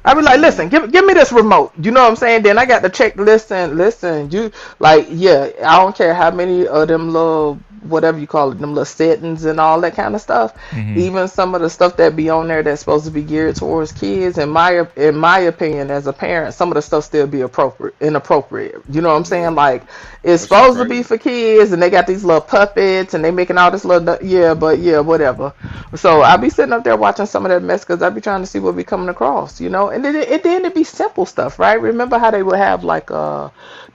I be like, listen, give me this remote. You know what I'm saying? Then I got to check. Listen. You like, yeah. I don't care how many of them little, whatever you call it, them little settings and all that kind of stuff. Even some of the stuff that be on there that's supposed to be geared towards kids. In my opinion, as a parent, some of the stuff still be inappropriate. You know what I'm saying? Like, it's supposed to be for kids, and they got these little puppets, and they making all this little whatever. So I be sitting up there watching some of that mess because I be trying to see what be coming across, you know. And then it'd be simple stuff, right? Remember how they would have like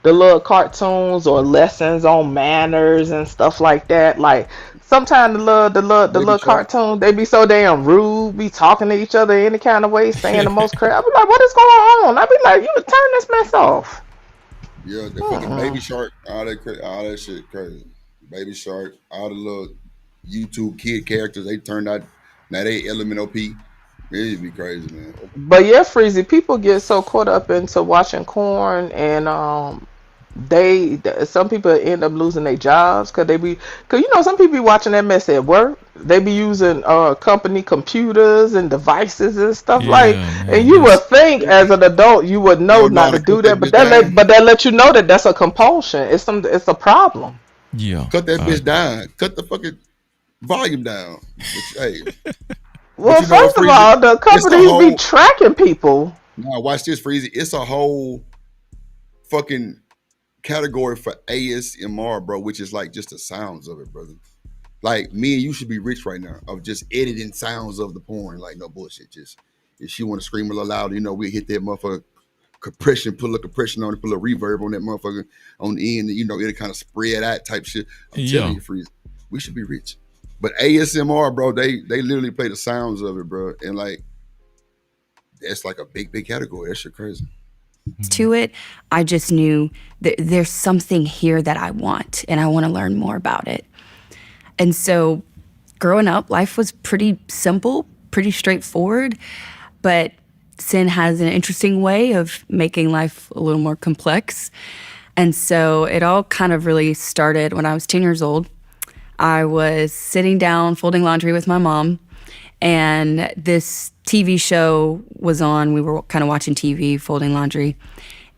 the little cartoons or lessons on manners and stuff like that. Like sometimes the little cartoons, they be so damn rude, be talking to each other any kind of way, saying the most crap. I be like, what is going on? I be like, you turn this mess off. Yeah, the fucking Baby Shark, all that shit crazy. Baby Shark, all the little YouTube kid characters, they turned out, now they LMNOP. It'd be crazy, man. But yeah, Freezy, people get so caught up into watching corn, and some people end up losing their jobs because some people be watching that mess at work. They be using company computers and devices and stuff and you would think as an adult you would know not to do that, but that let you know that that's a compulsion. It's a problem. Yeah, cut that bitch down. Cut the fucking volume down. Hey. Well, first of all, the companies be tracking people. Now, watch this, Freezy. It's a whole fucking category for ASMR, bro, which is like just the sounds of it, brother. Like, me and you should be rich right now of just editing sounds of the porn. Like, no bullshit. Just, if she want to scream a little loud, we hit that motherfucker compression, put a little compression on it, put a little reverb on that motherfucker on the end, it'll kind of spread out type shit. I'm telling you, Freezy, we should be rich. But ASMR, bro, they literally play the sounds of it, bro. And like, that's like a big category. That shit crazy. To it, I just knew that there's something here that I want, and I want to learn more about it. And so growing up, life was pretty simple, pretty straightforward, but sin has an interesting way of making life a little more complex. And so it all kind of really started when I was 10 years old. I was sitting down folding laundry with my mom, and this TV show was on. We were kind of watching TV, folding laundry,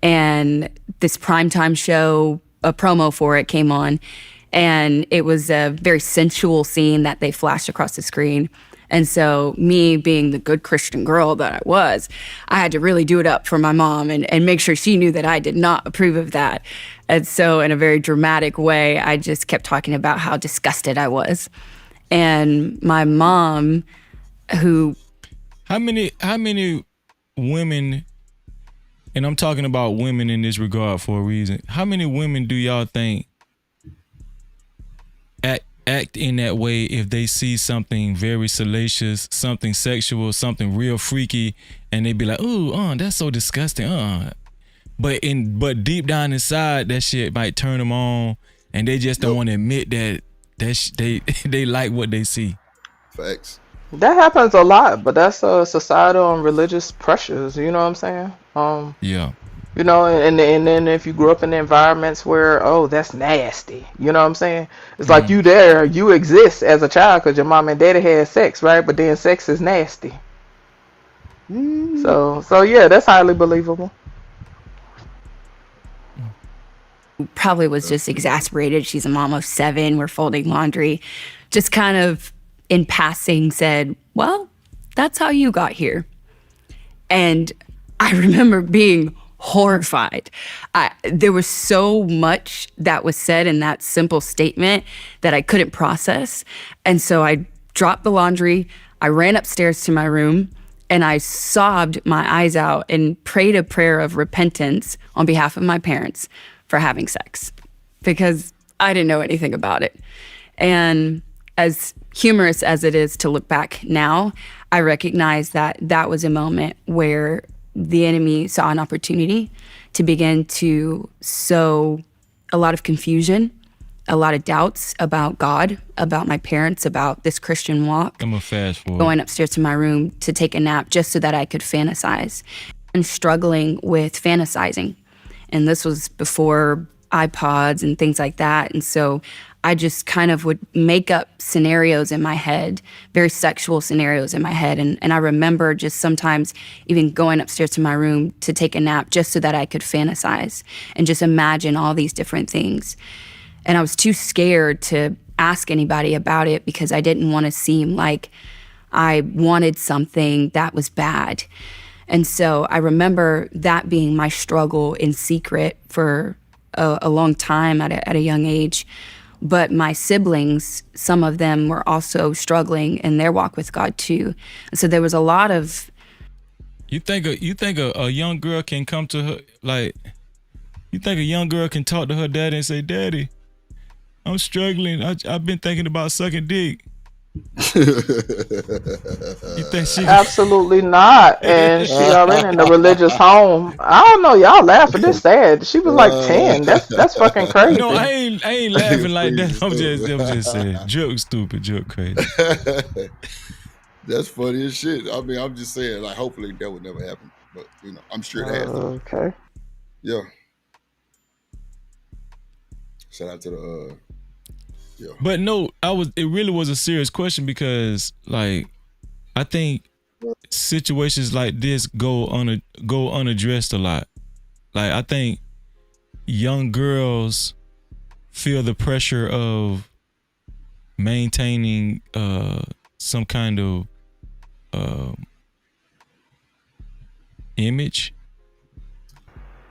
and this primetime show, a promo for it came on, and it was a very sensual scene that they flashed across the screen. And so me being the good Christian girl that I was, I had to really do it up for my mom and make sure she knew that I did not approve of that. And so in a very dramatic way, I just kept talking about how disgusted I was. And my mom, who... How many women, and I'm talking about women in this regard for a reason, how many women do y'all think act in that way if they see something very salacious, something sexual, something real freaky, and they be like, "Ooh, that's so disgusting." But deep down inside, that shit might turn them on, and they just don't want to admit that they like what they see. Facts. That happens a lot, but that's societal and religious pressures. You know what I'm saying? Yeah. And then if you grew up in environments where, that's nasty, you know what I'm saying? It's like you exist as a child because your mom and daddy had sex, right? But then sex is nasty. So yeah, that's highly believable. Probably was just exasperated. She's a mom of 7. We're folding laundry. Just kind of in passing said, "Well, that's how you got here." And I remember being horrified. There was so much that was said in that simple statement that I couldn't process. And so I dropped the laundry, I ran upstairs to my room, and I sobbed my eyes out and prayed a prayer of repentance on behalf of my parents for having sex, because I didn't know anything about it. And as humorous as it is to look back now, I recognize that that was a moment where the enemy saw an opportunity to begin to sow a lot of confusion, a lot of doubts about God, about my parents, about this Christian walk. I'm gonna fast forward. Going upstairs to my room to take a nap just so that I could fantasize. And struggling with fantasizing. And this was before iPods and things like that. And so I just kind of would make up scenarios in my head, very sexual scenarios in my head. And I remember just sometimes even going upstairs to my room to take a nap just so that I could fantasize and just imagine all these different things. And I was too scared to ask anybody about it because I didn't want to seem like I wanted something that was bad. And so I remember that being my struggle in secret for a long time at a young age. But my siblings, some of them were also struggling in their walk with God too. And so there was a lot of... You think a young girl can come to her, like, You think a young girl can talk to her daddy and say, "Daddy, I'm struggling. I've been thinking about sucking dick." You think she? Absolutely not. And she already in a religious home. I don't know. Y'all laughing. This sad. She was like 10. That's fucking crazy. No, I ain't laughing like that. I'm just saying. Joke stupid. Joke crazy. That's funny as shit. I mean, I'm just saying, like, hopefully that would never happen. But you know, I'm sure it has. Okay. Yeah. Shout out to the yeah. But no, it really was a serious question because, like, I think situations like this go unaddressed a lot. Like, I think young girls feel the pressure of maintaining some kind of image,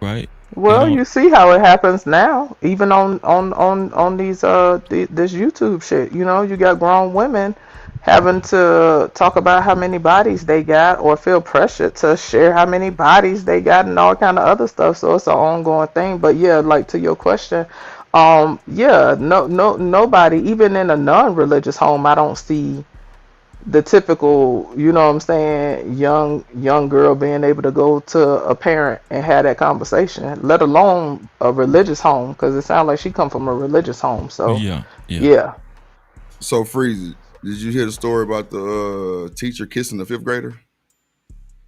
right? Well, you see how it happens now, even on these this YouTube shit. You know, you got grown women having to talk about how many bodies they got, or feel pressured to share how many bodies they got, and all kind of other stuff. So it's an ongoing thing. But yeah, like to your question, yeah, nobody, even in a non-religious home, I don't see the typical, you know what I'm saying, young girl being able to go to a parent and have that conversation, let alone a religious home, because it sounds like she come from a religious home. So yeah. So Freezy, did you hear the story about the teacher kissing the 5th grader?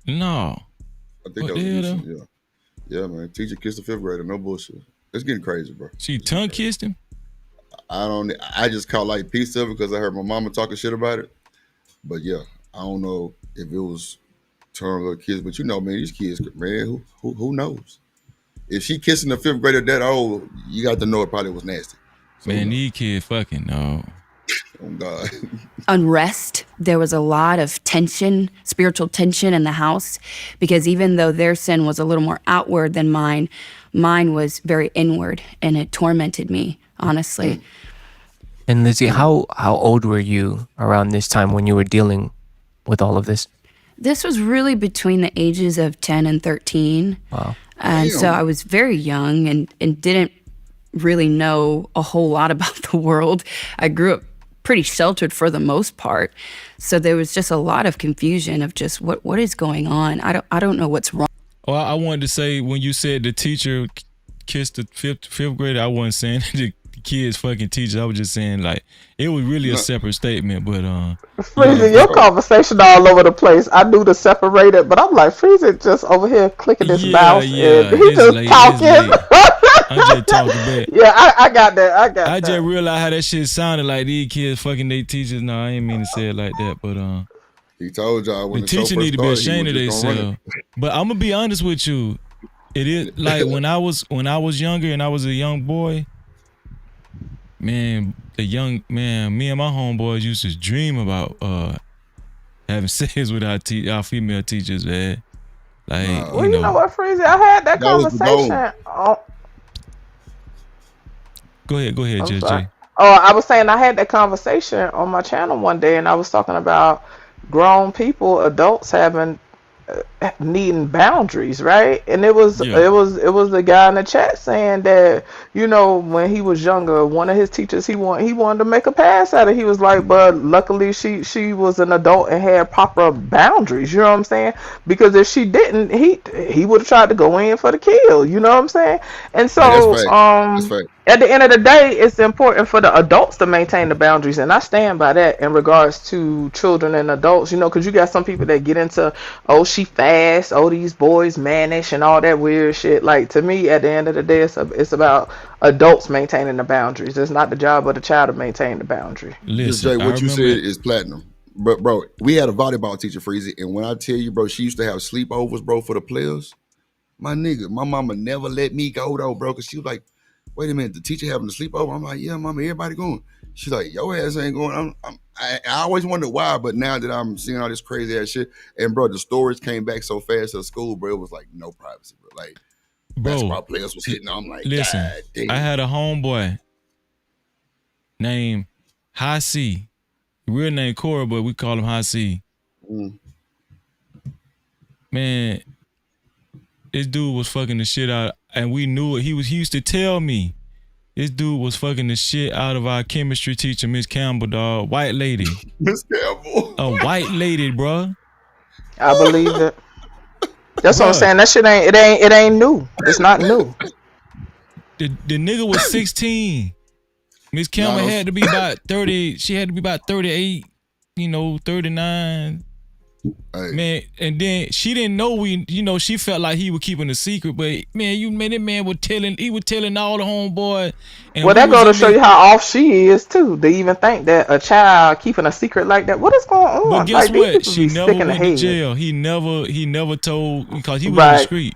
No. I think that was recent, yeah, man. Teacher kissed the 5th grader, no bullshit. It's getting crazy, bro. She tongue kissed him? I just caught like a piece of it because I heard my mama talking shit about it. But yeah, I don't know if it was tongue or kids, but you know, man, these kids, man, who knows? If she kissing the 5th grader that old, you got to know it probably was nasty. So, man, these kids fucking no. Oh God. Unrest. There was a lot of tension, spiritual tension in the house, because even though their sin was a little more outward than mine was very inward, and it tormented me, honestly. And Lizzie, how old were you around this time when you were dealing with all of this? This was really between the ages of 10 and 13. Wow. And so I was very young and didn't really know a whole lot about the world. I grew up pretty sheltered for the most part. So there was just a lot of confusion of just what is going on. I don't know what's wrong. Oh, I wanted to say, when you said the teacher kissed the fifth grader, I wasn't saying the kids fucking teachers. I was just saying, like, it was really a separate statement. But Freezy, your conversation all over the place. I knew to separate it, but I'm like, Freezy just over here clicking his mouse. Yeah, and he just talking. I'm just talking back. Yeah, I got that. I just realized how that shit sounded like these kids fucking their teachers. No, I ain't mean to say it like that, but he told y'all when the teacher need to be ashamed of themselves. But I'm gonna be honest with you. It is like when I was younger and I was a young boy, man, me and my homeboys used to dream about having sex with our female teachers, man. Like, well, you know what, Freezy? I had that conversation. Go ahead, JJ. Oh, I was saying I had that conversation on my channel one day, and I was talking about grown people, adults needing boundaries, right? And it was the guy in the chat saying that, you know, when he was younger, one of his teachers he wanted to make a pass at it. He was like, but luckily she was an adult and had proper boundaries. You know what I'm saying? Because if she didn't, he would have tried to go in for the kill. You know what I'm saying? And so that's fact. At the end of the day, it's important for the adults to maintain the boundaries, and I stand by that in regards to children and adults. You know, because you got some people that get into, oh, she fast, oh, these boys mannish, and all that weird shit. Like, to me, at the end of the day, it's about adults maintaining the boundaries. It's not the job of the child to maintain the boundary. Listen, Jay, what you said is platinum. But bro, we had a volleyball teacher, Freezy, and when I tell you, bro, she used to have sleepovers, bro, for the players. My nigga, my mama never let me go though, bro, because she was like, wait a minute, the teacher having a sleepover? I'm like, yeah, mama, everybody going. She's like, your ass ain't going. I always wondered why, but now that I'm seeing all this crazy ass shit, and bro, the stories came back so fast to the school, bro, it was like no privacy, bro. Like, basketball players was hitting. I'm like, listen, God damn. I had a homeboy named High C. Real name Cora, but we call him High C. Man, this dude was fucking the shit out and we knew it. He used to tell me this dude was fucking the shit out of our chemistry teacher, Miss Campbell, dog. White lady. Miss Campbell. A white lady, bro. I believe it. That's what I'm saying. That shit ain't new. It's not new. The nigga was 16. Miss Campbell had to be about 30. She had to be about 38, 39. Hey. Man, and then she didn't know she felt like he was keeping a secret, but that man was telling all the homeboys. Well, that go to show you how off she is too. To even think that a child keeping a secret like that. What is going on? But guess what? She never went to jail. He never told, because he was discreet.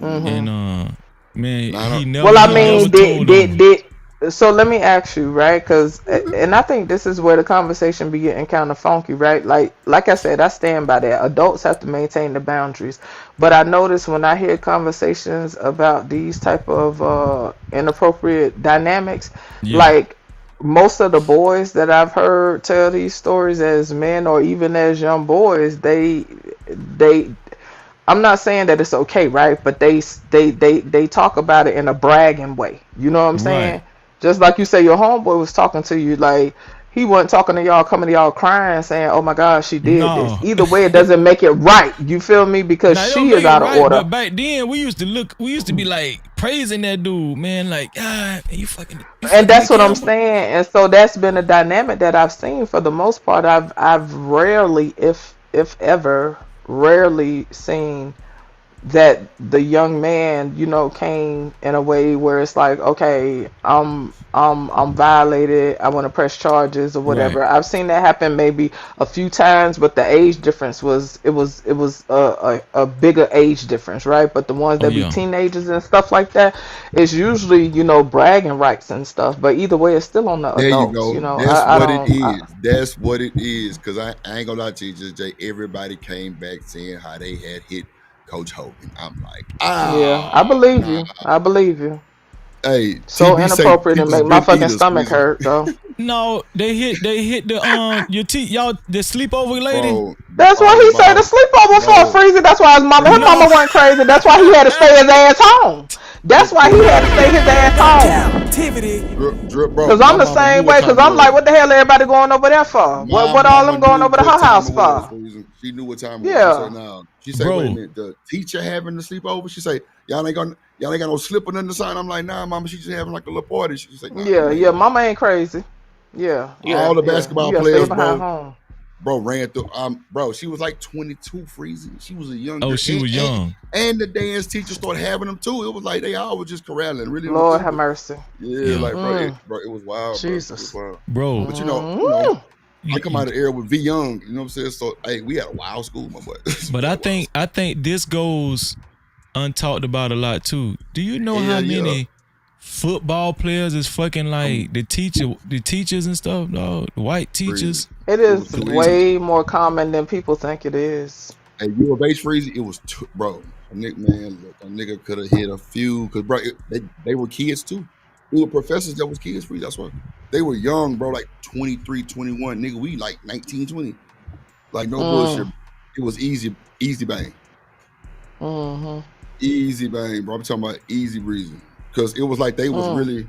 Mm-hmm. And man, he never. Well, I mean, did so let me ask you, right? Because, and I think this is where the conversation be getting kind of funky, right? Like I said, I stand by that. Adults have to maintain the boundaries. But I notice when I hear conversations about these type of inappropriate dynamics, like most of the boys that I've heard tell these stories as men or even as young boys, they I'm not saying that it's okay, right? But they talk about it in a bragging way. You know what I'm saying? Right. Just like you say, your homeboy was talking to you, like he wasn't talking to y'all, coming to y'all crying, saying, "Oh my God, she did this." Either way, it doesn't make it right. You feel me? Because she is out of order. But back then, we used to be like praising that dude, man. Like, you fucking. And that's what I'm saying. And so that's been a dynamic that I've seen for the most part. I've rarely, if ever, seen that the young man, came in a way where it's like, okay, I'm violated, I want to press charges or whatever. Right. I've seen that happen maybe a few times, but the age difference was a bigger age difference, right? But the ones that be teenagers and stuff like that, it's usually bragging rights and stuff. But either way, it's still on the adults. There you go. That's what it is. Because I ain't gonna lie to you, just Jay. Everybody came back saying how they had hit Coach Hogan. I'm like, yeah, I believe you. I believe you. Hey, so inappropriate and make my fucking stomach hurt though. No, they hit the your teeth, y'all, the sleepover lady. Bro, that's why he said the sleepover for a freezer. That's why his mama went crazy. That's why he had to stay his ass home. That's why he had to stay his ass home. Because I'm the same way. Because I'm like, what the hell everybody going over there for? What all them going over to her house for? She knew what time it was. She said, wait a minute, the teacher having the sleepover? She said, y'all ain't got no slipper in the sign. I'm like, nah, mama, she just having like a little party. She said, nah, mama ain't crazy. All the basketball players, bro, ran through. Bro, she was like 22, freezing. She was a young. Oh, she was young. And the dance teacher started having them too. It was like they all was just corralling. Really, Lord have mercy. Yeah, like bro, it was wild. Jesus, bro. But I come out of the era with V Young. You know what I'm saying? So hey, we had a wild school, my boy. But I think this goes untalked about a lot too. Do you know how many football players is fucking like the teachers and stuff, dog? The white teachers. It is way more common than people think it is. Hey, you were base freezing. It was bro. A nigga could have hit a few because bro, they were kids too. We were professors that was kids free. That's why they were young, bro. Like 23, 21. Nigga, we like 19, 20. Like no bullshit. It was easy bang. Easy bang, bro. I'm talking about easy breezing. Because it was like they was really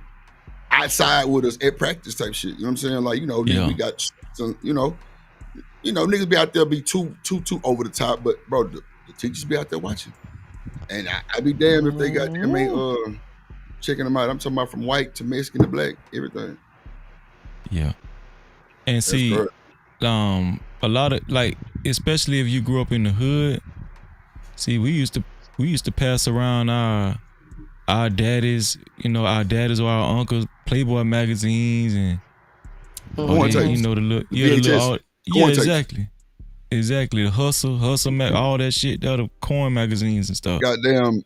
outside with us at practice type shit. You know what I'm saying? Like, we got some, niggas be out there be too over the top, but bro, the teachers be out there watching. And I'd be damned if they got checking them out. I'm talking about from white to Mexican to black, everything. Yeah. And see, a lot of like, especially if you grew up in the hood, see, we used to pass around our daddies, or our uncles, Playboy magazines and exactly the hustle all that shit, the corn magazines and stuff. Goddamn,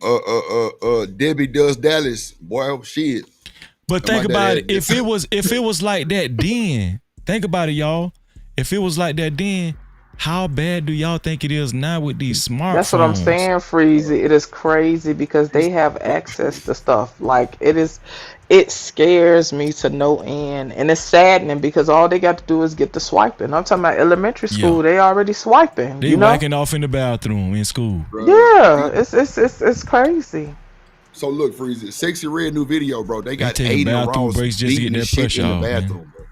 Debbie Does Dallas, boy, shit. But think about it, if it was like that then, think about it, y'all. If it was like that then, how bad do y'all think it is now with these smartphones? That's what I'm saying, Freezy. It is crazy because they have access to stuff. Like it scares me to no end, and it's saddening because all they got to do is get to swiping. I'm talking about elementary school; they already swiping. They whacking off in the bathroom in school. Yeah, it's crazy. So look, Freezy, Sexy Red new video, bro. They got taking Aiden bathroom Ross breaks just to beating get the that shit pressure in the off, bathroom, bro.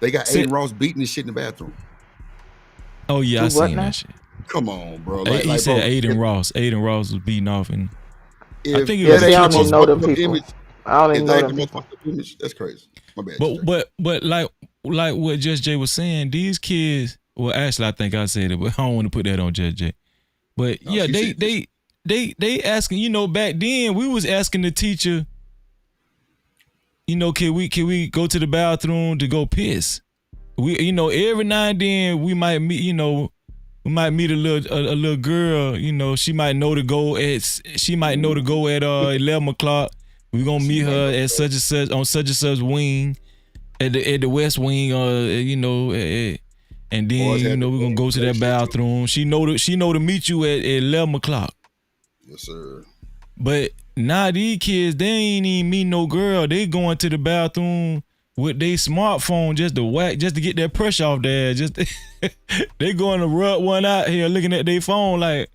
They got Aiden Ross beating the shit in the bathroom. Oh yeah, I seen that shit. Come on, bro. He said bro, Aiden Ross. Aiden Ross was beating off, and I think it was I don't even know them people. people. I don't even know them people. Image, that's crazy. My bad. But like what Just Jay was saying, these kids. Well, actually, I think I said it, but I don't want to put that on Just Jay. But no, yeah, they asking. You know, back then we was asking the teacher. You know, can we go to the bathroom to go piss? We, you know, every now and then we might meet. You know, we might meet a little girl. You know, she might know to go at 11 o'clock. We gonna meet her at such and such on such and such wing, at the West Wing. You know, and then you know we're gonna go to that bathroom. She know to meet you at 11 o'clock. Yes, sir. But now these kids, they ain't even meet no girl. They going to the bathroom with their smartphone just to get that pressure off there. Just they going to rub one out here looking at their phone like.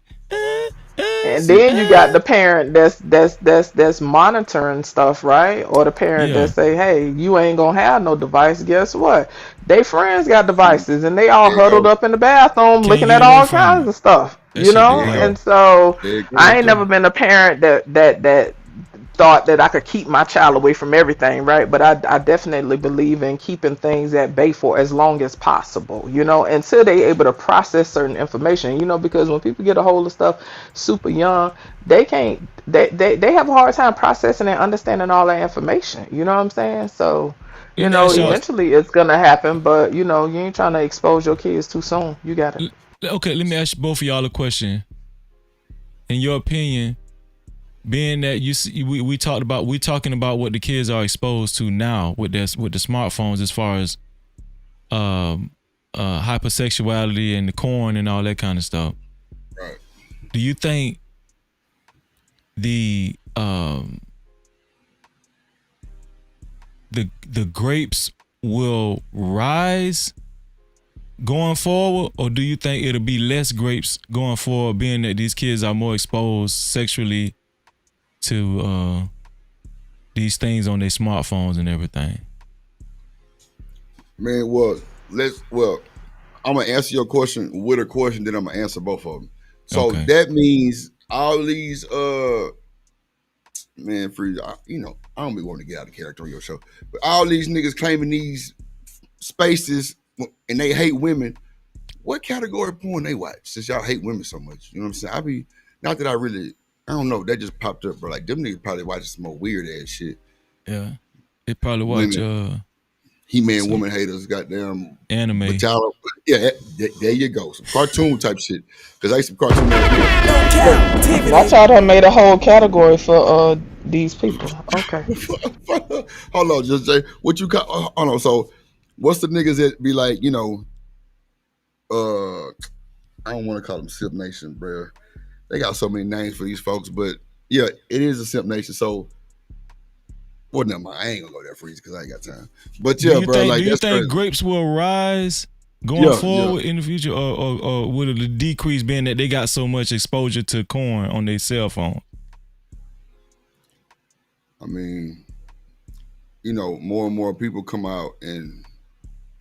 And then you got the parent that's monitoring stuff, right? Or the parent that say, "Hey, you ain't gonna have no device." Guess what? They friends got devices, and they all huddled up in the bathroom looking at all kinds of stuff, you know. And so I ain't never been a parent that thought that I could keep my child away from everything, right? But I definitely believe in keeping things at bay for as long as possible, you know, until they able to process certain information, you know, because when people get a hold of stuff super young, they have a hard time processing and understanding all that information, you know what I'm saying? So, you know, eventually it's gonna happen, but you know, you ain't trying to expose your kids too soon. You got it. Okay, let me ask both of y'all a question. In your opinion, being that we talking about what the kids are exposed to now with the smartphones as far as hypersexuality and the corn and all that kind of stuff. Right. Do you think the grapes will rise going forward, or do you think it'll be less grapes going forward, being that these kids are more exposed sexually to these things on their smartphones and everything? Man, I'm gonna answer your question with a question, then I'm gonna answer both of them. So that means all these man, Freeze, you know, I don't be wanting to get out of character on your show, but all these niggas claiming these spaces and they hate women. What category of porn they watch? Since y'all hate women so much, you know what I'm saying? I don't know. That just popped up, bro. Like them niggas probably watching some more weird ass shit. Yeah, they probably watch He-Man woman haters, goddamn anime. Yeah, there you go. Some cartoon type shit. Because I used some cartoon. That's how they made a whole category for these people. Okay. Hold on, just Jay. What you got? Hold on. So, what's the niggas that be like? You know, I don't want to call them Simp Nation, bro. They got so many names for these folks, but yeah, it is a Simp Nation. So, well, never mind. I ain't gonna go there, Freeze, because I ain't got time. But yeah, bro. Do you think grapes will rise going forward in the future, or will it decrease, being that they got so much exposure to corn on their cell phone? I mean, you know, more and more people come out and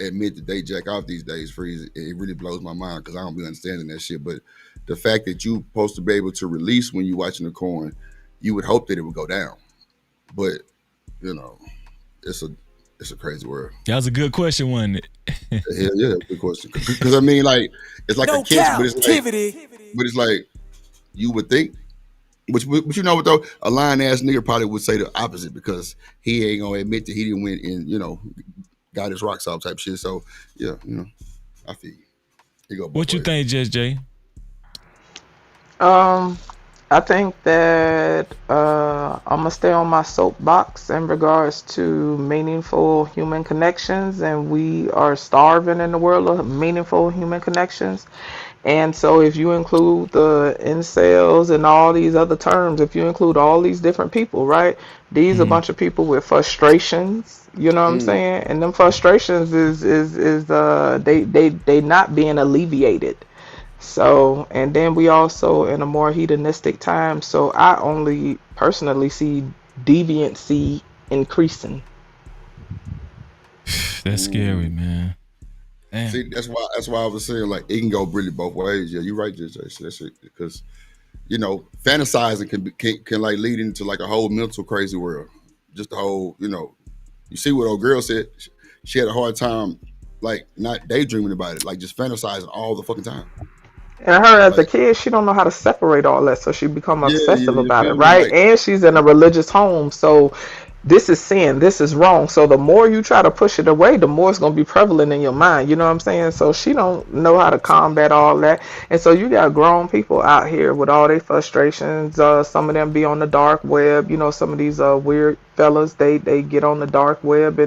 admit that they jack off these days, Freeze. It really blows my mind because I don't be understanding that shit. But the fact that you supposed to be able to release when you watching the corn, you would hope that it would go down. But you know, it's a crazy world. That was a good question, wasn't it? Yeah, good question. Because I mean, like, it's like a catch, but it's like you would think. But you know what though? A lying ass nigga probably would say the opposite because he ain't gonna admit that he didn't win and, you know, got his rocks off type shit. So yeah, you know, I feel you. What you think, Just Jay? I think that I'm gonna stay on my soapbox in regards to meaningful human connections, and we are starving in the world of meaningful human connections. And so if you include the incels and all these other terms, if you include all these different people, right? These are a bunch of people with frustrations, you know what I'm saying? And them frustrations is they not being alleviated. So, and then we also in a more hedonistic time. So I only personally see deviancy increasing. That's scary, man. Damn. See, that's why I was saying like it can go really both ways. Yeah, you're right, JJ. That's it, because fantasizing can like lead into like a whole mental crazy world. Just the whole, you see what old girl said. She had a hard time like not daydreaming about it, like just fantasizing all the fucking time. And her as a kid, she don't know how to separate all that, so she become obsessive about it, feel me? right? Like, And she's in a religious home, so this is sin, this is wrong. So the more you try to push it away, the more it's gonna be prevalent in your mind. You know what I'm saying? So she don't know how to combat all that, and so you got grown people out here with all their frustrations. Some of them be on the dark web. Some of these weird fellas, they get on the dark web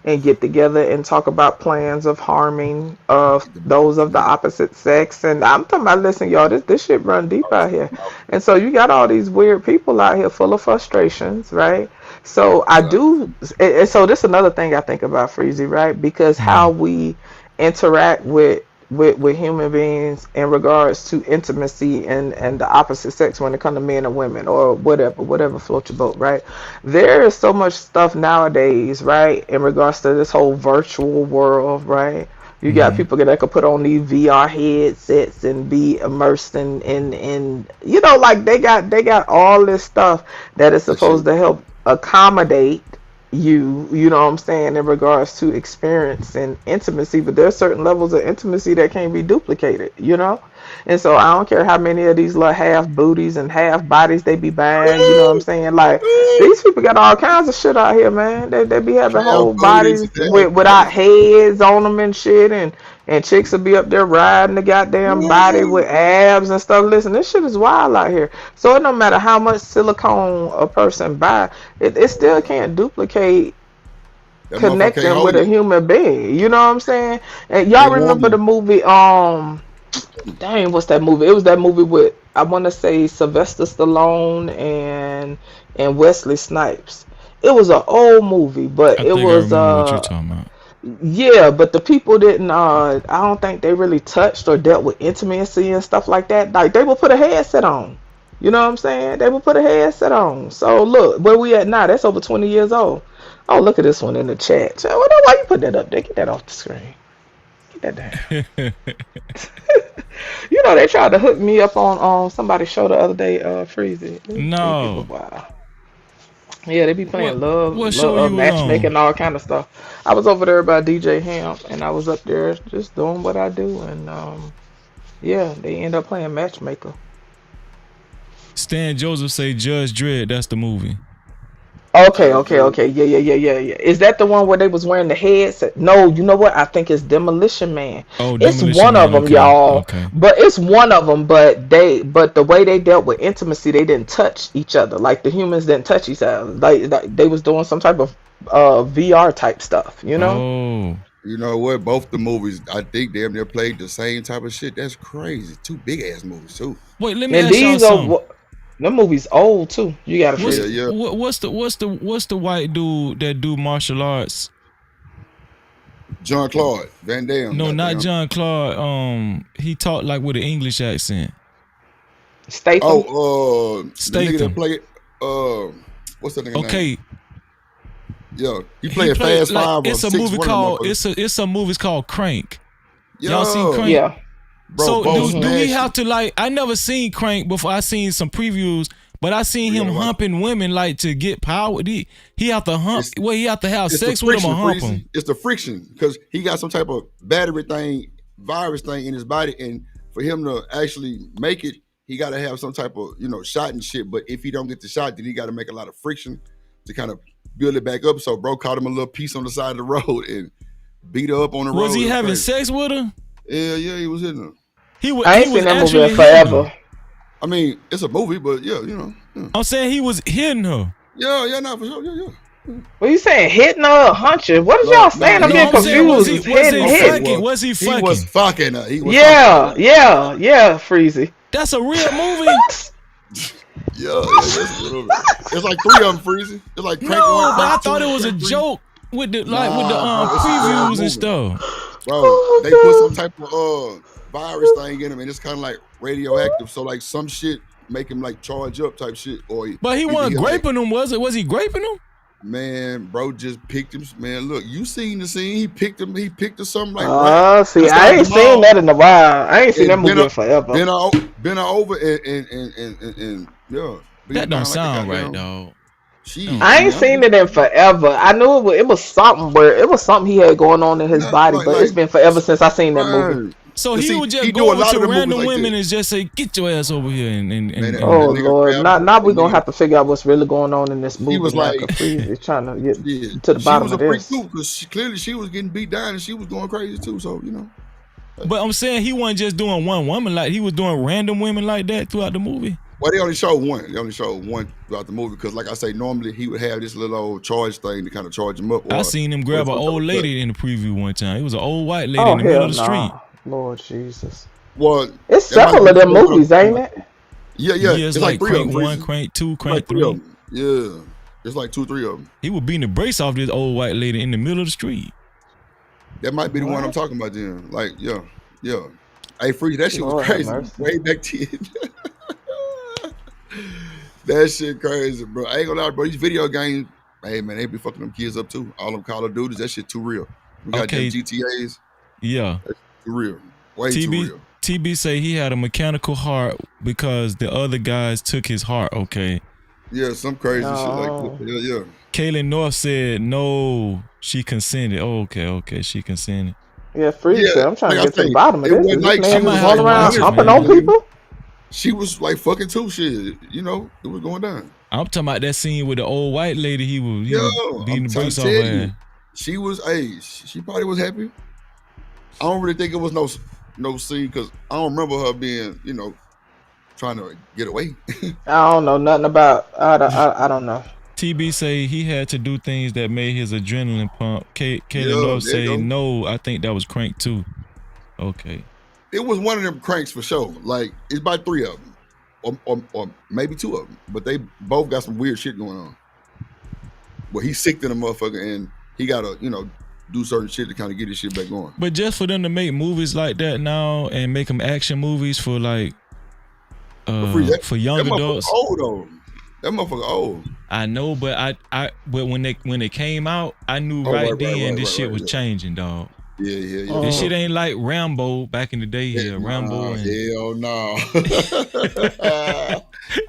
and get together and talk about plans of harming those of the opposite sex. And I'm talking about, listen, y'all, this shit run deep out here. And so you got all these weird people out here full of frustrations, right? So I do, and so this is another thing I think about, Freezy, right? Because how we interact with human beings in regards to intimacy and the opposite sex when it comes to men and women or whatever floats your boat, right? There is so much stuff nowadays, right, in regards to this whole virtual world, right? You got people that could put on these VR headsets and be immersed in like they got all this stuff that is supposed to help accommodate you know what I'm saying, in regards to experience and intimacy, but there's certain levels of intimacy that can't be duplicated, and so I don't care how many of these little half booties and half bodies they be buying, you know what I'm saying, like these people got all kinds of shit out here, man. They be having whole bodies without heads on them and shit, and chicks will be up there riding the goddamn body with abs and stuff. Listen, this shit is wild out here. So it no matter how much silicone a person buy, it still can't duplicate connecting with a human being. You know what I'm saying? And y'all remember the movie, dang, what's that movie? It was that movie with, I want to say, Sylvester Stallone and Wesley Snipes. It was an old movie, but it was what you're talking about. Yeah, but the people didn't. I don't think they really touched or dealt with intimacy and stuff like that. Like they would put a headset on. You know what I'm saying? They would put a headset on. So look, where we at now? That's over 20 years old. Oh, look at this one in the chat. So, why you put that up there? Get that off the screen. Get that down. They tried to hook me up on somebody's show the other day. Freezy. No. Wow. Yeah, they be playing love show matchmaking, and all kind of stuff. I was over there by DJ Ham, and I was up there just doing what I do, and yeah, they end up playing matchmaker. Stan Joseph say Judge Dredd. That's the movie. Okay. Yeah. Is that the one where they was wearing the headset? No, you know what? I think it's Demolition Man. Oh, it's one of them, y'all. Okay. But it's one of them. But the way they dealt with intimacy, they didn't touch each other. Like the humans didn't touch each other. Like they was doing some type of VR type stuff. Oh. You know what? Both the movies, I think damn near played the same type of shit. That's crazy. Two big ass movies too. Wait, let me ask y'all something. Them movies old too. You gotta what's the white dude that do martial arts? Jean-Claude Van Damme. No, not Jean-Claude. He talked like with an English accent. Statham. Statham. The nigga that played what's that nigga name? Yeah, he played Fast Five. It's a movie called it's a movie called Crank. Y'all seen Crank? Yeah. Bro, so do he have to like? I never seen Crank before. I seen some previews, but I seen him humping women like to get power. He have to hump. He have to have sex with them or hump them. It's the friction because he got some type of battery thing, virus thing in his body, and for him to actually make it, he got to have some type of shot and shit. But if he don't get the shot, then he got to make a lot of friction to kind of build it back up. So bro caught him a little piece on the side of the road and beat her up on the road. Was he having sex with her? Yeah, he was hitting her. I ain't seen that movie in forever. I mean, it's a movie, but yeah. I'm saying he was hitting her. Yeah, not for sure. Yeah. What you saying? Hitting her, hunching? What is y'all saying? I'm getting confused. Was he fucking? He was fucking her. Yeah, Freezy. That's a real movie. Yeah, that's a movie. It's like 3 of them, Freezy. It's like Crank 1, I thought it was a joke with the previews and stuff. Bro, they put some type of virus thing in him, and it's kind of like radioactive. So like some shit make him like charge up type shit. But he wasn't graping him, was it? Was he graping him? Man, bro, just picked him. Man, look, you seen the scene? He picked him. He picked or something like. See, I ain't seen that in a while. I ain't seen that movie in forever. Been over and yeah. That don't sound right, dog. I ain't seen it in forever. I knew it was something he had going on in his body, but it's been forever since I seen that movie. So he would just go over to random women and just say, "Get your ass over here!" And oh Lord, now we gonna have to figure out what's really going on in this movie. He was like, he's trying to get to the bottom of this. She was a freak too, because clearly she was getting beat down and she was going crazy too. So you know. But I'm saying he wasn't just doing one woman, like he was doing random women like that throughout the movie. Well, they only showed one. They only showed one throughout the movie because, like I say, normally he would have this little old charge thing to kind of charge him up. I seen him grab an old lady in the preview one time. It was an old white lady in the middle of the street. Lord Jesus. Well, it's several of them movies, ain't it? Yeah. It's like Crank 1, Crank 2, Crank 3. Yeah, it's like 2, 3 of them. He was beating the brakes off this old white lady in the middle of the street. That might be the one I'm talking about then. Like, yeah. Hey, Freeze, that shit was crazy. Way back then. That shit crazy, bro. I ain't gonna lie, bro. These video games, hey man, they be fucking them kids up too. All them Call of Duties, that shit too real. We got them GTAs. Yeah. That's too real. Way too real. TB say he had a mechanical heart because the other guys took his heart. Okay. Yeah, some crazy shit like that. Yeah. Kaylin North said no, she consented. Oh, okay, she consented. Yeah, Freeze. I'm trying to get to the bottom of this. This man was running around humping on people. She was like fucking too shit. You know, it was going down. I'm talking about that scene with the old white lady. He was beating the brakes off her. She was, she probably was happy. I don't really think it was no scene because I don't remember her being, trying to get away. I don't know nothing about. I don't know. TB say he had to do things that made his adrenaline pump. Kaylin North say no. I think that was Crank 2. Okay. It was one of them cranks for sure. Like, it's about 3 of them. Or maybe 2 of them. But they both got some weird shit going on. But he's sick to the motherfucker and he gotta, do certain shit to kind of get his shit back going. But just for them to make movies like that now and make them action movies for like for young adults. Old though. That motherfucker old. I know, but but when they came out, I knew this shit was changing, dog. Yeah. This shit ain't like Rambo back in the day here. Rambo. Hell no.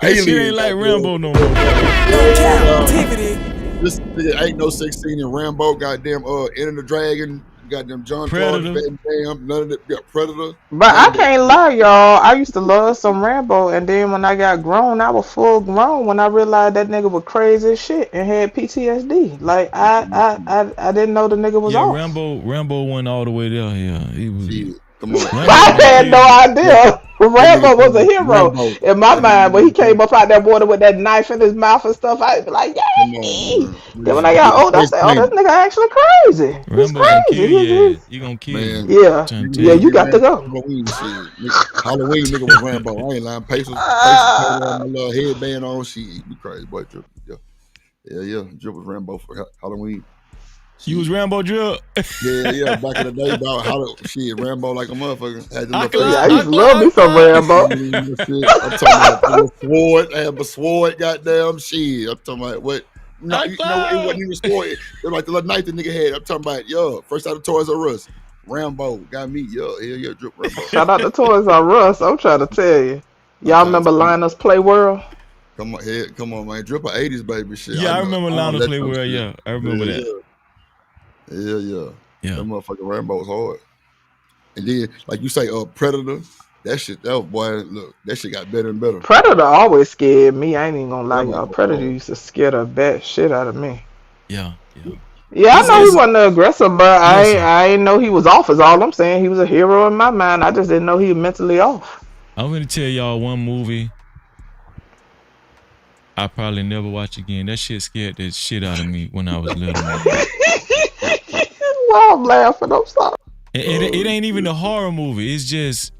This shit ain't like Rambo no more. No Cap-tivity. This ain't no 16 in Rambo. Goddamn, Enter the Dragon. Goddamn John Predator. None of that. Predator. But I can't lie, y'all. I used to love some Rambo, and then when I got grown, I was full grown when I realized that nigga was crazy as shit and had PTSD. Like I didn't know the nigga was off. Rambo went all the way there. Yeah, he was. Come on. I had no idea. Rambo was a hero in my mind. When he came up out that water with that knife in his mouth and stuff, I'd be like, yay! Then when I got older, I said, oh, this nigga actually crazy. He's crazy. You gonna kill him. Yeah, you got to go. Halloween nigga was Rambo. I ain't lying. Patience my little headband on. She be crazy, boy. Drip. Yeah. Drip was Rambo for Halloween. You was Rambo Drip? Yeah. Back in the day, about Rambo like a motherfucker. I used to love me some Rambo. I'm talking about sword. I have a sword, goddamn shit. I'm talking about what? No, it wasn't even a sword. It was like the little knife the nigga had. I'm talking about, first out of Toys R Us. Rambo got me, yeah, Drip Rambo. Shout out to Toys R Us. I'm trying to tell you. Y'all remember Linus Play World? Come on, man. Drip a 80s baby shit. Yeah, I remember Linus Play World. Yeah, I remember that. Yeah. That motherfucking Rambo was hard. And then, like you say, Predator, that shit got better and better. Predator always scared me. I ain't even gonna lie, y'all. Predator used to scare the bad shit out of me. Yeah. Yeah, I know he wasn't aggressive, but I ain't know he was off is all I'm saying. He was a hero in my mind. I just didn't know he was mentally off. I'm gonna tell y'all one movie I probably never watch again. That shit scared the shit out of me when I was little. Why I'm laughing? I'm sorry. It ain't even a horror movie. It's just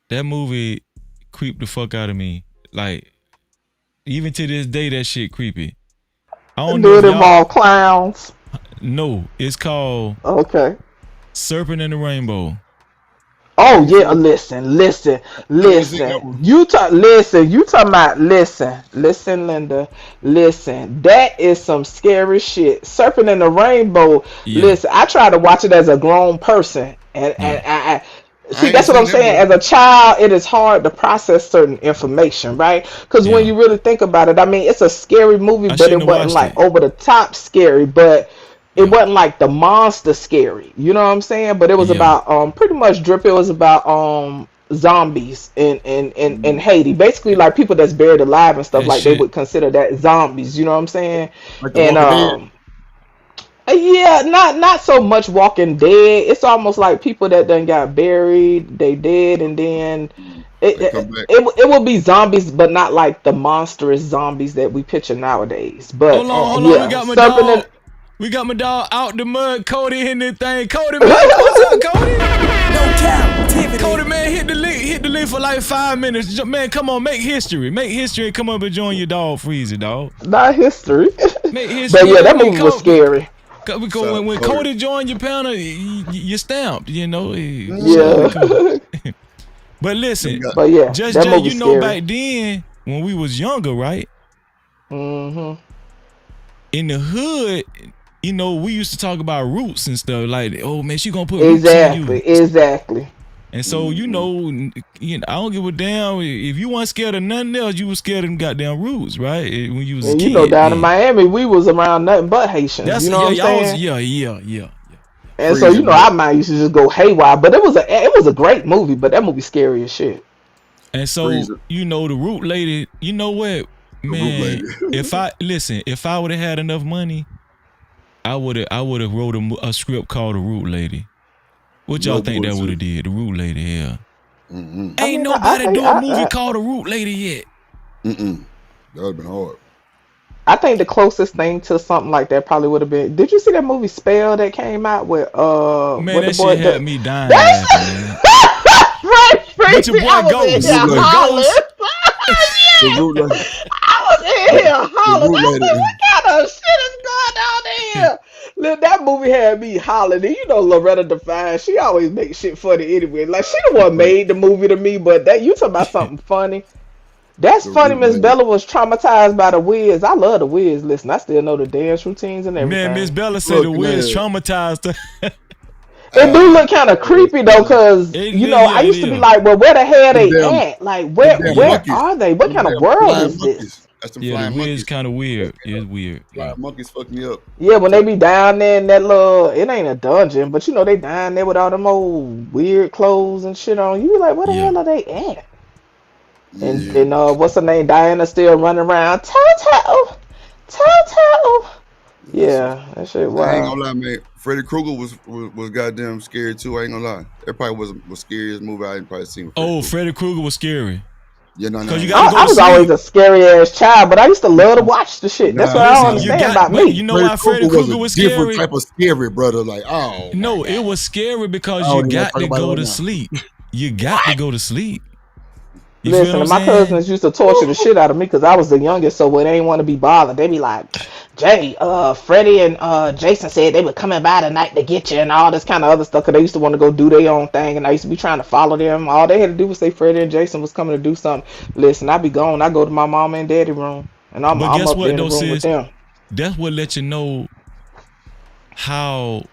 that movie creeped the fuck out of me. Like, even to this day, that shit creepy. I don't know. Do it involve clowns? No, it's called Okay. Serpent and the Rainbow. Oh yeah, listen. You talking about listen, Linda. Listen, that is some scary shit. Serpent in the Rainbow. Yeah. Listen, I try to watch it as a grown person, and I see that's what I'm saying. As a child, it is hard to process certain information, right? Because when you really think about it, I mean, it's a scary movie, but it wasn't like over the top scary, but it wasn't like the monster scary. You know what I'm saying? But it was about pretty much Drip. It was about zombies in Haiti. Basically like people that's buried alive and stuff, like they would consider that zombies, you know what I'm saying? Like And yeah, not so much Walking Dead. It's almost like people that done got buried, they dead, and then it will be zombies, but not like the monstrous zombies that we picture nowadays. But hold on, we got my dog. We got my dog out the mud, Cody in this thing. Cody, man, what's up, Cody? No Cap-tivity. Cody, man, hit the link for like 5 minutes. Man, come on, make history and come up and join your dog Freezy, dog. Not history. Make history. But yeah, that movie was scary. When Cody joined your panel, you stamped, you know. Yeah. But listen, yeah, Just that Jay, movie you know, scary. back then when we was younger, right? Mm-hmm. In the hood, you know, we used to talk about roots and stuff. Like, oh man, she gonna put roots in you. Exactly. And so you know, I don't give a damn if you weren't scared of nothing else. You was scared of them goddamn roots, right? When you was a kid. You know, down in Miami, we was around nothing but Haitians. You know what I'm saying? Yeah. And so you know, our mind used to just go haywire. But it was a great movie. But that movie scary as shit. And so you know, the root lady. You know what, man? if I would have had enough money, I would have wrote a script called The Root Lady. What y'all think that would have did? The Root Lady, yeah. Ain't nobody do a movie called The Root Lady yet. That would have been hard. I think the closest thing to something like that probably would have been. Did you see that movie Spell that came out with Man, with that the boy shit had me dying. Right, What's your boy Ghost? I was in here hollering. I said, what kind of shit is going on here? Look, that movie had me hollering. You know Loretta Devine, she always makes shit funny anyway. Like, she the one made the movie to me, but that you talking about something funny. That's funny. Miss Bella was traumatized by the Wiz. I love the Wiz. Listen, I still know the dance routines and everything. Man, Miss Bella said the Wiz traumatized her. It do look kind of creepy though, cause you know I used to be like, well, where the hell they at? Like, where are they? What kind of world is this? Yeah, the Wiz kind of weird. It's weird. Monkeys fuck me up. Yeah, when they be down there in that little, it ain't a dungeon, but you know they down there with all them old weird clothes and shit on. You be like, where the hell are they at? And what's her name? Diana still running around. Toto. Yeah, that shit. Wow. I ain't gonna lie, man. Freddy Krueger was goddamn scary too. I ain't gonna lie. That probably was scariest movie I ain't probably seen. Freddy Krueger was scary. Yeah, no. I was always a scary ass child, but I used to love to watch the shit. That's what I don't understand about me. You know why Freddy Krueger was scary? Different type of scary, brother. Like, no, it was scary because you got to go to sleep. You got to go to sleep. Listen, my cousins used to torture the shit out of me because I was the youngest, so they ain't want to be bothered. They be like, Jay, Freddie and Jason said they were coming by tonight to get you and all this kind of other stuff because they used to want to go do their own thing, and I used to be trying to follow them. All they had to do was say Freddie and Jason was coming to do something. Listen, I be gone. I go to my mom and daddy room, and I'm up there in the room with them. That's what let you know how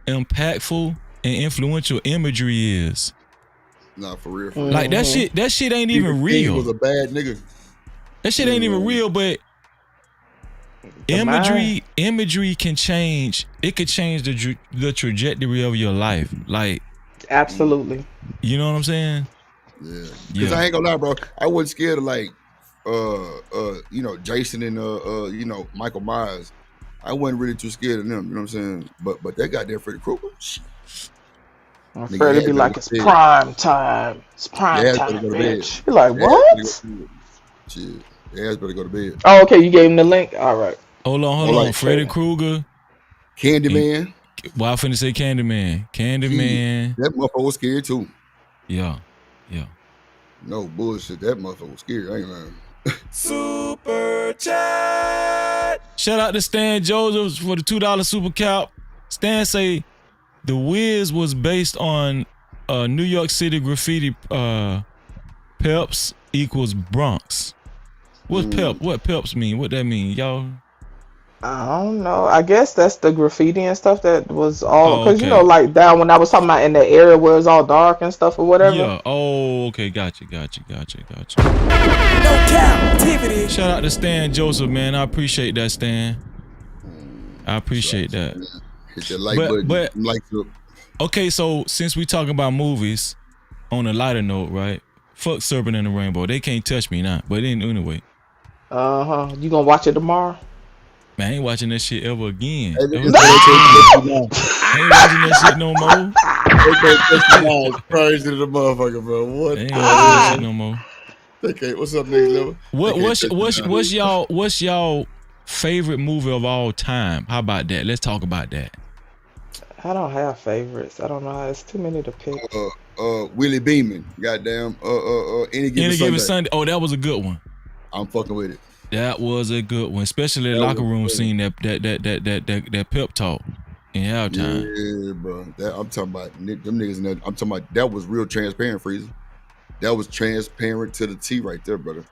impactful and influential imagery is. Nah, for real. Like that shit ain't even real. He was a bad nigga. That shit ain't even real, but imagery can change. It could change the trajectory of your life. Like, absolutely. You know what I'm saying? Yeah. Because I ain't gonna lie, bro. I wasn't scared of like Jason and Michael Myers. I wasn't really too scared of them, you know what I'm saying? But that goddamn Freddy Krueger. Freddie be like, it's prime time. It's prime time, bitch. You're like, what? Shit. Yeah, ass better go to bed. Oh, okay. You gave him the link? All right. Hold on. Freddy Krueger. Candyman. Well, I finna say Candyman. Candyman. That motherfucker was scary too. Yeah. No bullshit. That motherfucker was scary. I ain't lying. Super chat. Shout out to Stan Josephs for the $2 super cap. Stan say The Wiz was based on New York City graffiti Peps equals Bronx. What's Pep? What Peps mean? What that mean, y'all? I don't know. I guess that's the graffiti and stuff that was all Oh, because okay. you know, like down when I was talking about in the area where it's all dark and stuff or whatever. Yeah. Oh, okay. Gotcha. No Cap-tivity. Shout out to Stan Joseph, man. I appreciate that, Stan. I appreciate that. Hit that like button. But Like okay, so since we talking about movies, on a lighter note, right? Fuck Serpent and the Rainbow. They can't touch me now. But anyway. You gonna watch it tomorrow? Man, I ain't watching that shit ever again. Hey, I ain't watching that shit no more. Crazy to the motherfucker, bro. What? I ain't watching that shit no more. Okay, what's up, next level? What's y'all favorite movie of all time? How about that? Let's talk about that. I don't have favorites. I don't know. It's too many to pick. Willie Beeman. Goddamn. Any given Sunday. Oh, that was a good one. I'm fucking with it. That was a good one, especially the locker room scene. That pep talk in halftime. Yeah, bro. I'm talking about them niggas. I'm talking about that was real transparent, Freezer. That was transparent to the T right there, brother.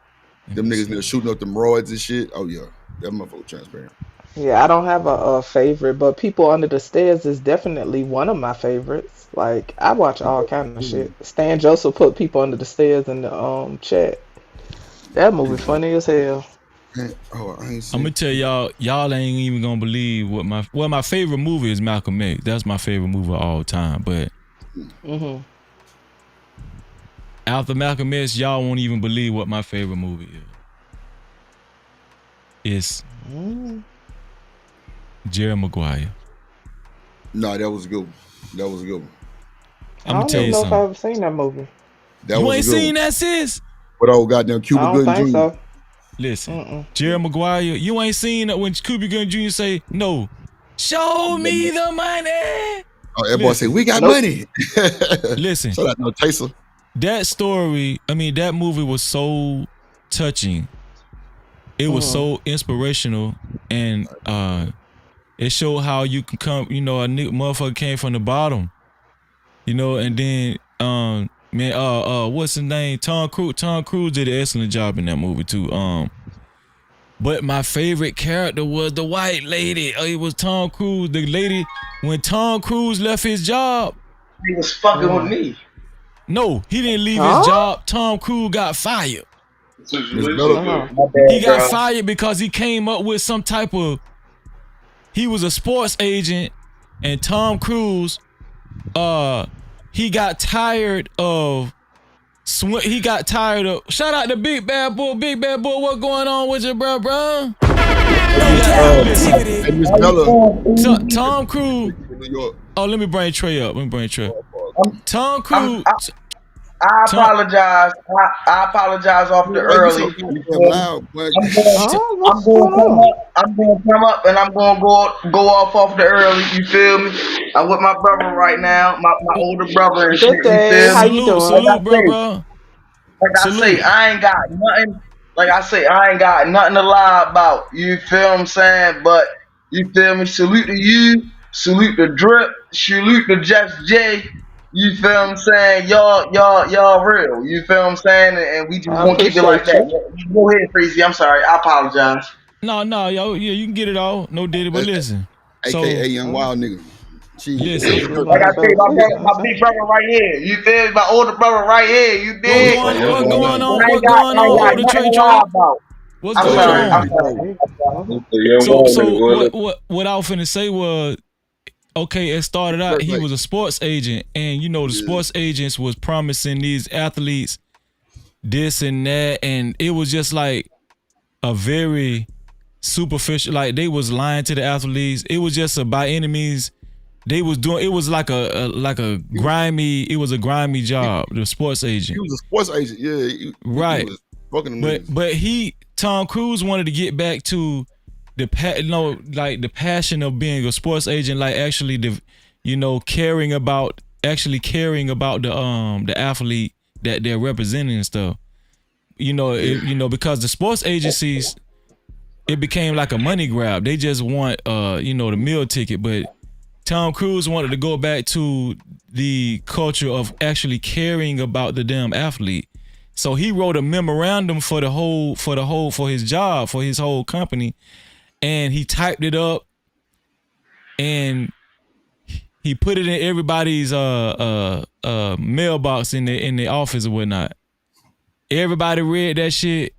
Them niggas there shooting up them roids and shit. Oh yeah, that motherfucker transparent. Yeah, I don't have a favorite, but People Under the Stairs is definitely one of my favorites. Like I watch all kind of shit. Stan Joseph put People Under the Stairs in the chat. That movie funny as hell. I'm gonna tell y'all ain't even gonna believe what my favorite movie is Malcolm X. That's my favorite movie of all time. But after Malcolm X, y'all won't even believe what my favorite movie is. It's Jerry Maguire. No, that was good. That was a good one. I'm gonna tell you something. I don't know if I've seen that movie. You ain't seen that, sis? What old goddamn Cuba Gooding Jr. So. Listen, Jerry Maguire, you ain't seen that when Cuba Gooding Jr. say, no, show me the money. Oh, everybody say, we got money. Listen. So that no taster. That story, that movie was so touching. It was so inspirational, and it showed how you can come, a motherfucker came from the bottom, and then what's his name? Tom Cruise did an excellent job in that movie too. But my favorite character was the white lady. It was Tom Cruise. The lady, when Tom Cruise left his job, he was fucking with me. No, he didn't leave his job. Tom Cruise got fired. He got fired because he came up with some type of. He was a sports agent, and Tom Cruise, he got tired of. Shout out to Big Bad Bull. Big Bad Bull, what going on with you, bro? Tom Cruise. Oh, let me bring Trey up. Tom Cruise. I apologize. I apologize off the early. I'm going to come up and I'm going to go off the early. You feel me? I'm with my brother right now, my older brother and shit. You feel me? How you doing? Salute, bro. Like I say, I ain't got nothing. Like I say, I ain't got nothing to lie about. You feel what I'm saying? But you feel me? Salute to you. Salute to Drip. Salute to Jeff J. You feel what I'm saying? Y'all real. You feel what I'm saying? And we just gonna keep it like that. Go ahead, Freezy. I'm sorry. I apologize. No, yo, yeah, you can get it all. No Diddy, but listen. AKA Young Wild Nigga. Listen. Like I say, my big brother right here. You feel me? My older brother right here. You dig? What's going on? What's going on? So what I was finna say was, okay, it started out, he was a sports agent, and the sports agents was promising these athletes this and that, and it was just like a very superficial, like they was lying to the athletes. It was just by any means they was doing. It was like a grimy. It was a grimy job. The sports agent. He was a sports agent, yeah. Right. He was fucking but Tom Cruise wanted to get back to the passion of being a sports agent, like actually caring about the athlete that they're representing and stuff. Because the sports agencies, it became like a money grab. They just want the meal ticket, but Tom Cruise wanted to go back to the culture of actually caring about the damn athlete. So he wrote a memorandum for his job, for his whole company, and he typed it up and he put it in everybody's mailbox in the office or whatnot. Everybody read that shit.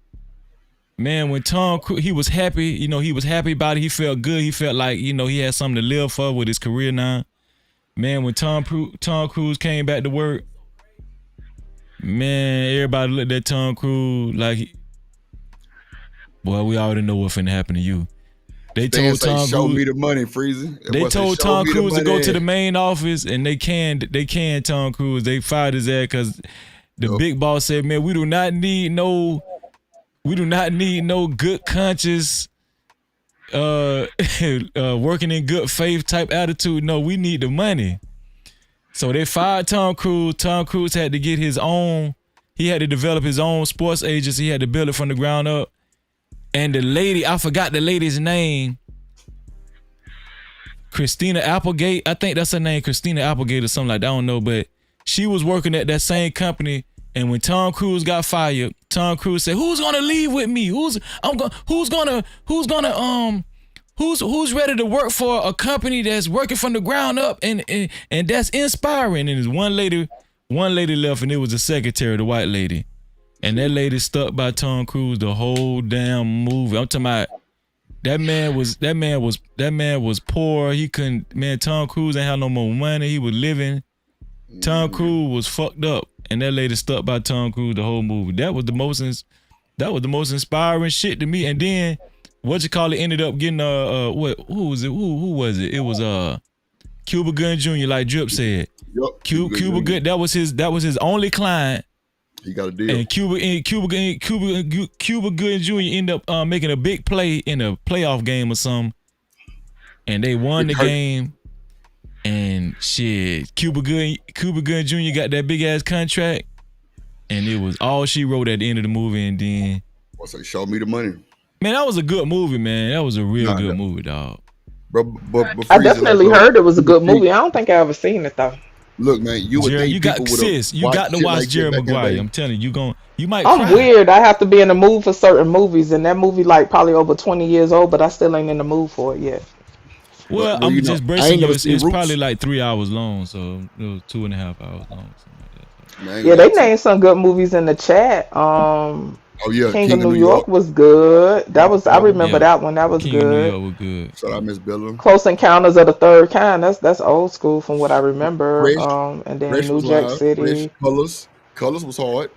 Man, when Tom Cruise, he was happy, he was happy about it. He felt good. He felt like, he had something to live for with his career now. Man, when Tom Cruise came back to work, man, everybody looked at Tom Cruise like, boy, we already know what's finna happen to you. They told Tom Cruise, show me the money, Freezy. They told Tom Cruise to go to the main office, and they canned Tom Cruise. They fired his ass because the big boss said, man, we do not need no good conscience, working in good faith type attitude. No, we need the money. So they fired Tom Cruise. Tom Cruise had to get his own. He had to develop his own sports agency. He had to build it from the ground up. And the lady, I forgot the lady's name. Christina Applegate. I think that's her name, Christina Applegate or something like that. I don't know, but she was working at that same company. And when Tom Cruise got fired, Tom Cruise said, "Who's gonna leave with me? Who's ready to work for a company that's working from the ground up and that's inspiring?" And there's one lady left, and it was the secretary, the white lady. And that lady stuck by Tom Cruise the whole damn movie. I'm talking about that man was poor. He couldn't, man, Tom Cruise ain't had no more money. He was living. Tom Cruise was fucked up. And that lady stuck by Tom Cruise the whole movie. That was the most inspiring shit to me. And then ended up getting who was it? It was Cuba Gooding Jr., like Drip said. Yep. Cuba Gooding, that was his only client. He got a deal. And Cuba Gooding Jr. ended up making a big play in a playoff game or something. And they won the game. And shit, Cuba Gooding Jr. got that big ass contract. And it was all she wrote at the end of the movie. And then what's that? Show me the money. Man, that was a good movie, man. That was a real good movie, dog. But I definitely heard it was a good movie. I don't think I ever seen it though. Look, man, you got to watch Jerry Maguire. I'm telling you, you might. I'm weird. I have to be in the mood for certain movies, and that movie like probably over 20 years old, but I still ain't in the mood for it yet. Well, I'm just bracing you. It's probably like 3 hours long, so it was 2.5 hours long. Man, yeah, they named some good movies in the chat. King of New York was good. I remember that one. That was King good. Of New York was good. Shout out Miss Billa. Close Encounters of the Third Kind. That's old school from what I remember. And then New Jack City. Colors was hard.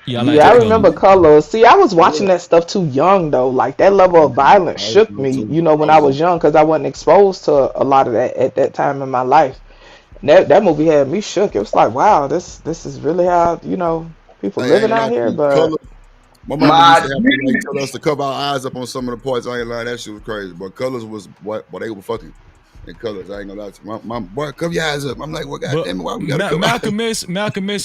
Yeah, I remember Colors. See, I was watching that stuff too young though. Like that level of violence shook me. When I was young, because I wasn't exposed to a lot of that at that time in my life. That movie had me shook. It was like, wow, this is really how people living out here. But my mom used to have to tell us to cover our eyes up on some of the parts. I ain't lying, that shit was crazy. But Colors was what they were fucking. In Colors, I ain't gonna lie to you. My boy, cover your eyes up. I'm like, well, goddamn it, why we gotta Malcolm X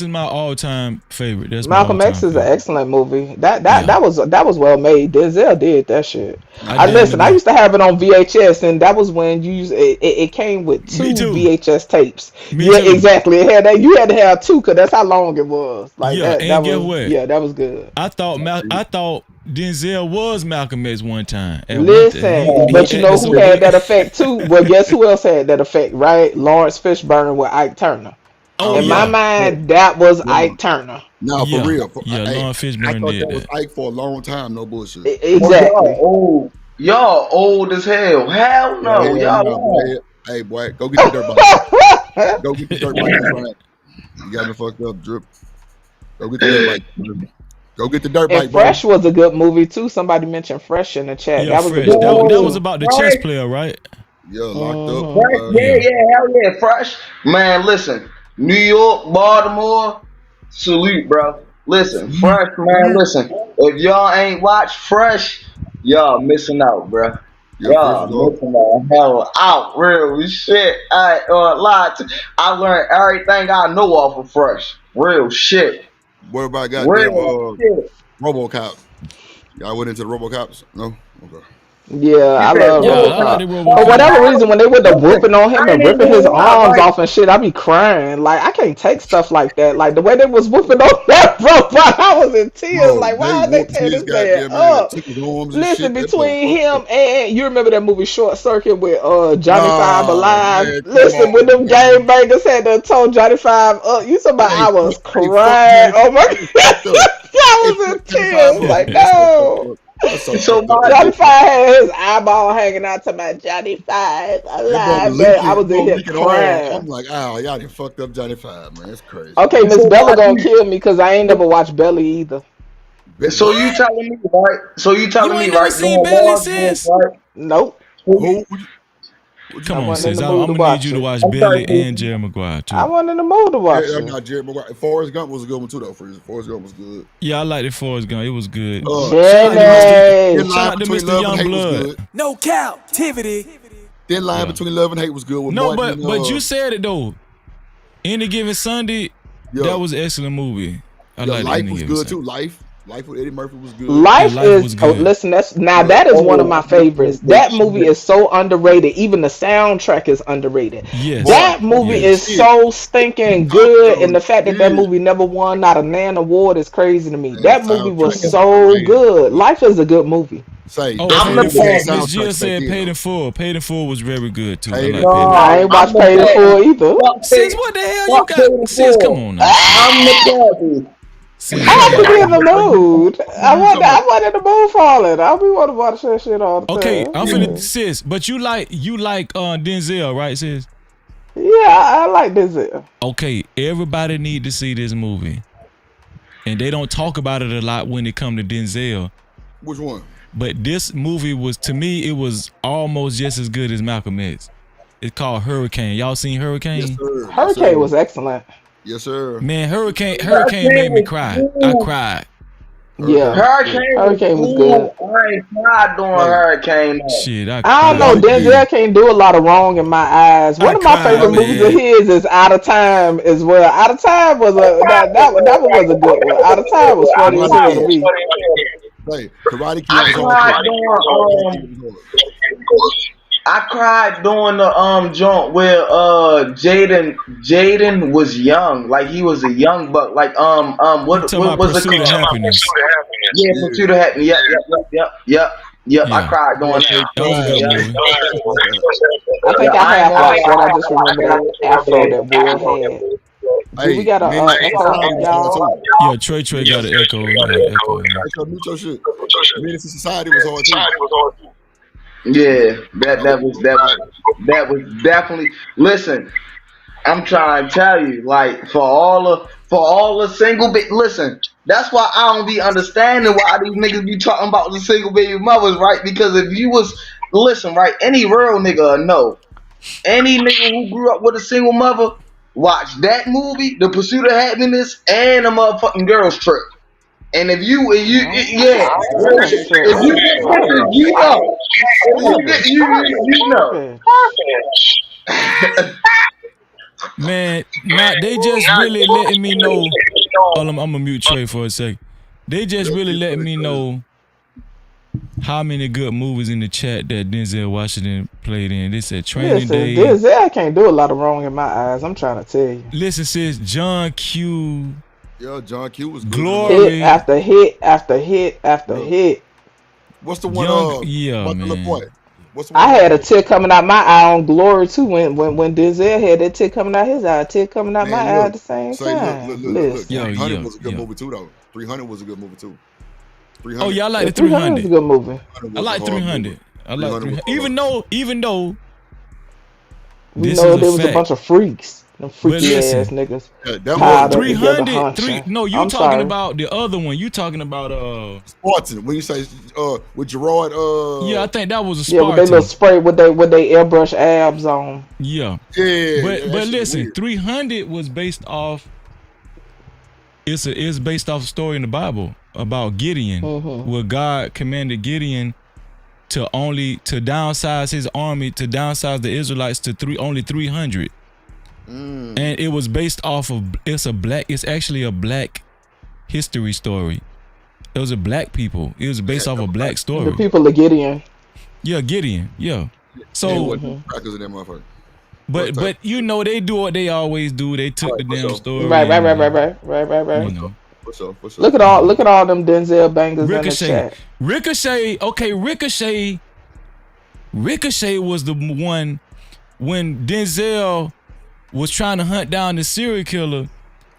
is my all-time favorite. That's Malcolm X is an excellent movie. That was well made. Denzel did that shit. I used to have it on VHS, and that was when it came with two VHS tapes. Exactly. It had that. You had to have two, cause that's how long it was. Like that was good. I thought Denzel was Malcolm X one time. Listen, but you know who had that effect too? Well, guess who else had that effect, right? Lawrence Fishburne with Ike Turner. In my mind, that was Ike Turner. No, for real. Lawrence Fishburne did that. Was Ike for a long time, no bullshit. Exactly. Y'all old as hell. Hell no. Y'all Hey, boy, go get the dirt bike. Go get the dirt bike. You got me fucked up, Drip. Go get the dirt bike. Go get the dirt bike. And Fresh was a good movie too. Somebody mentioned Fresh in the chat. Yeah, that was about the chess player, right? Yeah, locked up. Hell yeah, Fresh. Man, listen, New York, Baltimore, salute, bro. Listen, Fresh, man, listen. If y'all ain't watched Fresh, y'all missing out, bro. Y'all missing the hell out, real shit. I learned everything I know off of Fresh, real shit. What about goddamn RoboCop? Y'all went into the RoboCops? No? Okay. Yeah, I love RoboCop. For whatever reason, when they went to whooping on him and ripping his arms off and shit, I be crying. Like, I can't take stuff like that. Like, the way they was whooping on that robot, I was in tears. Like, why are they tearing this man up? Listen, between him and, you remember that movie Short Circuit with Johnny Five Alive? Listen, when them game bangers had to told Johnny Five up, you somebody, I was crying. Oh my God. I was in tears. Like, no. So Johnny Five had his eyeball hanging out to my Johnny Five alive, man. I was in here crying. I'm like, oh, y'all done fucked up Johnny Five, man. It's crazy. Okay, Miss Bella gonna kill me because I ain't never watched Belly either. So you telling me, right? So you telling me, right? Seen Belly, sis? Right? Nope. Come on, sis. I'm gonna need you to watch Belly and Jerry Maguire too. I wasn't in the mood to watch it. Not Jerry Maguire. Forrest Gump was a good one too, though. Forrest Gump was good. Yeah, I like the Forrest Gump. It was good. Shout out to Mr. Youngblood. No Cap-tivity. Thin line between love and hate was good. With Martin but you said it though. Any Given Sunday, that was an excellent movie. I like Life was good too. Life with Eddie Murphy was good. Life is good. Listen, that is one of my favorites. That movie is so underrated. Even the soundtrack is underrated. Yes. That movie is so stinking good, and the fact that movie never won not a NAN award is crazy to me. That movie was so good. Life is a good movie. Miss Jill said Paid in Full. Paid in Full was very good too. I ain't watched Paid in Full either. Sis, what the hell you got? Sis, come on now. I'm the daddy. I have to be in the mood. I want in the mood for all that. I be want to watch that shit all the time. Okay, I'm finna sis, but you like Denzel, right, sis? Yeah, I like Denzel. Okay, everybody need to see this movie, and they don't talk about it a lot when it come to Denzel. Which one? But this movie was, to me, it was almost just as good as Malcolm X. It's called Hurricane. Y'all seen Hurricane? Yes, sir. Hurricane was excellent. Yes, sir. Man, Hurricane made me cry. I cried. Yeah, Hurricane was good. I ain't cried during Hurricane. Shit, I don't know. Denzel can't do a lot of wrong in my eyes. One of my favorite movies of his is Out of Time as well. Out of Time was that one was a good one. Out of Time was funny as hell to me. Hey, Karate Kid I cried during the joint where Jaden was young, like he was a young buck, like what was the Happiness? Yeah, Pursuit of Happiness. Yep. I cried during that. I think I have watched that. I just remember that afro that Will had. Hey, we got a echo, y'all. Yeah, Trey got an echo. Mute your shit. Menace to Society was hard too. Yeah, that was definitely. Listen, I'm trying to tell you, like for all the single baby. Listen, that's why I don't be understanding why these niggas be talking about the single baby mothers, right? Because if you was right, any real nigga know, any nigga who grew up with a single mother, watch that movie, The Pursuit of Happiness, and a motherfucking Girls Trip. And if you get pictures, you know. You know. Man, they just really letting me know. I'm gonna mute Trey for a second. They just really letting me know how many good movies in the chat that Denzel Washington played in. They said Training Day. Denzel can't do a lot of wrong in my eyes. I'm trying to tell you. Listen, sis, John Q. Yo, John Q was good. Glory. Hit after hit after hit after hit. What's the one? Man. I had a tear coming out my eye on Glory too when Denzel had that tear coming out his eye, tear coming out my eye at the same time. Look. 300 was a good movie too, though. 300 was a good movie too. 300. Oh yeah, I like the 300. Was a good movie. I like 300. I like 300. Even though we know there was a bunch of freaks. Them freaky ass niggas. Yeah, 300. No, you talking about the other one. You talking about Spartan. When you say with Gerard. Yeah, I think that was a Spartan. Yeah, with they little spray with they airbrush abs on. Yeah. But listen, 300 was based off. It's based off a story in the Bible about Gideon, where God commanded Gideon to downsize his army, to downsize the Israelites to only 300. And it was based off of it's actually a black history story. It was a black people. It was based off a black story. The people of Gideon. Yeah, Gideon. Yeah. So crackers in that motherfucker. But you know they do what they always do. They took the damn story. Right. You know. For sure. Look at all them Denzel bangers in the chat. Ricochet. Okay, Ricochet was the one when Denzel was trying to hunt down the serial killer,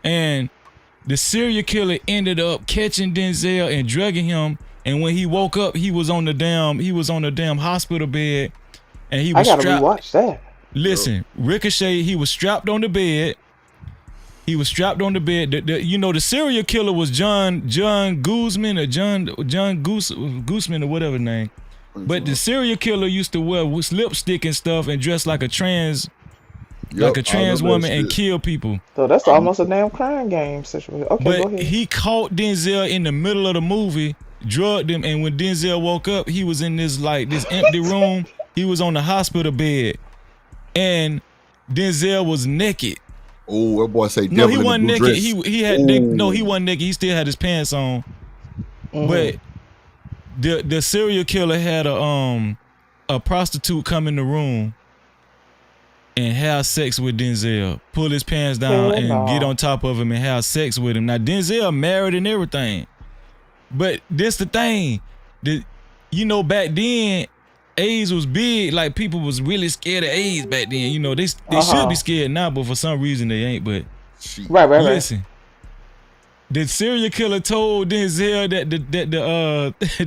and the serial killer ended up catching Denzel and drugging him. And when he woke up, he was on the damn hospital bed, and he was I gotta rewatch that. Listen, Ricochet, he was strapped on the bed. The serial killer was John Guzman or John Guzman or whatever his name. But the serial killer used to wear lipstick and stuff and dress like a trans woman and kill people. So that's almost a damn crime game situation. Okay, but go ahead. He caught Denzel in the middle of the movie, drugged him, and when Denzel woke up, he was in this empty room. He was on the hospital bed, and Denzel was naked. Oh, that boy say no, he devil wasn't in the blue naked. dress. He wasn't naked. He still had his pants on. But the serial killer had a prostitute come in the room and have sex with Denzel, pull his pants down get on top of him and have sex with him. Now Denzel married and everything, but this the thing, back then AIDS was big. Like people was really scared of AIDS back then. They should be scared now, but for some reason they ain't. But listen, the serial killer told Denzel that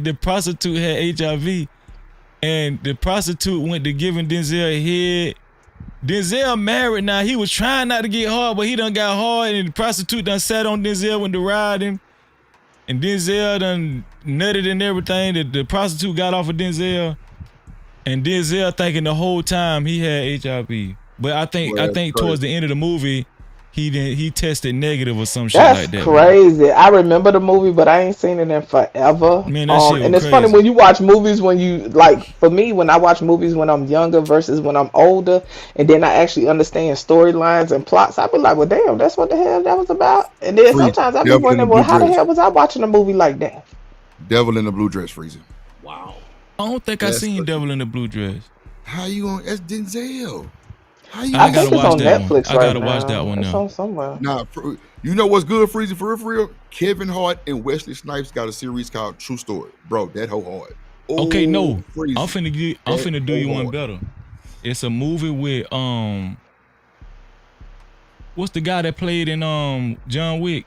the prostitute had HIV, and the prostitute went to giving Denzel a head. Denzel married now. He was trying not to get hard, but he done got hard, and the prostitute done sat on Denzel when to ride him. And Denzel done nutted and everything. The prostitute got off of Denzel. And Denzel thinking the whole time he had HIV. But I think towards the end of the movie, he tested negative or some shit like that. That's crazy. I remember the movie, but I ain't seen it in forever. Man, that shit was and it's crazy. funny when you watch movies for me, when I watch movies when I'm younger versus when I'm older, and then I actually understand storylines and plots, I be like, well, damn, that's what the hell that was about. And then sometimes I be wondering, well, how the hell was I watching a movie like that? Devil in the blue dress, Freezy. Wow. I don't think I seen Devil in the Blue Dress. How you on? That's Denzel. I gotta watch that one. I gotta watch that one now. It's on somewhere. Nah, you know what's good, Freezy, for real? Kevin Hart and Wesley Snipes got a series called True Story. Bro, that whole hard. Okay, no. Freezy. I'm finna do you one better. It's a movie with what's the guy that played in John Wick?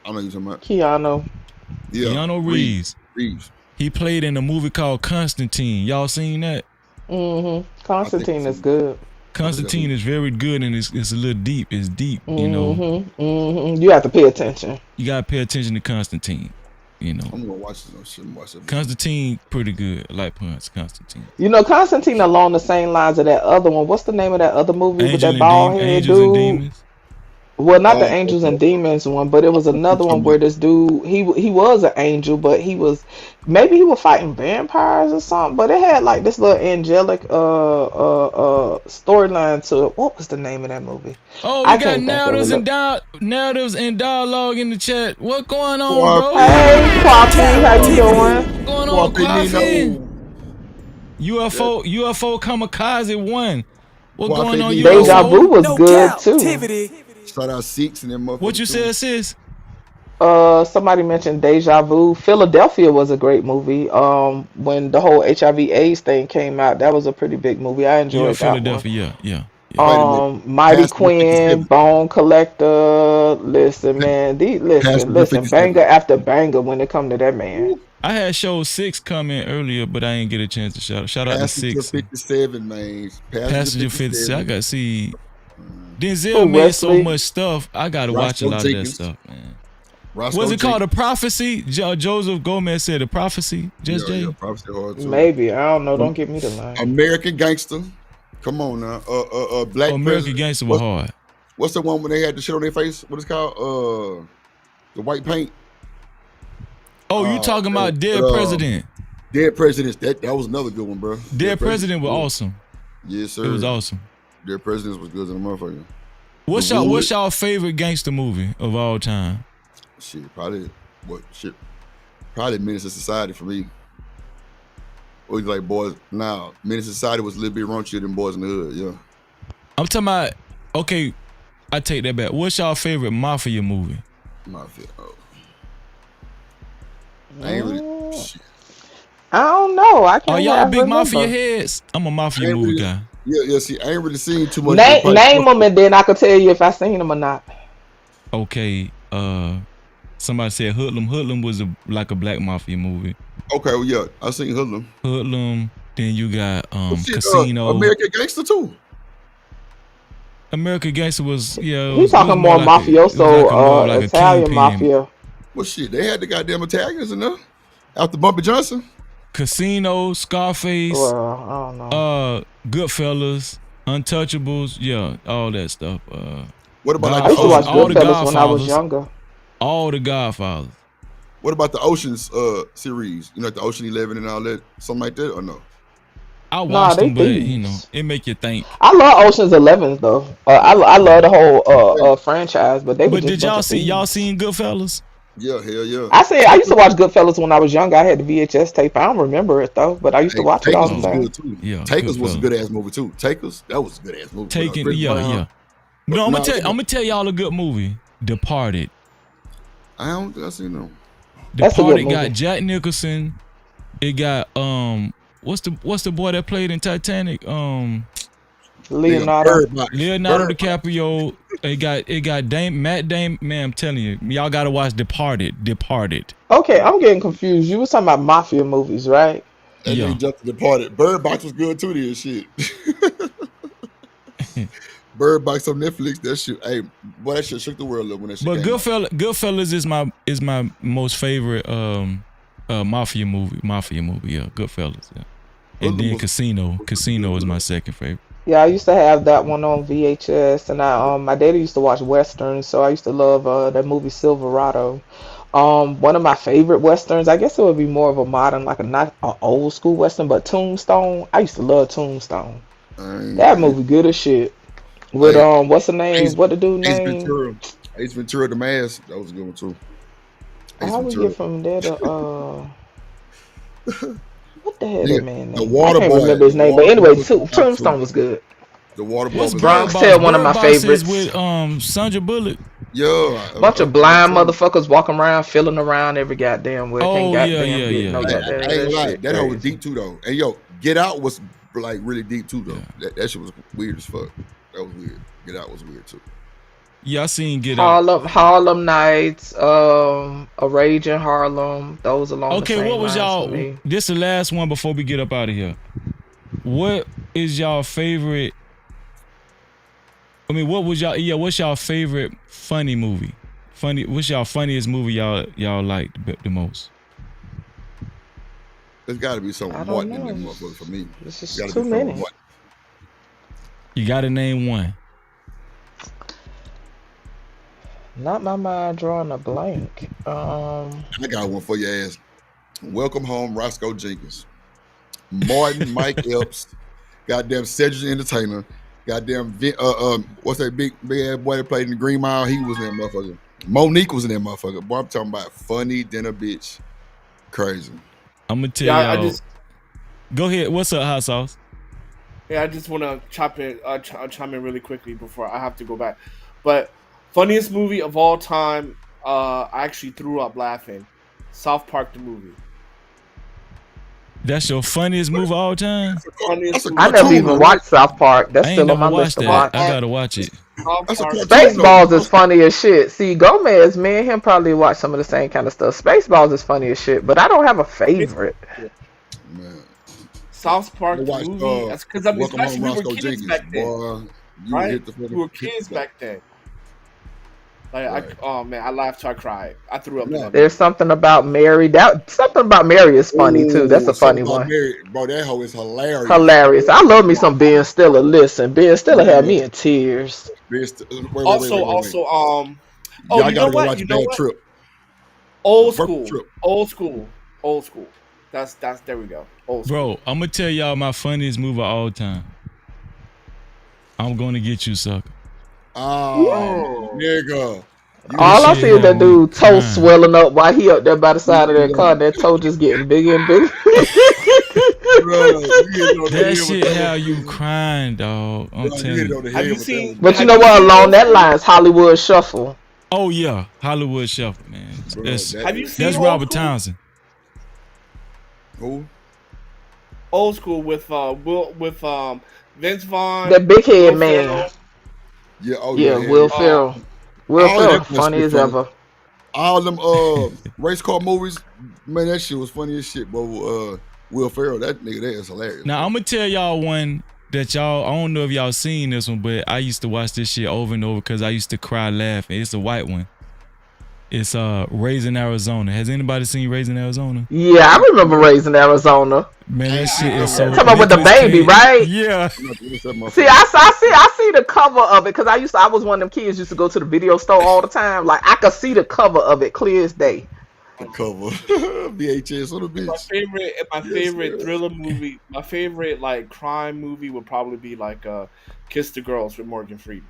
I know you're talking about Keanu. Yeah. Keanu Reeves. He played in a movie called Constantine. Y'all seen that? Constantine is good. Constantine is very good, and it's a little deep. It's deep, You have to pay attention. You gotta pay attention to Constantine. I'm gonna watch this. Constantine, pretty good. I like Constantine. Constantine along the same lines of that other one. What's the name of that other movie with that bald head dude? And Demons. Well, not the Angels and Demons one, but it was another one where this dude, he was an angel, but he was fighting vampires or something. But it had like this little angelic storyline to it. What was the name of that movie? Oh, we got narratives and dialogue in the chat. What going on, bro? Hey, Quappy, how you doing? What's going on, Quappy? UFO Kamikaze 1. What going on, UFO? Deja Vu was good too. Shout out Six and them motherfuckers. What you said, sis? Somebody mentioned Deja Vu. Philadelphia was a great movie. When the whole HIV/AIDS thing came out, that was a pretty big movie. I enjoyed that Philadelphia, one. yeah. Mighty Quinn, Bone Collector. Listen, man. Listen. Banger after banger when it come to that man. I had show 6 come in earlier, but I didn't get a chance to shout out to 6. Passenger 57, man. Passenger 57. I gotta see. Denzel made so much stuff. I gotta watch a lot of that stuff, man. What's it called? The Prophecy? Joseph Gomez said The Prophecy. Yeah, Prophecy hard too. Maybe. I don't know. Don't get me the line. American Gangster. Come on now. Black American Gangster was hard. What's the one when they had the shit on their face? What is it called? The white paint. Oh, you talking about Dead President? Dead Presidents. That was another good one, bro. Dead President was awesome. Yes, sir. It was awesome. Dead Presidents was good as a motherfucker. What's y'all favorite gangster movie of all time? Probably Menace to Society for me. Or he's like Boys. Nah, Menace Society was a little bit raunchier than Boys in the Hood. Yeah. I'm talking about. Okay, I take that back. What's y'all favorite mafia movie? Mafia. Oh. I ain't really. Shit. I don't know. I can't. Are y'all big mafia heads? I'm a mafia movie really, guy. Yeah. See, I ain't really seen too much. Name them, and then I could tell you if I seen them or not. Okay. Somebody said Hoodlum. Hoodlum was like a black mafia movie. Okay, well, yeah, I seen Hoodlum. Hoodlum. Then you got Casino. American Gangster too. American Gangster was He's talking more like mafioso, like Italian mafia. Well, shit, they had the goddamn Italians in there after Bumpy Johnson. Casino, Scarface. Well, I don't know. Goodfellas, Untouchables. Yeah, all that stuff. What about I used to watch Goodfellas when I was younger. All the Godfathers. What about the Ocean's series? You know, like the Ocean 11 and all that, something like that, or no? I watched them, but you know, it make you think. I love Ocean's 11 though. I love the whole franchise, but they. But did y'all see? Y'all seen Goodfellas? Yeah, hell yeah. I used to watch Goodfellas when I was younger. I had the VHS tape. I don't remember it though, but I used to watch it all the time. Good too. Yeah, Takers was a good ass movie too. Takers, that was a good ass movie. Taken, yeah. No, I'm gonna tell y'all a good movie. Departed. I don't think I seen no. Departed got Jack Nicholson. It got what's the boy that played in Titanic? Leonardo DiCaprio. It got Matt Damon. Man, I'm telling you, y'all gotta watch Departed. Okay, I'm getting confused. You was talking about mafia movies, right? And then just Departed. Bird Box was good too. This shit. Bird Box on Netflix. That shit. Hey, boy, that shit shook the world up when that shit. But Goodfellas is my most favorite mafia movie. Yeah, Goodfellas. Yeah. And then Casino is my second favorite. Yeah, I used to have that one on VHS, and my daddy used to watch westerns, so I used to love that movie Silverado. One of my favorite westerns, I guess it would be more of a modern, like not an old school western, but Tombstone. I used to love Tombstone. That movie good as shit. With what's the name? What the dude name? Ace Ventura, The Mask. That was a good one too. How we get from there to what the hell that man name? The Water I can't Boy. remember his name, but anyway, Tombstone was good. The Water Boy. What's Bronx Tale, one of my favorites. With Sandra Bullock. Yeah. Bunch of blind motherfuckers walking around, feeling around every goddamn way. Oh yeah. I ain't lying. That hoe was deep too though. And yo, Get Out was like really deep too though. Yeah. That shit was weird as fuck. That was weird. Get Out was weird too. Yeah, I seen Get Out. Harlem Nights, A Rage in Harlem. Those along the same what was y'all? me. This the last one before we get up out of here. What is y'all favorite? I mean, what was y'all? Yeah, what's y'all favorite funny movie? What's y'all funniest movie y'all like the most? There's got to be something Martin in that motherfucker for me. This is too many. You got to name one. Not my mind drawing a blank. I got one for your ass. Welcome Home, Roscoe Jenkins. Martin, Mike Epps, goddamn Cedric the Entertainer, goddamn what's that big ass boy that played in the Green Mile? He was in that motherfucker. Monique was in that motherfucker. Boy, I'm talking about funny than a bitch. Crazy. I'm gonna tell y'all. Go ahead. What's up, Hot Sauce? Yeah, I just want to chime in really quickly before I have to go back. But funniest movie of all time, I actually threw up laughing. South Park the movie. That's your funniest movie of all time? I never even watched South Park. That's still on my list to watch. I gotta watch it. Spaceballs is funny as shit. See, Gomez, me and him probably watch some of the same kind of stuff. Spaceballs is funny as shit, but I don't have a favorite. South Park the movie. That's because especially we were kids back then. Boy, we were kids back then. Like, oh man, I laughed till I cried. I threw up. There's something about Mary. Something about Mary is funny too. That's a funny one. Mary, bro, that hoe is hilarious. Hilarious. I love me some Ben Stiller. Listen, Ben Stiller had me in tears. Also, oh, you know what? Trip. Old school. That's there we go. Old school. Bro, I'm gonna tell y'all my funniest movie of all time. I'm gonna get you, sucker. Oh, nigga. All I see is that dude toe swelling up while he up there by the side of that car. That toe just getting bigger and bigger. That shit have you crying, dog. I'm telling you. Have you seen? But you know what? Along that lines, Hollywood Shuffle. Oh yeah, Hollywood Shuffle, man. Have you seen that's Robert Townsend. Who? Old School with Vince Vaughn. That big head man. Yeah, Will Ferrell. Will Ferrell, funny as ever. All them race car movies, man, that shit was funny as shit, bro. Will Ferrell, that nigga there is hilarious. Now I'm gonna tell y'all one that y'all, I don't know if y'all seen this one, but I used to watch this shit over and over because I used to cry laughing. It's a white one. It's Raising Arizona. Has anybody seen Raising Arizona? Yeah, I remember Raising Arizona. Man, that shit is so. Talking about with the baby, right? Yeah. See, I see the cover of it because I was one of them kids used to go to the video store all the time. Like I could see the cover of it clear as day. The cover, VHS on the bitch. My favorite thriller movie, my favorite like crime movie would probably be like Kiss the Girls with Morgan Freeman.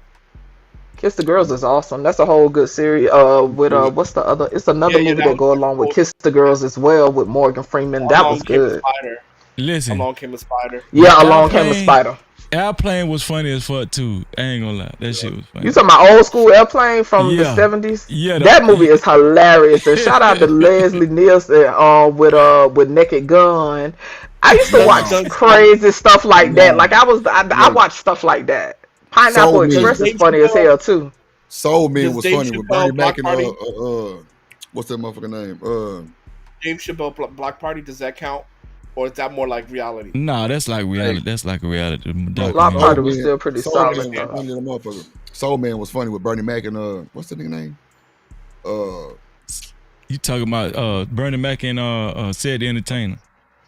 Kiss the Girls is awesome. That's a whole good series. With what's the other? It's another movie that go along with Kiss the Girls as well with Morgan Freeman. That was good. Listen, Along Came a Spider. Yeah, Along Came a Spider. Airplane was funny as fuck too. I ain't gonna lie, that shit was funny. You talking about Old School Airplane from the 70s? Yeah, that movie is hilarious. And shout out to Leslie Nielsen with Naked Gun. I used to watch crazy stuff like that. Like I watched stuff like that. Pineapple Express is funny as hell too. Soul Man was funny with Bernie Mac and what's that motherfucker name? James Chappelle Block Party. Does that count? Or is that more like reality? No, that's like reality. That's like a reality. Block Party was still pretty solid. Soul Man was funny with Bernie Mac and what's the nigga name? You talking about Bernie Mac and Said the Entertainer?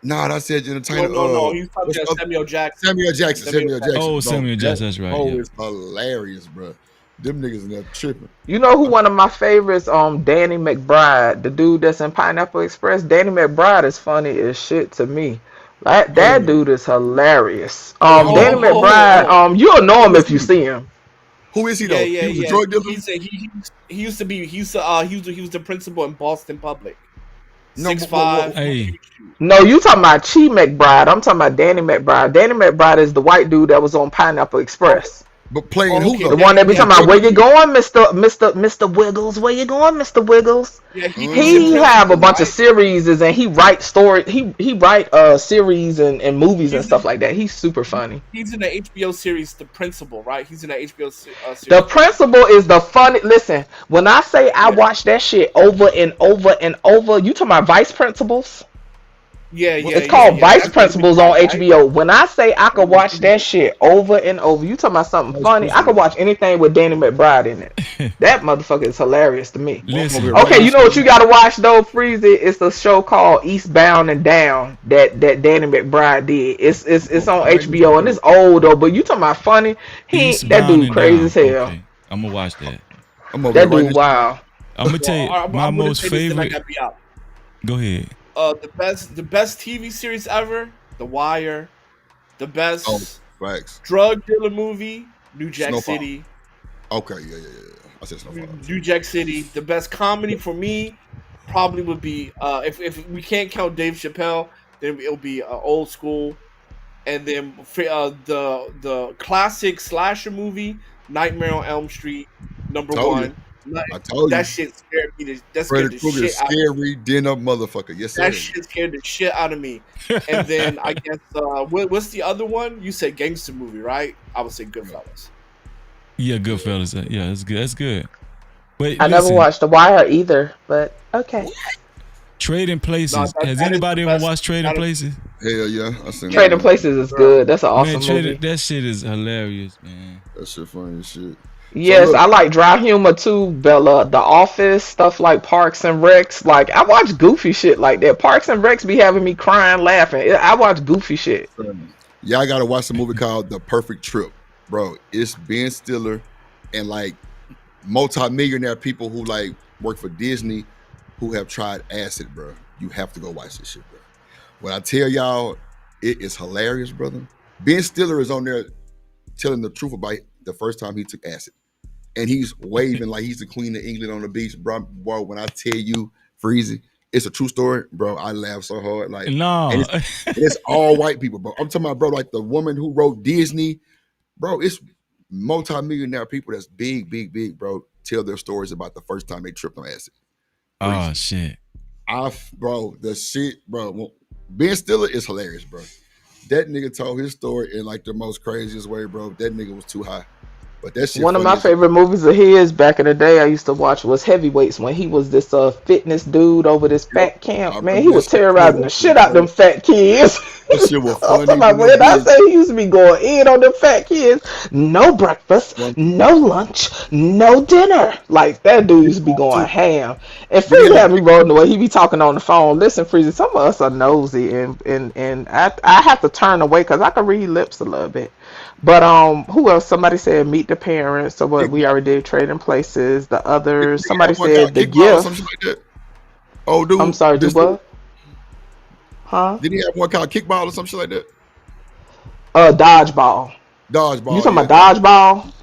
Nah, that's Said the Entertainer. No, he's talking about Samuel Jackson. Samuel Jackson. Oh, Samuel Jackson. That's right. Oh, it's hilarious, bro. Them niggas in there tripping. You know who one of my favorites? Danny McBride, the dude that's in Pineapple Express. Danny McBride is funny as shit to me. That dude is hilarious. Danny McBride, you'll know him if you see him. Who is he though? Yeah. He was a drug dealer. He used to be. He was the principal in Boston Public. No, 6'5". Hey. No, you talking about Chi McBride. I'm talking about Danny McBride. Danny McBride is the white dude that was on Pineapple Express. But playing who? The one that be talking about where you going, Mr. Wiggles? Where you going, Mr. Wiggles? Yeah, he have a bunch of series and he write story. He write series and movies and stuff like that. He's super funny. He's in the HBO series The Principal, right? He's in the HBO series. The Principal is the funny. Listen, when I say I watch that shit over and over and over, you talking about Vice Principals? Yeah. It's called Vice Principals on HBO. When I say I could watch that shit over and over, you talking about something funny? I could watch anything with Danny McBride in it. That motherfucker is hilarious to me. Listen, okay, you know what you gotta watch though, Freezy? It's a show called Eastbound and Down that Danny McBride did. It's on HBO and it's old though, but you talking about funny? That dude crazy as hell. Okay. I'm gonna watch that. That dude, wow. I'm gonna tell you my most favorite. Go ahead. The best TV series ever, The Wire. The best drug dealer movie, New Jack City. Okay, yeah. I said Snowfall. New Jack City. The best comedy for me probably would be if we can't count Dave Chappelle, then it'll be Old School, and then the classic slasher movie, Nightmare on Elm Street, #1. I told you that shit scared me. That Freddy scared the Krueger, shit out of me. scary dinner motherfucker. Yes, sir. That shit scared the shit out of me. And then I guess what's the other one? You said gangster movie, right? I would say Goodfellas. Yeah, Goodfellas. Yeah, that's good. That's good. But I never watched The Wire either, but okay. Trading Places. Has anybody ever watched Trading Places? Hell yeah, I seen Trading Places is good. That's an awesome movie. That shit is hilarious, man. That shit funny as shit. Yes, I like dry humor too, Bella. The Office, stuff like Parks and Recs. Like I watch goofy shit like that. Parks and Recs be having me crying, laughing. I watch goofy shit. Yeah, I gotta watch a movie called The Perfect Trip, bro. It's Ben Stiller and like multi-millionaire people who like work for Disney who have tried acid, bro. You have to go watch this shit, bro. When I tell y'all, it is hilarious, brother. Ben Stiller is on there telling the truth about the first time he took acid. And he's waving like he's the queen of England on the beach, bro. When I tell you, Freezy, It's a true story, bro. I laugh so hard. Like, no, and it's all white people, bro. I'm talking about, bro, like the woman who wrote Disney, bro. It's multi-millionaire people that's big, bro. Tell their stories about the first time they tripped on acid. Oh shit. Bro, the shit, bro. Ben Stiller is hilarious, bro. That nigga told his story in like the most craziest way, bro. That nigga was too high. But that shit. One of my favorite movies of his back in the day I used to watch was Heavyweights, when he was this fitness dude over this fat camp. Man, he was terrorizing the shit out them fat kids. That shit was funny. When I say he used to be going in on them fat kids, no breakfast, no lunch, no dinner. Like, that dude used to be going ham. And Freezy had me rolling the way he be talking on the phone. Listen, Freezy, some of us are nosy, and I have to turn away because I can read lips a little bit. But who else? Somebody said Meet the Parents. So what we already did, Trading Places. The others. Somebody said The Gift. Like that. Oh, dude. I'm sorry, do what? Huh? Did he have one called Kickball or some shit like that? Dodgeball. Dodgeball. You talking about Dodgeball?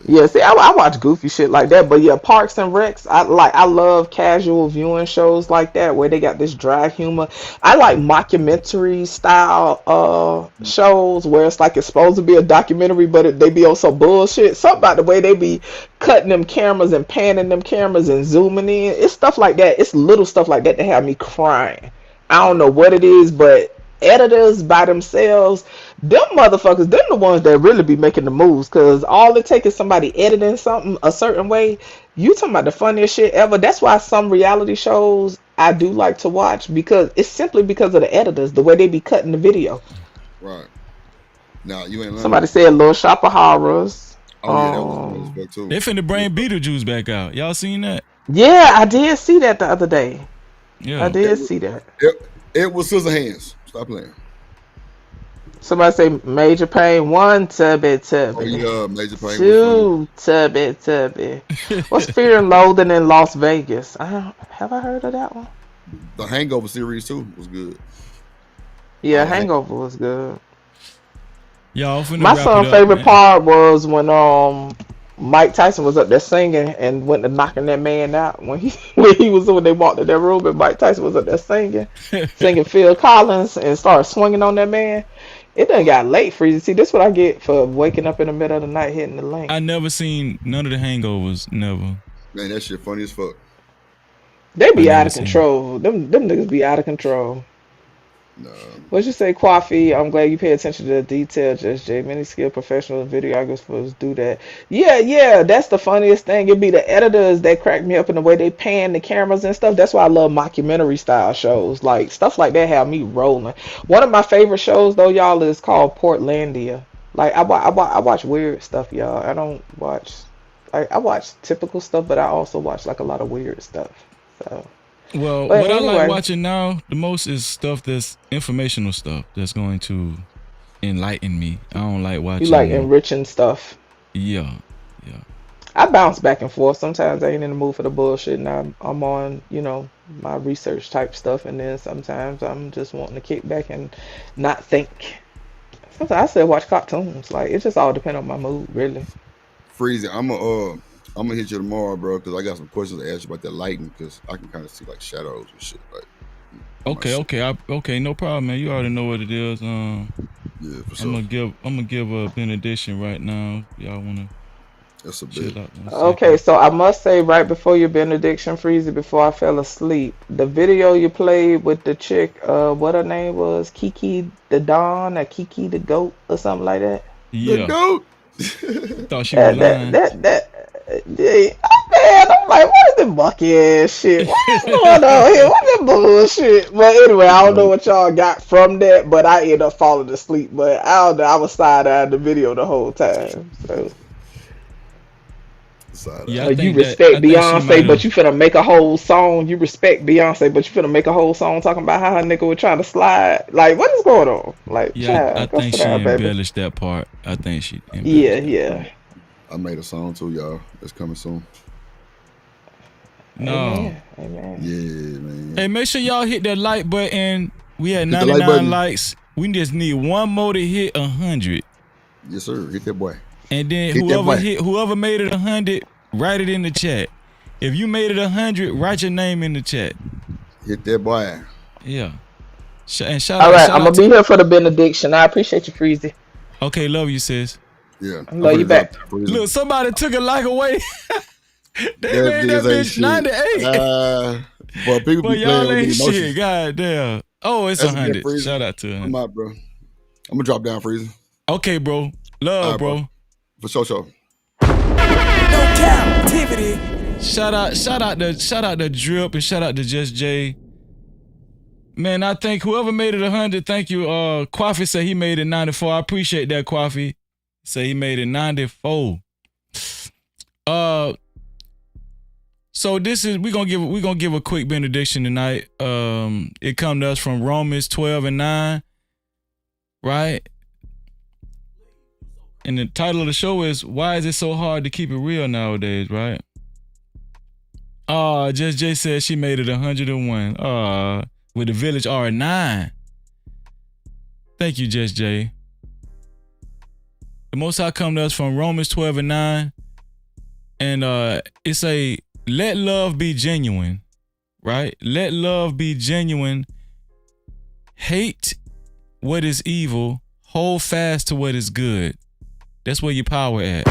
Yeah, see, I watch goofy shit like that, but yeah, Parks and Recs. I love casual viewing shows like that where they got this dry humor. I like mockumentary style shows where it's like it's supposed to be a documentary, but they be on some bullshit. Something about the way they be cutting them cameras and panning them cameras and zooming in. It's stuff like that. It's little stuff like that have me crying. I don't know what it is, but editors by themselves, them motherfuckers, them the ones that really be making the moves, because all it takes is somebody editing something a certain way. You talking about the funniest shit ever. That's why some reality shows I do like to watch, because it's simply because of the editors, the way they be cutting the video. Right. Now you ain't. Somebody said Little Shop of Horrors. Oh yeah, that was good too. They finna bring Beetlejuice back out. Y'all seen that? Yeah, I did see that the other day. Yeah, I did see that. It was Scissorhands. Stop playing. Somebody say Major Pain. 1 Tubby. Oh yeah, Major Pain. 2 Tubby. What's Fear and Loathing in Las Vegas? Have I heard of that one? The Hangover series too was good. Yeah, Hangover was good. Y'all, my son's favorite part was when Mike Tyson was up there singing and went to knocking that man out when they walked in that room, and Mike Tyson was up there singing Phil Collins and started swinging on that man. It done got late, Freezy. See, this is what I get for waking up in the middle of the night hitting the link. I never seen none of the Hangovers. Never. Man, that shit funny as fuck. They be out of control. Them niggas be out of control. No. What you say, Kwafi? I'm glad you pay attention to the detail, Just Jay. Many skilled professional videographers do that. Yeah, that's the funniest thing. It'd be the editors that crack me up in the way they pan the cameras and stuff. That's why I love mockumentary style shows. Like, stuff like that have me rolling. One of my favorite shows, though, y'all, is called Portlandia. Like, I watch weird stuff, y'all. I don't watch... I watch typical stuff, but I also watch, like, a lot of weird stuff. So... Well, what I like watching now the most is stuff that's informational stuff that's going to enlighten me. I don't like watching. You like enriching stuff. Yeah. I bounce back and forth. Sometimes I ain't in the mood for the bullshit, and I'm on, my research type stuff, and then sometimes I'm just wanting to kick back and not think. Sometimes I still watch cartoons. Like, it just all depends on my mood, really. Freezy, I'm gonna hit you tomorrow, bro, because I got some questions to ask you about that lighting, because I can kind of see like shadows and shit. Like, okay, no problem, man. You already know what it is. Yeah, for sure. I'm gonna give a benediction right now. Y'all wanna? That's a bit. Okay, so I must say right before your benediction, Freezy, before I fell asleep, the video you played with the chick, what her name was, Kiki the Dawn or Kiki the Goat or something like that. Yeah. The goat. Thought she was lying. Man, I'm like, what is the bucky ass shit? What's going on here? What's that bullshit? But anyway, I don't know what y'all got from that, but I ended up falling asleep. But I don't know, I was side-eyeing the video the whole time. So. Yeah, you respect Beyonce, but you finna make a whole song. You respect Beyonce, but you finna make a whole song talking about how her nigga was trying to slide. Like, what is going on? Like, yeah, child, I think she embellished that part. I think she. Yeah. I made a song too, y'all. It's coming soon. No. Amen. Yeah, man. Hey, make sure y'all hit that like button. We had 99 likes. We just need one more to hit 100. Yes, sir. Hit that boy. And then whoever made it 100, write it in the chat. If you made it 100, write your name in the chat. Hit that boy. Yeah. Shout All out. right, Shout I'm out gonna be here for the benediction. I appreciate you, Freezy. Okay, love you, sis. Yeah. I love you back. Look, somebody took a like away. They That made that bitch ain't bitch 98. But people But be playing y'all with ain't the emotions. shit. God damn. Oh, it's That's a 100. good Freezy. Shout out to him. I'm out, bro. I'm gonna drop down, Freezy. Okay, bro. Love, right, bro. For sure. No captivity. Shout out to Drip and shout out to Just Jay. Man, I think whoever made it 100, thank you. Kwafi said he made it 94. I appreciate that, Kwafi. Say he made it 94. So this is we're gonna give a quick benediction tonight. It comes to us from Romans 12:9, right? And the title of the show is "Why is it so hard to keep it real nowadays?" Right? Just Jay said she made it 101. With the Village R9. Thank you, Just Jay. The Most High come to us from Romans 12:9, and it say, "Let love be genuine," right? Let love be genuine. Hate what is evil. Hold fast to what is good. That's where your power at.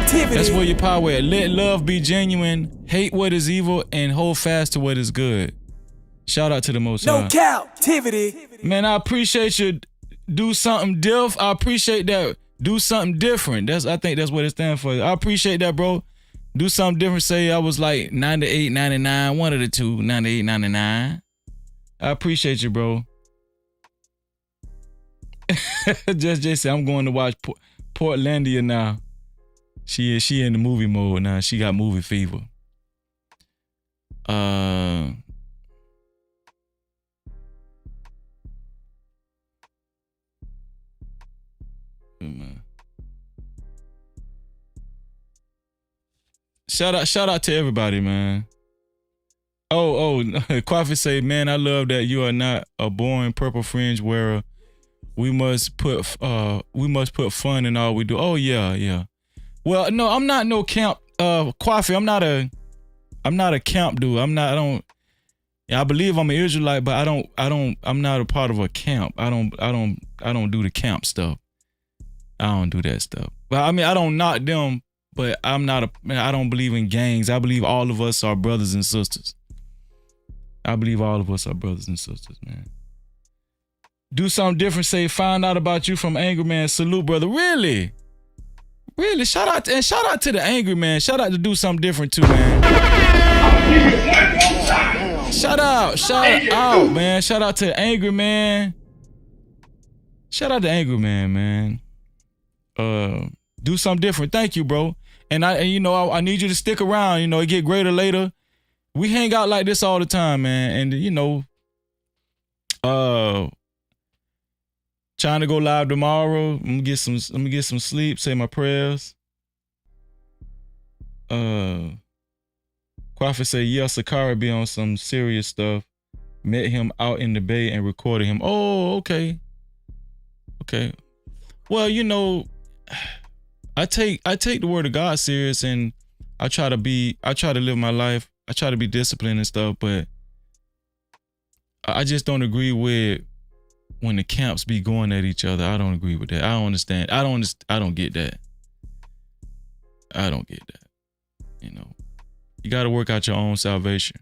That's where your power at. Let love be genuine. Hate what is evil and hold fast to what is good. Shout out to the Most High. No captivity. Man, I appreciate you. Do something different. I appreciate that. Do something different. I think that's what it stands for. I appreciate that, bro. Do something different. Say I was like 98, 99, one of the two, 98, 99. I appreciate you, bro. Just Jay said, I'm going to watch Portlandia now. She in the movie mode now. She got movie fever. Shout out to everybody, man. Kwafi say, man, I love that you are not a boring purple fringe wearer. We must put fun in all we do. Oh yeah. Well, no, I'm not no camp. Kwafi, I'm not a camp dude. I believe I'm an Israelite, but I'm not a part of a camp. I don't do the camp stuff. I don't do that stuff. But I mean, I don't knock them, but I don't believe in gangs. I believe all of us are brothers and sisters. Man. Do something different. Say, find out about you from Angry Man. Salute, brother. Really? Shout out to the Angry Man. Shout out to Do Something Different too, man. Shout out, man. Shout out to Angry Man. Shout out to Angry Man. Do something different. Thank you, bro. And I need you to stick around. It get greater later. We hang out like this all the time, man. And trying to go live tomorrow. Let me get some sleep. Say my prayers. Kwafi say, yeah, Satire be on some serious stuff. Met him out in the Bay and recorded him. Oh, okay. Well, I take the word of God serious, and I try to live my life. I try to be disciplined and stuff, but I just don't agree with when the camps be going at each other. I don't agree with that. I don't understand. I don't get that. I don't get that. You got to work out your own salvation.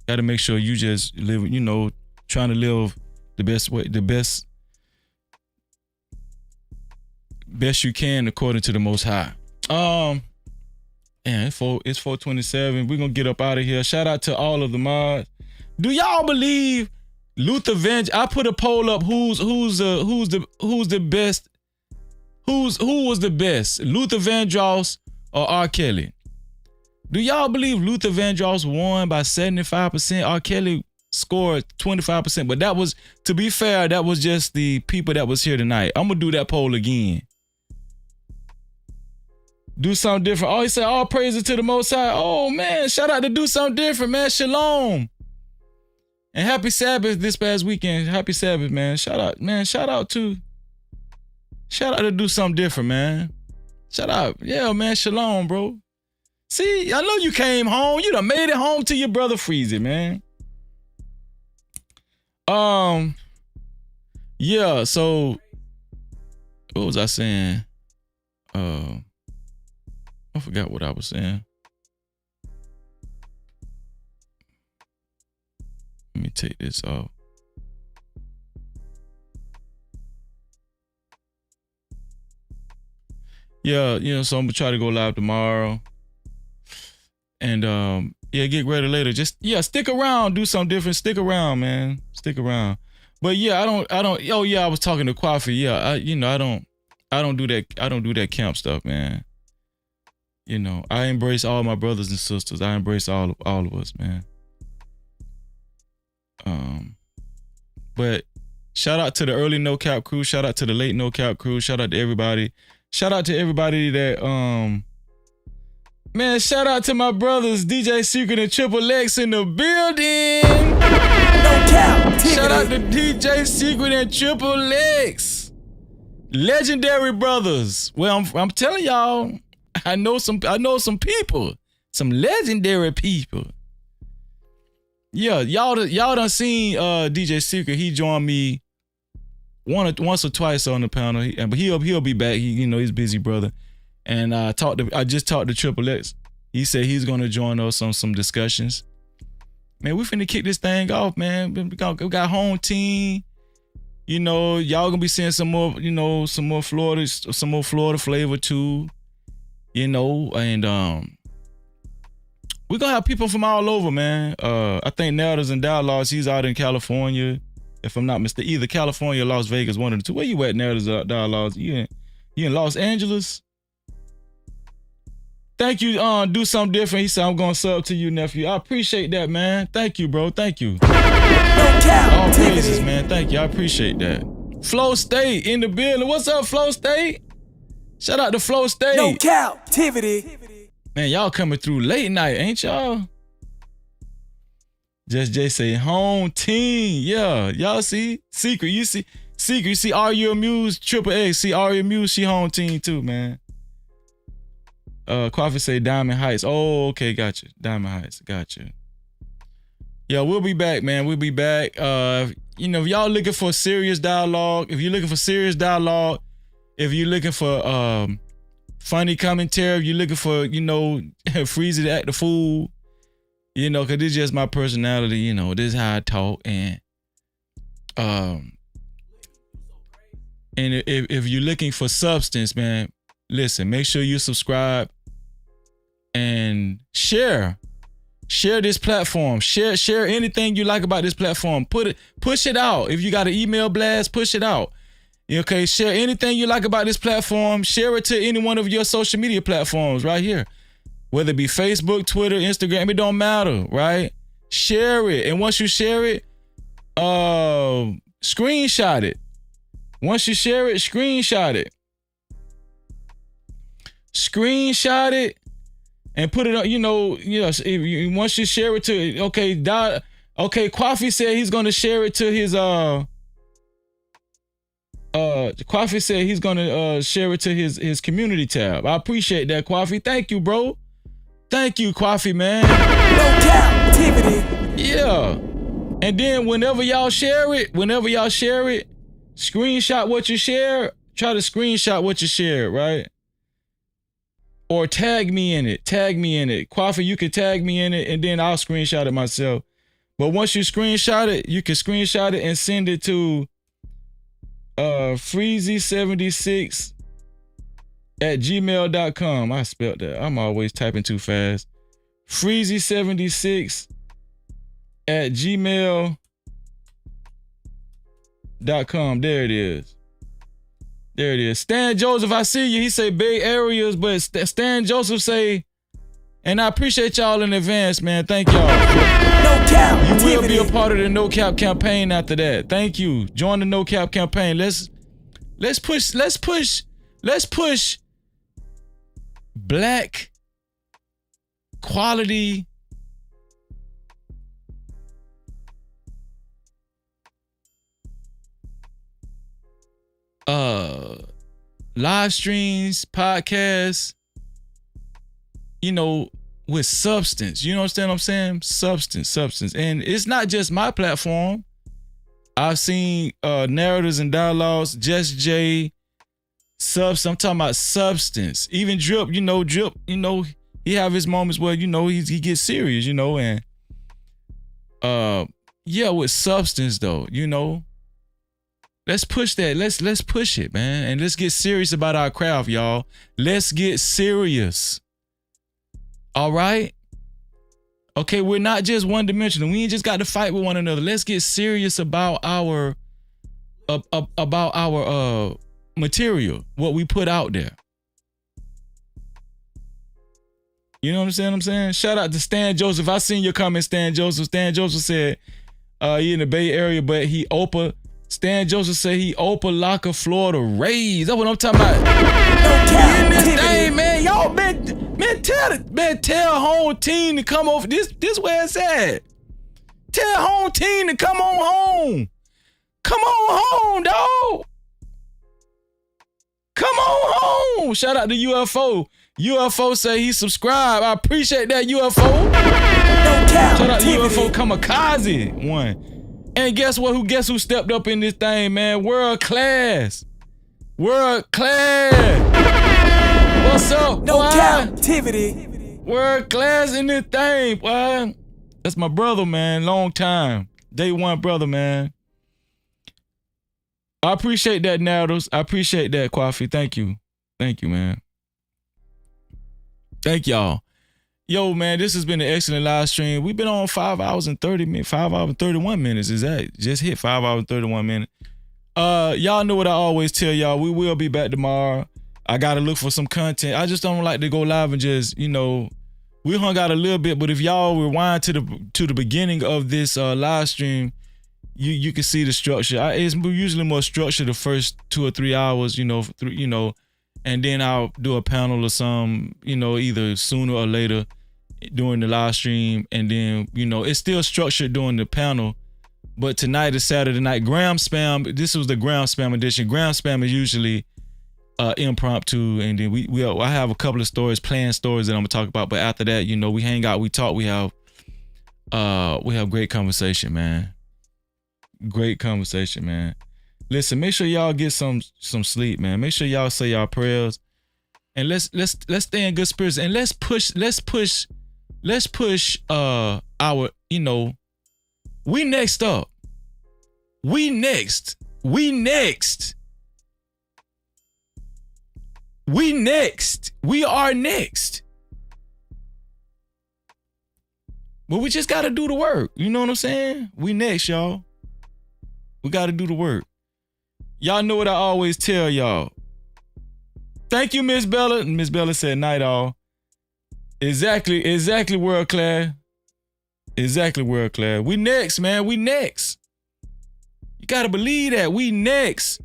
Got to make sure you just live, trying to live the best way, the best you can according to the Most High. It's 4:27. We're gonna get up out of here. Shout out to all of the mods. Do y'all believe Luther Vandross? I put a poll up. Who was the best? Who was the best? Luther Vandross or R. Kelly? Do y'all believe Luther Vandross won by 75%? R. Kelly scored 25%. But that was, to be fair, that was just the people that was here tonight. I'm gonna do that poll again. Do something different. Oh, he said, all praises to the Most High. Oh, man, shout out to Do Something Different, man. Shalom. And happy Sabbath this past weekend. Happy Sabbath, man. Shout out, man. Shout out to Do Something Different, man. Shout out. Yeah, man. Shalom, bro. See, I know you came home. You done made it home to your brother Freezy, man. Yeah, so what was I saying? I forgot what I was saying. Let me take this off. Yeah, so I'm gonna try to go live tomorrow. And yeah, get ready later. Just stick around, do something different. Stick around, man. Stick around. But yeah, I don't. Oh yeah, I was talking to Kwafi. Yeah, I don't do that. I don't do that camp stuff, man. I embrace all my brothers and sisters. I embrace all of us, man. But shout out to the early No Cap crew. Shout out to the late No Cap crew. Shout out to everybody. Shout out to everybody that man, shout out to my brothers DJ Secret and Triple X in the building. No cap. Shout out to DJ Secret and Triple X. Legendary brothers. Well, I'm telling y'all, I know some people. Some legendary people. Yeah, y'all done seen DJ Secret. He joined me once or twice on the panel, but he'll be back. He's a busy brother. And I just talked to Triple X. He said he's gonna join us on some discussions. Man, we finna kick this thing off, man. We got home team. Y'all gonna be seeing some more Florida flavor too. And we're gonna have people from all over, man. I think Nelders and Dialogues, he's out in California. If I'm not mistaken, either California or Las Vegas, one of the two. Where you at, Nelders Dialogues? You in Los Angeles? Thank you. Do something different. He said, I'm going to sub to you, nephew. I appreciate that, man. Thank you, bro. Thank you. All praises, man. Thank you. I appreciate that. Flow State in the building. What's up, Flow State? Shout out to Flow State. No Cap-tivity. Man, y'all coming through late night, ain't y'all? Just Jay say, home team. Yeah, y'all see? Secret, you see? Secret, you see Are You Amused? Triple X, see Are You Amused? She home team too, man. Coffee say Diamond Heights. Oh, okay, gotcha. Diamond Heights, gotcha. Yeah, we'll be back, man. We'll be back. If y'all looking for serious dialogue, if you're looking for funny commentary, if you're looking for, Freezy to act the fool, cause this is just my personality, this is how I talk. And if you're looking for substance, man, listen, make sure you subscribe and share this platform. Share anything you like about this platform. Push it out. If you got an email blast, push it out. Okay, share anything you like about this platform. Share it to any one of your social media platforms right here. Whether it be Facebook, Twitter, Instagram, it don't matter, right? Share it. And once you share it, screenshot it. Once you share it, screenshot it. Screenshot it and put it on, once you share it to, Kwafi said he's going to share it to his, Kwafi said he's going to share it to his community tab. I appreciate that, Kwafi. Thank you, bro. Thank you, Kwafi, man. No Cap-tivity. Yeah. And then whenever y'all share it, screenshot what you share. Try to screenshot what you share, right? Or tag me in it. Kwafi, you can tag me in it and then I'll screenshot it myself. But once you screenshot it, you can screenshot it and send it to freezy76@gmail.com. I spelled that. I'm always typing too fast. freezy76@gmail.com. There it is. Stan Joseph, I see you. He say Bay Areas, but Stan Joseph say, and I appreciate y'all in advance, man. Thank y'all. No Cap. You will be a part of the No Cap campaign after that. Thank you. Join the No Cap campaign. Let's push black quality live streams, podcasts, with substance. You understand what I'm saying? Substance. And it's not just my platform. I've seen narratives and dialogues, Just Jay, substance. I'm talking about substance. Even Drip, he have his moments where, he gets serious, and with substance though, Let's push that. Let's push it, man. And let's get serious about our craft, y'all. Let's get serious. All right? Okay, we're not just one-dimensional. We ain't just got to fight with one another. Let's get serious about our material, what we put out there. You know what I'm saying? Shout out to Stan Joseph. I seen your comment, Stan Joseph. Stan Joseph said he in the Bay Area, but Stan Joseph said he Opelika, Florida, raised. That's what I'm talking about. In this thing, man. Y'all tell home team to come over. This where it's at. Tell home team to come on home. Come on home, dog. Come on home. Shout out to UFO. UFO say he subscribed. I appreciate that, UFO. Shout out to UFO Kamikaze one. And guess what? Guess who stepped up in this thing, man? World class. What's up, boy? Captivity. World class in this thing, boy. That's my brother, man. Long time. Day one brother, man. I appreciate that, Nardos. I appreciate that, Kwafi. Thank you, man. Thank y'all. Yo, man, this has been an excellent live stream. We've been on 5 hours and 30 minutes, 5 hours and 31 minutes. Is that just hit 5 hours and 31 minutes? Y'all know what I always tell y'all. We will be back tomorrow. I gotta look for some content. I just don't like to go live and just, we hung out a little bit, but if y'all rewind to the beginning of this live stream, you can see the structure. It's usually more structured the first 2 or 3 hours, and then I'll do a panel or some, either sooner or later during the live stream. And then, it's still structured during the panel. But tonight is Saturday night. Gram Spam, this was the Gram Spam edition. Gram Spam is usually impromptu. And then I have a couple of planned stories that I'm gonna talk about. But after that, we hang out, we talk, we have great conversation, man. Great conversation, man. Listen, make sure y'all get some sleep, man. Make sure y'all say y'all prayers, and let's stay in good spirits, and let's push our, we next up. We next. We are next. But we just gotta do the work. You know what I'm saying? We next, y'all. We gotta do the work. Y'all know what I always tell y'all. Thank you, Miss Bella. Miss Bella said night all. Exactly world class. Exactly world class. We next, man. We next. You gotta believe that. We next.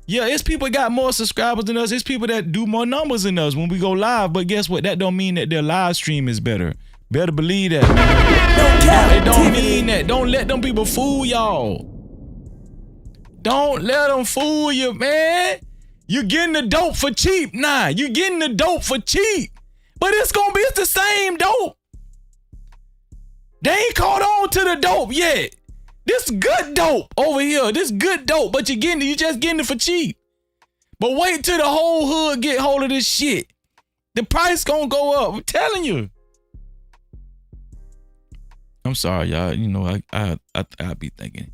Yeah, it's people that got more subscribers than us. It's people that do more numbers than us when we go live. But guess what? That don't mean that their live stream is better. Better believe that, man. It don't mean that. Don't let them people fool y'all. Don't let them fool you, man. You're getting the dope for cheap. Nah, you're getting the dope for cheap. But it's the same dope. They ain't caught on to the dope yet. This good dope over here. This good dope, but you just getting it for cheap. But wait till the whole hood get hold of this shit. The price gonna go up. I'm telling you. I'm sorry, y'all. I be thinking.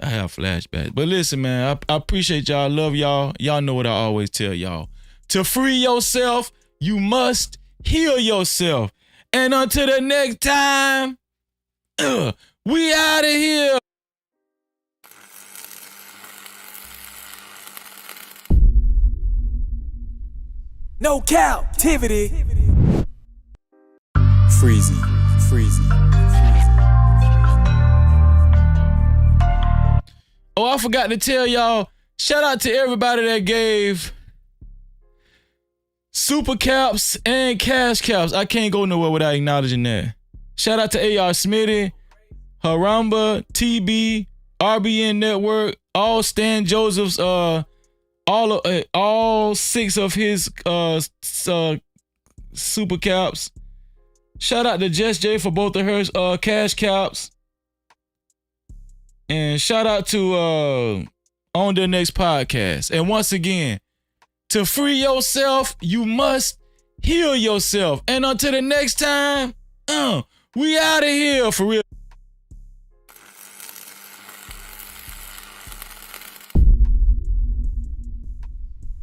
I have flashbacks. But listen, man, I appreciate y'all. Love y'all. Y'all know what I always tell y'all. To free yourself, you must heal yourself. And until the next time, we out of here. No captivity. Freezy. Oh, I forgot to tell y'all, shout out to everybody that gave super caps and cash caps. I can't go nowhere without acknowledging that. Shout out to AR Smitty, Haramba, TB, RBN Network, all Stan Joseph's, all 6 of his super caps. Shout out to Jess J for both of her cash caps. And shout out to On the Next Podcast. And once again, to free yourself, you must heal yourself. And until the next time, we out of here for real.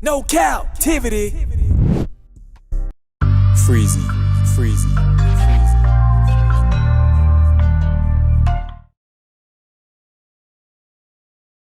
No Cap-tivity. Freezy.